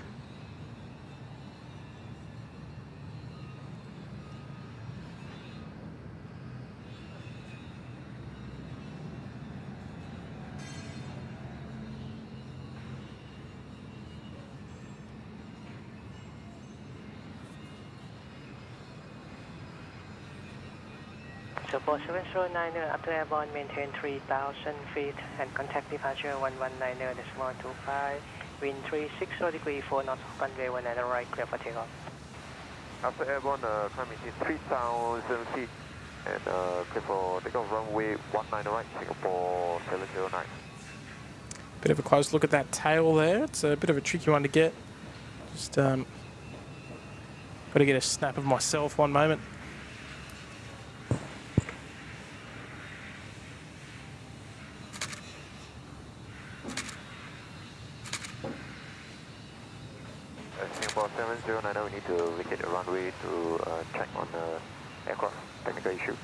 Support 709 after airborne, maintain 3,000 feet and contact departure 119.25, wind 360 degrees 4 knots, runway 19 right, clear for takeoff. After airborne, climb maintain 3,000 feet and clear for takeoff, runway 19 right, Singapore 709. Bit of a close look at that tail there. It's a bit of a tricky one to get. Just got to get a snap of myself one moment. Singapore 709, we need to vacate the runway to check on the aircraft technical issue.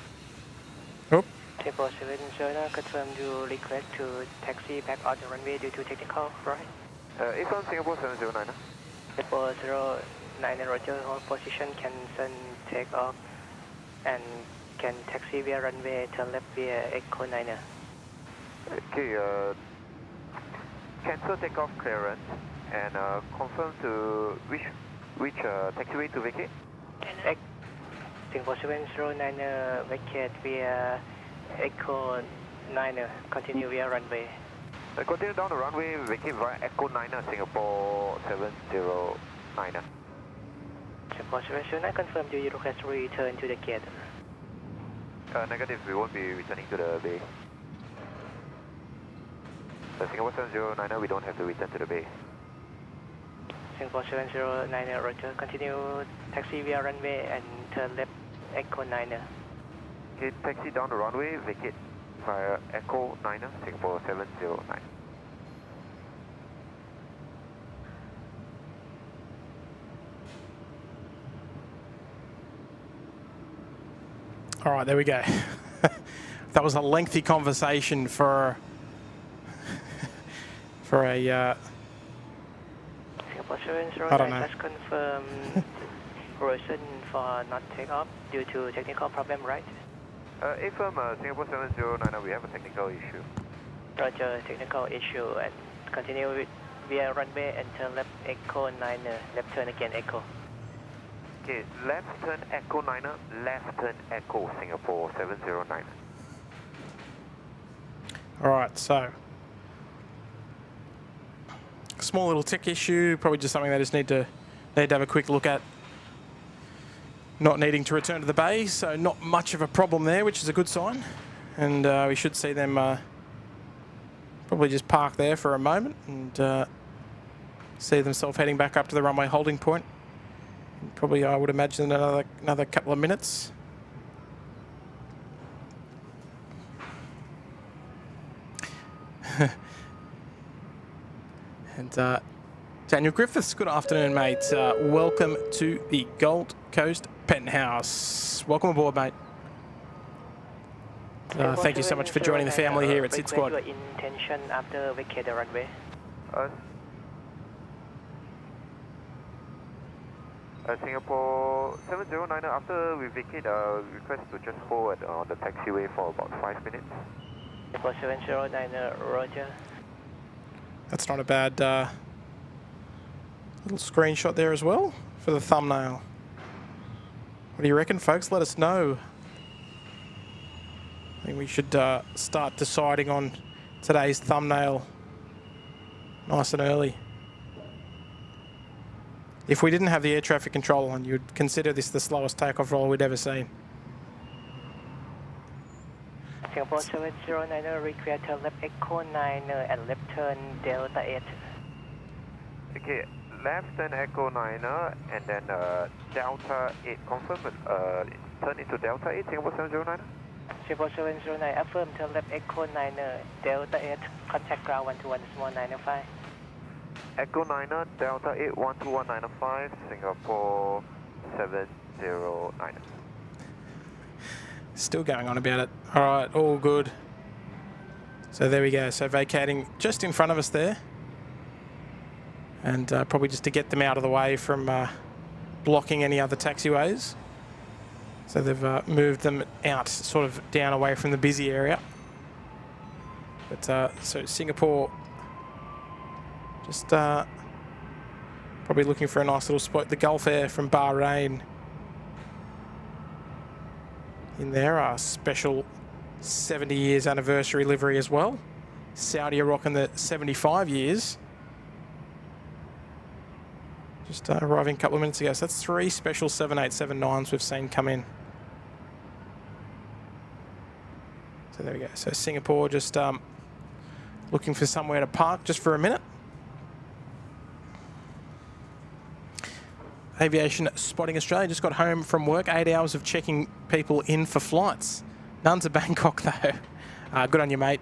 Oh. Singapore 709, confirm you request to taxi back on the runway due to technical, right? It's on Singapore 709. Singapore 09, roger, hold position, cancel takeoff, and can taxi via runway, turn left via Echo 9. Okay, cancel takeoff clearance and confirm to which taxiway to vacate? Singapore 709, vacate via Echo 9, continue via runway. Continue down the runway, vacate via Echo 9, Singapore 709. Singapore 709, confirm, do you request to return to the gate? Negative, we won't be returning to the bay. Singapore 7090, we don't have to return to the bay. Singapore 7090, roger. Continue taxi via runway and turn left Echo 9. Okay, taxi down the runway, vacate via Echo 9, Singapore 709. All right, there we go. That was a lengthy conversation for a. Singapore 709, I don't know. just confirm reason for not take off due to technical problem, right? Affirm, Singapore 7090, we have a technical issue. Roger, technical issue, and continue with via runway and turn left Echo 9, left turn again Echo. Okay, left turn Echo 9, left turn Echo Singapore 709. All right, so small little tech issue, probably just something they just need to have a quick look at. Not needing to return to the bay, so not much of a problem there, which is a good sign. And we should see them probably just park there for a moment and see themselves heading back up to the runway holding point. Probably, I would imagine, another couple of minutes. And Daniel Griffiths, good afternoon, mate. Welcome to the Gold Coast Penthouse. Welcome aboard, mate. Thank you so much for joining the family here at SydSquad. Your intention after vacate the runway. Singapore 709, after we vacate, request to just hold on the taxiway for about 5 minutes. Singapore 709, roger. That's not a bad little screenshot there as well for the thumbnail. What do you reckon, folks? Let us know. I think we should start deciding on today's thumbnail nice and early. If we didn't have the air traffic control on, you'd consider this the slowest takeoff roll we'd ever seen. Singapore 709, request turn left Echo 9 and left turn Delta 8. Okay, left turn Echo 9 and then Delta 8, confirm, turn into Delta 8, Singapore 709? Singapore 709, affirm turn left Echo 9, Delta 8, contact ground 121.905. Echo 9, Delta 8, 121.905, Singapore 709. Still going on about it. All right, all good. So there we go. So vacating just in front of us there. And probably just to get them out of the way from blocking any other taxiways. So they've moved them out sort of down away from the busy area. But so Singapore just probably looking for a nice little spot. The Gulf Air from Bahrain in there, our special 70 years anniversary livery as well. Saudi are rocking the 75 years. Just arriving a couple of minutes ago. So that's 3 special 787-9s we've seen come in. So there we go. So Singapore just looking for somewhere to park just for a minute. Aviation Spotting Australia just got home from work. 8 hours of checking people in for flights. None to Bangkok though. Good on you, mate.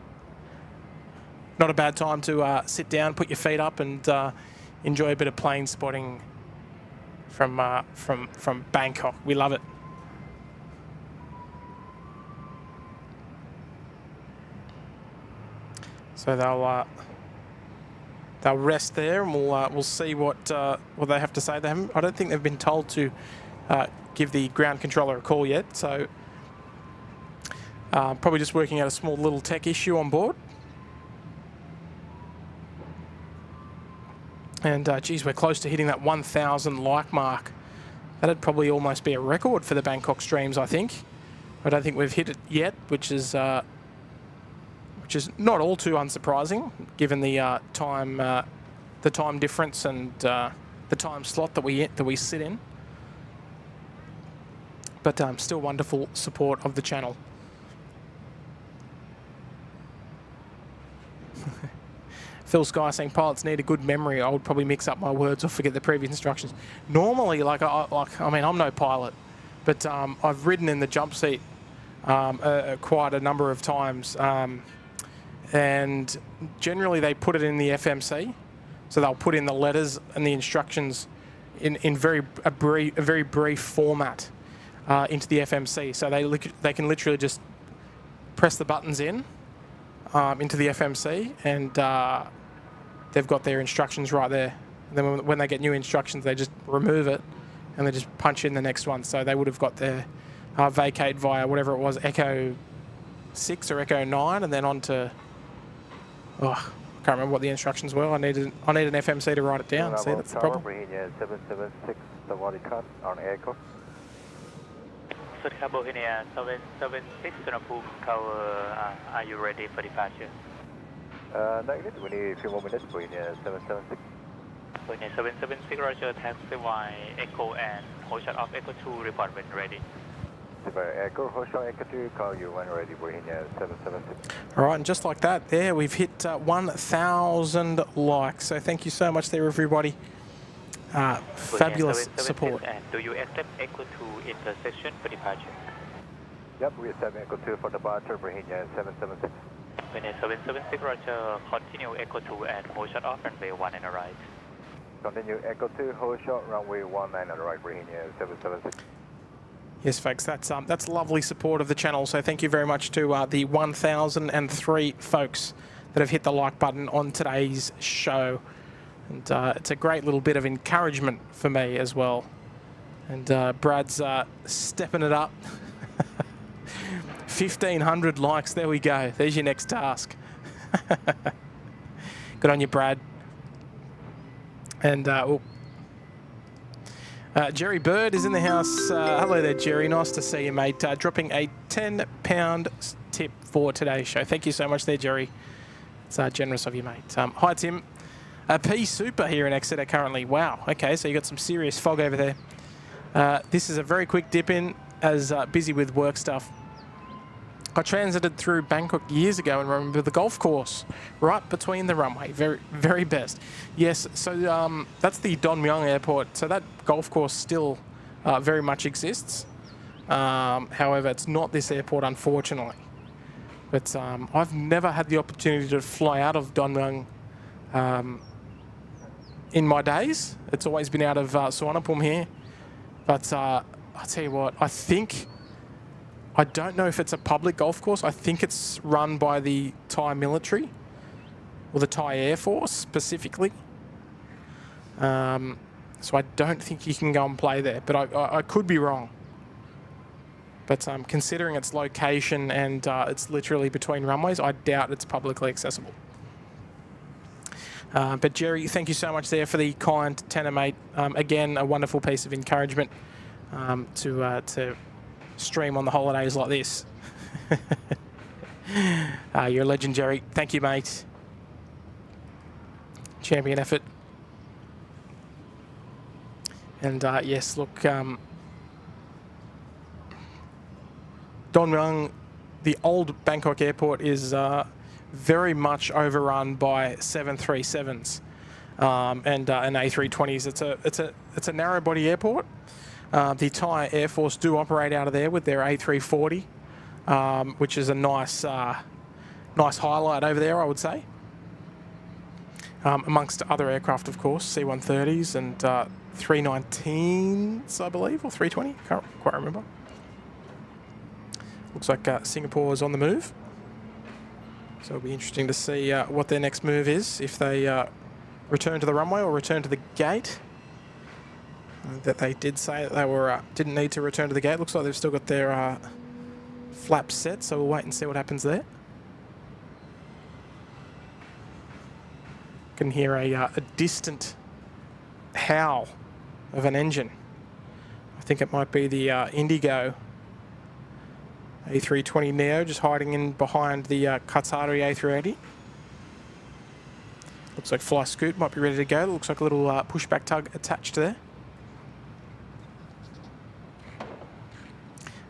Not a bad time to sit down, put your feet up, and enjoy a bit of plane spotting from Bangkok. We love it. So they'll rest there, and we'll see what they have to say. I don't think they've been told to give the ground controller a call yet. So probably just working out a small little tech issue on board. And geez, we're close to hitting that 1,000 like mark. That'd probably almost be a record for the Bangkok streams, I think. I don't think we've hit it yet, which is not all too unsurprising, given the time difference and the time slot that we sit in. But still wonderful support of the channel. Phil Sky saying pilots need a good memory. I would probably mix up my words or forget the previous instructions. Normally, I mean, I'm no pilot, but I've ridden in the jump seat quite a number of times, and generally they put it in the FMC, so they'll put in the letters and the instructions in a very brief format into the FMC, so they can literally just press the buttons in into the FMC, and they've got their instructions right there. And then when they get new instructions, they just remove it and they just punch in the next one. So they would have got their vacate via whatever it was, Echo 6 or Echo 9, and then on to, I can't remember what the instructions were. I need an FMC to write it down. See, that's the problem. 776, Sawadee on Echo. Bohemia 776, Suvarnabhumi tower, are you ready for departure? Negative, we need a few more minutes, Bohemia 776. Bohemia 776, Roger, taxi Y, Echo and hold shot off Echo 2, report when ready. Echo, hold shot Echo 2, call you when ready, Bohemia 776. All right, and just like that, there we've hit 1,000 likes. So thank you so much there, everybody. Fabulous support. And do you accept Echo 2 intersection for departure? Yep, we accept Echo 2 for departure, Bohemia 776. Bohemia 776, Roger, continue Echo 2 and hold shot off runway 1 and right. Continue Echo 2, hold shot runway 19 and right, Bohemia 776. Yes, folks, that's lovely support of the channel. So thank you very much to the 1,003 folks that have hit the like button on today's show. And it's a great little bit of encouragement for me as well. And Brad's stepping it up. 1,500 likes. There we go. There's your next task. Good on you, Brad. And Jerry Bird is in the house. Hello there, Jerry. Nice to see you, mate. Dropping a £10 tip for today's show. Thank you so much there, Jerry. It's generous of you, mate. Hi, Tim. P Super here in Exeter currently. Wow. Okay, so you got some serious fog over there. This is a very quick dip in, as busy with work stuff. I transited through Bangkok years ago and remember the golf course right between the runway. Very, very best. Yes, so that's the Don Mueang Airport. So that golf course still very much exists. However, it's not this airport, unfortunately. But I've never had the opportunity to fly out of Don Mueang in my days. It's always been out of Suvarnabhumi here. But I'll tell you what, I don't know if it's a public golf course. I think it's run by the Thai military or the Thai Air Force specifically. So I don't think you can go and play there, but I could be wrong. But considering its location and it's literally between runways, I doubt it's publicly accessible. But Jerry, thank you so much there for the kind tenor, mate. Again, a wonderful piece of encouragement to stream on the holidays like this. You're a legend, Jerry. Thank you, mate. Champion effort. And yes, look, Don Mueang, the old Bangkok airport is very much overrun by 737s and A320s. It's a narrow body airport. The Thai Air Force do operate out of there with their A340, which is a nice highlight over there, I would say. Amongst other aircraft, of course, C-130s and 319s, I believe, or 320. Can't quite remember. Looks like Singapore is on the move. So it'll be interesting to see what their next move is, if they return to the runway or return to the gate. That they did say that they didn't need to return to the gate. Looks like they've still got their flaps set, so we'll wait and see what happens there. Can hear a distant howl of an engine. I think it might be the Indigo A320 Neo just hiding in behind the Qatari A380. Looks like Fly Scoot might be ready to go. Looks like a little pushback tug attached there.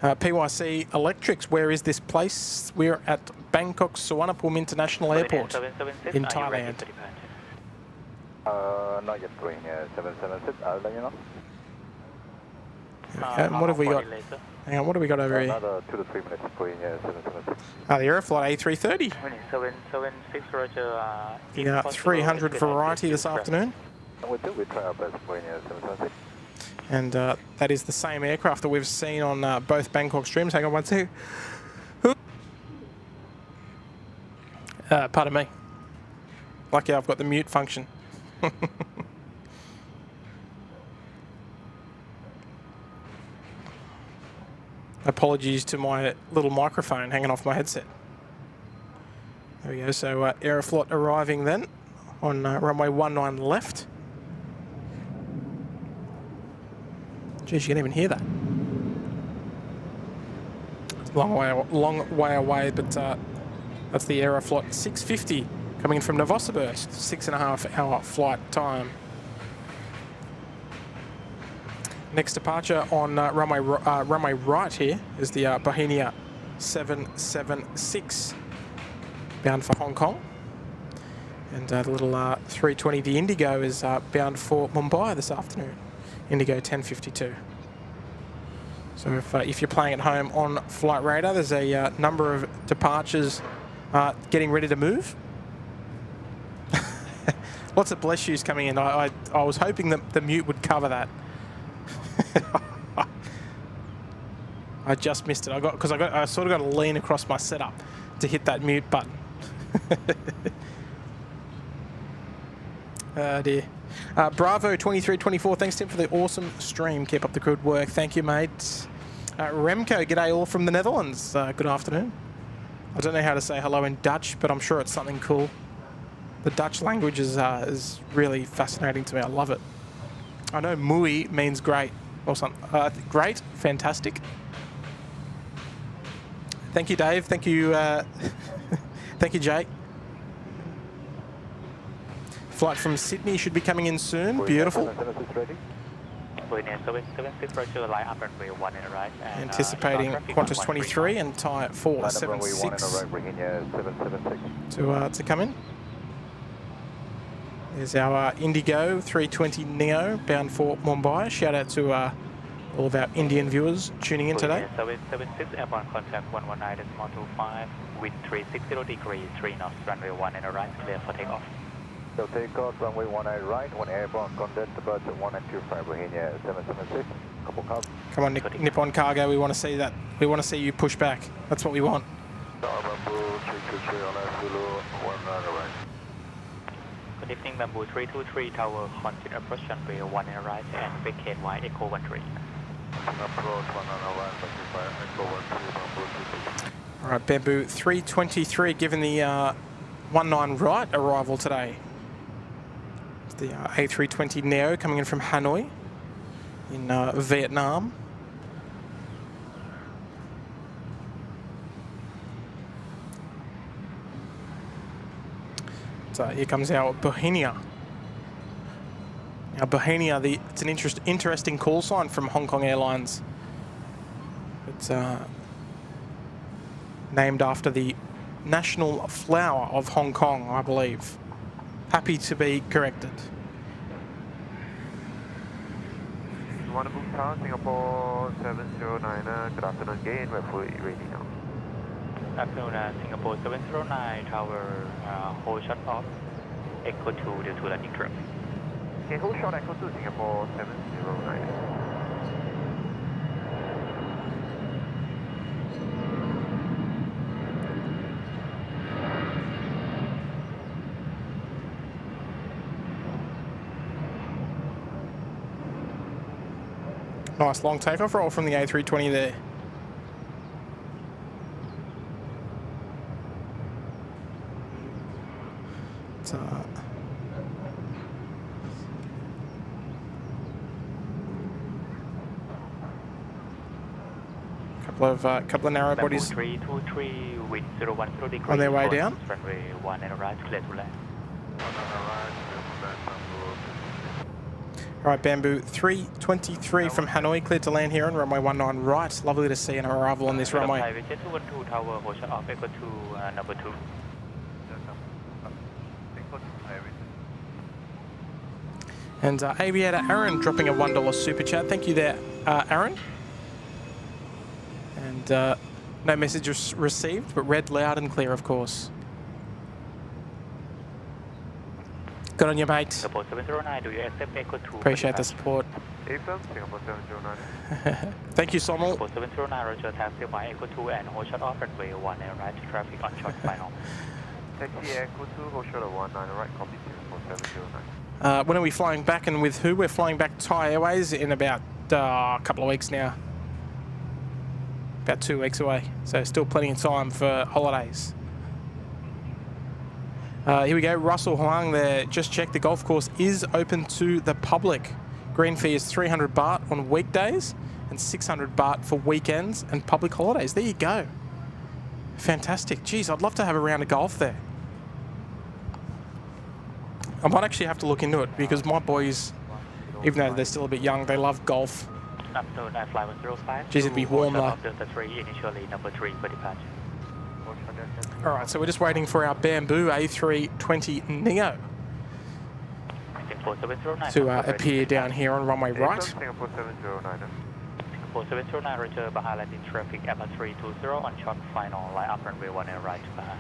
PYC Electrics, where is this place? We're at Bangkok Suvarnabhumi International Airport in Thailand. Not yet going 776, I'll let you know. And what have we got? Hang on, what have we got over here? Another 2 to 3 minutes going 776. The Aeroflot A330. 776, Roger. The 300 variety this afternoon. We try our best going 776. And that is the same aircraft that we've seen on both Bangkok streams. Hang on one second. Pardon me. Lucky I've got the mute function. Apologies to my little microphone hanging off my headset. There we go. So Aeroflot arriving then on runway 19 left. Geez, you can even hear that. It's a long way away, but that's the Aeroflot 650 coming in from Novosibirsk, 6.5 hour flight time. Next departure on runway right here is the Bohemia 776, bound for Hong Kong. And the little 320, the Indigo, is bound for Mumbai this afternoon. Indigo 1052. So if you're playing at home on Flight Radar, there's a number of departures getting ready to move. Lots of bless yous coming in. I was hoping that the mute would cover that. I just missed it. I sort of got to lean across my setup to hit that mute button. Oh dear. Bravo 2324, thanks Tim for the awesome stream. Keep up the good work. Thank you, mate. Remco, g'day all from the Netherlands. Good afternoon. I don't know how to say hello in Dutch, but I'm sure it's something cool. The Dutch language is really fascinating to me. I love it. I know mooi means great or something. Great, fantastic. Thank you, Dave. Thank you, thank you, Jake. Flight from Sydney should be coming in soon. Beautiful. Anticipating Qantas 23 and Thai 476 to come in. There's our Indigo 320 Neo bound for Mumbai. Shout out to all of our Indian viewers tuning in today. 776 airborne contact 119.25, wind 360 degrees, 3 knots, runway 1 and right, clear for takeoff. So takeoff, runway 19 right, 1 airborne contact, departure 1925, Bohemia 776, couple cars. Come on, Nippon Cargo, we want to see that. We want to see you push back. That's what we want. Good evening, Bamboo 323 Tower, continue approach runway 1 and right, and vacate Y Echo 13. All right, Bamboo 323, given the 19 right arrival today. It's the A320 Neo coming in from Hanoi in Vietnam. So here comes our Bohemia. Now Bohemia, it's an interesting call sign from Hong Kong Airlines. It's named after the national flower of Hong Kong, I believe. Happy to be corrected. Suvarnabhumi Tower, Singapore 709, good afternoon again, we're fully ready now. Afternoon, Singapore 709 Tower, hold shot off, Echo 2 due to landing trip. Okay, hold short Echo 2, Singapore 709. Nice long takeoff roll from the A320 there. It's, couple of narrow bodies 323 wind 010 degrees on their way down. Runway 1 and right, clear to land. All right, Bamboo 323 from Hanoi, cleared to land here on runway 19 right. Lovely to see an arrival on this runway. Jet 212 tower, hold shut off, Echo 2, number 2. And Aviator Aaron dropping a $1 super chat. Thank you there, Aaron. And no message received, but read loud and clear, of course. Good on you, mate. Singapore 709, do you accept Echo 2? Appreciate the support. Affirm, Singapore 709. Thank you, Sommel. Singapore 709, Roger, taxi by Echo 2 and hold shut off runway 19 right, traffic on short final. Taxi Echo 2, hold short of 19 right, copy Singapore 709. When are we flying back and with who? We're flying back Thai Airways in about a couple of weeks now. About 2 weeks away. So still plenty of time for holidays. Here we go. Russell Huang there. Just checked. The golf course is open to the public. Green fee is 300 baht on weekdays and 600 baht for weekends and public holidays. There you go. Fantastic. Geez, I'd love to have a round of golf there. I might actually have to look into it because my boys, even though they're still a bit young, they love golf. Afternoon, I fly 105. Geez, it'd be warm though. Delta 3, initially number 3 for departure. All right, so we're just waiting for our Bamboo A320 Neo to appear down here on runway right. Singapore 709. Singapore 709, Roger, Baha landing traffic Airbus 320 on short final, line up runway 19 right to Baha.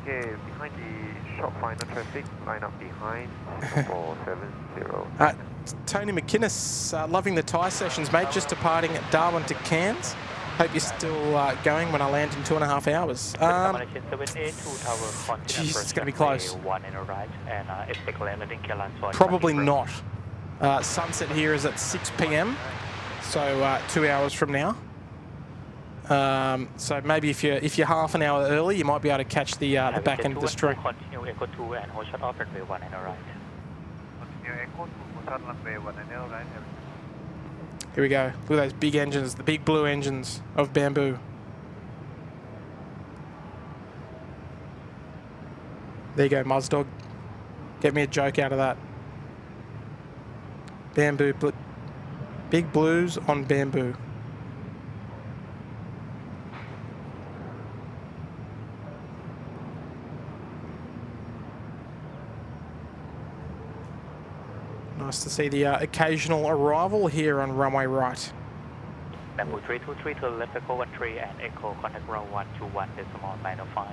Okay, behind the short final traffic, line up behind Singapore 709. Tony McInnes, loving the Thai sessions, mate. Just departing at Darwin to Cairns. Hope you're still going when I land in 2.5 hours. Jeez, it's going to be close. Probably not. Sunset here is at 6 p.m, so 2 hours from now. So maybe if you're half an hour early, you might be able to catch the back end of the stream. Continue Echo 2 and hold shut off runway 19 right. Continue Echo 2, hold shut runway 19 right. Here we go. Look at those big engines, the big blue engines of Bamboo. There you go, Muzdog. Get me a joke out of that. Bamboo, big blues on Bamboo. Nice to see the occasional arrival here on runway right. Bamboo 323 to the left, Echo 13 and Echo contact ground 121 decimal 905.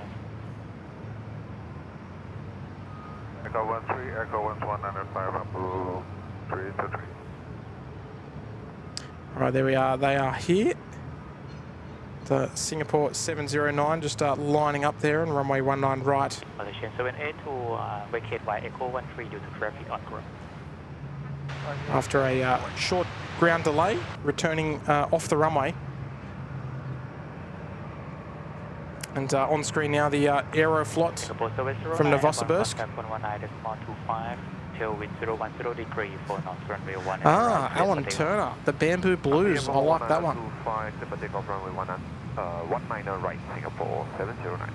Echo 13, Echo 1195, Bamboo 323. All right, there we are. They are here. The Singapore 709 just lining up there on runway 19 right. Malaysian 78 to vacate by Echo 13 due to traffic on ground. After a short ground delay, returning off the runway. And on screen now the Aeroflot from Novosibirsk. Alan Turner, the Bamboo Blues. I like that one. 19 right, Singapore 709.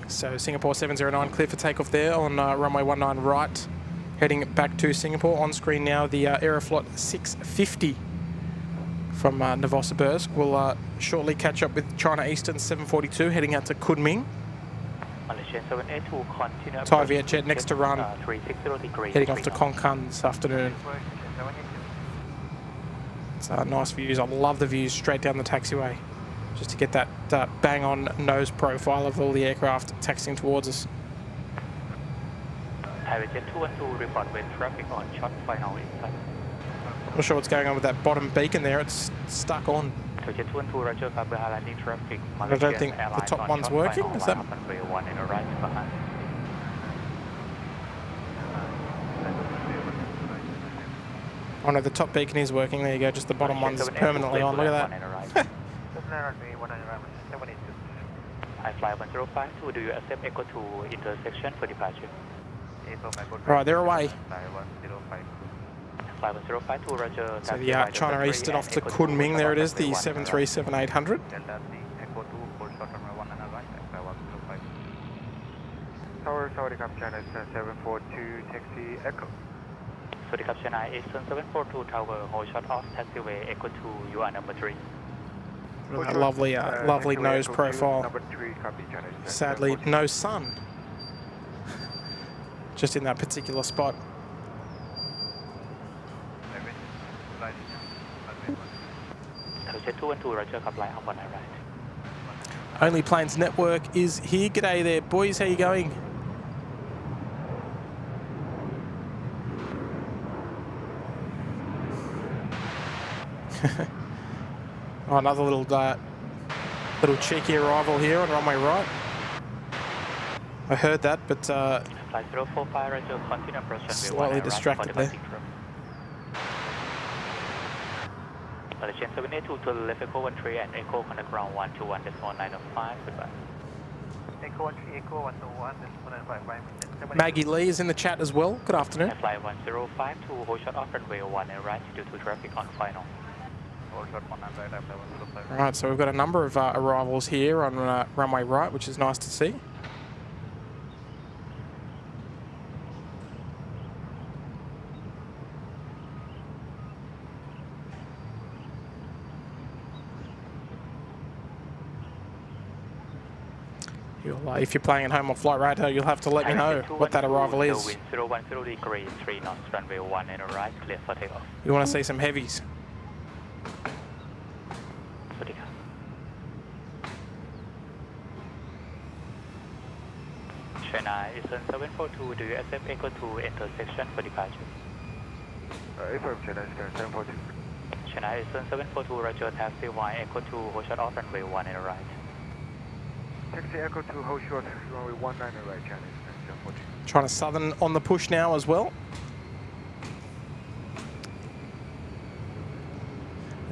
So Singapore 709 clear for takeoff there on runway 19 right, heading back to Singapore. On screen now the Aeroflot 650 from Novosibirsk. We'll shortly catch up with China Eastern 742 heading out to Kunming. Thai Vietjet next to run, heading off to Konkan this afternoon. It's nice views. I love the views straight down the taxiway, just to get that bang-on nose profile of all the aircraft taxiing towards us. Not sure what's going on with that bottom beacon there. It's stuck on. I don't think the top one's working. Is that? Oh no, the top beacon is working. There you go. Just the bottom one's permanently on. Look at that. I fly 1052, do you accept Echo 2 intersection for departure? Right, they're away. Fly 1052, Roger. So the China Eastern off to Kunming, there it is, the 737-800. Tower, Sawadee-Cap, China Eastern 742, taxi Echo. Sawadee-Cap, China Eastern 742 Tower, hold short off, taxiway Echo 2, you are number 3. That lovely, lovely nose profile. Number 3, copy, China Eastern Sadly, no sun. Just in that particular spot. Jet 212, Roger, Cap, line up 19 right. Only Planes Network is here. G'day there, boys. How you going? Oh, another little cheeky arrival here on runway right. I heard that, but Flight 045, Roger, continue approach runway slightly distracted there. Malaysian 782 to the left, Echo 13 and Echo on the ground 121.905, goodbye. Echo 13, Echo 121.955. Maggie Lee is in the chat as well. Good afternoon. Flight 105 to hold short off runway 1 and right due to traffic on final. Hold short 1 and right after 105. Right, so we've got a number of arrivals here on runway right, which is nice to see. If you're playing at home on Flight Radar, you'll have to let me know what that arrival is. Wind 010 degrees, 3 knots, runway 1 and right, clear for takeoff. You want to see some heavies? China Eastern 742, do you accept Echo 2 intersection for departure? Affirm, China Eastern 742. China Eastern 742, Roger, taxi 1, Echo 2, hold short off runway 1 and right. Taxi Echo 2, hold short, runway 19 and right, China Eastern 742. Trying to southern on the push now as well.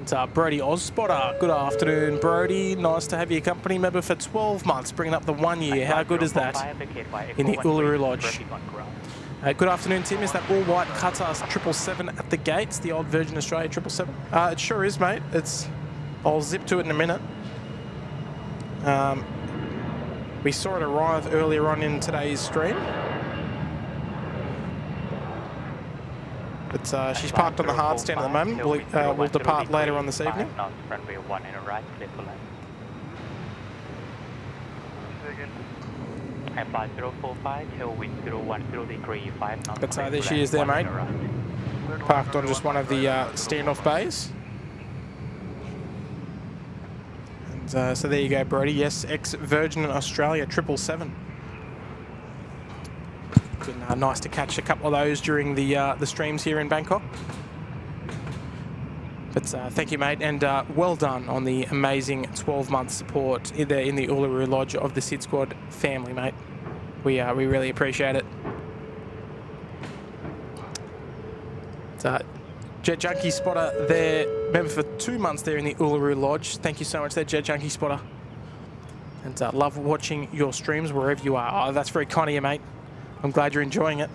It's Brody Ozspotter. Good afternoon, Brody. Nice to have your company member for 12 months, bringing up the 1 year. How good is that in the Uluru Lodge? Good afternoon, Tim. Is that all-white Qantas 777 at the gates, the old Virgin Australia 777? It sure is, mate. I'll zip to it in a minute. We saw it arrive earlier on in today's stream. But she's parked on the hard stand at the moment. We'll depart later on this evening. Runway 1 and right, clear for land. And flight 045, tailwind 010 degree, 5 knots. But there she is there, mate. Parked on just one of the standoff bays. And so there you go, Brody. Yes, ex-Virgin Australia 777. Been nice to catch a couple of those during the streams here in Bangkok. But thank you, mate, and well done on the amazing 12-month support in the Uluru Lodge of the SydSquad family, mate. We really appreciate it. Jet Junkie Spotter there, member for 2 months there in the Uluru Lodge. Thank you so much there, Jet Junkie Spotter. And love watching your streams wherever you are. Oh, that's very kind of you, mate. I'm glad you're enjoying it.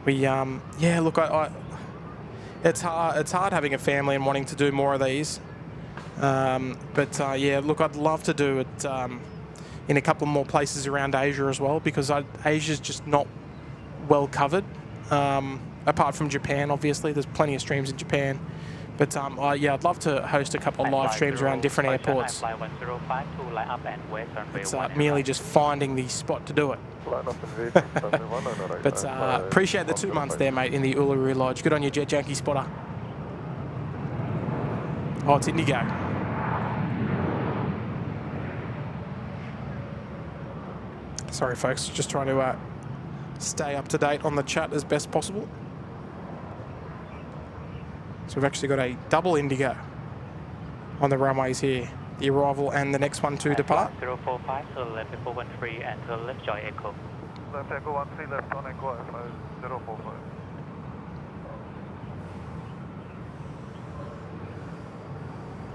Yeah, look, it's hard having a family and wanting to do more of these. Yeah, look, I'd love to do it in a couple more places around Asia as well, because Asia's just not well covered. Apart from Japan, obviously, there's plenty of streams in Japan. But yeah, I'd love to host a couple of live streams around different airports. It's merely just finding the spot to do it. But appreciate the 2 months there, mate, in the Uluru Lodge. Good on you, Jet Junkie Spotter. Oh, it's Indigo. Sorry, folks, just trying to stay up to date on the chat as best possible. So we've actually got a double Indigo on the runways here. The arrival and the next one to depart. 045 to the left, Echo 13 and to the left, join Echo. Left Echo 13, left on Echo 045.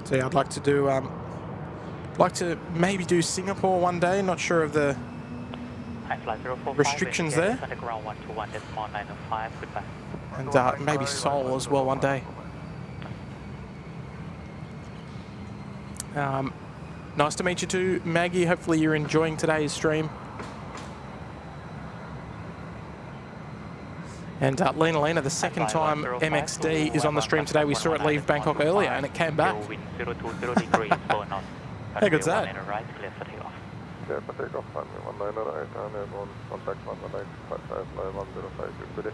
So yeah, I'd like to do, maybe do Singapore one day. Not sure of the restrictions there. And maybe Seoul as well one day. Nice to meet you too, Maggie. Hopefully you're enjoying today's stream. And Lena, the second time MXD is on the stream today. We saw it leave Bangkok earlier and it came back. How good's that? Clear for takeoff, runway 19 right, and airborne, contact 119.5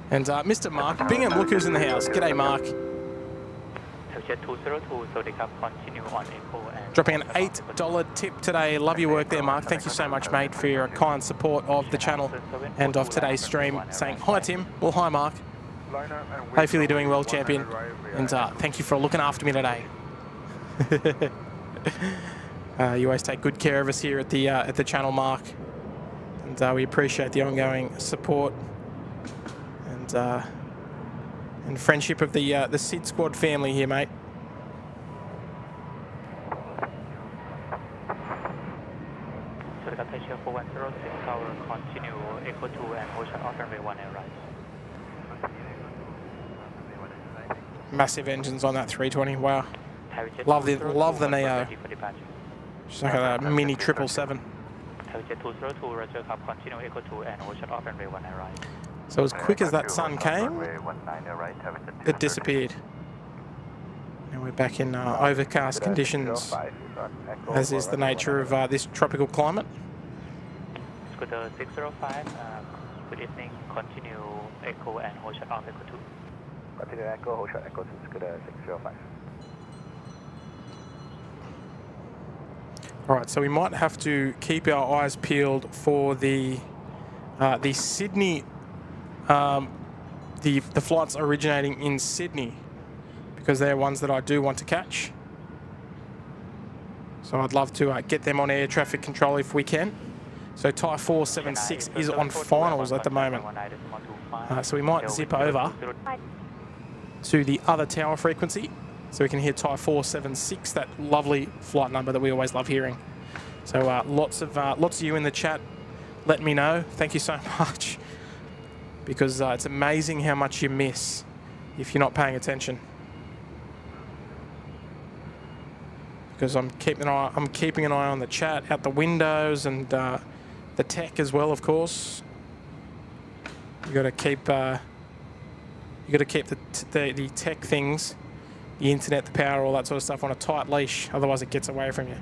And Mr. Mark Bingham, look who's in the house. G'day, Mark. Dropping an $8 tip today. Love your work there, Mark. Thank you so much, mate, for your kind support of the channel and of today's stream. Saying hi, Tim. Well, hi, Mark. Hopefully you're doing well, champion. And thank you for looking after me today. You always take good care of us here at the channel, Mark. And we appreciate the ongoing support and friendship of the SydSquad family here, mate. Massive engines on that 320. Wow. Love the Neo. Just like a mini 777. So as quick as that sun came, it disappeared. Now we're back in overcast conditions, as is the nature of this tropical climate. Scooter 605, good evening, continue Echo and hold shot on Echo 2. Continue Echo, hold shot Echo 2, Scooter 605. All right, so we might have to keep our eyes peeled for the Sydney, the flights originating in Sydney, because they're ones that I do want to catch. So I'd love to get them on air traffic control if we can. So Thai 476 is on finals at the moment. So we might zip over to the other tower frequency so we can hear Thai 476, that lovely flight number that we always love hearing. So lots of you in the chat, let me know. Thank you so much, because it's amazing how much you miss if you're not paying attention. Because I'm keeping an eye on the chat, out the windows, and the tech as well, of course. You got to keep the tech things, the internet, the power, all that sort of stuff on a tight leash. Otherwise, it gets away from you.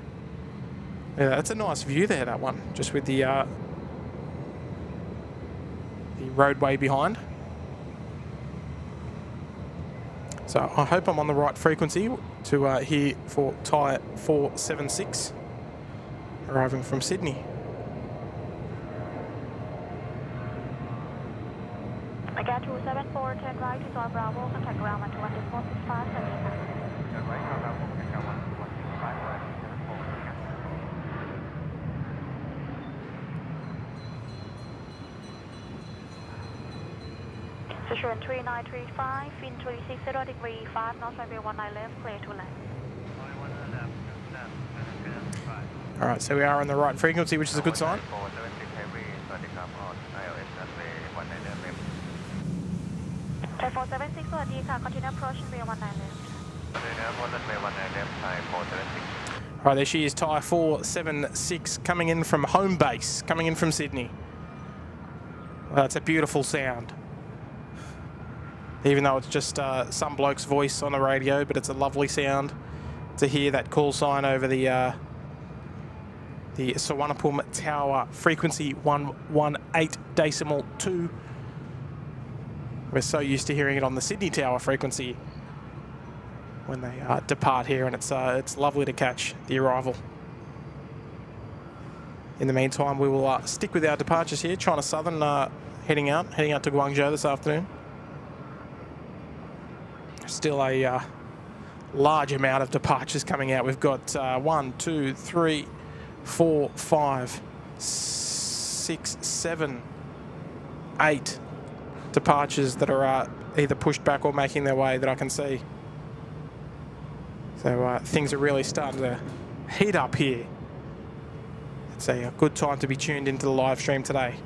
Yeah, that's a nice view there, that one, just with the roadway behind. So I hope I'm on the right frequency to hear for Thai 476 arriving from Sydney. Again, 274, turn right to John Bravo, contact ground 121.65, Sichuan 3935, wind 360 degree 5, north runway 19 left, clear to land. All right, so we are on the right frequency, which is a good sign. Thai 476, continue approach runway 19 left. All right, there she is, Thai 476, coming in from home base, coming in from Sydney. Well, that's a beautiful sound. Even though it's just some bloke's voice on the radio, but it's a lovely sound to hear that call sign over the Suvarnabhumi Tower, frequency 118.2. We're so used to hearing it on the Sydney Tower frequency when they depart here, and it's lovely to catch the arrival. In the meantime, we will stick with our departures here. China Southern heading out to Guangzhou this afternoon. Still a large amount of departures coming out. We've got 1, 2, 3, 4, 5, 6, 7, 8 departures that are either pushed back or making their way that I can see. So things are really starting to heat up here. It's a good time to be tuned into the live stream today.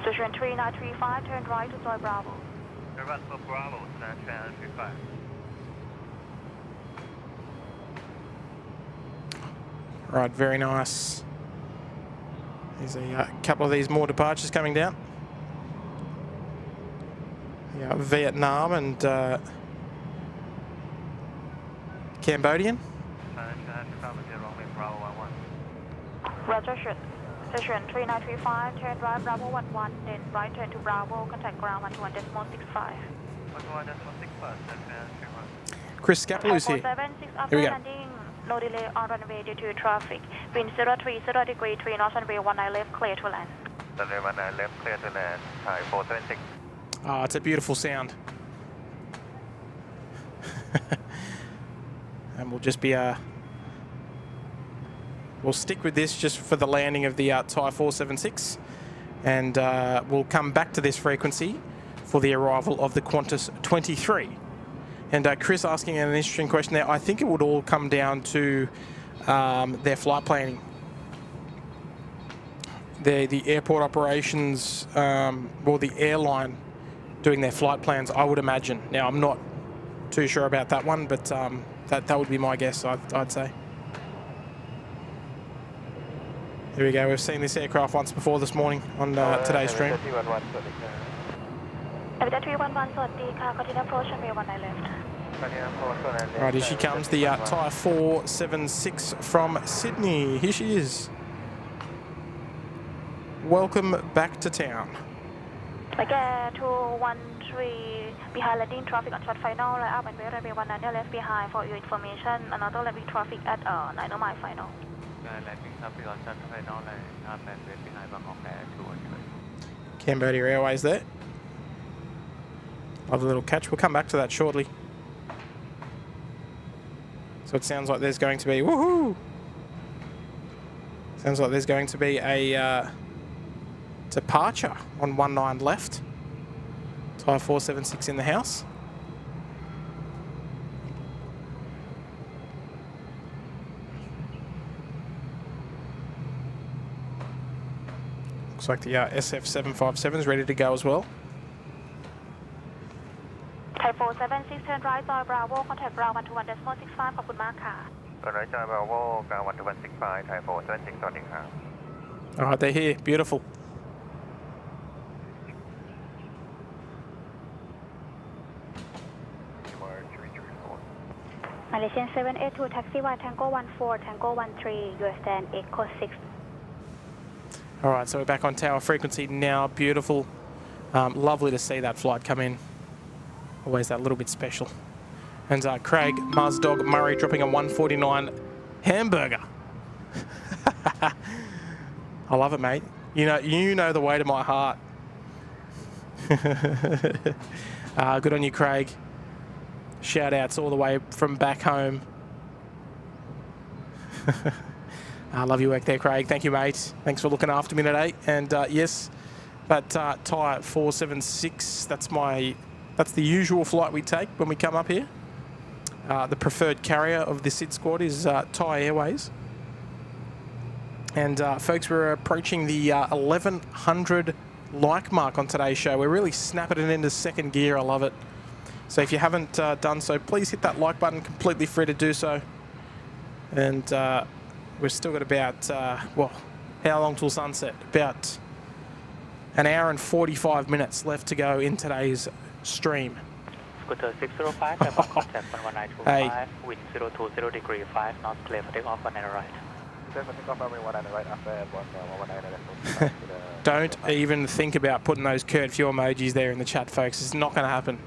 Sichuan 3935, turn right to Soy Bravo. Airbus for Bravo, 3935. Right, very nice. There's a couple of these more departures coming down. Yeah, Vietnam and Cambodian. Roger, Sichuan 3935, turn right Bravo 11, then right turn to Bravo, contact ground 11.65. 11.65, Chris Scapalou's here. 476 Here after we go. landing, no delay on runway due to traffic. Wind 030 degree, 3 knots, runway 19 left, clear to land. Runway 19 left, clear to land. Thai 476. Oh, it's a beautiful sound. And we'll just be we'll stick with this just for the landing of the Thai 476, and we'll come back to this frequency for the arrival of the Qantas 23. And Chris asking an interesting question there. I think it would all come down to their flight planning. The airport operations, or the airline doing their flight plans, I would imagine. Now, I'm not too sure about that one, but that would be my guess, I'd say. Here we go. We've seen this aircraft once before this morning on today's stream. Aviator 311, Sortie, continue approach, runway 19 left. Right, here she comes, the Thai 476 from Sydney. Here she is. Welcome back to town. Again, 213, behind landing traffic on short final, right up and way runway 19 left behind. For your information, another landing traffic at 9 mile final. Landing traffic on short final, right up and way behind Bangkok Air 213. Cambodia Airways there. Lovely little catch. We'll come back to that shortly. So it sounds like there's going to be, woohoo! Sounds like there's going to be a departure on 19 left. Thai 476 in the house. Looks like the SF757 is ready to go as well. Thai 476, turn right, Soy Bravo, contact ground 11.65, ขอบคุณมากค่ะ Right, Bravo, ground 11.65, Thai 476, starting half. All right, they're here. Beautiful. Malaysian 782, taxi Y, Tango 14, Tango 13, US stand Echo 6. All right, so we're back on tower frequency now. Beautiful. Lovely to see that flight come in. Always that little bit special. And Craig Marsdog Murray dropping a 149 hamburger. I love it, mate. You know the way to my heart. Good on you, Craig. Shout outs all the way from back home. I love your work there, Craig. Thank you, mate. Thanks for looking after me today. And yes, that Thai 476, that's the usual flight we take when we come up here. The preferred carrier of the SydSquad is Thai Airways. And folks, we're approaching the 1100 like mark on today's show. We're really snapping it into second gear. I love it. So if you haven't done so, please hit that like button. Completely free to do so. And we've still got about, well, how long till sunset? About an hour and 45 minutes left to go in today's stream. Scooter 605, Bangkok contact 11925, wind 020 degree, 5 knots, clear for takeoff, 19 right. Don't even think about putting those Kurt Few emojis there in the chat, folks. It's not going to happen.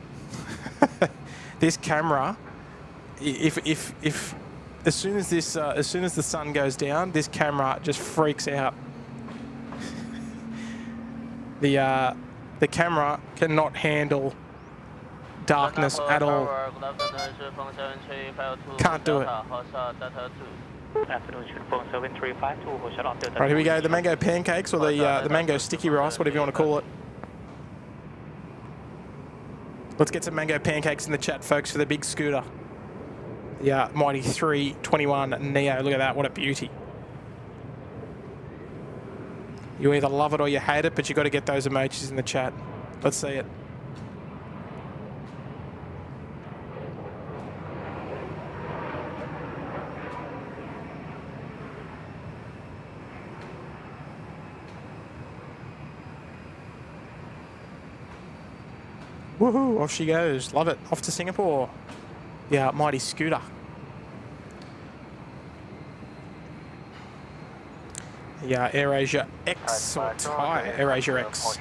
This camera, if as soon as the sun goes down, this camera just freaks out. The camera cannot handle darkness at all. Can't do it. Right, here we go. The mango pancakes, or the mango sticky rice, whatever you want to call it. Let's get some mango pancakes in the chat, folks, for the big scooter. The mighty 321 Neo. Look at that. What a beauty. You either love it or you hate it, but you got to get those emojis in the chat. Let's see it. Woohoo, off she goes. Love it. Off to Singapore. Yeah, mighty scooter. Yeah, AirAsia X or Thai AirAsia X.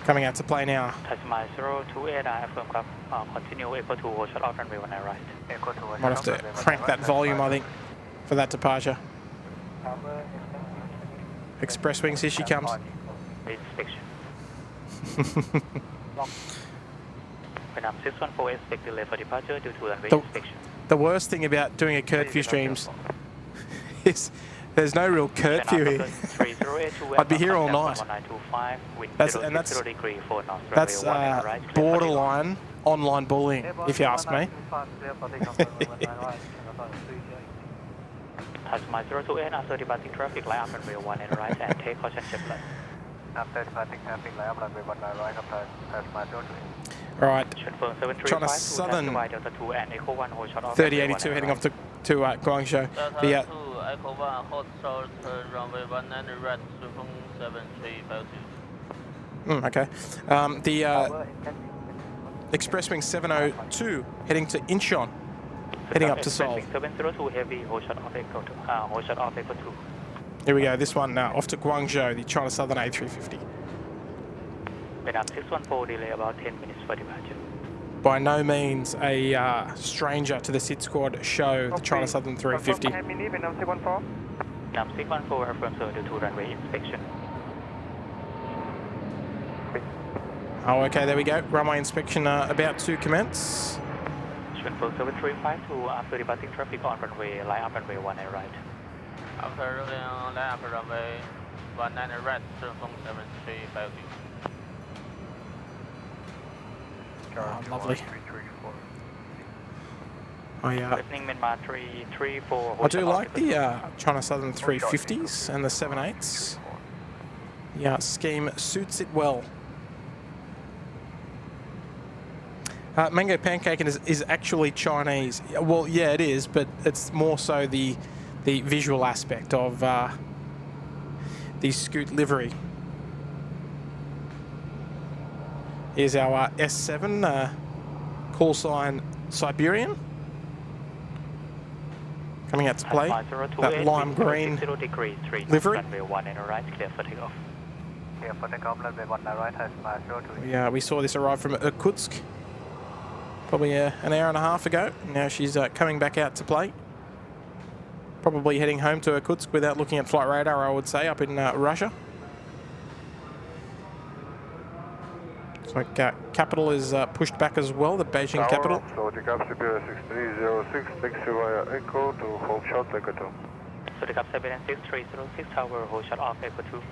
Coming out to play now. Thai 028, affirm club. Continue Echo 2, hold shot off runway 19 right. Might have to crank that volume, I think, for that departure. Express wings, here she comes. Inspection. Vietnam 614, expect delay for departure due to runway inspection. The worst thing about doing a curfew streams is there's no real curfew here. I'd be here all night. That's borderline online bullying, if you ask me. Tasman 028, after departing traffic, line up runway 19 right and take caution check left. After departing traffic, line up runway 19 right, after Tasman 028. Alright, China Southern 3082 heading off to Guangzhou. The, Echo 1, hold short, runway 19 right, 7352. okay. The Express Wing 702 heading to Incheon, heading up to Seoul. 702 heavy, hold shot off Echo 2. Hold shot off Echo 2. Here we go, this one now, off to Guangzhou, the China Southern A350. Vietnam 614, delay about 10 minutes for departure. By no means a stranger to the SydSquad show, the China Southern 350. Vietnam 614, affirm 72 runway inspection. Oh, okay, there we go. Runway inspection about to commence. 735 after departing traffic on runway, line up runway 19 right. After line up runway 19 right, 7352. Oh, lovely. I do like the China Southern 350s and the 78s. Yeah, scheme suits it well. Mango Pancake is actually Chinese. Well, yeah, it is, but it's more so the visual aspect of the Scoot livery. Here's our S7 call sign Siberian. Coming out to play. That lime green livery. Yeah, we saw this arrive from Irkutsk probably an hour and a half ago. Now she's coming back out to play. Probably heading home to Irkutsk without looking at flight radar, I would say, up in Russia. So capital is pushed back as well, the Beijing capital. So the cap Siberian 6306, taxi via Echo to hold shot Echo 2. So the cap Siberian 6306, tower hold shot off Echo 2.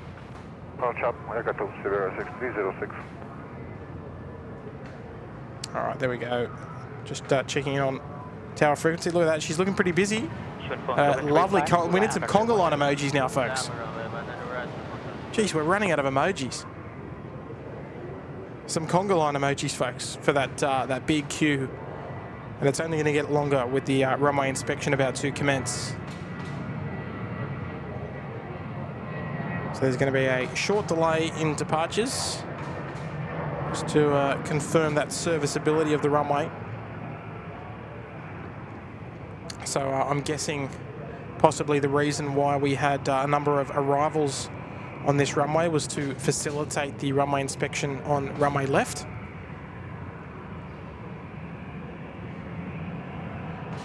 Hold shot Echo 2, Siberian 6306. Alright, there we go. Just checking in on tower frequency. Look at that, she's looking pretty busy. Lovely, we need some conga line emojis now, folks. Jeez, we're running out of emojis. Some conga line emojis, folks, for that big queue. And it's only going to get longer with the runway inspection about to commence. So there's going to be a short delay in departures, just to confirm that serviceability of the runway. So I'm guessing possibly the reason why we had a number of arrivals on this runway was to facilitate the runway inspection on runway left.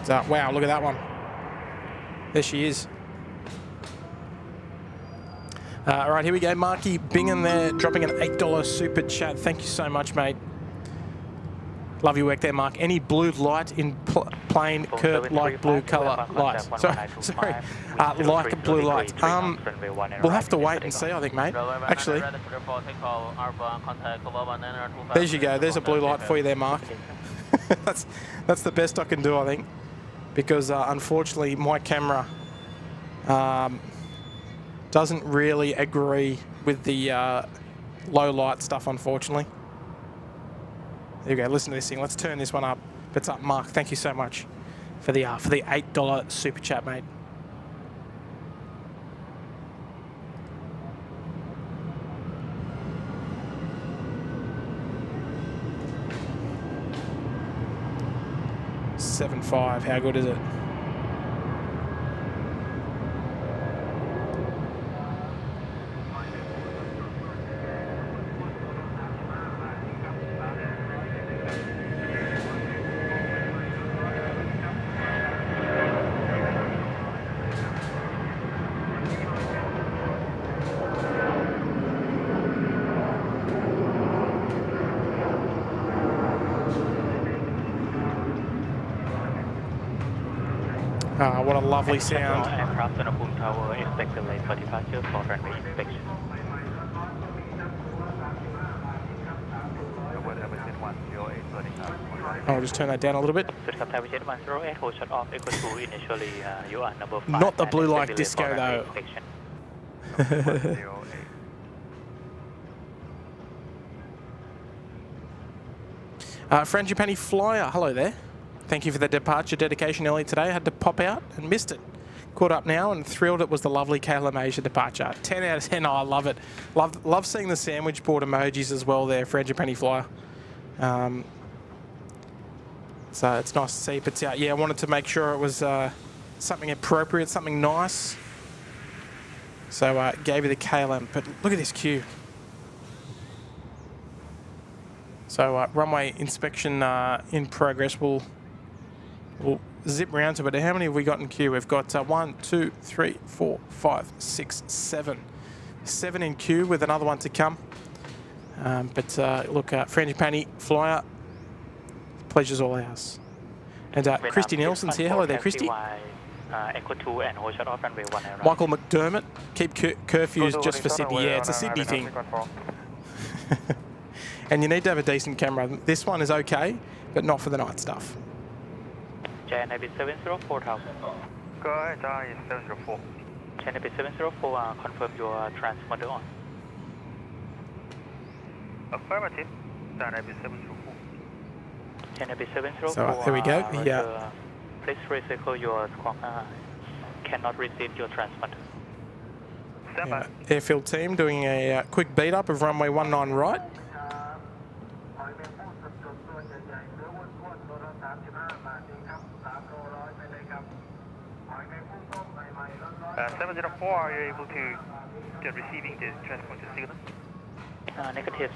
So, wow, look at that one. There she is. All right, here we go. Marky Bingham there, dropping an $8 super chat. Thank you so much, mate. Love your work there, Mark. Any blue light in plain Kurt light blue colour light? Sorry, like blue light. We'll have to wait and see, I think, mate. Actually, there you go. There's a blue light for you there, Mark. that's the best I can do, I think, because unfortunately my camera doesn't really agree with the low light stuff, unfortunately. There you go, listen to this thing. Let's turn this one up. It's up, Mark. Thank you so much for the $8 super chat, mate. $7.5. How good is it? What a lovely sound. Aircraft Suvarnabhumi Tower expected late for departure for runway inspection. I'll just turn that down a little bit. hold shut off Echo 2 initially, you are number 5. Not the blue light disco though. Frangipani Flyer, hello there. Thank you for the departure dedication early today. I had to pop out and missed it. Caught up now and thrilled it was the lovely KLM Asia departure. 10 out of 10. Oh, I love it. Love seeing the sandwich board emojis as well there, Frangipani Flyer. So it's nice to see. But yeah, I wanted to make sure it was something appropriate, something nice. So gave you the KLM. But look at this queue. So runway inspection in progress. We'll zip round to it. How many have we got in queue? We've got 1, 2, 3, 4, 5, 6, 7. 7 in queue with another one to come. But look, Frangipani Flyer, pleasure's all ours. And Christy Nelson's here. Hello there, Christy. Echo 2 and hold shut off runway 1 right. Michael McDermott, keep curfews just for Sydney. Yeah, it's a Sydney thing. And you need to have a decent camera. This one is okay, but not for the night stuff. JNAB 704 Tower. Go ahead, 704. JNAB 704, confirm your transponder on. Affirmative, JNAB 704. JNAB 704. So here we go. Yeah. Please recycle your squawk. Cannot receive your transponder. Airfield team doing a quick beat up of runway 19 right. 704, are you able to get receiving the transponder signal? Negative.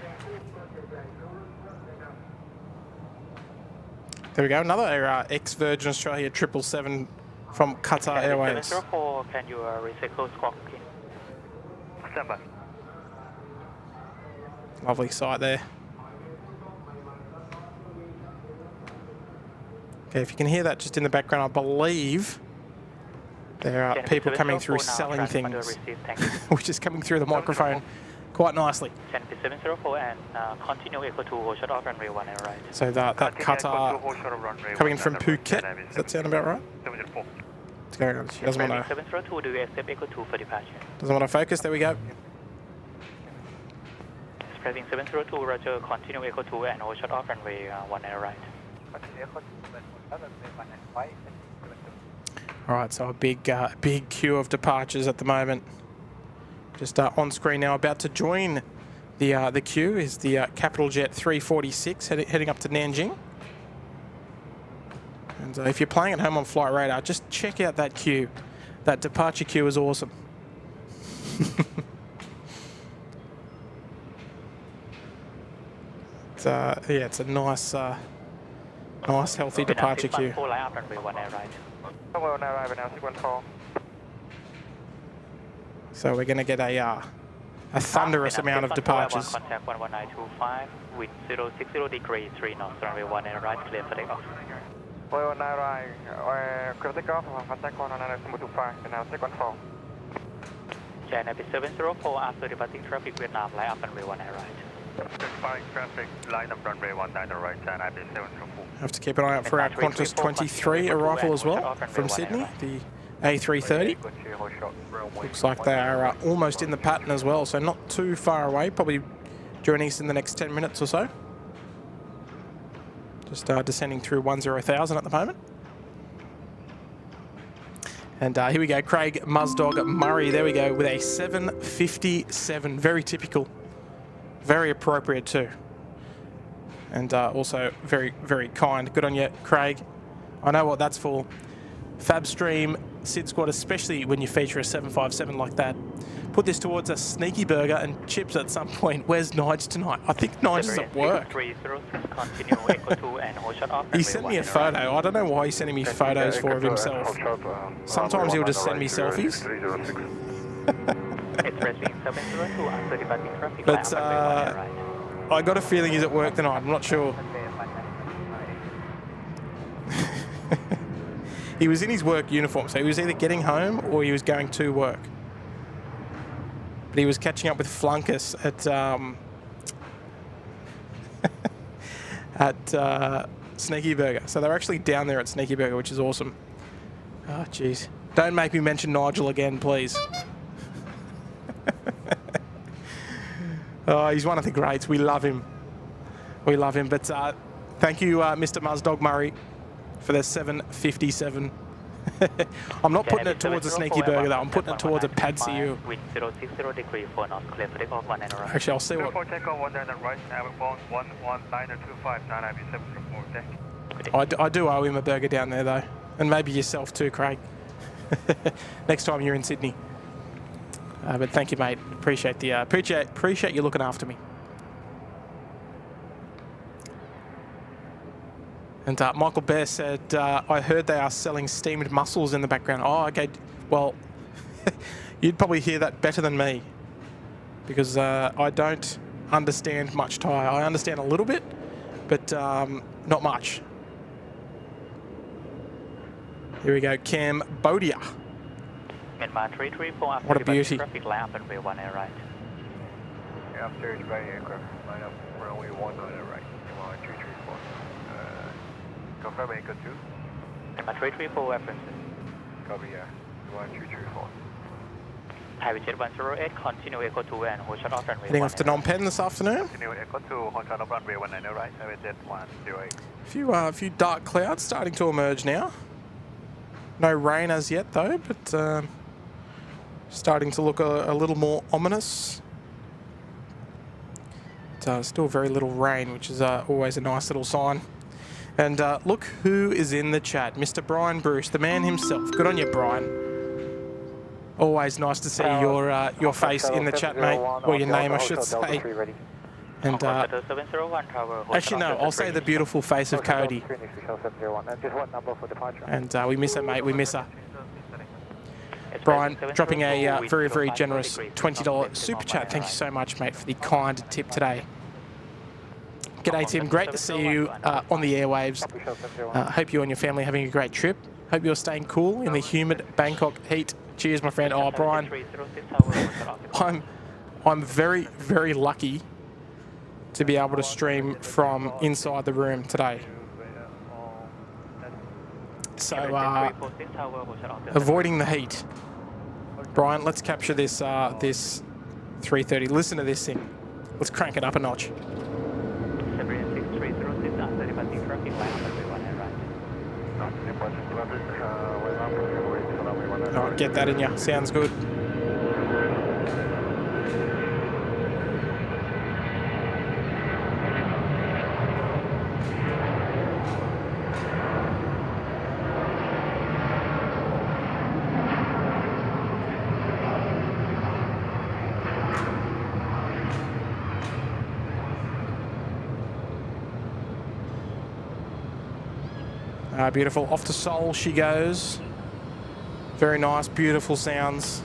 There we go, another ex-Virgin Australia 777 from Qatar Airways. 704, can you recycle squawk? Stand by. Lovely sight there. Okay, if you can hear that just in the background, I believe there are people coming through selling things, which is coming through the microphone quite nicely. 704 and continue Echo 2, hold shut off runway 1 right. So that Qatar coming in from Phuket, does that sound about right? 704. What's going on? She doesn't want to. 702, do you accept Echo 2 for departure? Doesn't want to focus. There we go. Spreading 702, Roger. Continue Echo 2 and hold shut off runway 1 right. All right, so a big queue of departures at the moment. Just on screen now, about to join the queue is the Capital Jet 346 heading up to Nanjing. And if you're playing at home on Flight Radar, just check out that queue. That departure queue is awesome. It's a nice, nice healthy departure queue. So we're going to get a thunderous amount of departures. Contact 11925, wind 060 degrees, 3 knots, runway 1 right, clear for takeoff. 119 right, clear takeoff, contact 11925, and now take 14. JNAB 704, after departing traffic Vietnam, line up runway 1 right. Departing traffic, line up runway 19 right, JNAB 704. Have to keep an eye out for our Qantas 23 arrival as well from Sydney, the A330. Looks like they are almost in the pattern as well, so not too far away. Probably joining us in the next 10 minutes or so. Just descending through 10,000 at the moment. And here we go, Craig Muzdog Murray, there we go, with a 757. Very typical. Very appropriate too. And also very, very kind. Good on you, Craig. I know what that's for. Fabstream, SydSquad, especially when you feature a 757 like that. Put this towards a sneaky burger and chips at some point. Where's Nige tonight? I think Nige is at work. He sent me a photo. I don't know why he's sending me photos for of himself. Sometimes he'll just send me selfies. But I got a feeling he's at work tonight. I'm not sure. He was in his work uniform, so he was either getting home or he was going to work. But he was catching up with Flunkus at Sneaky Burger. So they're actually down there at Sneaky Burger, which is awesome. Oh, jeez. Don't make me mention Nigel again, please. Oh, he's one of the greats. We love him. We love him. But thank you, Mr. Muzdog Murray, for the 757. I'm not putting it towards a Sneaky Burger though, I'm putting it towards a Pad CU. Actually, I'll see what... I do owe him a burger down there though. And maybe yourself too, Craig. Next time you're in Sydney. But thank you, mate. Appreciate the appreciate you looking after me. And Michael Bear said, I heard they are selling steamed mussels in the background. Oh, okay. Well, you'd probably hear that better than me because I don't understand much Thai. I understand a little bit, but not much. Here we go, Cambodia. What a beauty. Upstairs by aircraft, line up runway 19 right, 334. Confirm Echo 2. 334 references. Copy, yeah. 1334. Highway Jet 108, continue Echo 2 and hold shut off runway. Heading off to Phnom Penh this afternoon. Continue Echo 2, hold shut off runway 19 right, Highway Jet 108. A few dark clouds starting to emerge now. No rain as yet though, but starting to look a little more ominous. Still very little rain, which is always a nice little sign. And look who is in the chat, Mr. Brian Bruce, the man himself. Good on you, Brian. Always nice to see your face in the chat, mate, or your name, I should say. And actually, no, I'll say the beautiful face of Cody. And we miss her, mate. We miss her. Brian dropping a very, very generous $20 super chat. Thank you so much, mate, for the kind tip today. G'day, Tim. Great to see you on the airwaves. Hope you and your family are having a great trip. Hope you're staying cool in the humid Bangkok heat. Cheers, my friend. Oh, Brian, I'm very, very lucky to be able to stream from inside the room today. So, avoiding the heat. Brian, let's capture this this 330. Listen to this thing. Let's crank it up a notch. Oh, get that in ya. Sounds good. Beautiful. Off to Seoul she goes. Very nice, beautiful sounds.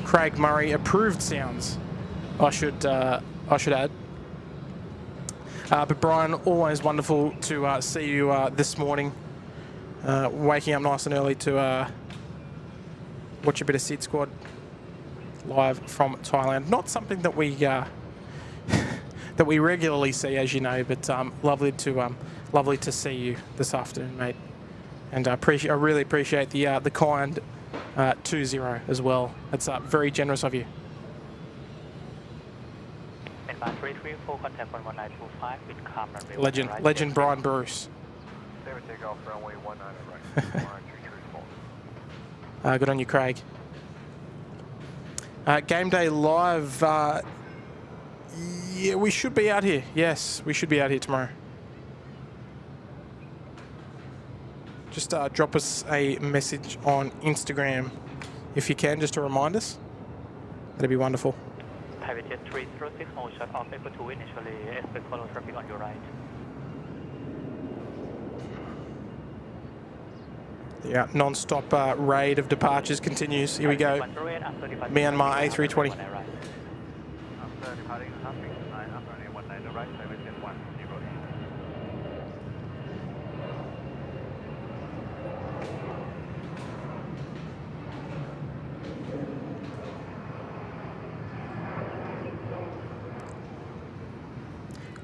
Craig Murray approved sounds, I should add. But Brian, always wonderful to see you this morning. Waking up nice and early to watch a bit of SydSquad live from Thailand. Not something that we that we regularly see, as you know, but lovely to see you this afternoon, mate. And I really appreciate the kind 2-0 as well. That's very generous of you. Inbound 334, contact 11925 with calm runway. Legend Brian Bruce. David, take off runway 19 right. Good on you, Craig. Game day live. Yeah, we should be out here. Yes, we should be out here tomorrow. Just drop us a message on Instagram if you can, just to remind us. That'd be wonderful. Private jet 306, hold shot off Echo 2 initially, expect follow traffic on your right. Yeah, non-stop raid of departures continues. Here we go. Myanmar A320. After departing traffic, line up runway 19 right, private jet 1, 0.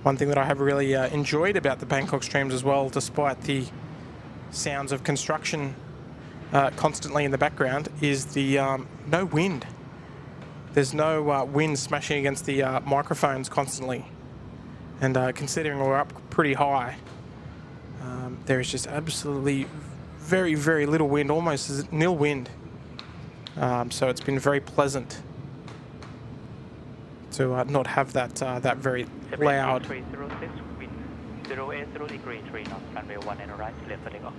One thing that I have really enjoyed about the Bangkok streams as well, despite the sounds of construction constantly in the background, is the no wind. There's no wind smashing against the microphones constantly. And considering we're up pretty high, there is just absolutely very, very little wind, almost nil wind. So it's been very pleasant to not have that that very loud. 306, wind 080 degree 3 knots, runway 19 right, clear for takeoff.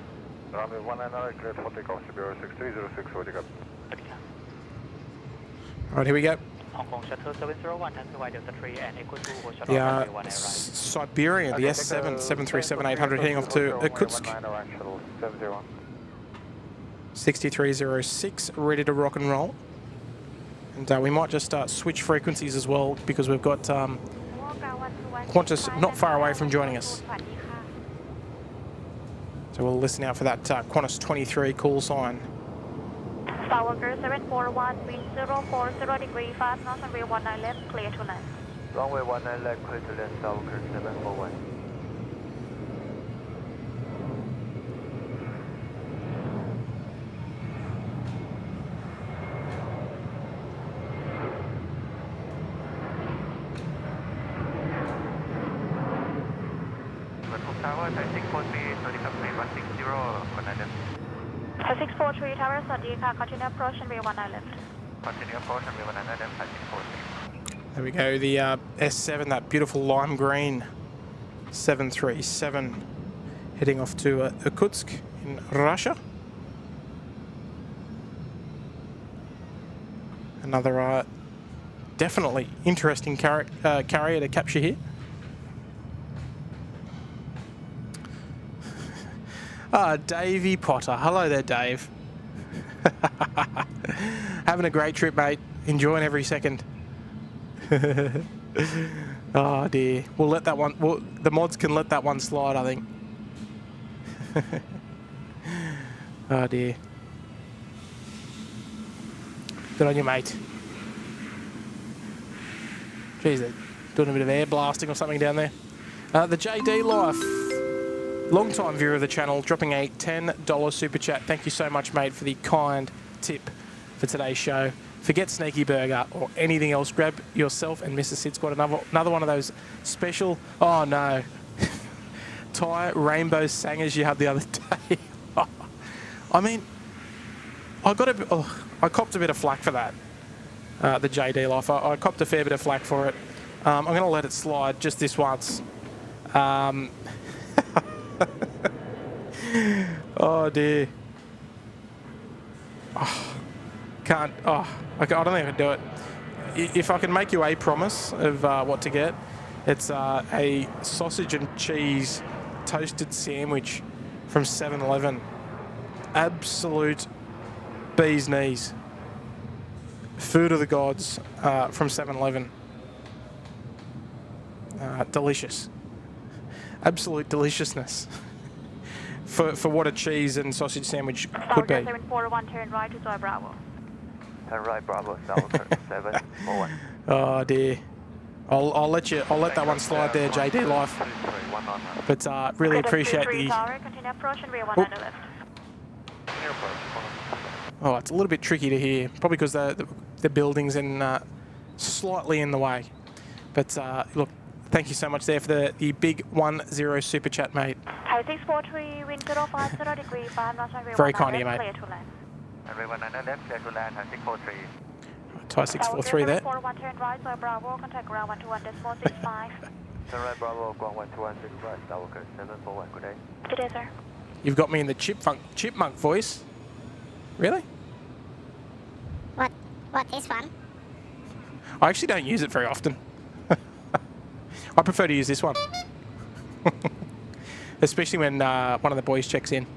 Runway 19 right, clear for takeoff, Subiru 6306, for takeoff. Right, here we go. Hong Kong Shuttle 701, Tansy Delta 3 and Echo 2, hold shot The off runway 19 right. Siberia, the S7 737-800 heading off to Irkutsk. 6306, ready to rock and roll. And we might just switch frequencies as well, because we've got Qantas not far away from joining us. So we'll listen out for that Qantas 23 call sign. Skywalker 741, wind 040 degree 5 knots, runway 19 left, clear to land. Runway 19 left, clear to land, Skywalker 741. Tower, 643, 160, connected. 643 Tower, สวัสดีค่ะ continue approach runway 19 left. Continue approach, runway 19 left, 643. There we go, the S7, that beautiful lime green 737, heading off to Irkutsk in Russia. Another definitely interesting carrier to capture here. Davey Potter. Hello there, Dave. Having a great trip, mate. Enjoying every second. Oh dear. We'll let that one. The mods can let that one slide, I think. Oh dear. Good on you, mate. Jeez, they're doing a bit of air blasting or something down there. The JD Life. Long-time viewer of the channel, dropping a $10 super chat. Thank you so much, mate, for the kind tip for today's show. Forget Sneaky Burger or anything else. Grab yourself and Mr. SydSquad another one of those special, oh no, Thai rainbow sangers you had the other day. I mean, I copped a bit of flack for that. The JD Life. I copped a fair bit of flack for it. I'm going to let it slide just this once. Oh dear. Oh, can't. Oh, I don't think I can do it. If I can make you a promise of what to get, it's a sausage and cheese toasted sandwich from 7-Eleven. Absolute bee's knees. Food of the gods from 7-Eleven. Delicious. Absolute deliciousness. For what a cheese and sausage sandwich could be. 741, turn right to Joy Bravo. Turn right, Bravo, South 741. Oh dear. I'll let that one slide there, JD Life. But really appreciate the. Oh, it's a little bit tricky to hear, probably because the building's in slightly in the way. But look, thank you so much there for the big 10 super chat, mate. Thai 643, wind 050 degree 5 knots, runway Very kind of you, mate. clear to land. Runway 19 left, clear to land, Thai 643. Thai 643 there. 41 turn right, so Bravo, contact ground 121.65. Turn right, Bravo, ground 121.65, Tower 741, good day. Good day, sir. You've got me in the chipmunk voice. Really? What, this one? I actually don't use it very often. I prefer to use this one. Especially when one of the boys checks in.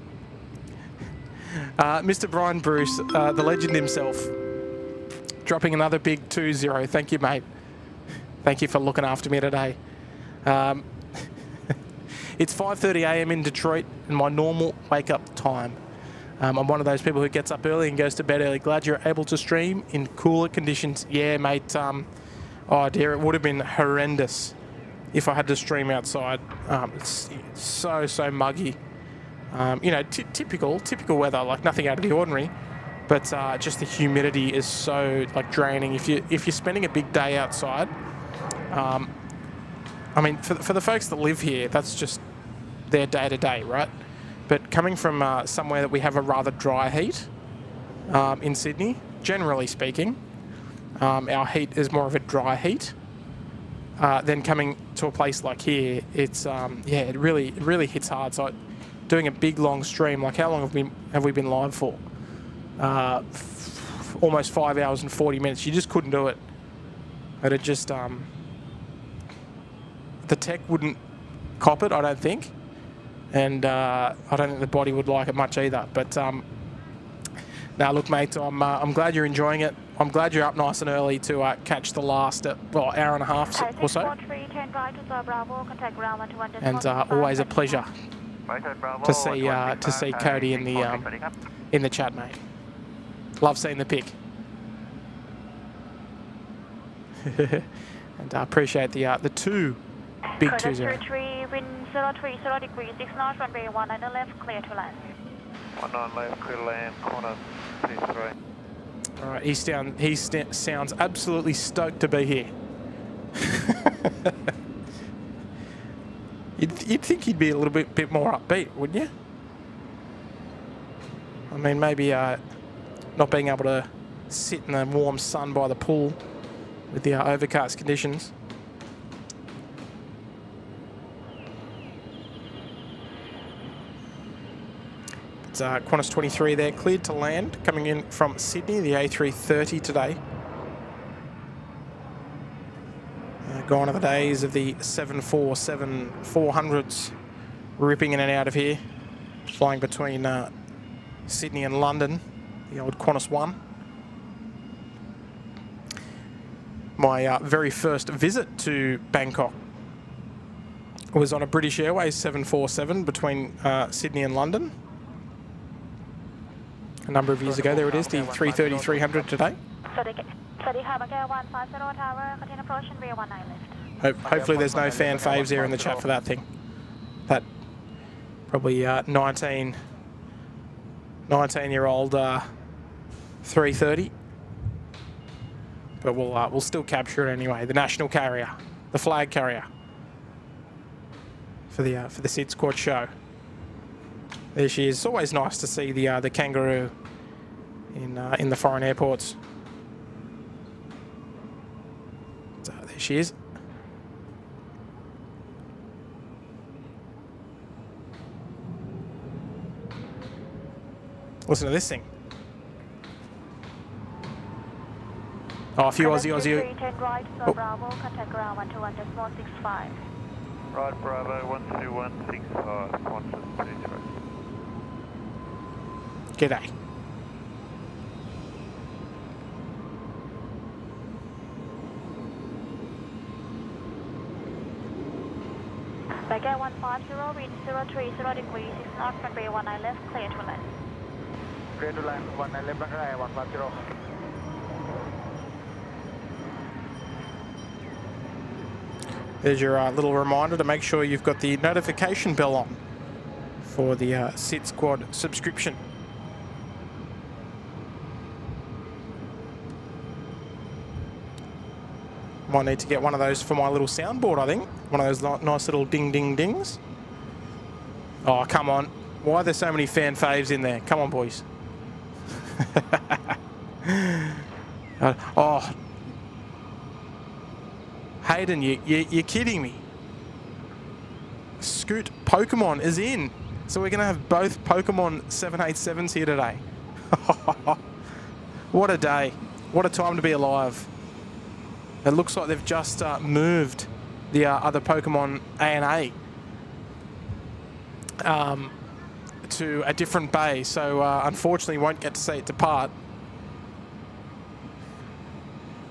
Mr. Brian Bruce, the legend himself, dropping another big 20. Thank you, mate. Thank you for looking after me today. It's 5:30 a.m. in Detroit, and my normal wake-up time. I'm one of those people who gets up early and goes to bed early. Glad you're able to stream in cooler conditions. Yeah, mate. Oh dear, it would have been horrendous if I had to stream outside. It's so muggy. You know, typical weather, like nothing out of the ordinary. But just the humidity is so like draining. If you're spending a big day outside, I mean, for the folks that live here, that's just their day-to-day, right? But coming from somewhere that we have a rather dry heat in Sydney, generally speaking, our heat is more of a dry heat. Then coming to a place like here, it's yeah, it really hits hard. So doing a big long stream, like how long have we been live for? Almost 5 hours and 40 minutes. You just couldn't do it. But it just the tech wouldn't cop it, I don't think. And I don't think the body would like it much either. But now, look, mate, I'm glad you're enjoying it. I'm glad you're up nice and early to catch the last hour and a half or so. And always a pleasure to see Cody in the chat, mate. Love seeing the pic. And I appreciate the two big 20. Wind 030 degrees 6 knots, runway 19 left, clear to land. 19 left, clear to land, corner 33. All right, he sounds absolutely stoked to be here. You'd think he'd be a little bit more upbeat, wouldn't you? I mean, maybe not being able to sit in the warm sun by the pool with the overcast conditions. It's Qantas 23 there, cleared to land, coming in from Sydney, the A330 today. Gone are the days of the 747-400s ripping in and out of here, flying between Sydney and London, the old Qantas 1. My very first visit to Bangkok was on a British Airways 747 between Sydney and London. A number of years ago, there it is, the 330-300 today. Hopefully there's no fan faves there in the chat for that thing. That probably 19-year-old 330. But we'll still capture it anyway. The national carrier, the flag carrier for the SydSquad show. There she is. It's always nice to see the kangaroo in the foreign airports. So there she is. Listen to this thing. Oh, a few Aussie. Right, so Bravo, contact ground 121.65. Right, Bravo, 121.65, Qantas 23. G'day. Baggage 150, wind 030 degrees 6 knots, runway 19 left, clear to land. Clear to land, 19 left, runway 150. There's your little reminder to make sure you've got the notification bell on for the SydSquad subscription. Might need to get one of those for my little soundboard, I think. One of those nice little ding, ding, dings. Oh, come on. Why are there so many fan faves in there? Come on, boys. Oh. Hayden, you're kidding me. Scoot Pokemon is in. So we're going to have both Pokemon 787s here today. What a day. What a time to be alive. It looks like they've just moved the other Pokemon A&A to a different bay. So unfortunately won't get to see it depart.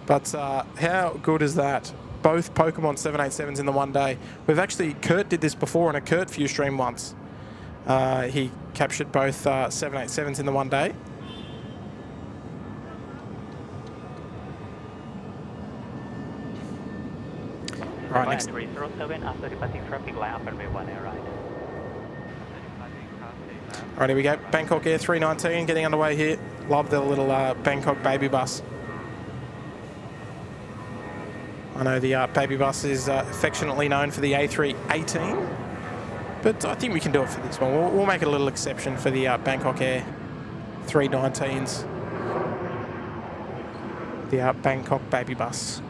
But how good is that? Both Pokemon 787s in the one day. We've actually, Kurt did this before on a Kurt View stream once. He captured both 787s in the one day. Right, next. 307 after departing traffic line up and way 1 air right. Right, here we go. Bangkok A380 getting underway here. Love the little Bangkok baby bus. I know the baby bus is affectionately known for the A380, but I think we can do it for this one. We'll make it a little exception for the Bangkok Air 319s. The Bangkok baby bus.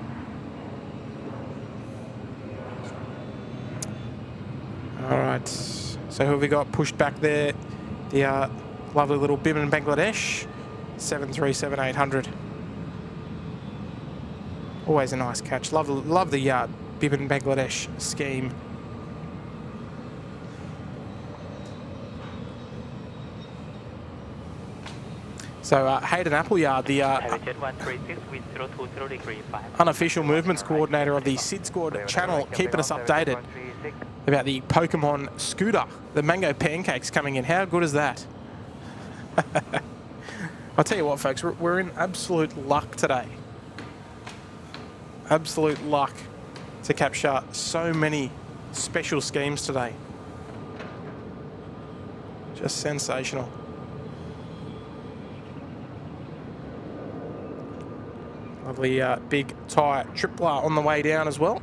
All right, so who have we got pushed back there? The lovely little Biman Bangladesh 737-800. Always a nice catch. Love the Biman Bangladesh scheme. So Hayden Appleyard, the unofficial movements coordinator of the SydSquad channel, keeping us updated about the Pokemon scooter, the mango pancakes coming in. How good is that? I'll tell you what, folks, we're in absolute luck today. Absolute luck to capture so many special schemes today. Just sensational. Lovely big Thai tripler on the way down as well.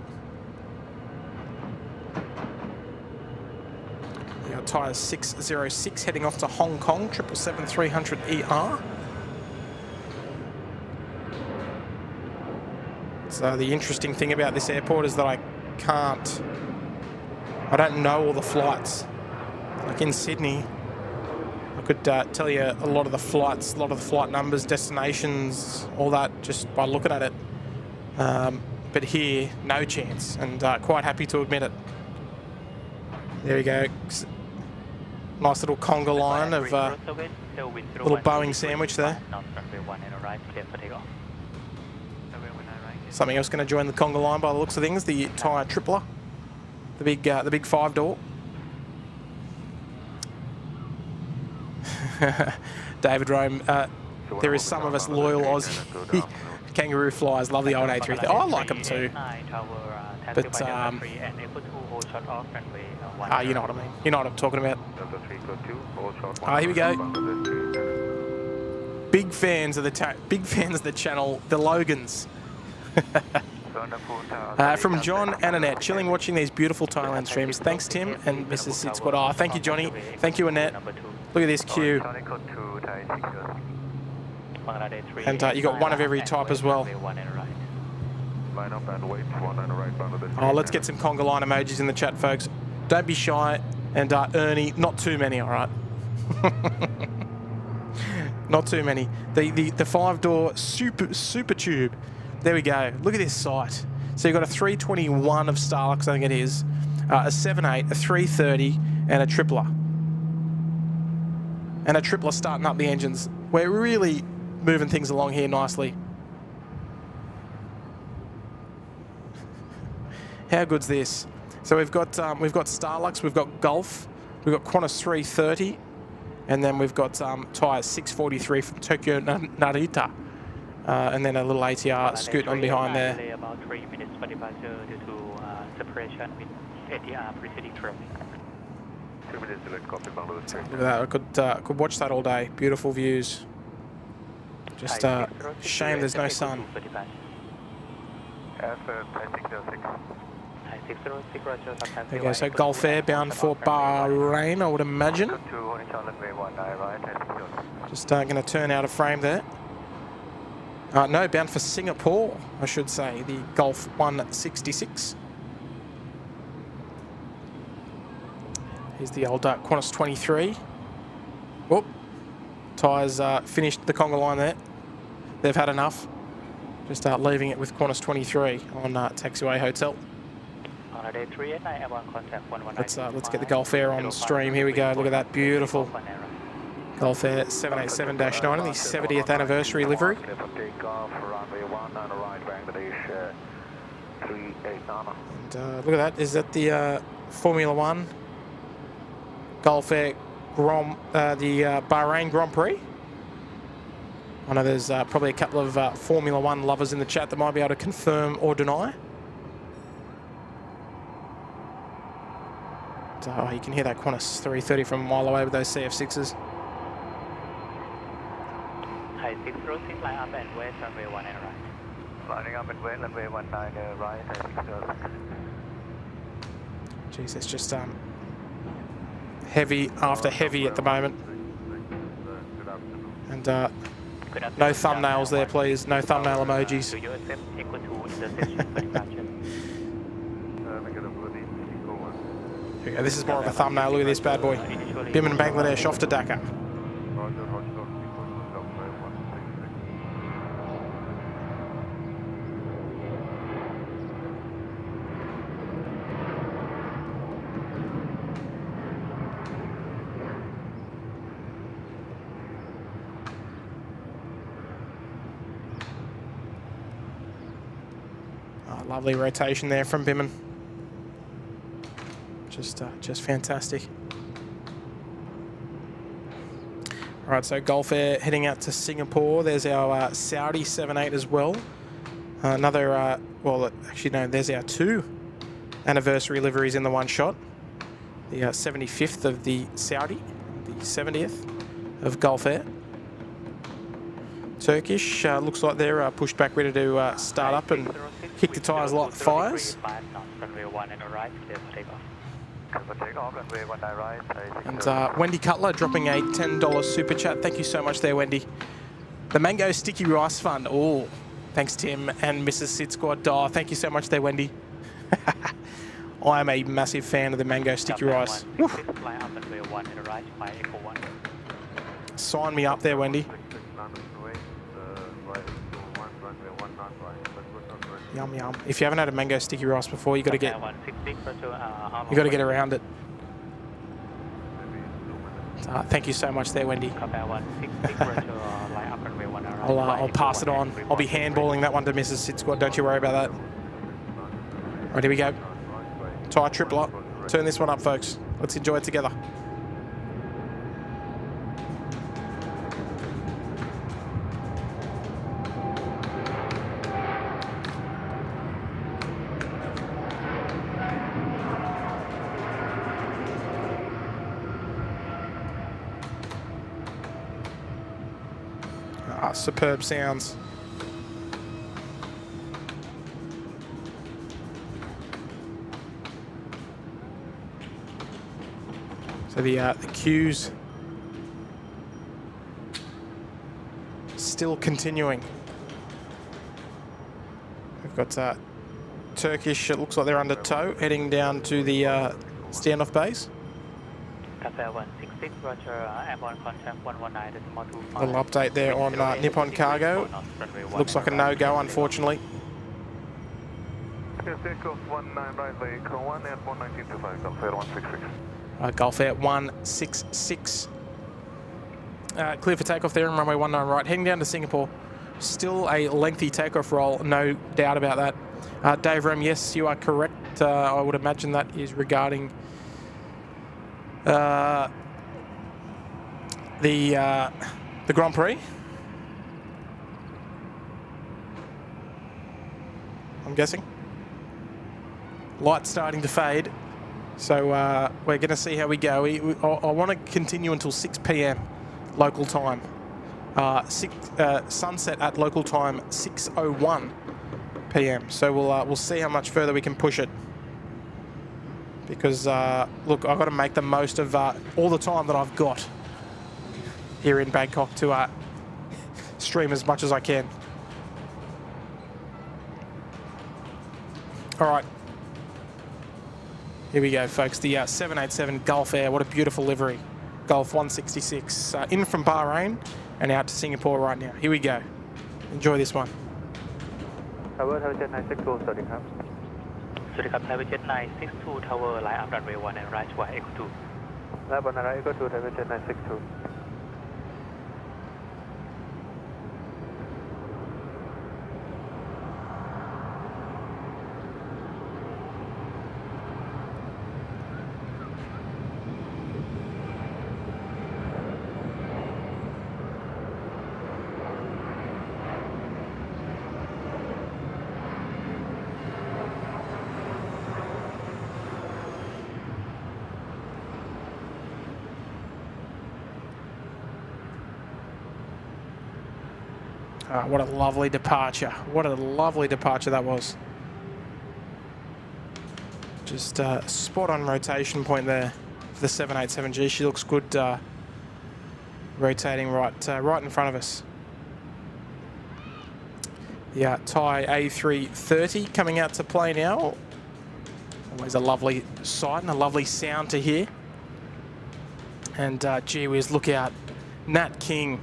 Our Thai 606 heading off to Hong Kong, 777-300ER. So the interesting thing about this airport is that I don't know all the flights. Like in Sydney, I could tell you a lot of the flights, a lot of the flight numbers, destinations, all that just by looking at it. But here, no chance, and quite happy to admit it. There we go. Nice little conga line of little Boeing sandwich there. Something else going to join the conga line by the looks of things. The Thai tripler, the big 5-door. David Rome, there is some of us loyal Aussie kangaroo flyers. Love the old A330. I like them too. But you know what I mean. You know what I'm talking about. Here we go. Big fans of the channel, the Logans. From John and Annette, chilling watching these beautiful Thailand streams. Thanks, Tim and Mrs. SydSquad. Oh, thank you, Johnny. Thank you, Annette. Look at this queue. And you got one of every type as well. Oh, let's get some conga line emojis in the chat, folks. Don't be shy. And Ernie, not too many, all right? Not too many. The 5-door super tube. There we go. Look at this sight. So you've got a 321 of Starlux, I think it is, a 78, a 330, and a tripler. And a tripler starting up the engines. We're really moving things along here nicely. How good's this? So we've got Starlux, we've got Gulf, we've got Qantas 330, and then we've got Thai 643 from Tokyo Narita. And then a little ATR scoot on behind there. About 3 minutes for departure due to separation with ATR preceding traffic. 2 minutes delayed, copy Bangladesh. Look at that, I could watch that all day. Beautiful views. Just shame there's no sun. There you go, so Gulf Air bound for Bahrain, I would imagine. Just going to turn out of frame there. No, bound for Singapore, I should say, the Gulf 166. Here's the old Qantas 23. Whoop. Tyres finished the conga line there. They've had enough. Just leaving it with Qantas 23 on taxiway hotel. Let's get the Gulf Air on stream. Here we go. Look at that beautiful Gulf Air 787-9 in the 70th anniversary livery. And look at that. Is that the Formula One Gulf Air the Bahrain Grand Prix? I know there's probably a couple of Formula One lovers in the chat that might be able to confirm or deny. Oh, you can hear that Qantas 330 from a mile away with those CF6s. Hi, 606, line up and west, runway 19 right. Lining up and west, runway 19 right, 606. Jeez, it's just heavy after heavy at the moment. And no thumbnails there, please. No thumbnail emojis. Okay, this is more of a thumbnail. Look at this bad boy. Biman Bangladesh off to Dhaka. Oh, lovely rotation there from Biman. Just fantastic. All right, so Gulf Air heading out to Singapore. There's our Saudi 78 as well. Another, well, actually no, there's our 2 anniversary liveries in the one shot. The 75th of the Saudi, the 70th of Gulf Air. Turkish, looks like they're pushed back, ready to start up and kick the tyres like fires. And Wendy Cutler dropping a $10 super chat. Thank you so much there, Wendy. The Mango Sticky Rice Fund. Oh, thanks, Tim and Mrs. SydSquad. Oh, thank you so much there, Wendy. I am a massive fan of the Mango Sticky Rice. Sign me up there, Wendy. Yum yum. If you haven't had a mango sticky rice before, you got to get around it. Thank you so much there, Wendy. I'll pass it on. I'll be handballing that one to Mrs. SydSquad. Don't you worry about that. All right, here we go. Tyre tripler. Turn this one up, folks. Let's enjoy it together. Superb sounds. So the queues still continuing. We've got Turkish, it looks like they're under tow, heading down to the standoff base. Little update there on Nippon Cargo. Looks like a no-go, unfortunately. Gulf Air 166. Clear for takeoff there on runway 19 right. Heading down to Singapore. Still a lengthy takeoff roll, no doubt about that. Dave Rem, yes, you are correct. I would imagine that is regarding the Grand Prix. I'm guessing. Light starting to fade, so we're going to see how we go. I want to continue until 6 p.m. local time. Sunset at local time 6:01 p.m. So we'll see how much further we can push it. Because look, I've got to make the most of all the time that I've got here in Bangkok to stream as much as I can. All right. Here we go, folks. The 787 Gulf Air. What a beautiful livery. Gulf 166 in from Bahrain and out to Singapore right now. Here we go. Enjoy this one. Tower 962 สวัสดีครับ สวัสดีครับ Thai Jet 962 Tower line up runway 1 and right to Echo 2 Line up runway Echo 2 Thai Jet 962 What a lovely departure. What a lovely departure that was. Just spot on rotation point there for the 787G. She looks good rotating right in front of us. The Thai A330 coming out to play now. Always a lovely sight and a lovely sound to hear. And gee whiz, look out. Nat King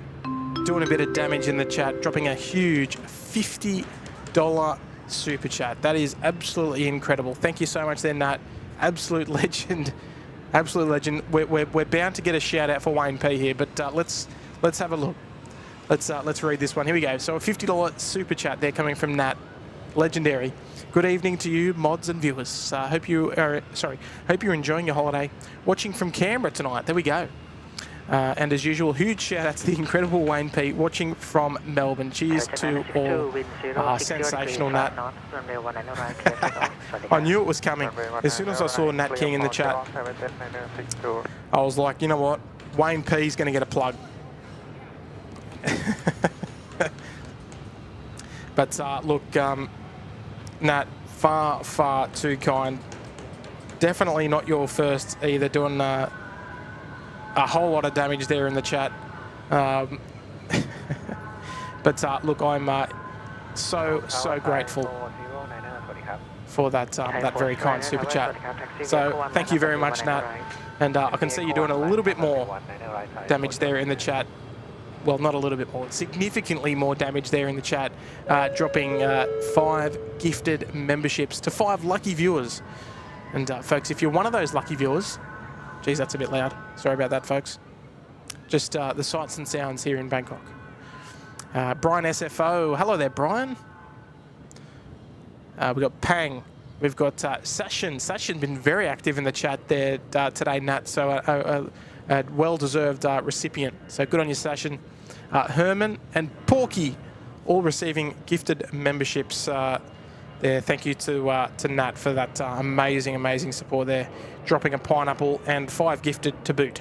doing a bit of damage in the chat, dropping a huge $50 super chat. That is absolutely incredible. Thank you so much there, Nat. Absolute legend. Absolute legend. We're bound to get a shout out for Wayne P here, but let's have a look. Let's read this one. Here we go. So a $50 super chat there coming from Nat. Legendary. Good evening to you, mods and viewers. Hope you're enjoying your holiday. Watching from Canberra tonight. There we go. And as usual, huge shout out to the incredible Wayne P watching from Melbourne. Cheers to all. Sensational, Nat. I knew it was coming. As soon as I saw Nat King in the chat, I was like, you know what? Wayne P's going to get a plug. But look, Nat, far too kind. Definitely not your first either, doing a whole lot of damage there in the chat. But look, I'm so grateful for that very kind super chat. So thank you very much, Nat. And I can see you're doing a little bit more damage there in the chat. Well, not a little bit more, significantly more damage there in the chat, dropping 5 gifted memberships to 5 lucky viewers. And folks, if you're one of those lucky viewers, geez, that's a bit loud. Sorry about that, folks. Just the sights and sounds here in Bangkok. Brian SFO. Hello there, Brian. We've got Pang. We've got Sashin. Sashin been very active in the chat there today, Nat. So a well-deserved recipient. So good on you, Sashin. Herman and Porky all receiving gifted memberships there. Thank you to Nat for that amazing support there. Dropping a pineapple and 5 gifted to boot.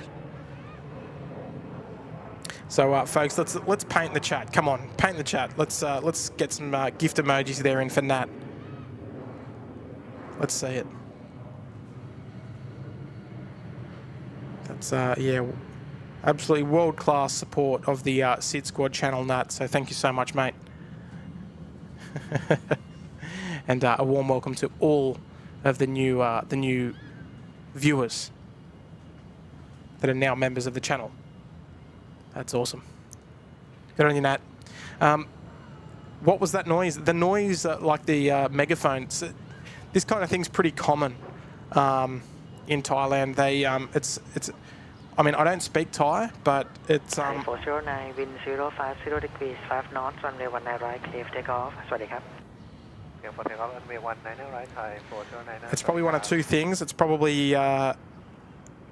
So folks, let's paint the chat. Come on, paint the chat. Let's get some gift emojis there in for Nat. Let's see it. That's yeah, absolutely world-class support of the SydSquad channel, Nat. So thank you so much, mate. And a warm welcome to all of the new viewers that are now members of the channel. That's awesome. Good on you, Nat. What was that noise? The noise like the megaphone. This kind of thing's pretty common in Thailand. They it's. I mean, I don't speak Thai, but it's 409 wind 050 degrees 5 knots runway 19 right clear for takeoff สวัสดีครับ It's probably one of two things. It's probably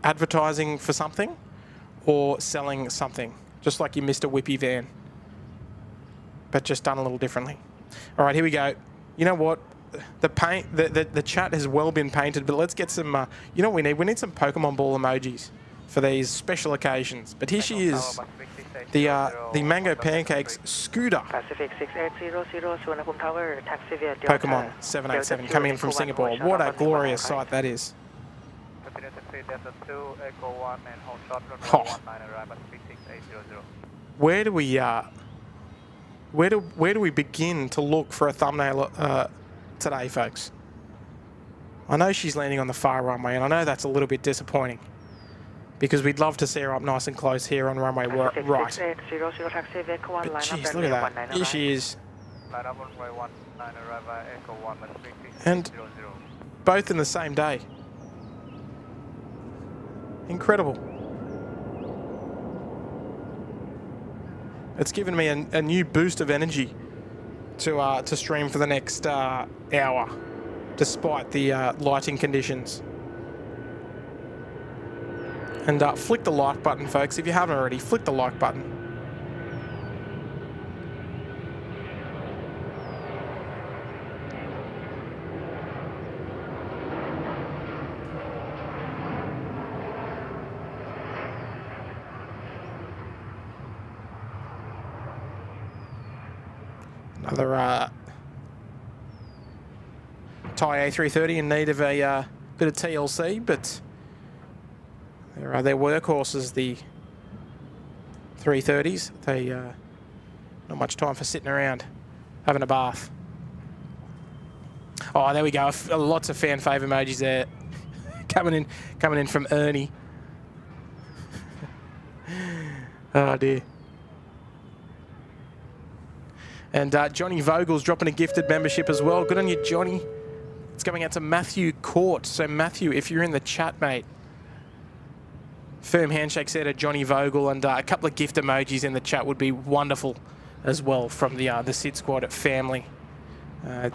advertising for something or selling something, just like your Mr. Whippy van, but just done a little differently. All right, here we go. You know what? The chat has well been painted, but let's get some, you know what we need? We need some Pokemon Ball emojis for these special occasions. But here she is. the Mango Pancakes scooter. Pacific 6800 Suvarnabhumi Tower, taxi via Pokemon 787 coming in from Singapore. What a glorious sight that is. Oh. Where do we begin to look for a thumbnail today, folks? I know she's landing on the far runway, and I know that's a little bit disappointing because we'd love to see her up nice and close here on runway right. But jeez, look at that. Here she is. And both in the same day. Incredible. It's given me a new boost of energy to stream for the next hour, despite the lighting conditions. And flick the like button, folks. If you haven't already, flick the like button. Another Thai A330 in need of a bit of TLC, but they're workhorses, the 330s. They not much time for sitting around having a bath. Oh, there we go. Lots of fan fave emojis there, coming in from Ernie. Oh dear. And Johnny Vogel's dropping a gifted membership as well. Good on you, Johnny. It's going out to Matthew Court. So Matthew, if you're in the chat, mate, firm handshakes there to Johnny Vogel, and a couple of gift emojis in the chat would be wonderful as well from the SydSquad family. For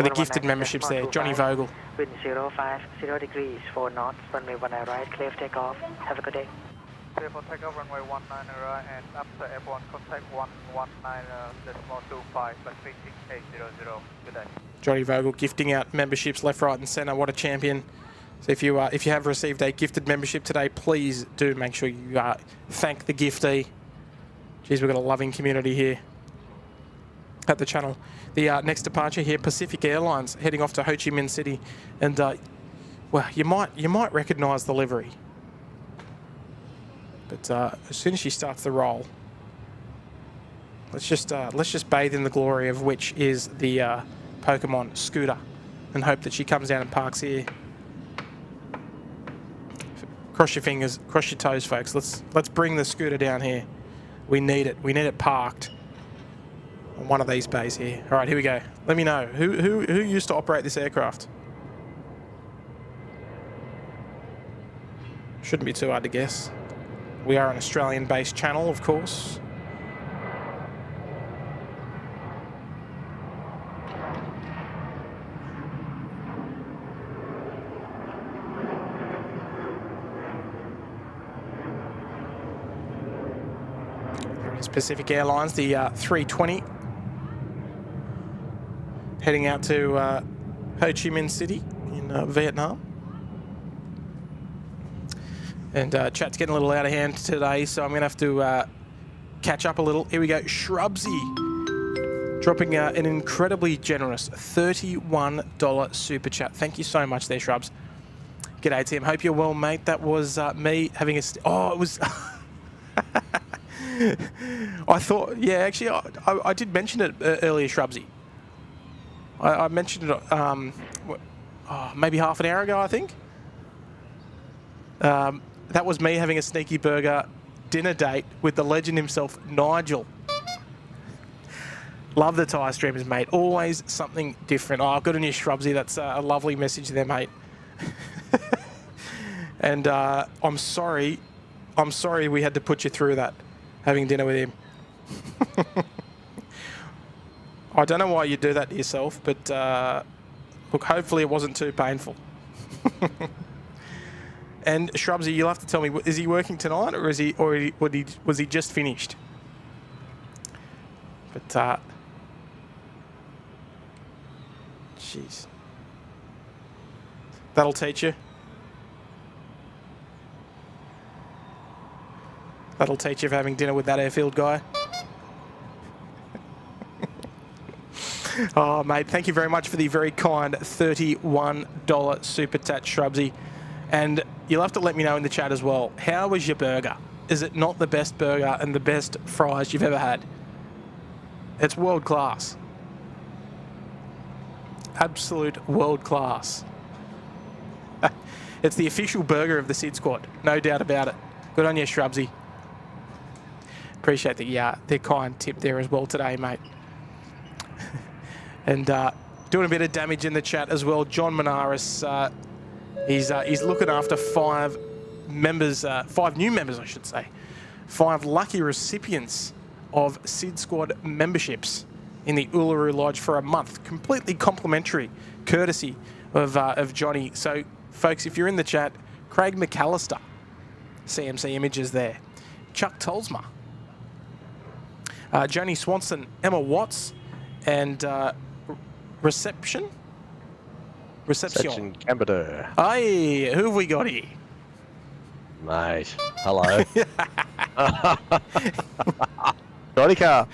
the gifted memberships there, Johnny Vogel. Wind 050 degrees, 4 knots, runway 19 right, clear for takeoff. Have a good day. Clear for takeoff, runway 19 right, and after airborne contact 119.25, Pacific 6800. Good day. Johnny Vogel gifting out memberships left, right, and centre. What a champion! So if you have received a gifted membership today, please do make sure you thank the giftee. Geez, we've got a loving community here at the channel. The next departure here, Pacific Airlines, heading off to Ho Chi Minh City, and well, you might recognise the livery. But as soon as she starts the roll, let's just bathe in the glory of which is the Pokemon scooter, and hope that she comes down and parks here. Cross your fingers, cross your toes, folks. Let's bring the scooter down here. We need it. We need it parked on one of these bays here. All right, here we go. Let me know who used to operate this aircraft. Shouldn't be too hard to guess. We are an Australian-based channel, of course. There is Pacific Airlines, the 320, heading out to Ho Chi Minh City in Vietnam. And chat's getting a little out of hand today, so I'm going to have to catch up a little. Here we go. Shrubsy dropping an incredibly generous $31 super chat. Thank you so much there, Shrubs. G'day, Tim. Hope you're well, mate. That was me having a... Oh, it was... I thought... Yeah, actually, I did mention it earlier, Shrubsy. I mentioned it maybe half an hour ago, I think. That was me having a sneaky burger dinner date with the legend himself, Nigel. Love the Thai streamers, mate. Always something different. Oh, good on you, Shrubsy. That's a lovely message there, mate. And I'm sorry we had to put you through that, having dinner with him. I don't know why you do that to yourself, but look, hopefully it wasn't too painful. And Shrubsy, you'll have to tell me, is he working tonight, or was he just finished? But jeez, that'll teach you. That'll teach you for having dinner with that airfield guy. Oh, mate, thank you very much for the very kind $31 super tat, Shrubsy. And you'll have to let me know in the chat as well. How was your burger? Is it not the best burger and the best fries you've ever had? It's world class. Absolute world class. It's the official burger of the SydSquad, no doubt about it. Good on you, Shrubsy. Appreciate the kind tip there as well today, mate. And doing a bit of damage in the chat as well. John Manaris, he's looking after 5 members, 5 new members, I should say. 5 lucky recipients of SydSquad memberships in the Uluru Lodge for a month. Completely complimentary, courtesy of Johnny. So, folks, if you're in the chat, Craig McAllister, CMC Images there. Chuck Tolsma, Joni Swanson, Emma Watts, and Reception Camberder. Hey, who have we got here? Mate, hello. Swaddy Cup.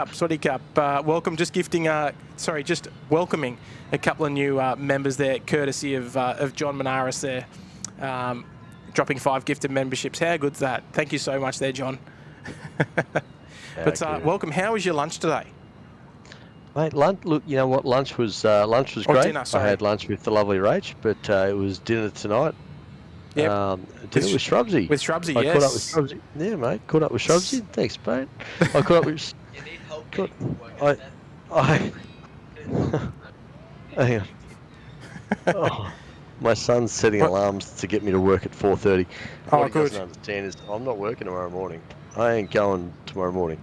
Swaddy Cup. Welcome. Just gifting, just welcoming a couple of new members there, courtesy of John Manaris there, dropping 5 gifted memberships. How good's that? Thank you so much there, John. But welcome. How was your lunch today? Mate, lunch. Look, you know what? Lunch was great. Dinner, sorry. I had lunch with the lovely Rach, but it was dinner tonight. Yeah. Dinner with Shrubsy. With Shrubsy, I yes. caught up with Shrubsy. Yeah, mate. Caught up with Shrubsy. Thanks, mate. I caught up with. You need help Hang on. Oh, my son's setting alarms to get me to work at 4:30. Oh, what he good. doesn't understand is I'm not working tomorrow morning. I ain't going tomorrow morning.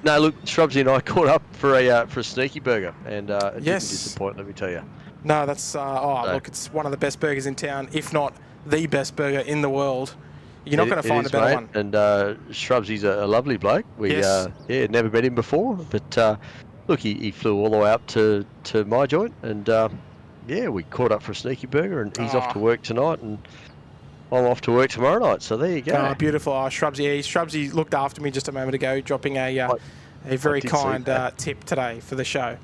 No, look, Shrubsy and I caught up for a sneaky burger, and it didn't disappoint, let me tell you. No, that's look, it's one of the best burgers in town, if not the best burger in the world. You're not going to find a better one. And Shrubsy's a lovely bloke. We never met him before, but look, he flew all the way up to my joint, and we caught up for a sneaky burger, and he's off to work tonight, and I'm off to work tomorrow night. So there you go. Oh, beautiful. Shrubsy looked after me just a moment ago, dropping a very kind tip today for the show.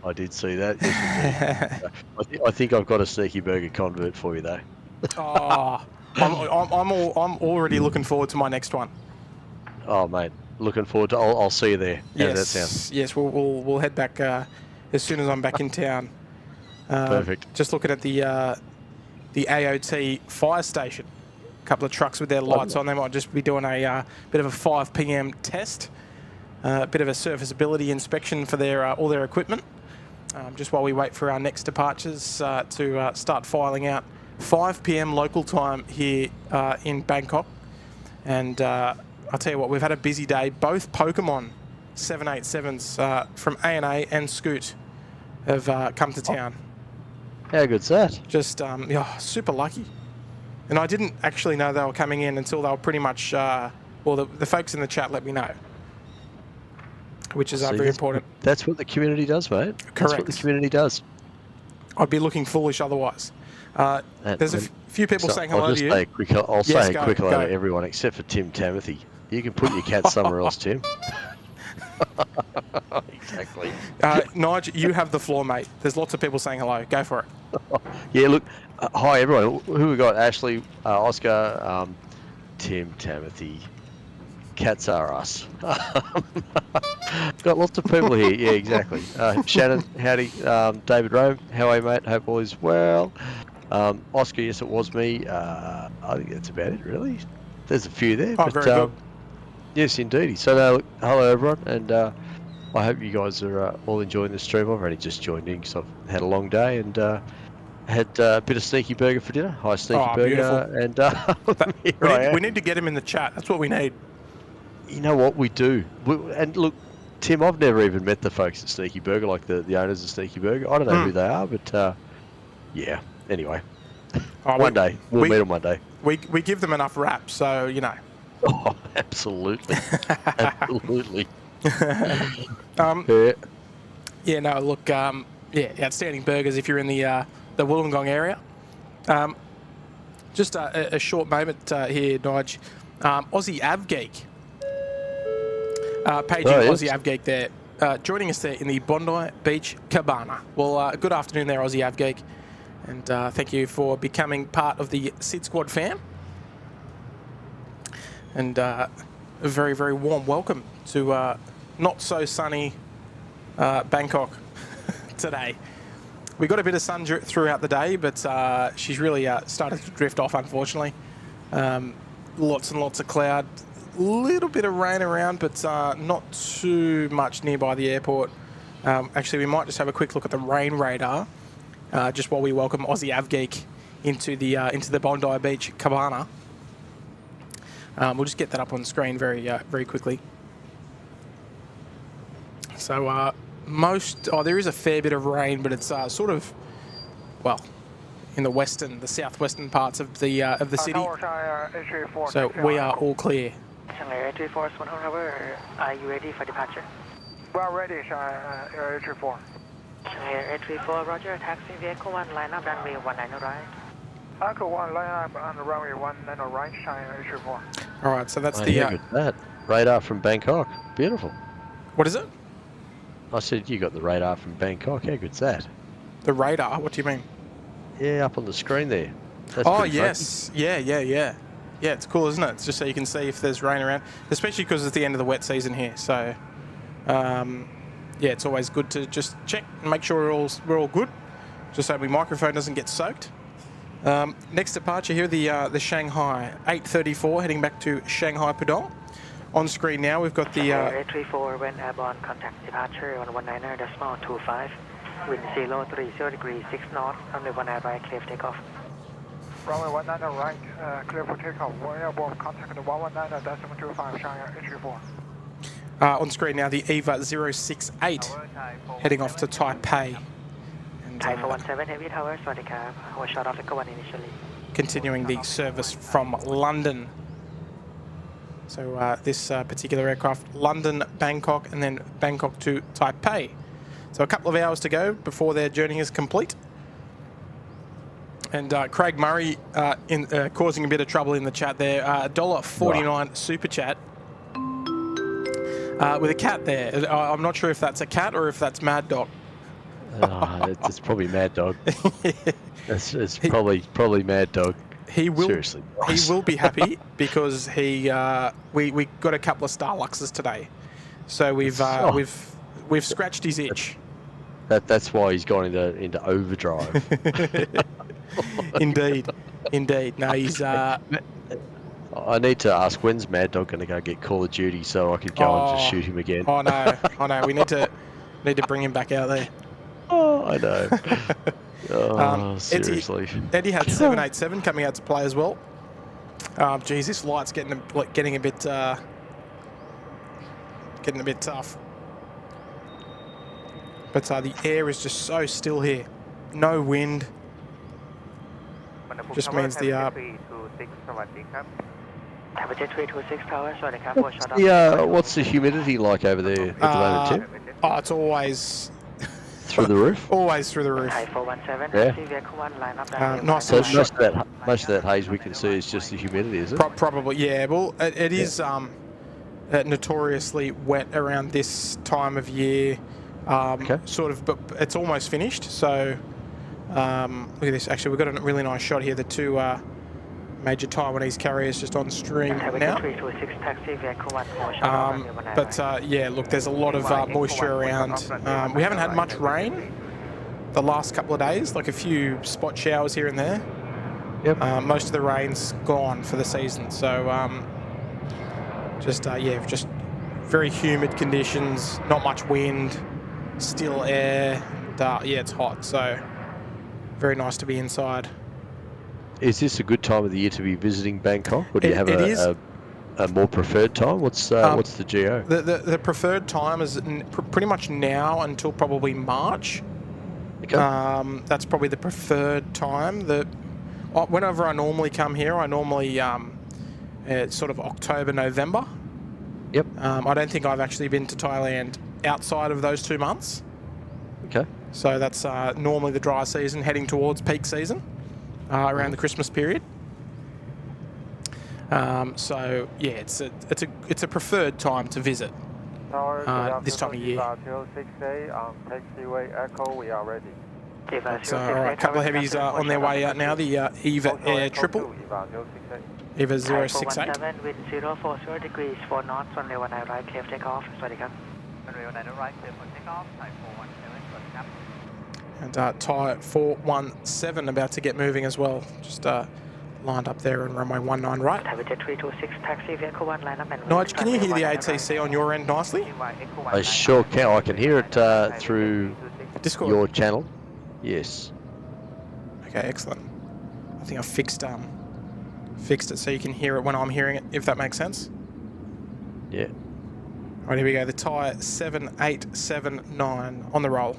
I did see that. Yes, I think I've got a sneaky burger convert for you, though. Oh, I'm already looking forward to my next one. Oh, mate, looking forward to. I'll see you there. How does that sound? Yes, we'll head back as soon as I'm back in town. Perfect. Just looking at the AOT fire station. A couple of trucks with their lights on. They might just be doing a bit of a 5 p.m. test, a bit of a serviceability inspection for their all their equipment. Just while we wait for our next departures to start filing out. 5 p.m. local time here in Bangkok. And I'll tell you what, we've had a busy day. Both Pokemon 787s from A&A and Scoot have come to town. How good's that? Just super lucky. And I didn't actually know they were coming in until they were pretty much, the folks in the chat let me know. Which is very important. That's what the community does, mate. Correct. That's what the community does. I'd be looking foolish otherwise. There's a few people saying hello to you. I'll say a quick hello to everyone except for Tim Tamothy. You can put your cat somewhere else, Tim. Exactly. Nigel, you have the floor, mate. There's lots of people saying hello. Go for it. Yeah, look. Hi, everyone. Who we got? Ashley, Oscar, Tim, Tamothy. Cats are us. Got lots of people here. Yeah, exactly. Shannon, howdy. David Rome, how are you, mate? Hope all is well. Oscar, yes, it was me. I think that's about it, really. There's a few there. Oh, very good. Yes, indeed. So, hello, everyone, and I hope you guys are all enjoying the stream. I've only just joined in because I've had a long day and had a bit of sneaky burger for dinner. Hi, sneaky burger. Beautiful. And we need to get him in the chat. That's what we need. You know what, we do. And look, Tim, I've never even met the folks at Sneaky Burger, like the owners of Sneaky Burger. I don't know who they are, but yeah. Anyway, one day we'll meet them one day. We give them enough rap, so you know. Oh, absolutely, absolutely. Yeah, no, look, outstanding burgers if you're in the Wollongong area. Just a short moment here, Nige. Aussie Avgeek. Paging yes. Aussie Avgeek there. Joining us there in the Bondi Beach Cabana. Well, good afternoon there, Aussie Avgeek. And thank you for becoming part of the SydSquad fam. And a very, very warm welcome to not so sunny Bangkok today. We got a bit of sun throughout the day, but she's really started to drift off, unfortunately. Lots and lots of cloud. A little bit of rain around, but not too much nearby the airport. Actually, we might just have a quick look at the rain radar just while we welcome Aussie Avgeek into the Bondi Beach Cabana. We'll just get that up on screen very quickly. So there is a fair bit of rain, but it's sort of, well, in the southwestern parts of the city. So we are all clear. A340 is 100 Are you ready for departure? We're ready, A340. A340, roger. Taxi vehicle 1, line up runway 19 right. Vehicle 1, line up on the runway 19 right, A340. All right, so that's that radar from Bangkok. Beautiful. What is it? I said you got the radar from Bangkok. How good's that? The radar? What do you mean? Yeah, up on the screen there. That's yes. Funky. Yeah. Yeah, it's cool, isn't it? It's just so you can see if there's rain around, especially because it's the end of the wet season here. So, yeah, it's always good to just check and make sure we're all good, just so my microphone doesn't get soaked. Next departure here, the Shanghai 834 heading back to Shanghai Pudong. On screen now, we've got the... A340 when airborne, contact departure on 19.25, wind 030 degrees 6 knots, runway 19 right, clear for takeoff. Runway 19 right, clear for takeoff, airborne, contact 119.25, Shanghai A340. On screen now, the EVA 068 heading off to Taipei. And, Thai 417, heavy tower, sorry cab, was shot off the one initially. Continuing the service from London. So this particular aircraft, London, Bangkok, and then Bangkok to Taipei. So a couple of hours to go before their journey is complete. And Craig Murray causing a bit of trouble in the chat there. $1.49 super chat with a cat there. I'm not sure if that's a cat or if that's Mad Dog. It's probably Mad Dog. It's probably Mad Dog. He will. Seriously, he will be happy because we got a couple of Starluxes today, so we've scratched his itch. That's why he's gone into overdrive. Indeed. No, he's. I need to ask, when's Mad Dog going to go get Call of Duty so I could go and just shoot him again? Oh no, we need to need him back out there. Oh, I know. Oh, seriously. Eddie had 787 coming out to play as well. Geez, this light's getting a bit tough. But the air is just so still here. No wind. Just means the what's the humidity like over there at the moment, Tim? Oh, it's always through the roof. Always through the roof. Yeah. Nice. So most of that haze we can see is just the humidity, is it? Probably, yeah. Well, it is notoriously wet around this time of year. Okay. Sort of, but it's almost finished. So look at this. Actually, we've got a really nice shot here. The two major Taiwanese carriers just on stream now. Yeah, look, there's a lot of moisture around. We haven't had much rain the last couple of days, like a few spot showers here and there. Yep. Most of the rain's gone for the season. So just very humid conditions, not much wind, still air. And, yeah, it's hot. So very nice to be inside. Is this a good time of the year to be visiting Bangkok, or do you have a more preferred time? What's the GO? The preferred time is pretty much now until probably March. Okay. That's probably the preferred time. Whenever I normally come here, I normally it's sort of October, November. Yep. I don't think I've actually been to Thailand outside of those 2 months. Okay. So that's normally the dry season, heading towards peak season around the Christmas period. So yeah, it's a preferred time to visit this time of year. Taxiway Echo, we are ready. But, all right, a couple of heavies on their way out now. The Eva A350, Eva 068. Wind 040 degrees, 4 knots, runway 19 right, clear for takeoff. Runway 19 right, clear for takeoff, type 417, And Thai 417 about to get moving as well. Just lined up there on runway 19 right. Jet 326, taxi vehicle 1, line up and... Nige, can you hear the ATC on your end nicely? I sure can. I can hear it through Discord. your channel. Yes. Okay, excellent. I think I fixed it so you can hear it when I'm hearing it, if that makes sense. Yeah. All right, here we go. The Thai 7879 on the roll.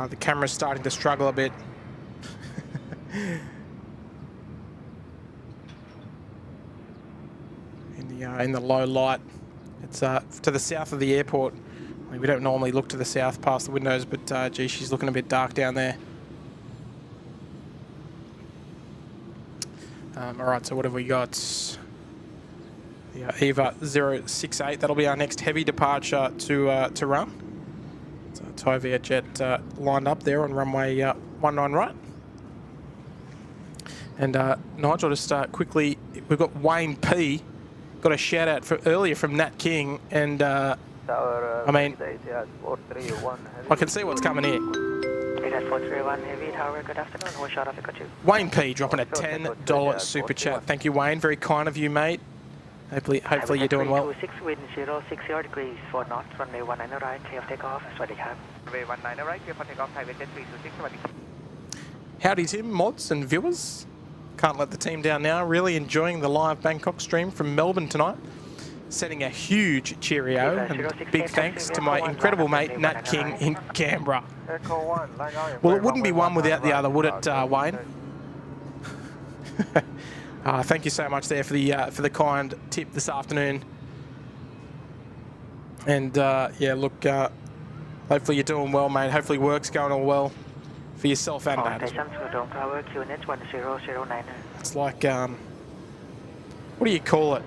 The camera's starting to struggle a bit. in the low light. It's to the south of the airport. I mean, we don't normally look to the south past the windows, but gee, she's looking a bit dark down there. All right, so what have we got? The Eva 068. That'll be our next heavy departure to run. So Thai Vietjet lined up there on runway 19 right. And Nigel, just quickly, we've got Wayne P. Got a shout out earlier from Nat King, and I mean, I can see what's coming here. 431 heavy tower, good afternoon. Who shot off it got you? Wayne P dropping a $10 super chat. Thank you, Wayne. Very kind of you, mate. Hopefully you're doing well. 26 wind 060 degrees, 4 knots, runway 19 right, clear for takeoff. Swaddy Kap. Runway 19 right, clear for takeoff, Highway 326, Swaddy. Howdy Tim, mods and viewers. Can't let the team down now. Really enjoying the live Bangkok stream from Melbourne tonight. Sending a huge cheerio and big thanks to my incredible mate Nat King in Canberra. Well, it wouldn't be one without the other, would it, Wayne? Thank you so much there for the kind tip this afternoon. And yeah, look, hopefully you're doing well, mate. Hopefully work's going all well for yourself and Dad. It's like, what do you call it?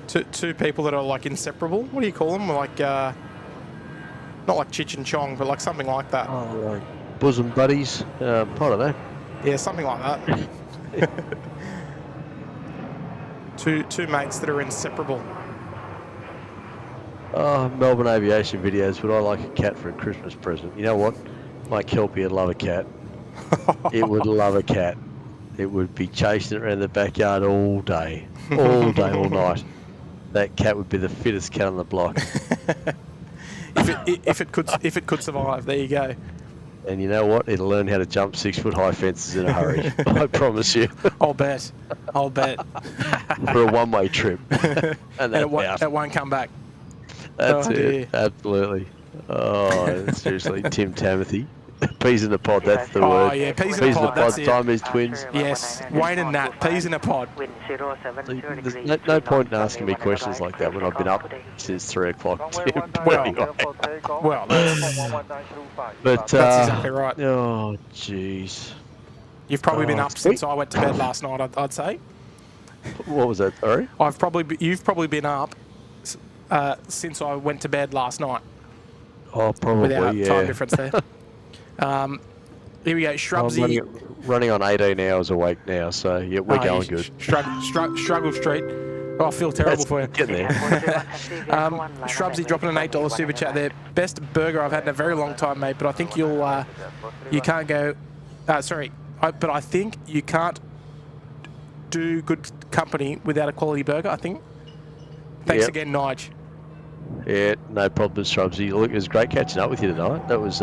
Two people that are like inseparable. What do you call them? Like, not like Cheech and Chong, but like something like that. Oh, like bosom buddies. I don't know. Yeah, something like that. two mates that are inseparable. Oh, Melbourne aviation videos. Would I like a cat for a Christmas present? You know what? My Kelpie would love a cat. It would love a cat. It would be chasing it around the backyard all day, all night. That cat would be the fittest cat on the block. if it could survive, there you go. And you know what? It'll learn how to jump 6-foot-high fences in a hurry. I promise you. I'll bet. For a one-way trip. and it won't come back. That's it. Absolutely. Oh, seriously, Tim Tamothy. Peas in a pod, that's the word. Oh, yeah, peas in a pod, that's it. Siamese twins. Yes, Wayne and Nat, peas in a pod. There's no point in asking me questions like that when I've been up since 3 o'clock, Tim. Well, that's exactly right. Oh, jeez. You've probably been up since I went to bed last night, I'd say. What was that, sorry? You've probably been up since I went to bed last night. Oh, probably, without yeah. time difference there. Here we go, Shrubsy. Running on 18 hours awake now, so yeah, we're going good. Struggle Street. Oh, I feel terrible for you. Getting there. Shrubsy dropping an $8 super chat there. Best burger I've had in a very long time, mate. But I think you can't go. Sorry, but I think you can't do good company without a quality burger. I think. Thanks again, Nige. Yeah, no problem, Shrubsy. Look, it was great catching up with you tonight. That was,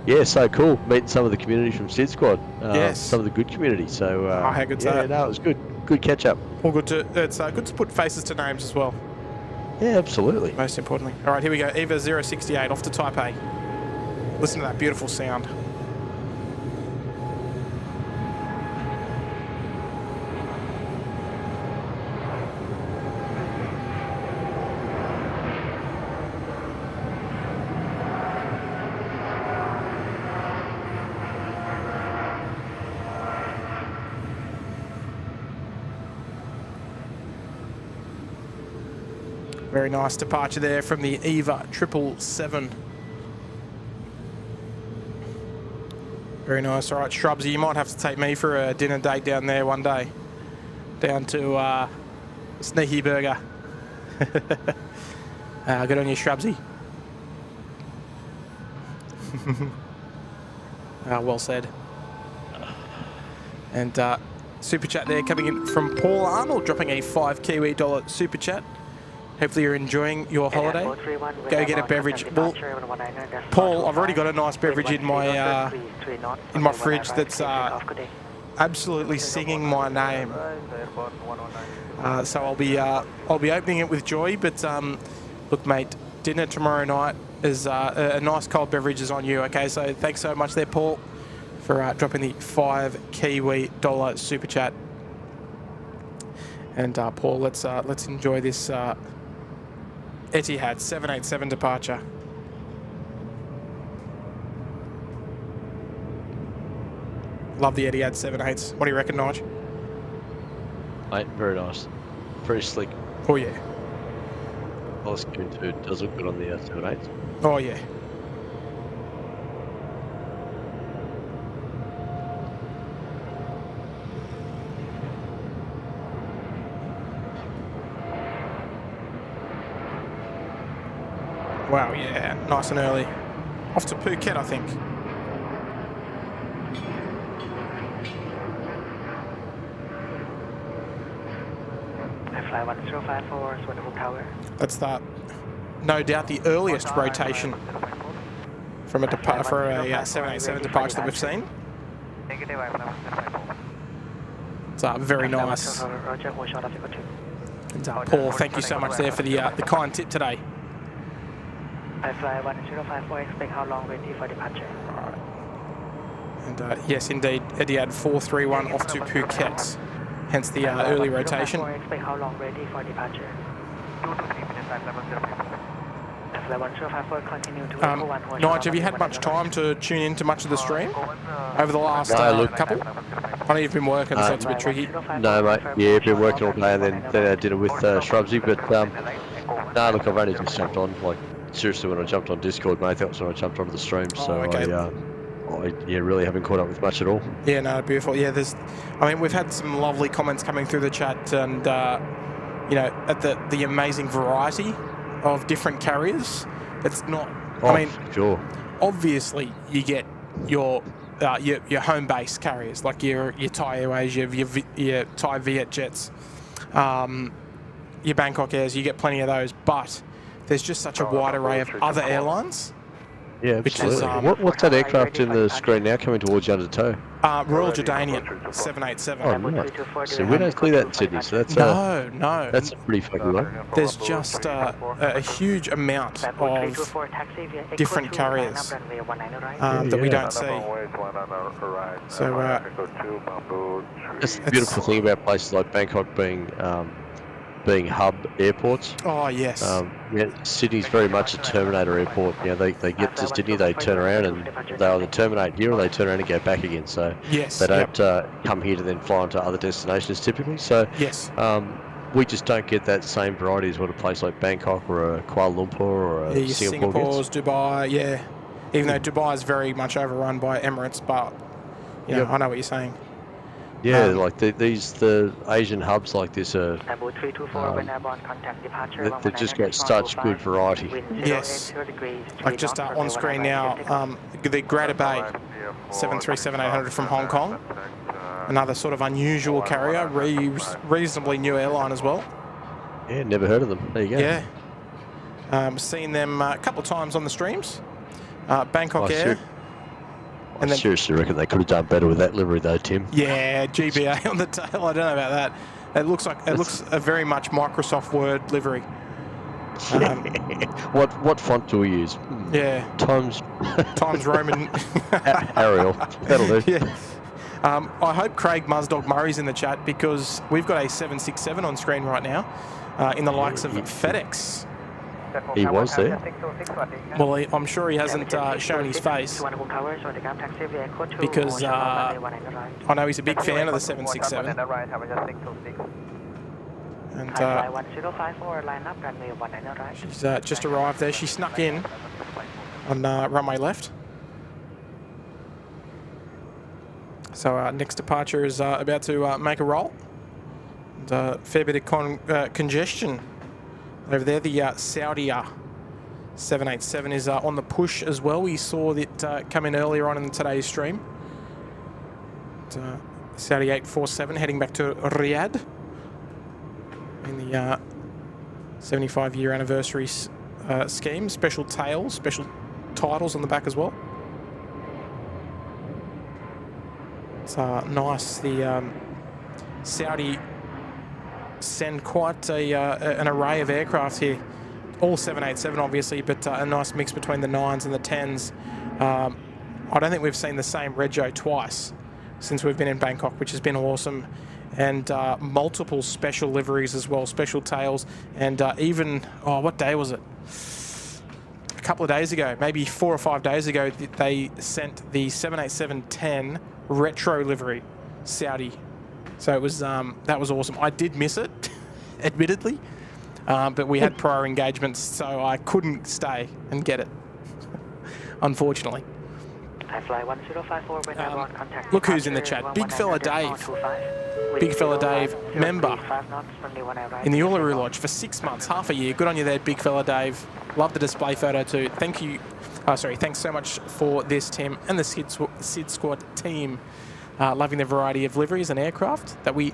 yeah, so cool. Meeting some of the community from SydSquad. Yes. Some of the good community. So, how good's that? Yeah, no, it was good. Good catch up. Well, it's good to put faces to names as well. Yeah, absolutely. Most importantly. All right, here we go. EVA 068 off to Type A. Listen to that beautiful sound. Very nice departure there from the EVA 777. Very nice. All right, Shrubsy, you might have to take me for a dinner date down there one day. Down to Sneaky Burger. Good on you, Shrubsy. Well said. And super chat there coming in from Paul Arnold, dropping a $5 Kiwi super chat. Hopefully you're enjoying your holiday. Go get a beverage. Well, Paul, I've already got a nice beverage in my fridge that's absolutely singing my name. So I'll be opening it with joy. But look, mate, dinner tomorrow night is a nice cold beverage is on you. Okay, so thanks so much there, Paul, for dropping the $5 Kiwi super chat. And Paul, let's enjoy this. Etihad 787 departure. Love the Etihad 78s. What do you reckon, Nige? Mate, very nice. Very slick. Oh, yeah. Well, it's good too. It does look good on the 78s. Oh, yeah. Wow, yeah, nice and early. Off to Phuket, I think. Fly 1054, Suvarnabhumi Tower. That's no doubt the earliest rotation from a 787 departure that we've seen. It's very nice. And Paul, thank you so much there for the kind tip today. I fly 1054, expect how long ready for departure? Alright. And yes, indeed, Etihad 431 off to Phuket, hence the early rotation. Expect how long ready for departure? 2 to 3 minutes, I fly 1054, continue to Nige, have you had much time to tune into much of the stream over the last couple? I know you've been working, so it's a bit tricky. No, mate. Yeah, been working all day and then I did it with Shrubsy, but no, look, I've only just jumped on, like, seriously, when I jumped on Discord, mate, that was when I jumped onto the stream, so okay. I really haven't caught up with much at all. Yeah, no, beautiful. Yeah, we've had some lovely comments coming through the chat, and you know, at the amazing variety of different carriers. It's not. Sure. Obviously, you get your home base carriers like your Thai Airways, your Thai Viet jets, your Bangkok Airs. You get plenty of those, but there's just such a wide array of other airlines. Yeah, absolutely. What's that aircraft in the screen now coming towards you under tow? Royal Jordanian 787. Oh, nice. So we don't see that in Sydney, so that's no. That's a pretty fucking one. There's just a huge amount of different carriers that we don't see. So that's the beautiful thing about places like Bangkok being hub airports. Oh, yes. Yeah, Sydney's very much a terminator airport. You know, they get to Sydney, they turn around and they either terminate here or they turn around and go back again. So yes, they don't come here to then fly onto other destinations typically. So yes, we just don't get that same variety as what a place like Bangkok or a Kuala Lumpur or a Singapore gets. Dubai, yeah. Even though Dubai is very much overrun by Emirates, but you know, I know what you're saying. Yeah, like the Asian hubs like this are, they've just got such good variety. Yes, like just on screen now, the Greater Bay 737-800 from Hong Kong, another sort of unusual carrier, reasonably new airline as well. Yeah, never heard of them. There you go. Yeah, seen them a couple of times on the streams. Bangkok Air. I seriously reckon they could have done better with that livery though, Tim. Yeah, GBA on the tail. I don't know about that. It looks a very much Microsoft Word livery. What font do we use? Yeah. Times Roman. Arial. That'll do. Yeah. I hope Craig Muzdog Murray's in the chat because we've got a 767 on screen right now in the likes of FedEx. He was there. Well, I'm sure he hasn't shown his face because I know he's a big fan of the 767. And she's just arrived there. She snuck in on runway left. So our next departure is about to make a roll. And a fair bit of congestion over there. The Saudi 787 is on the push as well. We saw it come in earlier on in today's stream. Saudi 847 heading back to Riyadh in the 75-year anniversary scheme. Special tails, special titles on the back as well. It's nice. The Saudi send quite an array of aircraft here. All 787 obviously, but a nice mix between the 9s and the 10s. I don't think we've seen the same rego twice since we've been in Bangkok, which has been awesome. And multiple special liveries as well, special tails. And even, what day was it? A couple of days ago, maybe 4 or 5 days ago, they sent the 787-10 retro livery, Saudi. So it was that was awesome. I did miss it, admittedly, but we had prior engagements, so I couldn't stay and get it, unfortunately. Look who's in the chat. Big fella Dave. Big fella Dave, member in the Uluru Lodge for 6 months, half a year. Good on you there, big fella Dave. Love the display photo too. Thank you. Thanks so much for this, Tim, and the SydSquad team. Loving the variety of liveries and aircraft that we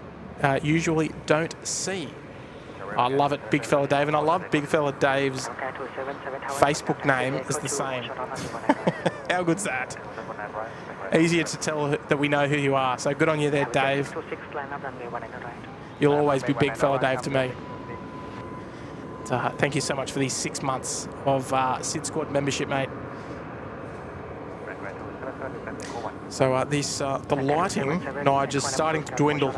usually don't see. I love it, big fella Dave, and I love big fella Dave's Facebook name is the same. How good's that? Easier to tell that we know who you are. So good on you there, Dave. You'll always be big fella Dave to me. Thank you so much for these 6 months of SydSquad membership, mate. So the lighting, Nige, is starting to dwindle.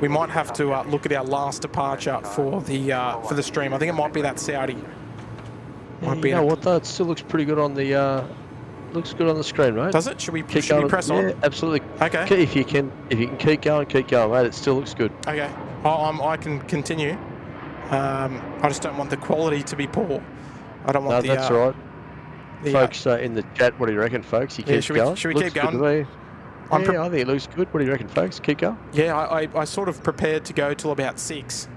We might have to look at our last departure for the stream. I think it might be that Saudi. Might be. You know what though? It still looks pretty good on the screen, right? Does it? Should we press on? Yeah, absolutely. Okay. If you can keep going, mate. It still looks good. Okay. I can continue. I just don't want the quality to be poor. I don't want No, that's all right. Folks in the chat, what do you reckon, folks? You keep going? Should we keep going? I think it looks good. What do you reckon, folks? Keep going? Yeah, I sort of prepared to go till about 6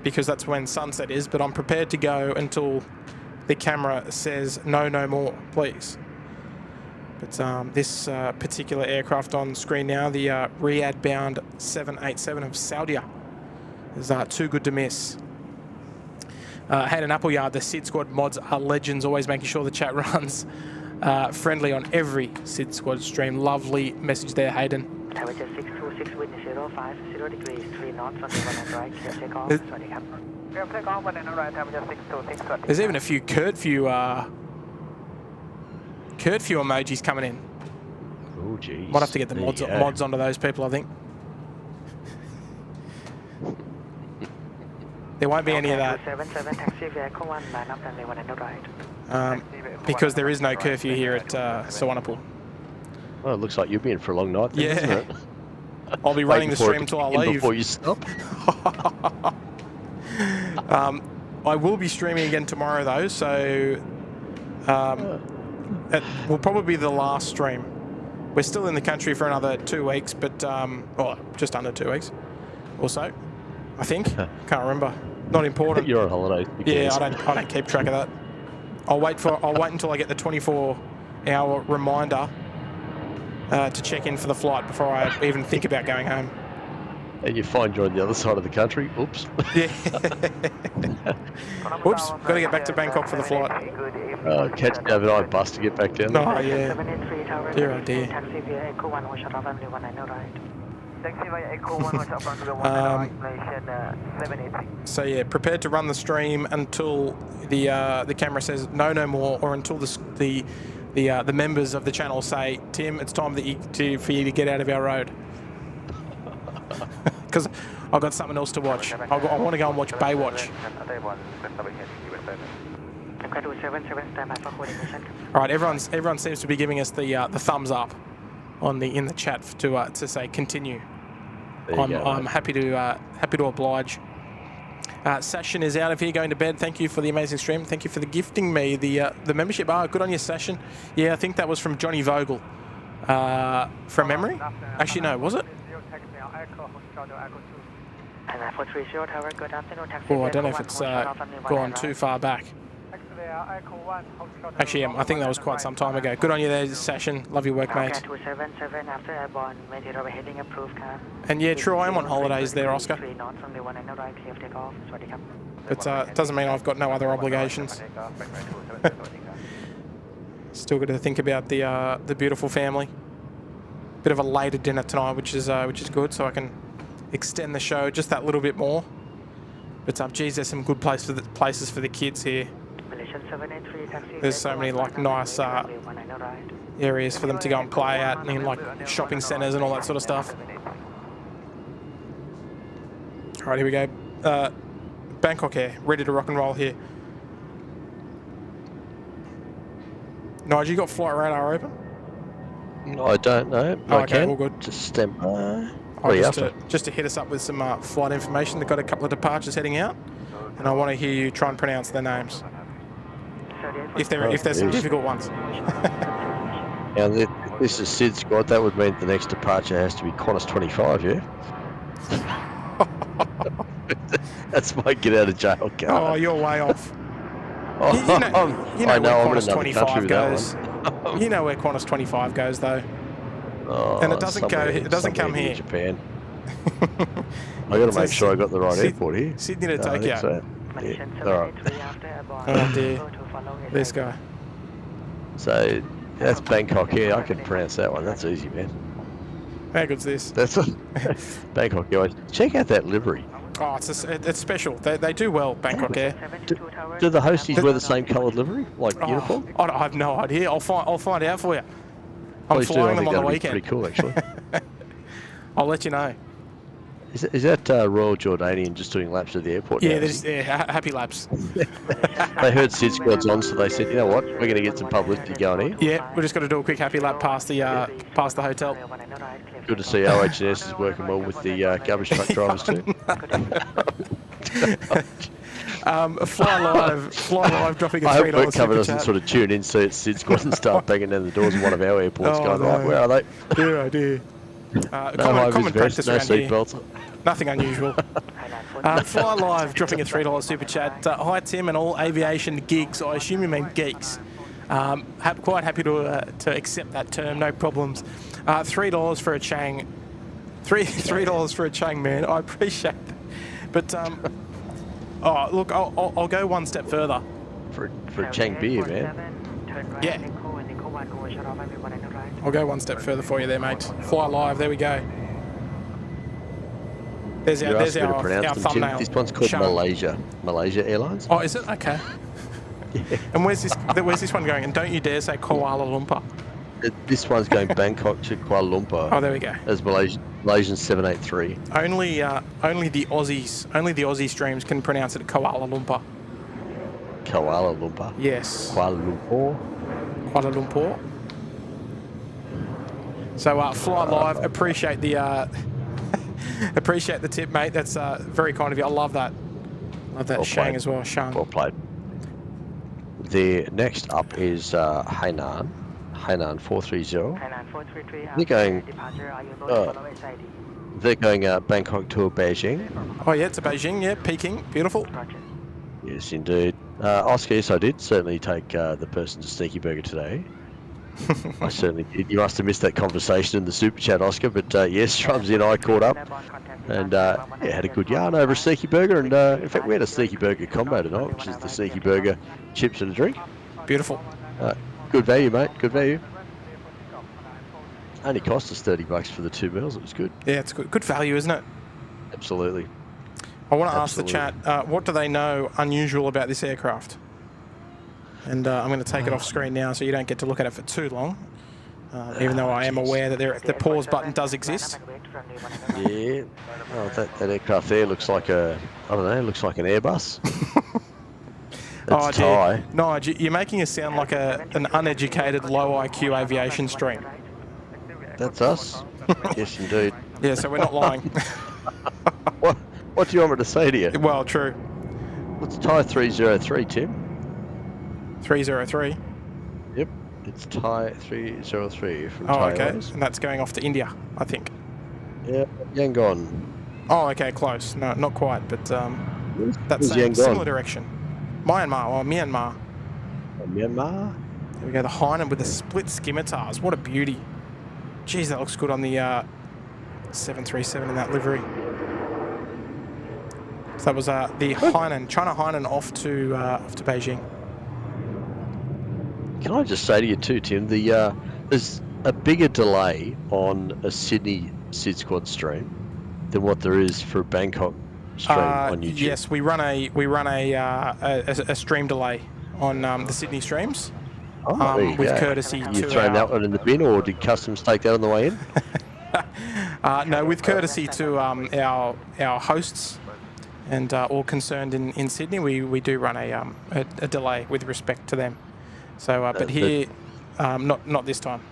because that's when sunset is, but I'm prepared to go until the camera says no more, please. But this particular aircraft on screen now, the Riyadh-bound 787 of Saudi, is too good to miss. Hayden Appleyard, the SydSquad mods are legends, always making sure the chat runs friendly on every SydSquad stream. Lovely message there, Hayden. There's even a few curfew emojis coming in. Oh, geez. Might have to get the mods onto those people, I think. There won't be any of that. Because there is no curfew here at Suvarnabhumi. Well, it looks like you'll be in for a long night then, doesn't it? I'll be running the stream until I leave. Before you stop. I will be streaming again tomorrow though, so it will probably be the last stream. We're still in the country for another 2 weeks, but just under 2 weeks or so, I think. Can't remember. Not important. You're on holiday. Yeah, I don't keep track of that. I'll wait until I get the 24-hour reminder to check in for the flight before I even think about going home. And you find you're on the other side of the country. Oops. Yeah. Oops. Got to get back to Bangkok for the flight. Catch an overnight bus to get back down there. Oh, yeah. Dear, oh dear. Taxi via Echo 1, watch up onto the 1 Malaysian 783. So yeah, prepared to run the stream until the camera says no more, or until the members of the channel say, Tim, it's time for you to get out of our road. Because I've got something else to watch. I want to go and watch Baywatch. All right, everyone seems to be giving us the thumbs up in the chat to say continue. I'm happy to oblige. Session is out of here, going to bed. Thank you for the amazing stream. Thank you for the gifting me the membership. Good on your Session. Yeah, I think that was from Johnny Vogel, from memory. Actually, no, was it? Oh, I don't know if it's gone too far back. Actually, I think that was quite some time ago. Good on you there, Session. Love your work, mate. And yeah, true, I am on holidays there, Oscar. But it doesn't mean I've got no other obligations. Still got to think about the beautiful family. Bit of a later dinner tonight, which is good, so I can extend the show just that little bit more. But geez, there's some good places for the kids here. There's so many like nice areas for them to go and play at, and like shopping centres and all that sort of stuff. All right, here we go. Bangkok Air, ready to rock and roll here. Nigel, you got flight radar open? I don't know. Oh, I okay, can. all good. Just stand by. Just to hit us up with some flight information. They've got a couple of departures heading out, and I want to hear you try and pronounce their names. If there's some difficult ones. Now, this is SydSquad. That would mean the next departure has to be Qantas 25, yeah? That's my get out of jail card. Oh, you're way off. You know where Qantas 25 goes. You know where Qantas 25 goes, though. Oh, and it doesn't go. It doesn't come here. Japan. I got to make sure I got the right airport here. Sydney to Tokyo. So. Yeah. All right. Oh dear. This guy. So that's Bangkok here. I can pronounce that one. That's easy, man. How good's this? That's Bangkok guys. Check out that livery. Oh, it's special. They do well, Bangkok Air. Do the hosties wear the same coloured livery, like uniform? I have no idea. I'll find out for you. I'm Please flying do. them on the weekend. Pretty cool, actually. I'll let you know. Is that Royal Jordanian just doing laps at the airport? Yeah, now, happy laps. They heard SydSquad's on, so they said, you know what, we're going to get some publicity going here. Yeah, we're just going to do a quick happy lap past the hotel. Good to see OH&S is working well with the garbage truck drivers too. Fly live, dropping a $3 I hope Workcover doesn't chat. sort of tune in, so it's SydSquad and start banging down the doors of one of our airports going, no. right, where are they? Dear, oh dear. Common practice no around here. seatbelts. Nothing unusual. Fly live, dropping a $3 super chat. Hi Tim and all aviation gigs. I assume you mean geeks. Quite happy to accept that term, no problems. $3 for a Chang. $3 for a Chang, man. I appreciate that. But oh look, I'll go one step further. For a Chang beer, man. Yeah. I'll go one step further for you there, mate. Fly live, there we go. There's our thumbnail. This one's called Malaysia Airlines. Oh, is it? Okay. Yeah. And where's this one going? And don't you dare say Kuala Lumpur. This one's going Bangkok to Kuala Lumpur. Oh, there we go. As Malaysian 783. Only the Aussie streams can pronounce it Kuala Lumpur. Kuala Lumpur. Yes. Kuala Lumpur. Kuala Lumpur. So fly live. Appreciate the appreciate the tip, mate. That's very kind of you. I love that. Love that. Well Shang as well. Shang. Well played. The next up is Hainan 430. Hainan 433. They're going Bangkok to Beijing. Oh yeah, it's a Beijing. Yeah, Peking. Beautiful. Yes, indeed. Oscar, yes, I did certainly take the person to Sneaky Burger today. I certainly did. You must have missed that conversation in the super chat, Oscar. But yes, Trumsy and I caught up and had a good yarn over a Sneaky Burger. And in fact, we had a Sneaky Burger combo tonight, which is the Sneaky Burger chips and a drink. Beautiful. Good value, mate. Good value. only cost us $30 for the 2 meals. It was good. Yeah, it's good value, isn't it? Absolutely. I want to ask the chat, what do they know unusual about this aircraft? And I'm going to take it off screen now so you don't get to look at it for too long. Even though I am aware that the pause button does exist. Yeah. Oh, that aircraft there looks like I don't know, looks like an Airbus. That's Thai. Nige, you're making us sound like an uneducated, low IQ aviation stream. That's us. Yes, indeed. Yeah, so we're not lying. What do you want me to say to you? Well, true. It's Thai 303, Tim. 303? Yep. It's Thai 303 from Oh, Thai okay. Airways. And that's going off to India, I think. Yeah, Yangon. Oh, okay, close. No, not quite, but that's Yangon? similar direction. Myanmar. Myanmar? There we go, the Hainan with the split scimitars. What a beauty. Geez, that looks good on the 737 in that livery. So that was the Hainan, China Hainan off to Beijing. Can I just say to you too, Tim, there's a bigger delay on a Sydney SydSquad stream than what there is for a Bangkok stream on YouTube. Yes, we run a stream delay on the Sydney streams. With courtesy to you thrown that one in the bin, or did customs take that on the way in? No, with courtesy to our hosts and all concerned in Sydney, we do run a delay with respect to them. So, but here, not this time.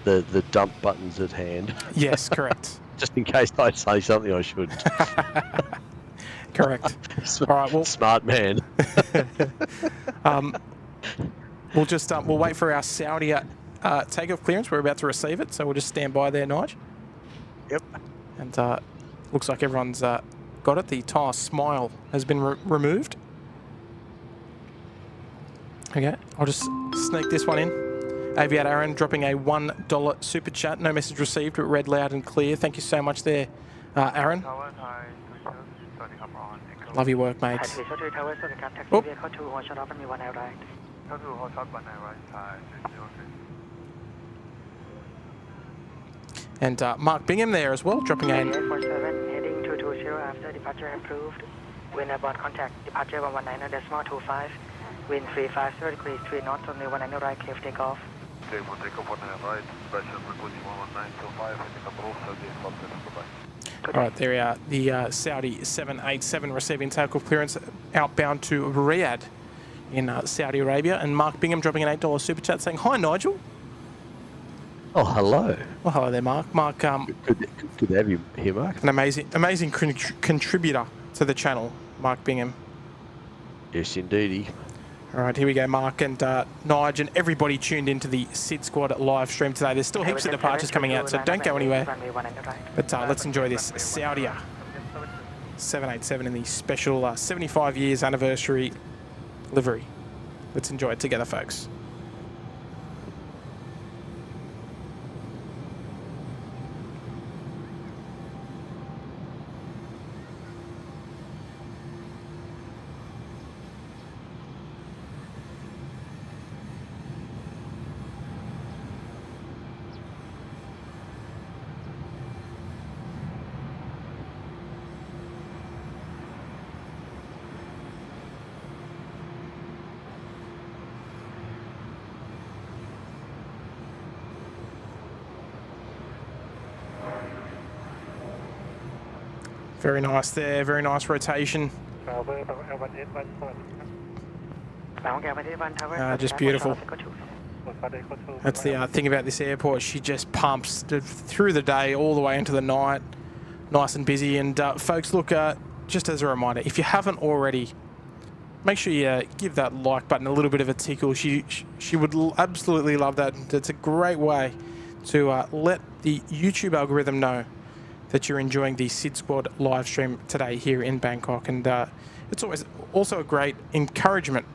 The dump button's at hand. Yes, correct. Just in case I say something I shouldn't. Correct. All right. Well, smart man. We'll just we'll wait for our Saudi takeoff clearance. We're about to receive it, so we'll just stand by there, Nige. Yep. And looks like everyone's got it. The tire smile has been removed. Okay, I'll just sneak this one in. Aviator Aaron dropping a $1 super chat. No message received, but read loud and clear. Thank you so much there, Aaron. Love your work, mate. Oop. And Mark Bingham there as well, dropping a... 847 heading 220 after departure approved. Wind about contact, departure 119.25. Wind 350 degrees 3 knots, only 19 right, clear takeoff. Take off 19 right, pressure frequency 119.25, heading approach, Saudi All right, there we are. The Saudi 787 receiving takeoff clearance outbound to Riyadh in Saudi Arabia. And Mark Bingham dropping an $8 super chat saying, "Hi, Nigel." Oh, hello. Well, hello there, Mark. Mark, good to have you here, Mark. An amazing contributor to the channel, Mark Bingham. Yes, indeedy. All right, here we go, Mark and Nige and everybody tuned into the SydSquad live stream today. There's still heaps of departures coming out, so don't go anywhere. But let's enjoy this Saudi 787 in the special 75 years anniversary livery. Let's enjoy it together, folks. Very nice there, very nice rotation. Just beautiful. That's the thing about this airport, she just pumps through the day all the way into the night, nice and busy. And folks, look, just as a reminder, if you haven't already, make sure you give that like button a little bit of a tickle. She would absolutely love that. It's a great way to let the YouTube algorithm know that you're enjoying the SydSquad live stream today here in Bangkok. And it's always also a great encouragement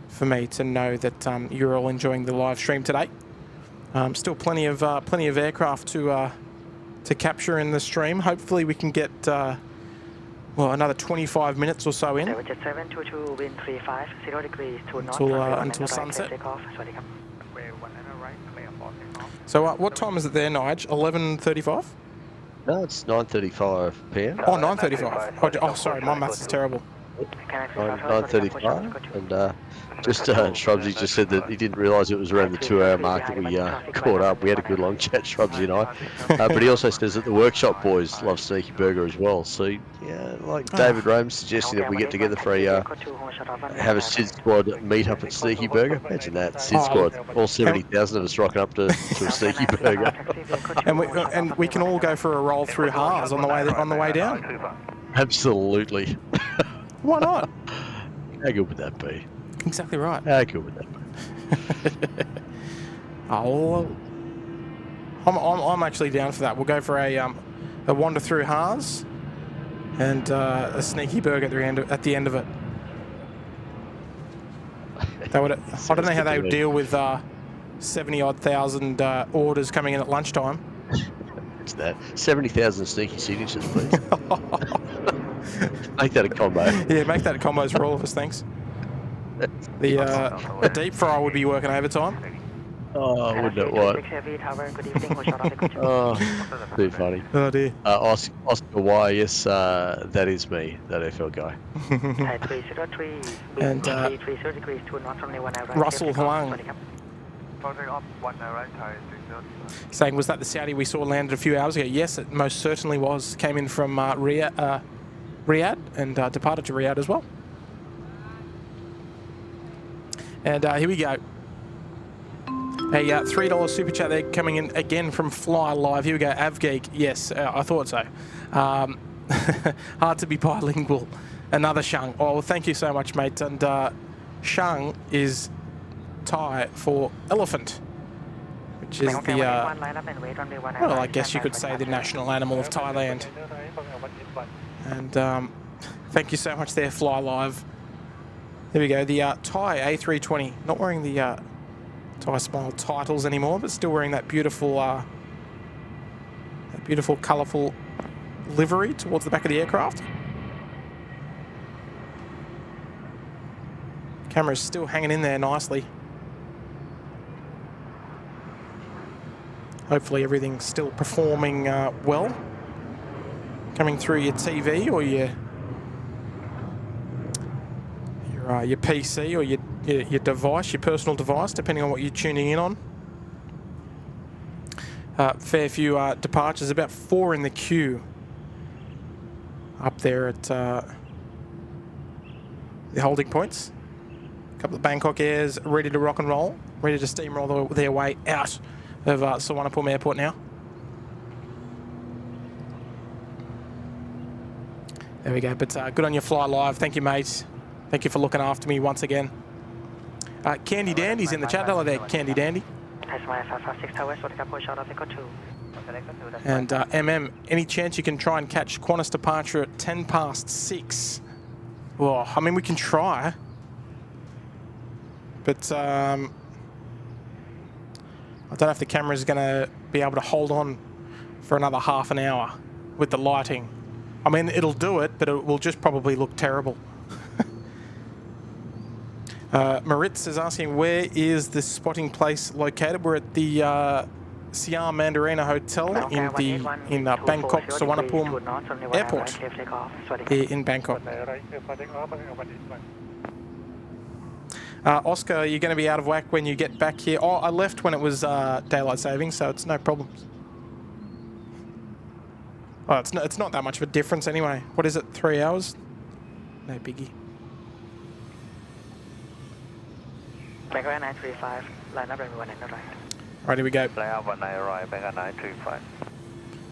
for me to know that you're all enjoying the live stream today. Still plenty of aircraft to capture in the stream. Hopefully we can get well, another 25 minutes or so in until sunset. So what time is it there, Nige? 11:35? No, it's 9:35 p.m. Oh, 9:35. Oh, sorry, my maths is terrible. 9:35, and just Shrubsy just said that he didn't realise it was around the 2-hour mark that we caught up. We had a good long chat, Shrubsy and I. But he also says that the workshop boys love Sneaky Burger as well. So yeah, like David Rome suggesting that we get together for have a SydSquad meet up at Sneaky Burger. Imagine that, SydSquad, all 70,000 of us rocking up to a Sneaky Burger. And we can all go for a roll through Haas on the way down. Absolutely. Why not? How good would that be? Exactly right. How good would that be? I'm actually down for that. We'll go for a wander through Haas and a Sneaky Burger at the end of it. I don't know how they would deal with 70,000 orders coming in at lunchtime. It's that 70,000 sneaky signatures, please. Make that a combo. Yeah, make that a combos for all of us, thanks. The deep fryer would be working overtime. Oh, wouldn't it? What? Oh, too funny. Oh dear. Oscar Y, yes, that is me, that FL guy. And Russell Huang saying, was that the Saudi we saw landed a few hours ago? Yes, it most certainly was. Came in from Riyadh and departed to Riyadh as well. And here we go. A $3 super chat there coming in again from Fly Live. Here we go, Avgeek. Yes, I thought so. Hard to be bilingual. Another Shang. Oh, well, thank you so much, mate. And Shang is Thai for elephant, which is the, well, I guess you could say the national animal of Thailand. And thank you so much there, Fly Live. There we go, the Thai A320. Not wearing the Thai Smile titles anymore, but still wearing that beautiful, colourful livery towards the back of the aircraft. Camera's still hanging in there nicely. Hopefully everything's still performing well. Coming through your TV or your PC or your device, your personal device, depending on what you're tuning in on. Fair few departures, about 4 in the queue up there at the holding points. A couple of Bangkok Airs ready to rock and roll, ready to steamroll their way out of Suvarnabhumi Airport now. There we go, but good on your Fly Live. Thank you, mate. Thank you for looking after me once again. Candy Dandy's in the chat. Hello there, Candy Dandy. And any chance you can try and catch Qantas departure at 6:10? Well, I mean, we can try. But I don't know if the camera is going to be able to hold on for another half an hour with the lighting. I mean, it'll do it, but it will just probably look terrible. Maritz is asking, where is this spotting place located? We're at the Siam Mandarina Hotel in Bangkok Suvarnabhumi Airport here in Bangkok. Oscar, you're going to be out of whack when you get back here. Oh, I left when it was daylight saving, so it's no problems. Oh, it's not that much of a difference anyway. What is it, 3 hours? No biggie. Bangkok 935, line up everyone in the right. Right, here we go. Fly out 19 right, Bangkok 935.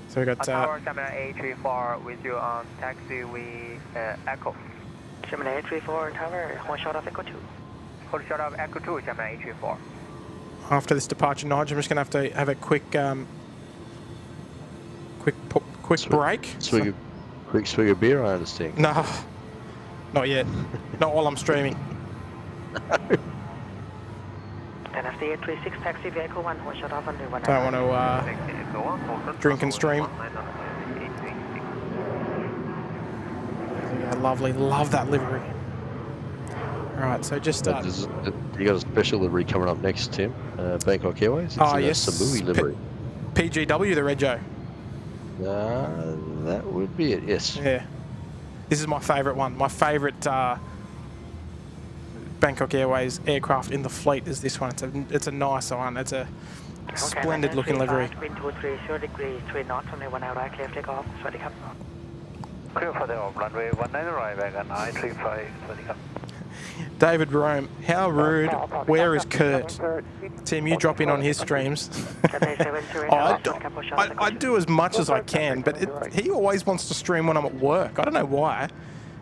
So we got Tower Gemini A34 with you on taxi Echo. Gemini A34 Tower, hold short of Echo 2. Hold short of Echo 2, Gemini A34. After this departure, Nige, I'm just going to have a quick break. Quick swig of beer, I understand. No, not yet. Not while I'm streaming. And after A36 taxi vehicle 1, hold short of under 1. Don't want to drink and stream. Yeah, lovely, love that livery. All right, so just you got a special livery coming up next, Tim. Bangkok Airways. It's Oh, in yes. a Samui livery. PGW, the Rego. That would be it, yes. Yeah. This is my favourite one. My favourite Bangkok Airways aircraft in the fleet is this one. It's a nice one. It's a splendid looking livery. Wind 23, 0 degrees, 3 knots, runway 19 right, clear takeoff. สวัสดีครับ Clear for takeoff, runway 19 right, back on I-35, สวัสดีครับ David Rome, how rude. Where is Kurt? Tim, you drop in on his streams. I do as much as I can, but he always wants to stream when I'm at work. I don't know why.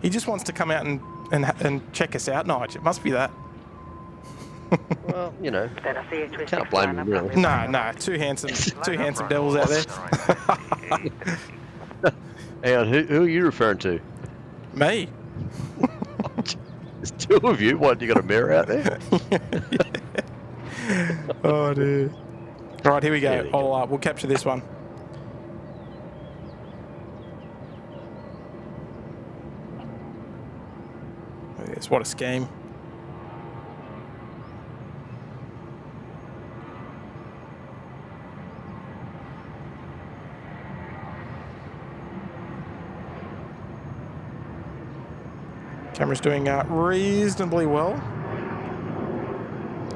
He just wants to come out and check us out, Nige. It must be that. Well, you know, can't blame him, really. No, two handsome devils out there. Hang on, who are you referring to? Me. There's two of you. What, you got a mirror out there? Oh, dear. All right, here we go. We'll capture this one. Yes, what a scheme. Camera's doing reasonably well,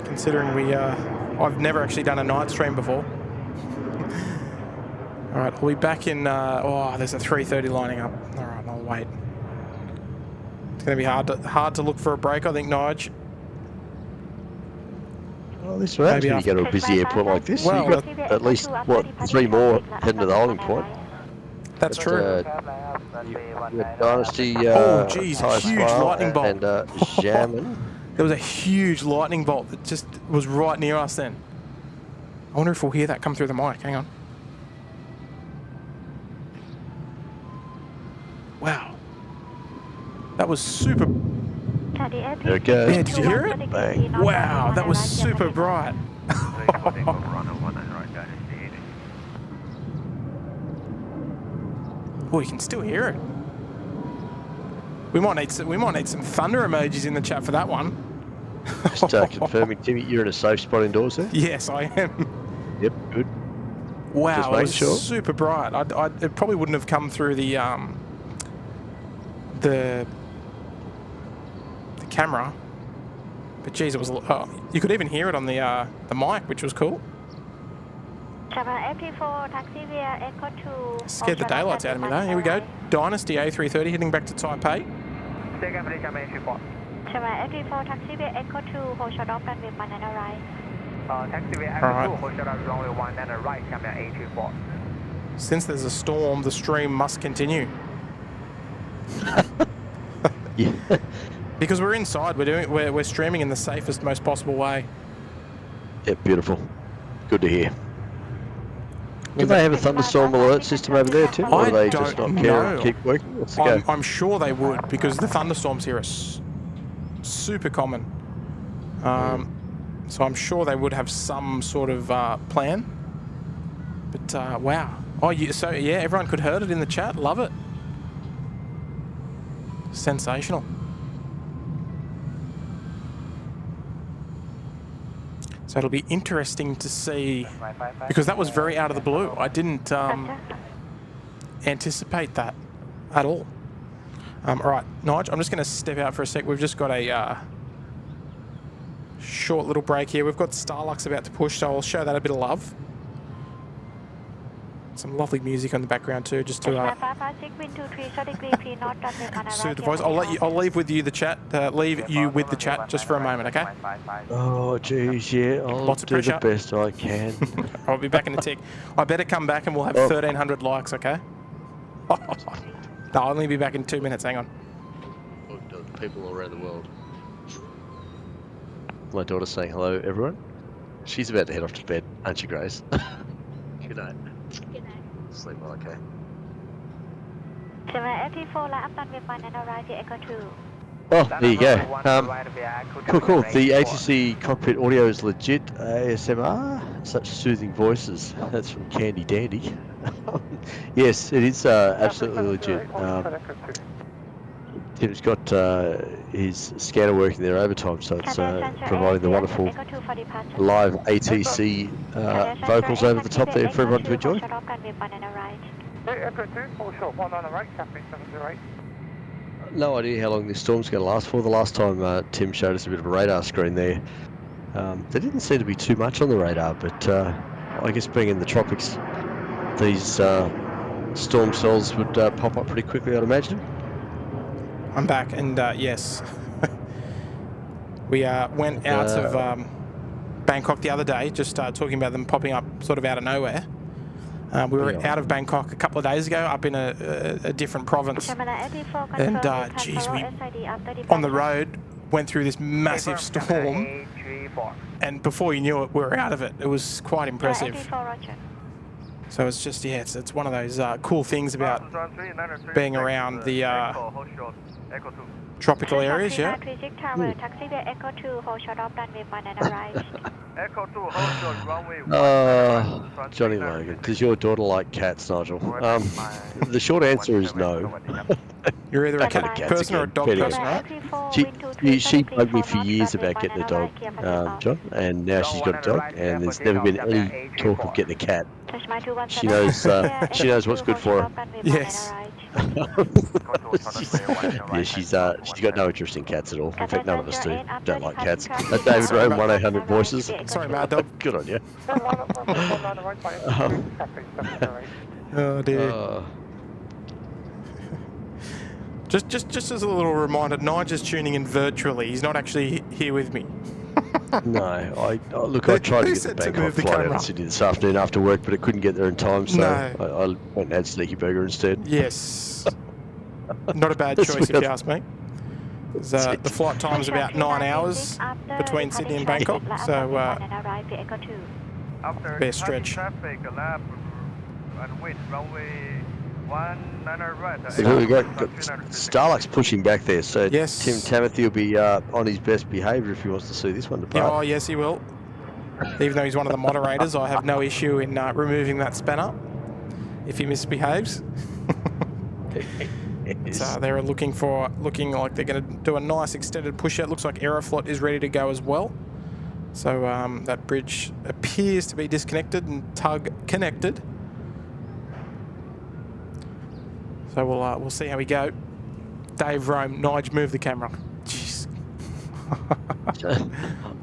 considering I've never actually done a night stream before. All right, we'll be back in. There's a 3:30 lining up. All right, I'll wait. It's going to be hard to look for a break, I think, Nige. Well, this happens when you go to a busy airport like this. Well, you've got at least, what, 3 more heading to the holding point. That's true. Dynasty, oh, geez, huge lightning bolt. And Xiamen. There was a huge lightning bolt that just was right near us then. I wonder if we'll hear that come through the mic. Hang on. Wow. That was super. There it goes. Yeah, did you hear it? Bang. Wow, that was super bright. Oh, you can still hear it. We might need some thunder emojis in the chat for that one. Just confirming, Timmy, you're in a safe spot indoors there? Yes, I am. Yep, good. Wow, it was super bright. It probably wouldn't have come through the camera, but geez, it was. You could even hear it on the mic, which was cool. Scared the daylights out of me though. Here we go. Dynasty A330 heading back to Taipei. Alright. Since there's a storm, the stream must continue. Yeah. Because we're inside, we're streaming in the safest, most possible way. Yeah, beautiful. Good to hear. Do they have a thunderstorm alert system over there too? Or do they just not care and keep working? What's the go? I'm sure they would, because the thunderstorms here are super common. So I'm sure they would have some sort of plan. But wow. Oh, so yeah, everyone could heard it in the chat. Love it. Sensational. So it'll be interesting to see, because that was very out of the blue. I didn't anticipate that at all. All right, Nige, I'm just going to step out for a sec. We've just got a short little break here. We've got Starlux about to push, so I'll show that a bit of love. Some lovely music on the background too, just to soothe the voice. I'll leave with you the chat. Leave you with the chat just for a moment, okay? Oh, geez, yeah. I'll do the best I can. I'll be back in a tick. I better come back and we'll have 1,300 likes, okay? No, I'll only be back in 2 minutes. Hang on. People all around the world. My daughter's saying hello, everyone. She's about to head off to bed, aren't you, Grace? Good night. Good night. Sleep well, okay. Oh, there you go. Cool. The ATC cockpit audio is legit. ASMR, such soothing voices. That's from Candy Dandy. Yes, it is absolutely legit. Tim's got his scanner working there overtime, so it's providing the wonderful live ATC vocals over the top there for everyone to enjoy. No idea how long this storm's going to last for. The last time Tim showed us a bit of a radar screen there, there didn't seem to be too much on the radar, but I guess being in the tropics, these storm cells would pop up pretty quickly, I'd imagine. I'm back, and yes, we went out of Bangkok the other day, just talking about them popping up sort of out of nowhere. We were out of Bangkok a couple of days ago, up in a different province, and geez, we on the road went through this massive storm, and before you knew it, we were out of it. It was quite impressive. So it's just, yeah, it's one of those cool things about being around the tropical areas, yeah. Johnny Logan, does your daughter like cats, Nigel? The short answer is no. You're either a cat person or a dog person, right? She bugged me for years about getting a dog, John, and now she's got a dog, and there's never been any talk of getting a cat. She knows what's good for her. Yes. Yeah, she's got no interest in cats at all. In fact, none of us don't like cats. David Rome, 1-800 Voices. Sorry, mad dog. Good on you. Oh dear. Just as a little reminder, Nigel's tuning in virtually. He's not actually here with me. No, look, I tried to get the Bangkok flight out of Sydney this afternoon after work, but I couldn't get there in time, so I went and had Sneaky Burger instead. Yes. Not a bad choice if you ask me. The flight time's about 9 hours between Sydney and Bangkok, so fair stretch. So we got Starluck's pushing back there, so yes. Tim Tamothy will be on his best behaviour if he wants to see this one depart. Oh yes, he will. Even though he's one of the moderators, I have no issue in removing that spanner if he misbehaves. So they're looking like they're going to do a nice extended push out. Looks like Aeroflot is ready to go as well. So that bridge appears to be disconnected and tug connected. So we'll see how we go. Dave Rome, Nige, move the camera. Jeez.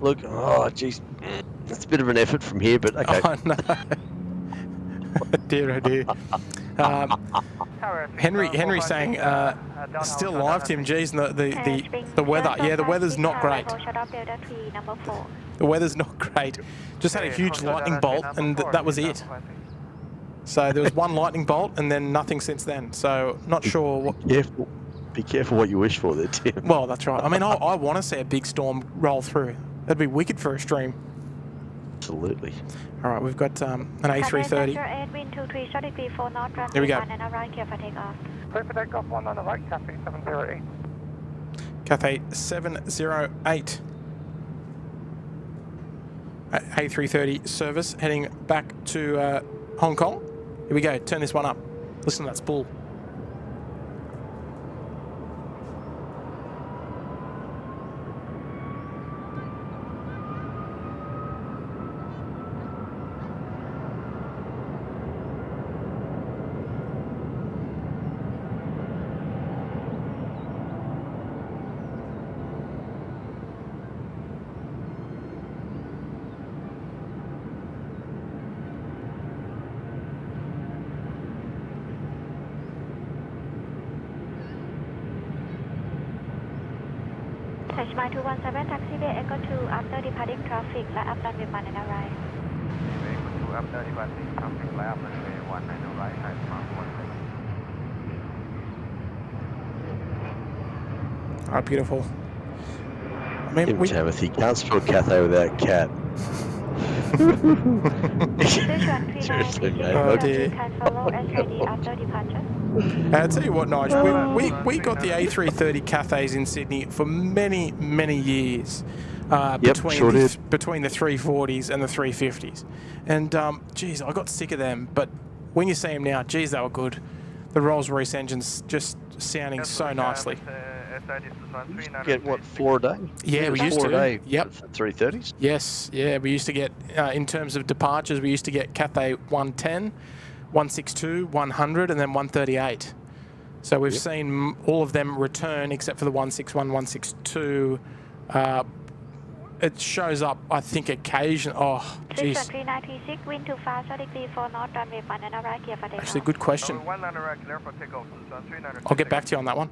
Look, oh jeez, it's a bit of an effort from here, but okay. Oh no. Dear, oh dear. Henry saying still live, Tim. Geez, the weather. Yeah, the weather's not great. The weather's not great. Just had a huge lightning bolt, and that was it. So there was one lightning bolt and then nothing since then. So not sure what... Be careful what you wish for there, Tim. Well, that's right. I mean, I want to see a big storm roll through. That'd be wicked for a stream. Absolutely. All right, we've got an A330. Here we go. Cathay 708. A330 service heading back to Hong Kong. Here we go, turn this one up. Listen to that spool. Mile 217 taxiway Echo 2 after departing traffic, line up runway 1 and arrive. Echo 2 after departing traffic, line up runway 1 and arrive, high mark 1. Oh, beautiful. I mean, Tim Timothy can't spell Cathay without cat. Seriously, mate. Oh dear. I'll tell you what, Nigel, we got the A330 Cathays in Sydney for many, many years between the 340s and the 350s. And, geez, I got sick of them. But when you see them now, geez, they were good. The Rolls-Royce engines just sounding so nicely. Get what, 4 a day? Yeah, we used to. 4 a day. Yep. For 330s. Yes, yeah, we used to get, in terms of departures, we used to get Cathay 110, 162, 100, and then 138. So we've seen all of them return except for the 161, 162. It shows up, I think, occasionally. Oh, jeez. wind too fast, 34 knot, runway 1 and right, clear for takeoff. Actually, good question. I'll get back to you on that one.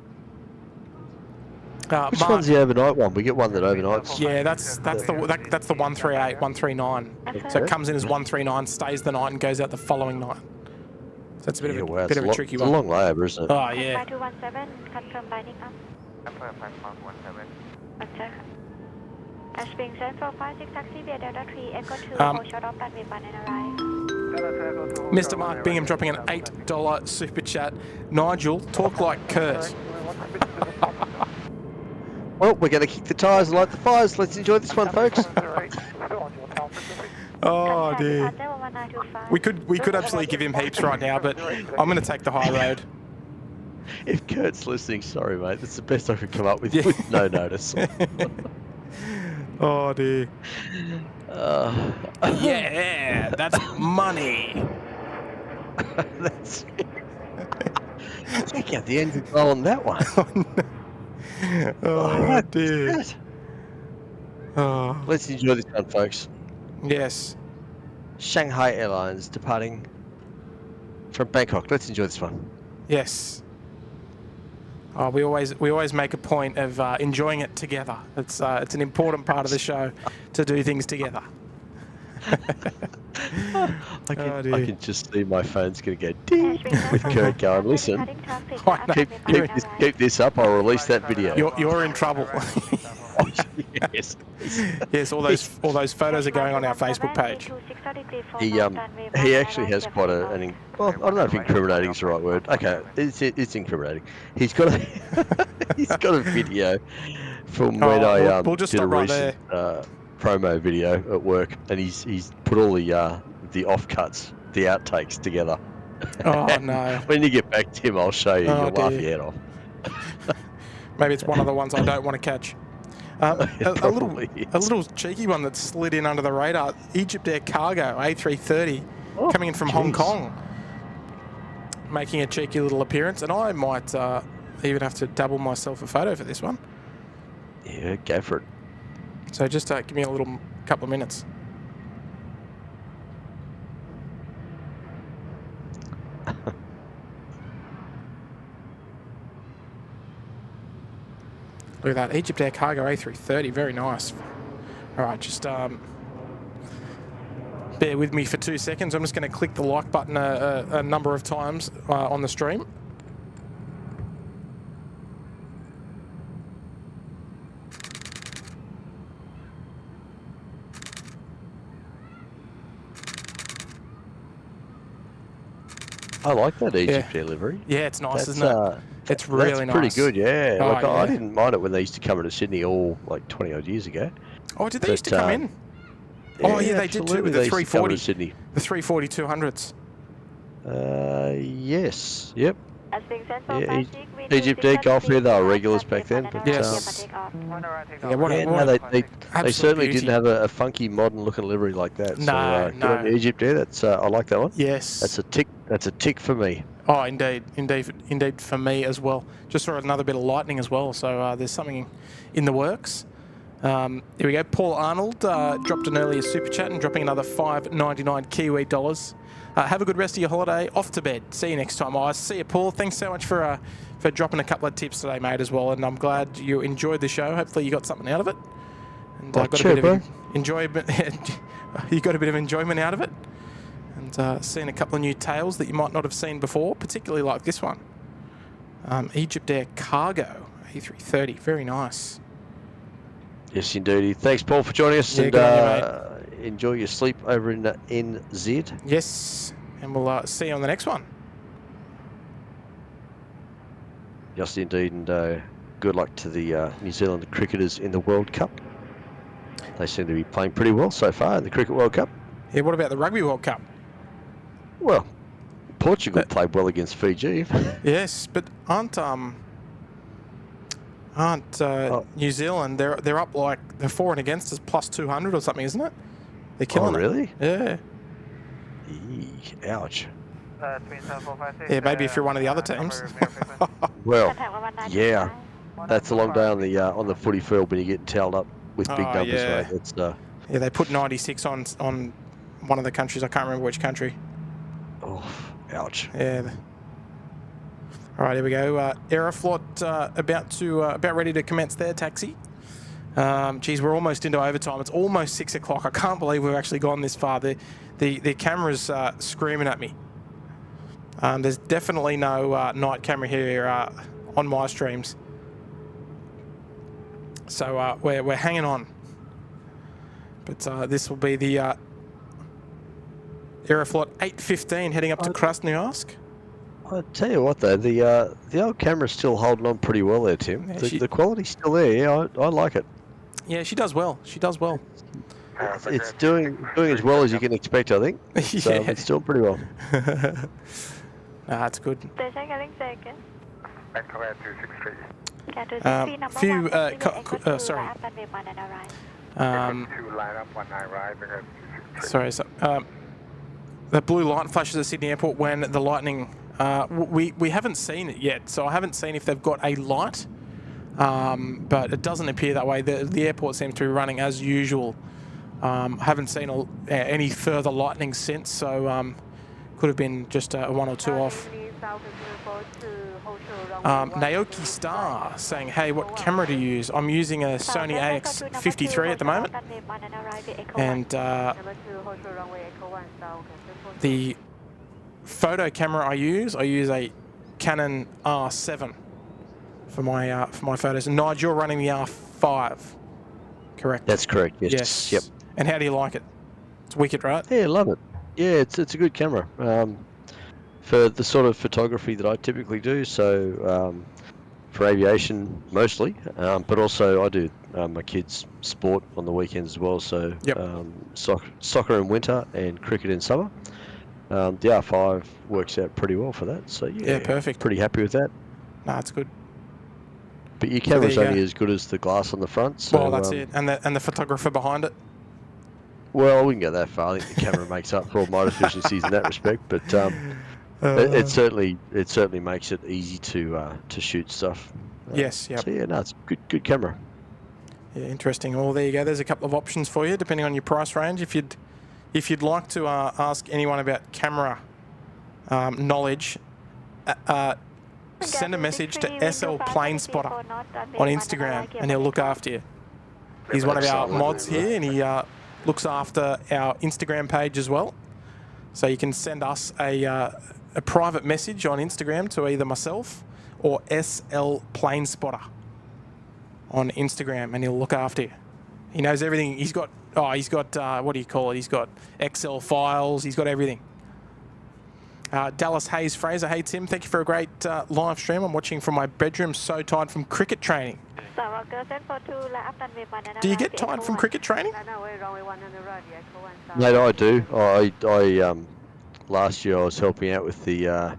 Which one's the overnight one? We get one that overnights. Yeah, that's the 138, 139. So it comes in as 139, stays the night, and goes out the following night. So it's a bit of a tricky one. It's a long layover, isn't it? Oh yeah. 5217, confirm lining up. As Spring 7456 taxi via Delta 3 Echo 2, hold short of runway 1 and arrive. Mr. Mark Bingham dropping an $8 super chat. Nigel, talk like Kurt. Well, we're going to kick the tyres and light the fires. Let's enjoy this one, folks. Oh dear. We could absolutely give him heaps right now, but I'm going to take the high road. If Kurt's listening, sorry, mate. That's the best I could come up with no notice. Oh dear. Yeah, that's money. That's check out the engine roll on that one. Oh dear. Oh. Let's enjoy this one, folks. Yes. Shanghai Airlines departing from Bangkok. Let's enjoy this one. Yes. Oh, we always make a point of enjoying it together. It's an important part of the show to do things together. I can just see my phone's going to go ding with Kurt going, listen, keep this up, I'll release that video. You're in trouble. Yes. Yes, all those photos are going on our Facebook page. He actually has quite well, I don't know if incriminating is the right word. Okay, it's incriminating. He's got a video from when I we'll just did a right recent promo video at work, and he's put all the offcuts, the outtakes together. Oh no! When you get back to him, I'll show you. You'll laugh your head off. Maybe it's one of the ones I don't want to catch. A little cheeky one that slid in under the radar. Egypt Air Cargo A330 coming in from Hong Kong, making a cheeky little appearance, and I might even have to double myself a photo for this one. Yeah, go for it. So just give me a little couple of minutes. Look at that, Egypt Air Cargo A330, very nice. All right, just bear with me for 2 seconds. I'm just going to click the like button a number of times on the stream. I like that Egypt Air livery. Yeah, it's nice, isn't it? It's really nice. That's pretty good, yeah. I didn't mind it when they used to come into Sydney all like 20 odd years ago. Oh, did they used to come in? Yeah, they did too with the 340. The 340 200s. Yes, yep. Yeah, Egypt Air Golf here, they were regulars back then. But, yes. They certainly didn't have a funky modern looking livery like that. No, so, good on Egypt Air. That's I like that one. Yes. That's a tick for me. Oh, indeed for me as well. Just saw another bit of lightning as well. So there's something in the works. Here we go. Paul Arnold dropped an earlier super chat and dropping another $5.99 Kiwi dollars. Have a good rest of your holiday. Off to bed. See you next time. See you, Paul. Thanks so much for dropping a couple of tips today, mate, as well. And I'm glad you enjoyed the show. Hopefully you got something out of it. And got a bit of enjoyment. You got a bit of enjoyment out of it. And seen a couple of new tales that you might not have seen before, particularly like this one. Egypt Air Cargo A330. Very nice. Yes, indeed. Thanks, Paul, for joining us. Yeah, and enjoy your sleep over in NZ. Yes, and we'll see you on the next one. Yes, indeed, and good luck to the New Zealand cricketers in the World Cup. They seem to be playing pretty well so far in the Cricket World Cup. Yeah, what about the Rugby World Cup? Well, Portugal played well against Fiji. Yes, but aren't aren't New Zealand. They're up like they're for and against us plus 200 or something, isn't it? They're killing Oh, really? it. Yeah. Ouch. Yeah, maybe if you're one of the other teams. Well, yeah. That's a long day on the footy field when you're getting towed up with big numbers, yeah. mate. That's Yeah, they put 96 on one of the countries. I can't remember which country. oh, ouch. Yeah. All right, here we go. Aeroflot about ready to commence their taxi. Geez, we're almost into overtime. It's almost 6 o'clock. I can't believe we've actually gone this far. The camera's screaming at me. There's definitely no night camera here on my streams. So we're hanging on. But this will be the Aeroflot 815 heading up to Krasnoyarsk. I'll tell you what, though, the old camera's still holding on pretty well there, Tim. Yeah, the quality's still there. Yeah, I like it. Yeah, she does well. She does well. It's doing as well as you can expect, I think. So Yeah. it's still pretty well. That's good. Sorry. So, the blue light flashes at Sydney Airport when the lightning. We haven't seen it yet, so I haven't seen if they've got a light. But it doesn't appear that way. The airport seems to be running as usual. Haven't seen any further lightning since, so could have been just a one or two off. Naoki Star saying, hey, what camera to use? I'm using a Sony AX53 at the moment. And the photo camera I use a Canon R7 for my photos. And Nigel, you're running the R5, correct? That's correct, yes. Yep. And how do you like it? It's wicked, right? Yeah, love it. Yeah, it's a good camera. For the sort of photography that I typically do, so for aviation mostly, but also I do my kids' sport on the weekends as well, so yep. Soccer in winter and cricket in summer. The R5 works out pretty well for that, so yeah, perfect. Pretty happy with that. No, it's good. But your camera's only as good as the glass on the front. So, well, that's it, and the photographer behind it. Well, I wouldn't go that far. I think the camera makes up for all my deficiencies in that respect, but it certainly makes it easy to shoot stuff. Yes, yeah. So yeah, no, it's a good camera. Yeah, interesting. Well, there you go. There's a couple of options for you, depending on your price range. If you'd like to ask anyone about camera knowledge, send a message to SL Plane Spotter on Instagram, and he'll look after you. He's one of our mods here, and he looks after our Instagram page as well. So you can send us a private message on Instagram to either myself or SL Plane Spotter on Instagram, and he'll look after you. He knows everything. He's got what do you call it? He's got Excel files. He's got everything. Dallas Hayes Fraser. Hey Tim, thank you for a great live stream. I'm watching from my bedroom, so tired from cricket training. Do you get tired from cricket training? Mate, I do. I last year I was helping out with the under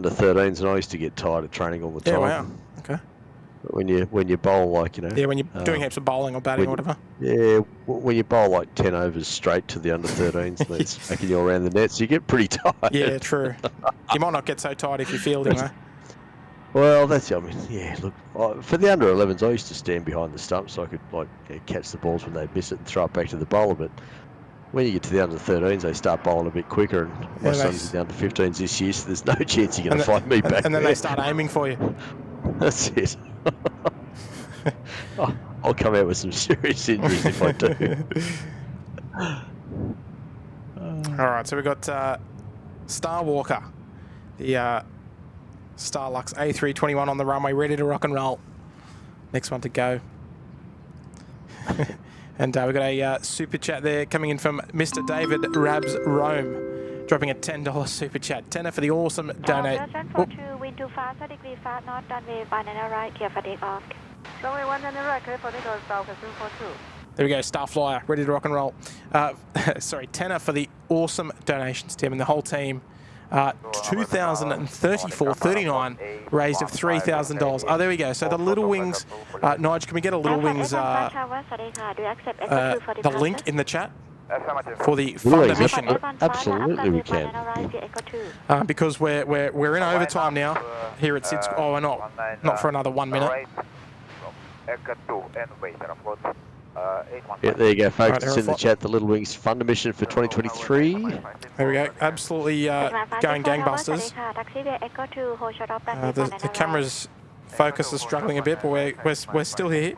13s, and I used to get tired of training all the time. Yeah, wow. Okay. When you bowl, like, you know. Yeah, when you're doing heaps of bowling or batting or whatever. Yeah, when you bowl like 10 overs straight to the under 13s, and they're smacking you around the nets, you get pretty tired. Yeah, true. You might not get so tired if you're fielding, though. Well, look, for the under 11s, I used to stand behind the stump so I could catch the balls when they miss it and throw it back to the bowler. But when you get to the under 13s, they start bowling a bit quicker, and my son's in the under 15s this year, so there's no chance you're going to find me back. And then they start aiming for you. That's it. I'll come out with some serious injuries if I do. All right, so we've got Star Walker, the Starlux A321 on the runway, ready to rock and roll. Next one to go. And we've got a super chat there coming in from Mr. David Rabs Rome, dropping a $10 super chat. Tenner for the awesome donate. Wind too fast, degree fast, not runway 1 and a right, clear for takeoff. Runway 1 and a right, clear for takeoff, south at 242. There we go, Starflyer, ready to rock and roll. Sorry, Tenner for the awesome donations, Tim, and the whole team $2,034.39 raised of $3,000. Oh, there we go. So the Little Wings, Nige, can we get a Little Wings, the link in the chat for the fund mission? Absolutely, we can. Because we're in overtime now here at SydSquad. Oh, we're not for another 1 minute. Yeah, there you go, folks. It's in the chat, the Little Wings Funder mission for 2023. There we go. Absolutely going gangbusters. The camera's focus is struggling a bit, but we're still here.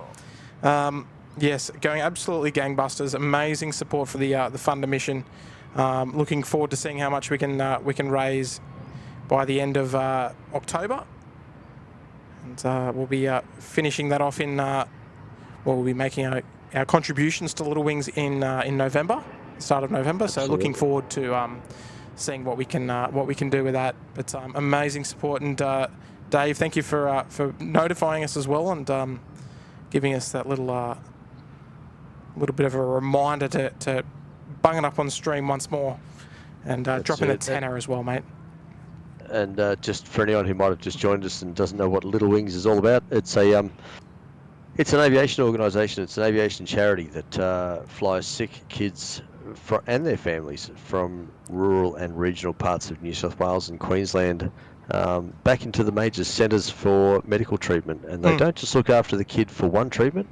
Yes, going absolutely gangbusters. Amazing support for the Funder mission. Looking forward to seeing how much we can raise by the end of October, and we'll be finishing that off in. We'll be making our contributions to Little Wings in November, start of November. So Absolutely. looking forward to seeing what we can do with that. But amazing support, and Dave, thank you for notifying us as well, and giving us that little bit of a reminder to bung it up on stream once more, and drop in a tenner as well, mate. And just for anyone who might have just joined us and doesn't know what Little Wings is all about, it's an aviation organisation. It's an aviation charity that flies sick kids and their families from rural and regional parts of New South Wales and Queensland back into the major centres for medical treatment. And they don't just look after the kid for one treatment;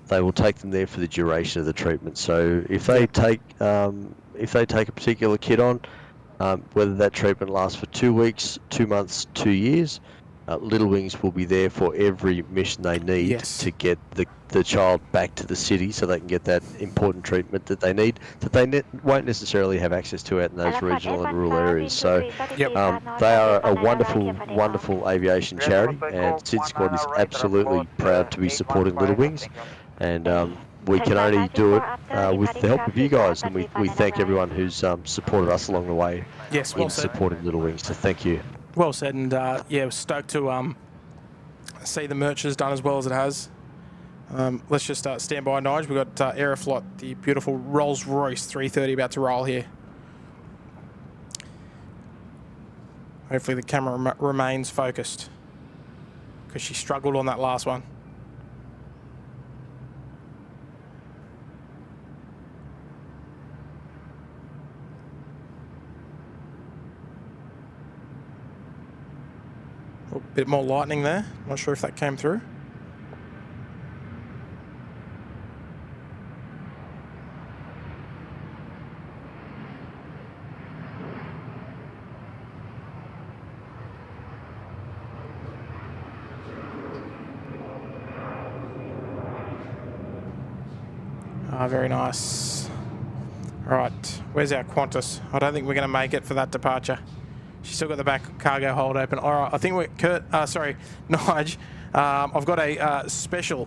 they will take them there for the duration of the treatment. So if they take a particular kid on, whether that treatment lasts for 2 weeks, 2 months, 2 years, Little Wings will be there for every mission they need to get the child back to the city, so they can get that important treatment that they need, that they won't necessarily have access to out in those regional and rural areas. So they are a wonderful, wonderful aviation charity, and SydSquad is absolutely proud to be supporting Little Wings, and we can only do it with the help of you guys, and we thank everyone who's supported us along the way in supporting Little Wings, so thank you. Well said, and yeah, we're stoked to see the merch has done as well as it has. Let's just stand by, Nige. We've got Aeroflot, the beautiful Rolls-Royce 330 about to roll here. Hopefully the camera remains focused, because she struggled on that last one. A bit more lightning there. Not sure if that came through. Very nice. All right, where's our Qantas? I don't think we're going to make it for that departure. She's still got the back cargo hold open. All right, I think we're Nige. I've got a special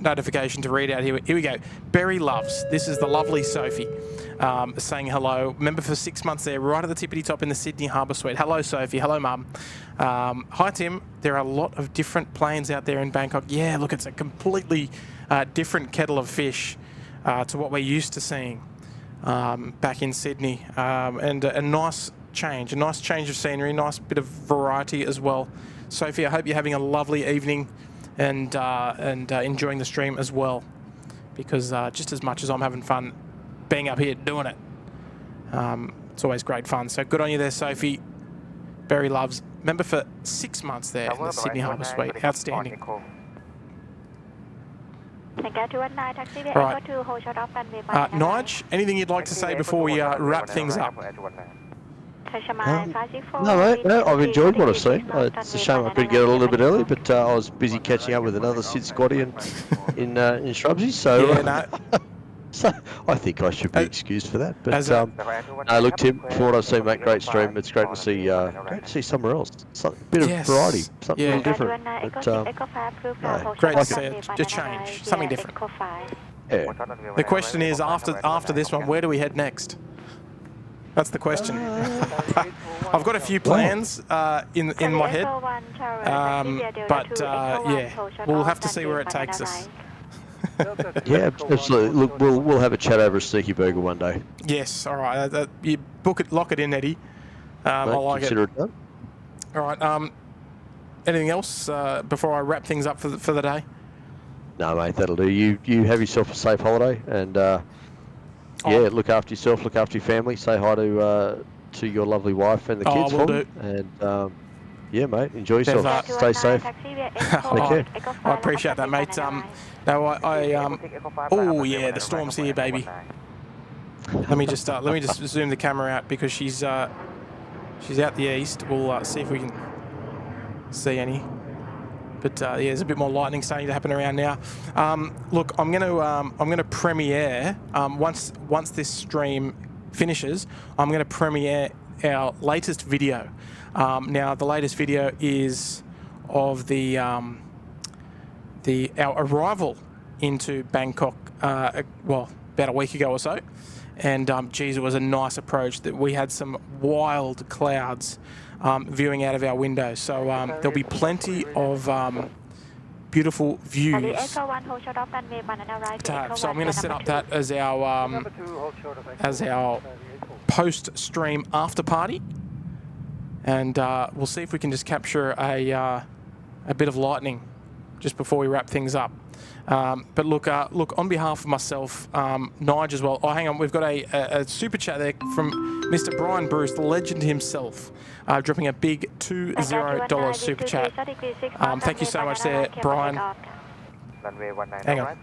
notification to read out here. Here we go. Berry Loves. This is the lovely Sophie saying hello. Member for 6 months there, right at the tippity top in the Sydney Harbour Suite. Hello, Sophie. Hello, Mum. Hi, Tim. There are a lot of different planes out there in Bangkok. Yeah, look, it's a completely different kettle of fish to what we're used to seeing back in Sydney, and a nice change of scenery, nice bit of variety as well. Sophie, I hope you're having a lovely evening and enjoying the stream as well, because just as much as I'm having fun being up here doing it, it's always great fun. So good on you there, Sophie. Berry Loves, member for 6 months there in the Sydney Harbour Suite. Outstanding. Right. Nige, anything you'd like to say before we wrap things up? No, mate. No, I've enjoyed what I've seen. It's a shame I couldn't get it a little bit early, but I was busy catching up with another SydSquadian in Shrubsy, so yeah, no. So I think I should be excused for that. But no, look, Tim, for what I've seen, mate, great stream. It's great to see somewhere else. A bit of variety, something a little different. But, great to see it. Just change, something different. Yeah. The question is, after this one, where do we head next? That's the question. I've got a few plans in my head, but yeah, we'll have to see where it takes us. Yeah, absolutely. Look, we'll have a chat over a sneaky burger one day. Yes, all right. You book it, lock it in, Eddie. I like consider it. it done. All right. Anything else before I wrap things up for the day? No, mate, that'll do. You have yourself a safe holiday, and look after yourself, look after your family. Say hi to your lovely wife and the kids will for do. me. And mate, enjoy yourself. Stay safe. Take care. I appreciate that, mate. Oh yeah, the storm's here, baby. Let me just zoom the camera out because she's out the east. We'll see if we can see any. But there's a bit more lightning starting to happen around now. Look, I'm gonna premiere once this stream finishes. I'm gonna premiere our latest video. Now the latest video is of our arrival into Bangkok. Well, about a week ago or so. And geez, it was a nice approach. That we had some wild clouds viewing out of our window. So there'll be plenty of beautiful views. So I'm going to set up that as our post-stream after party, and we'll see if we can just capture a bit of lightning just before we wrap things up. But look, on behalf of myself, Nige as well. Oh, hang on, we've got a super chat there from Mr. Brian Bruce, the legend himself, dropping a big $20 super chat. Thank you so much there, Brian. Hang on.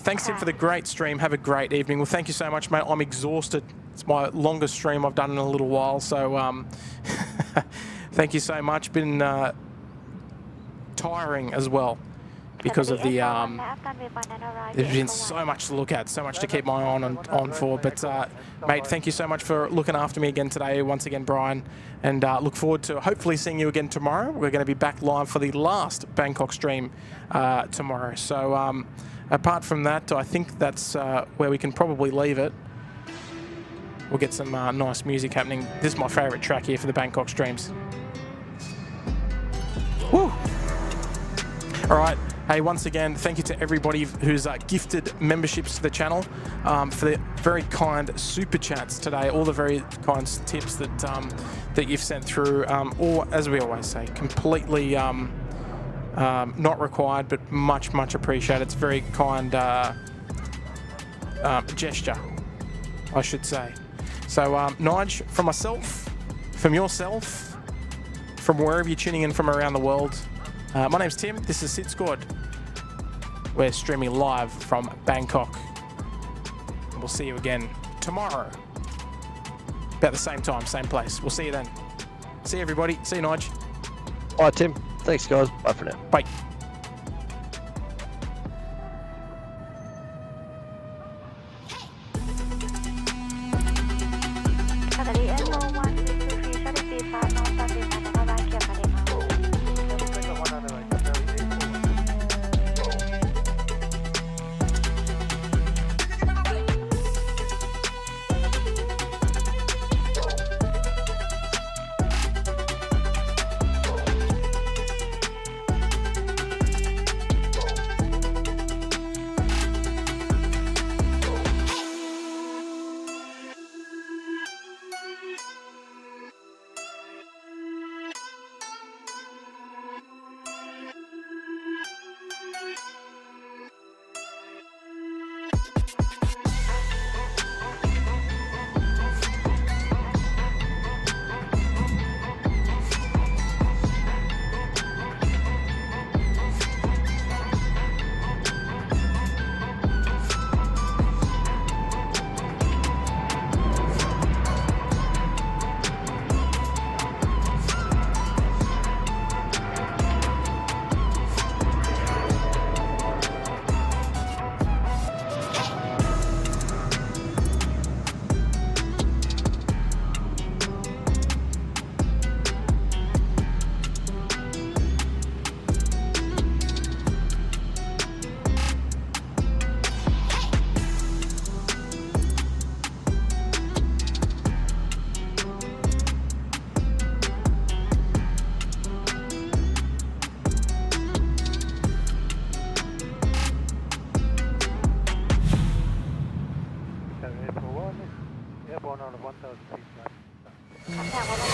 Thanks, Tim, for the great stream. Have a great evening. Well, thank you so much, mate. I'm exhausted. It's my longest stream I've done in a little while, so thank you so much. Been tiring as well because of the there's been so much to look at, so much to keep my eye on for. But mate, thank you so much for looking after me again today, once again, Brian, and look forward to hopefully seeing you again tomorrow. We're going to be back live for the last Bangkok stream tomorrow. So apart from that, I think that's where we can probably leave it. We'll get some nice music happening. This is my favorite track here for the Bangkok streams. Woo! All right. Hey, once again, thank you to everybody who's gifted memberships to the channel, for the very kind super chats today, all the very kind tips that you've sent through, or as we always say, completely not required, but much appreciated. It's a very kind gesture, I should say. So, Nige, from myself, from yourself, from wherever you're tuning in from around the world, my name's Tim, this is SydSquad. We're streaming live from Bangkok. And we'll see you again tomorrow. About the same time, same place. We'll see you then. See you, everybody. See you, Nige. Bye, Tim. Thanks, guys. Bye for now. Bye. contact 119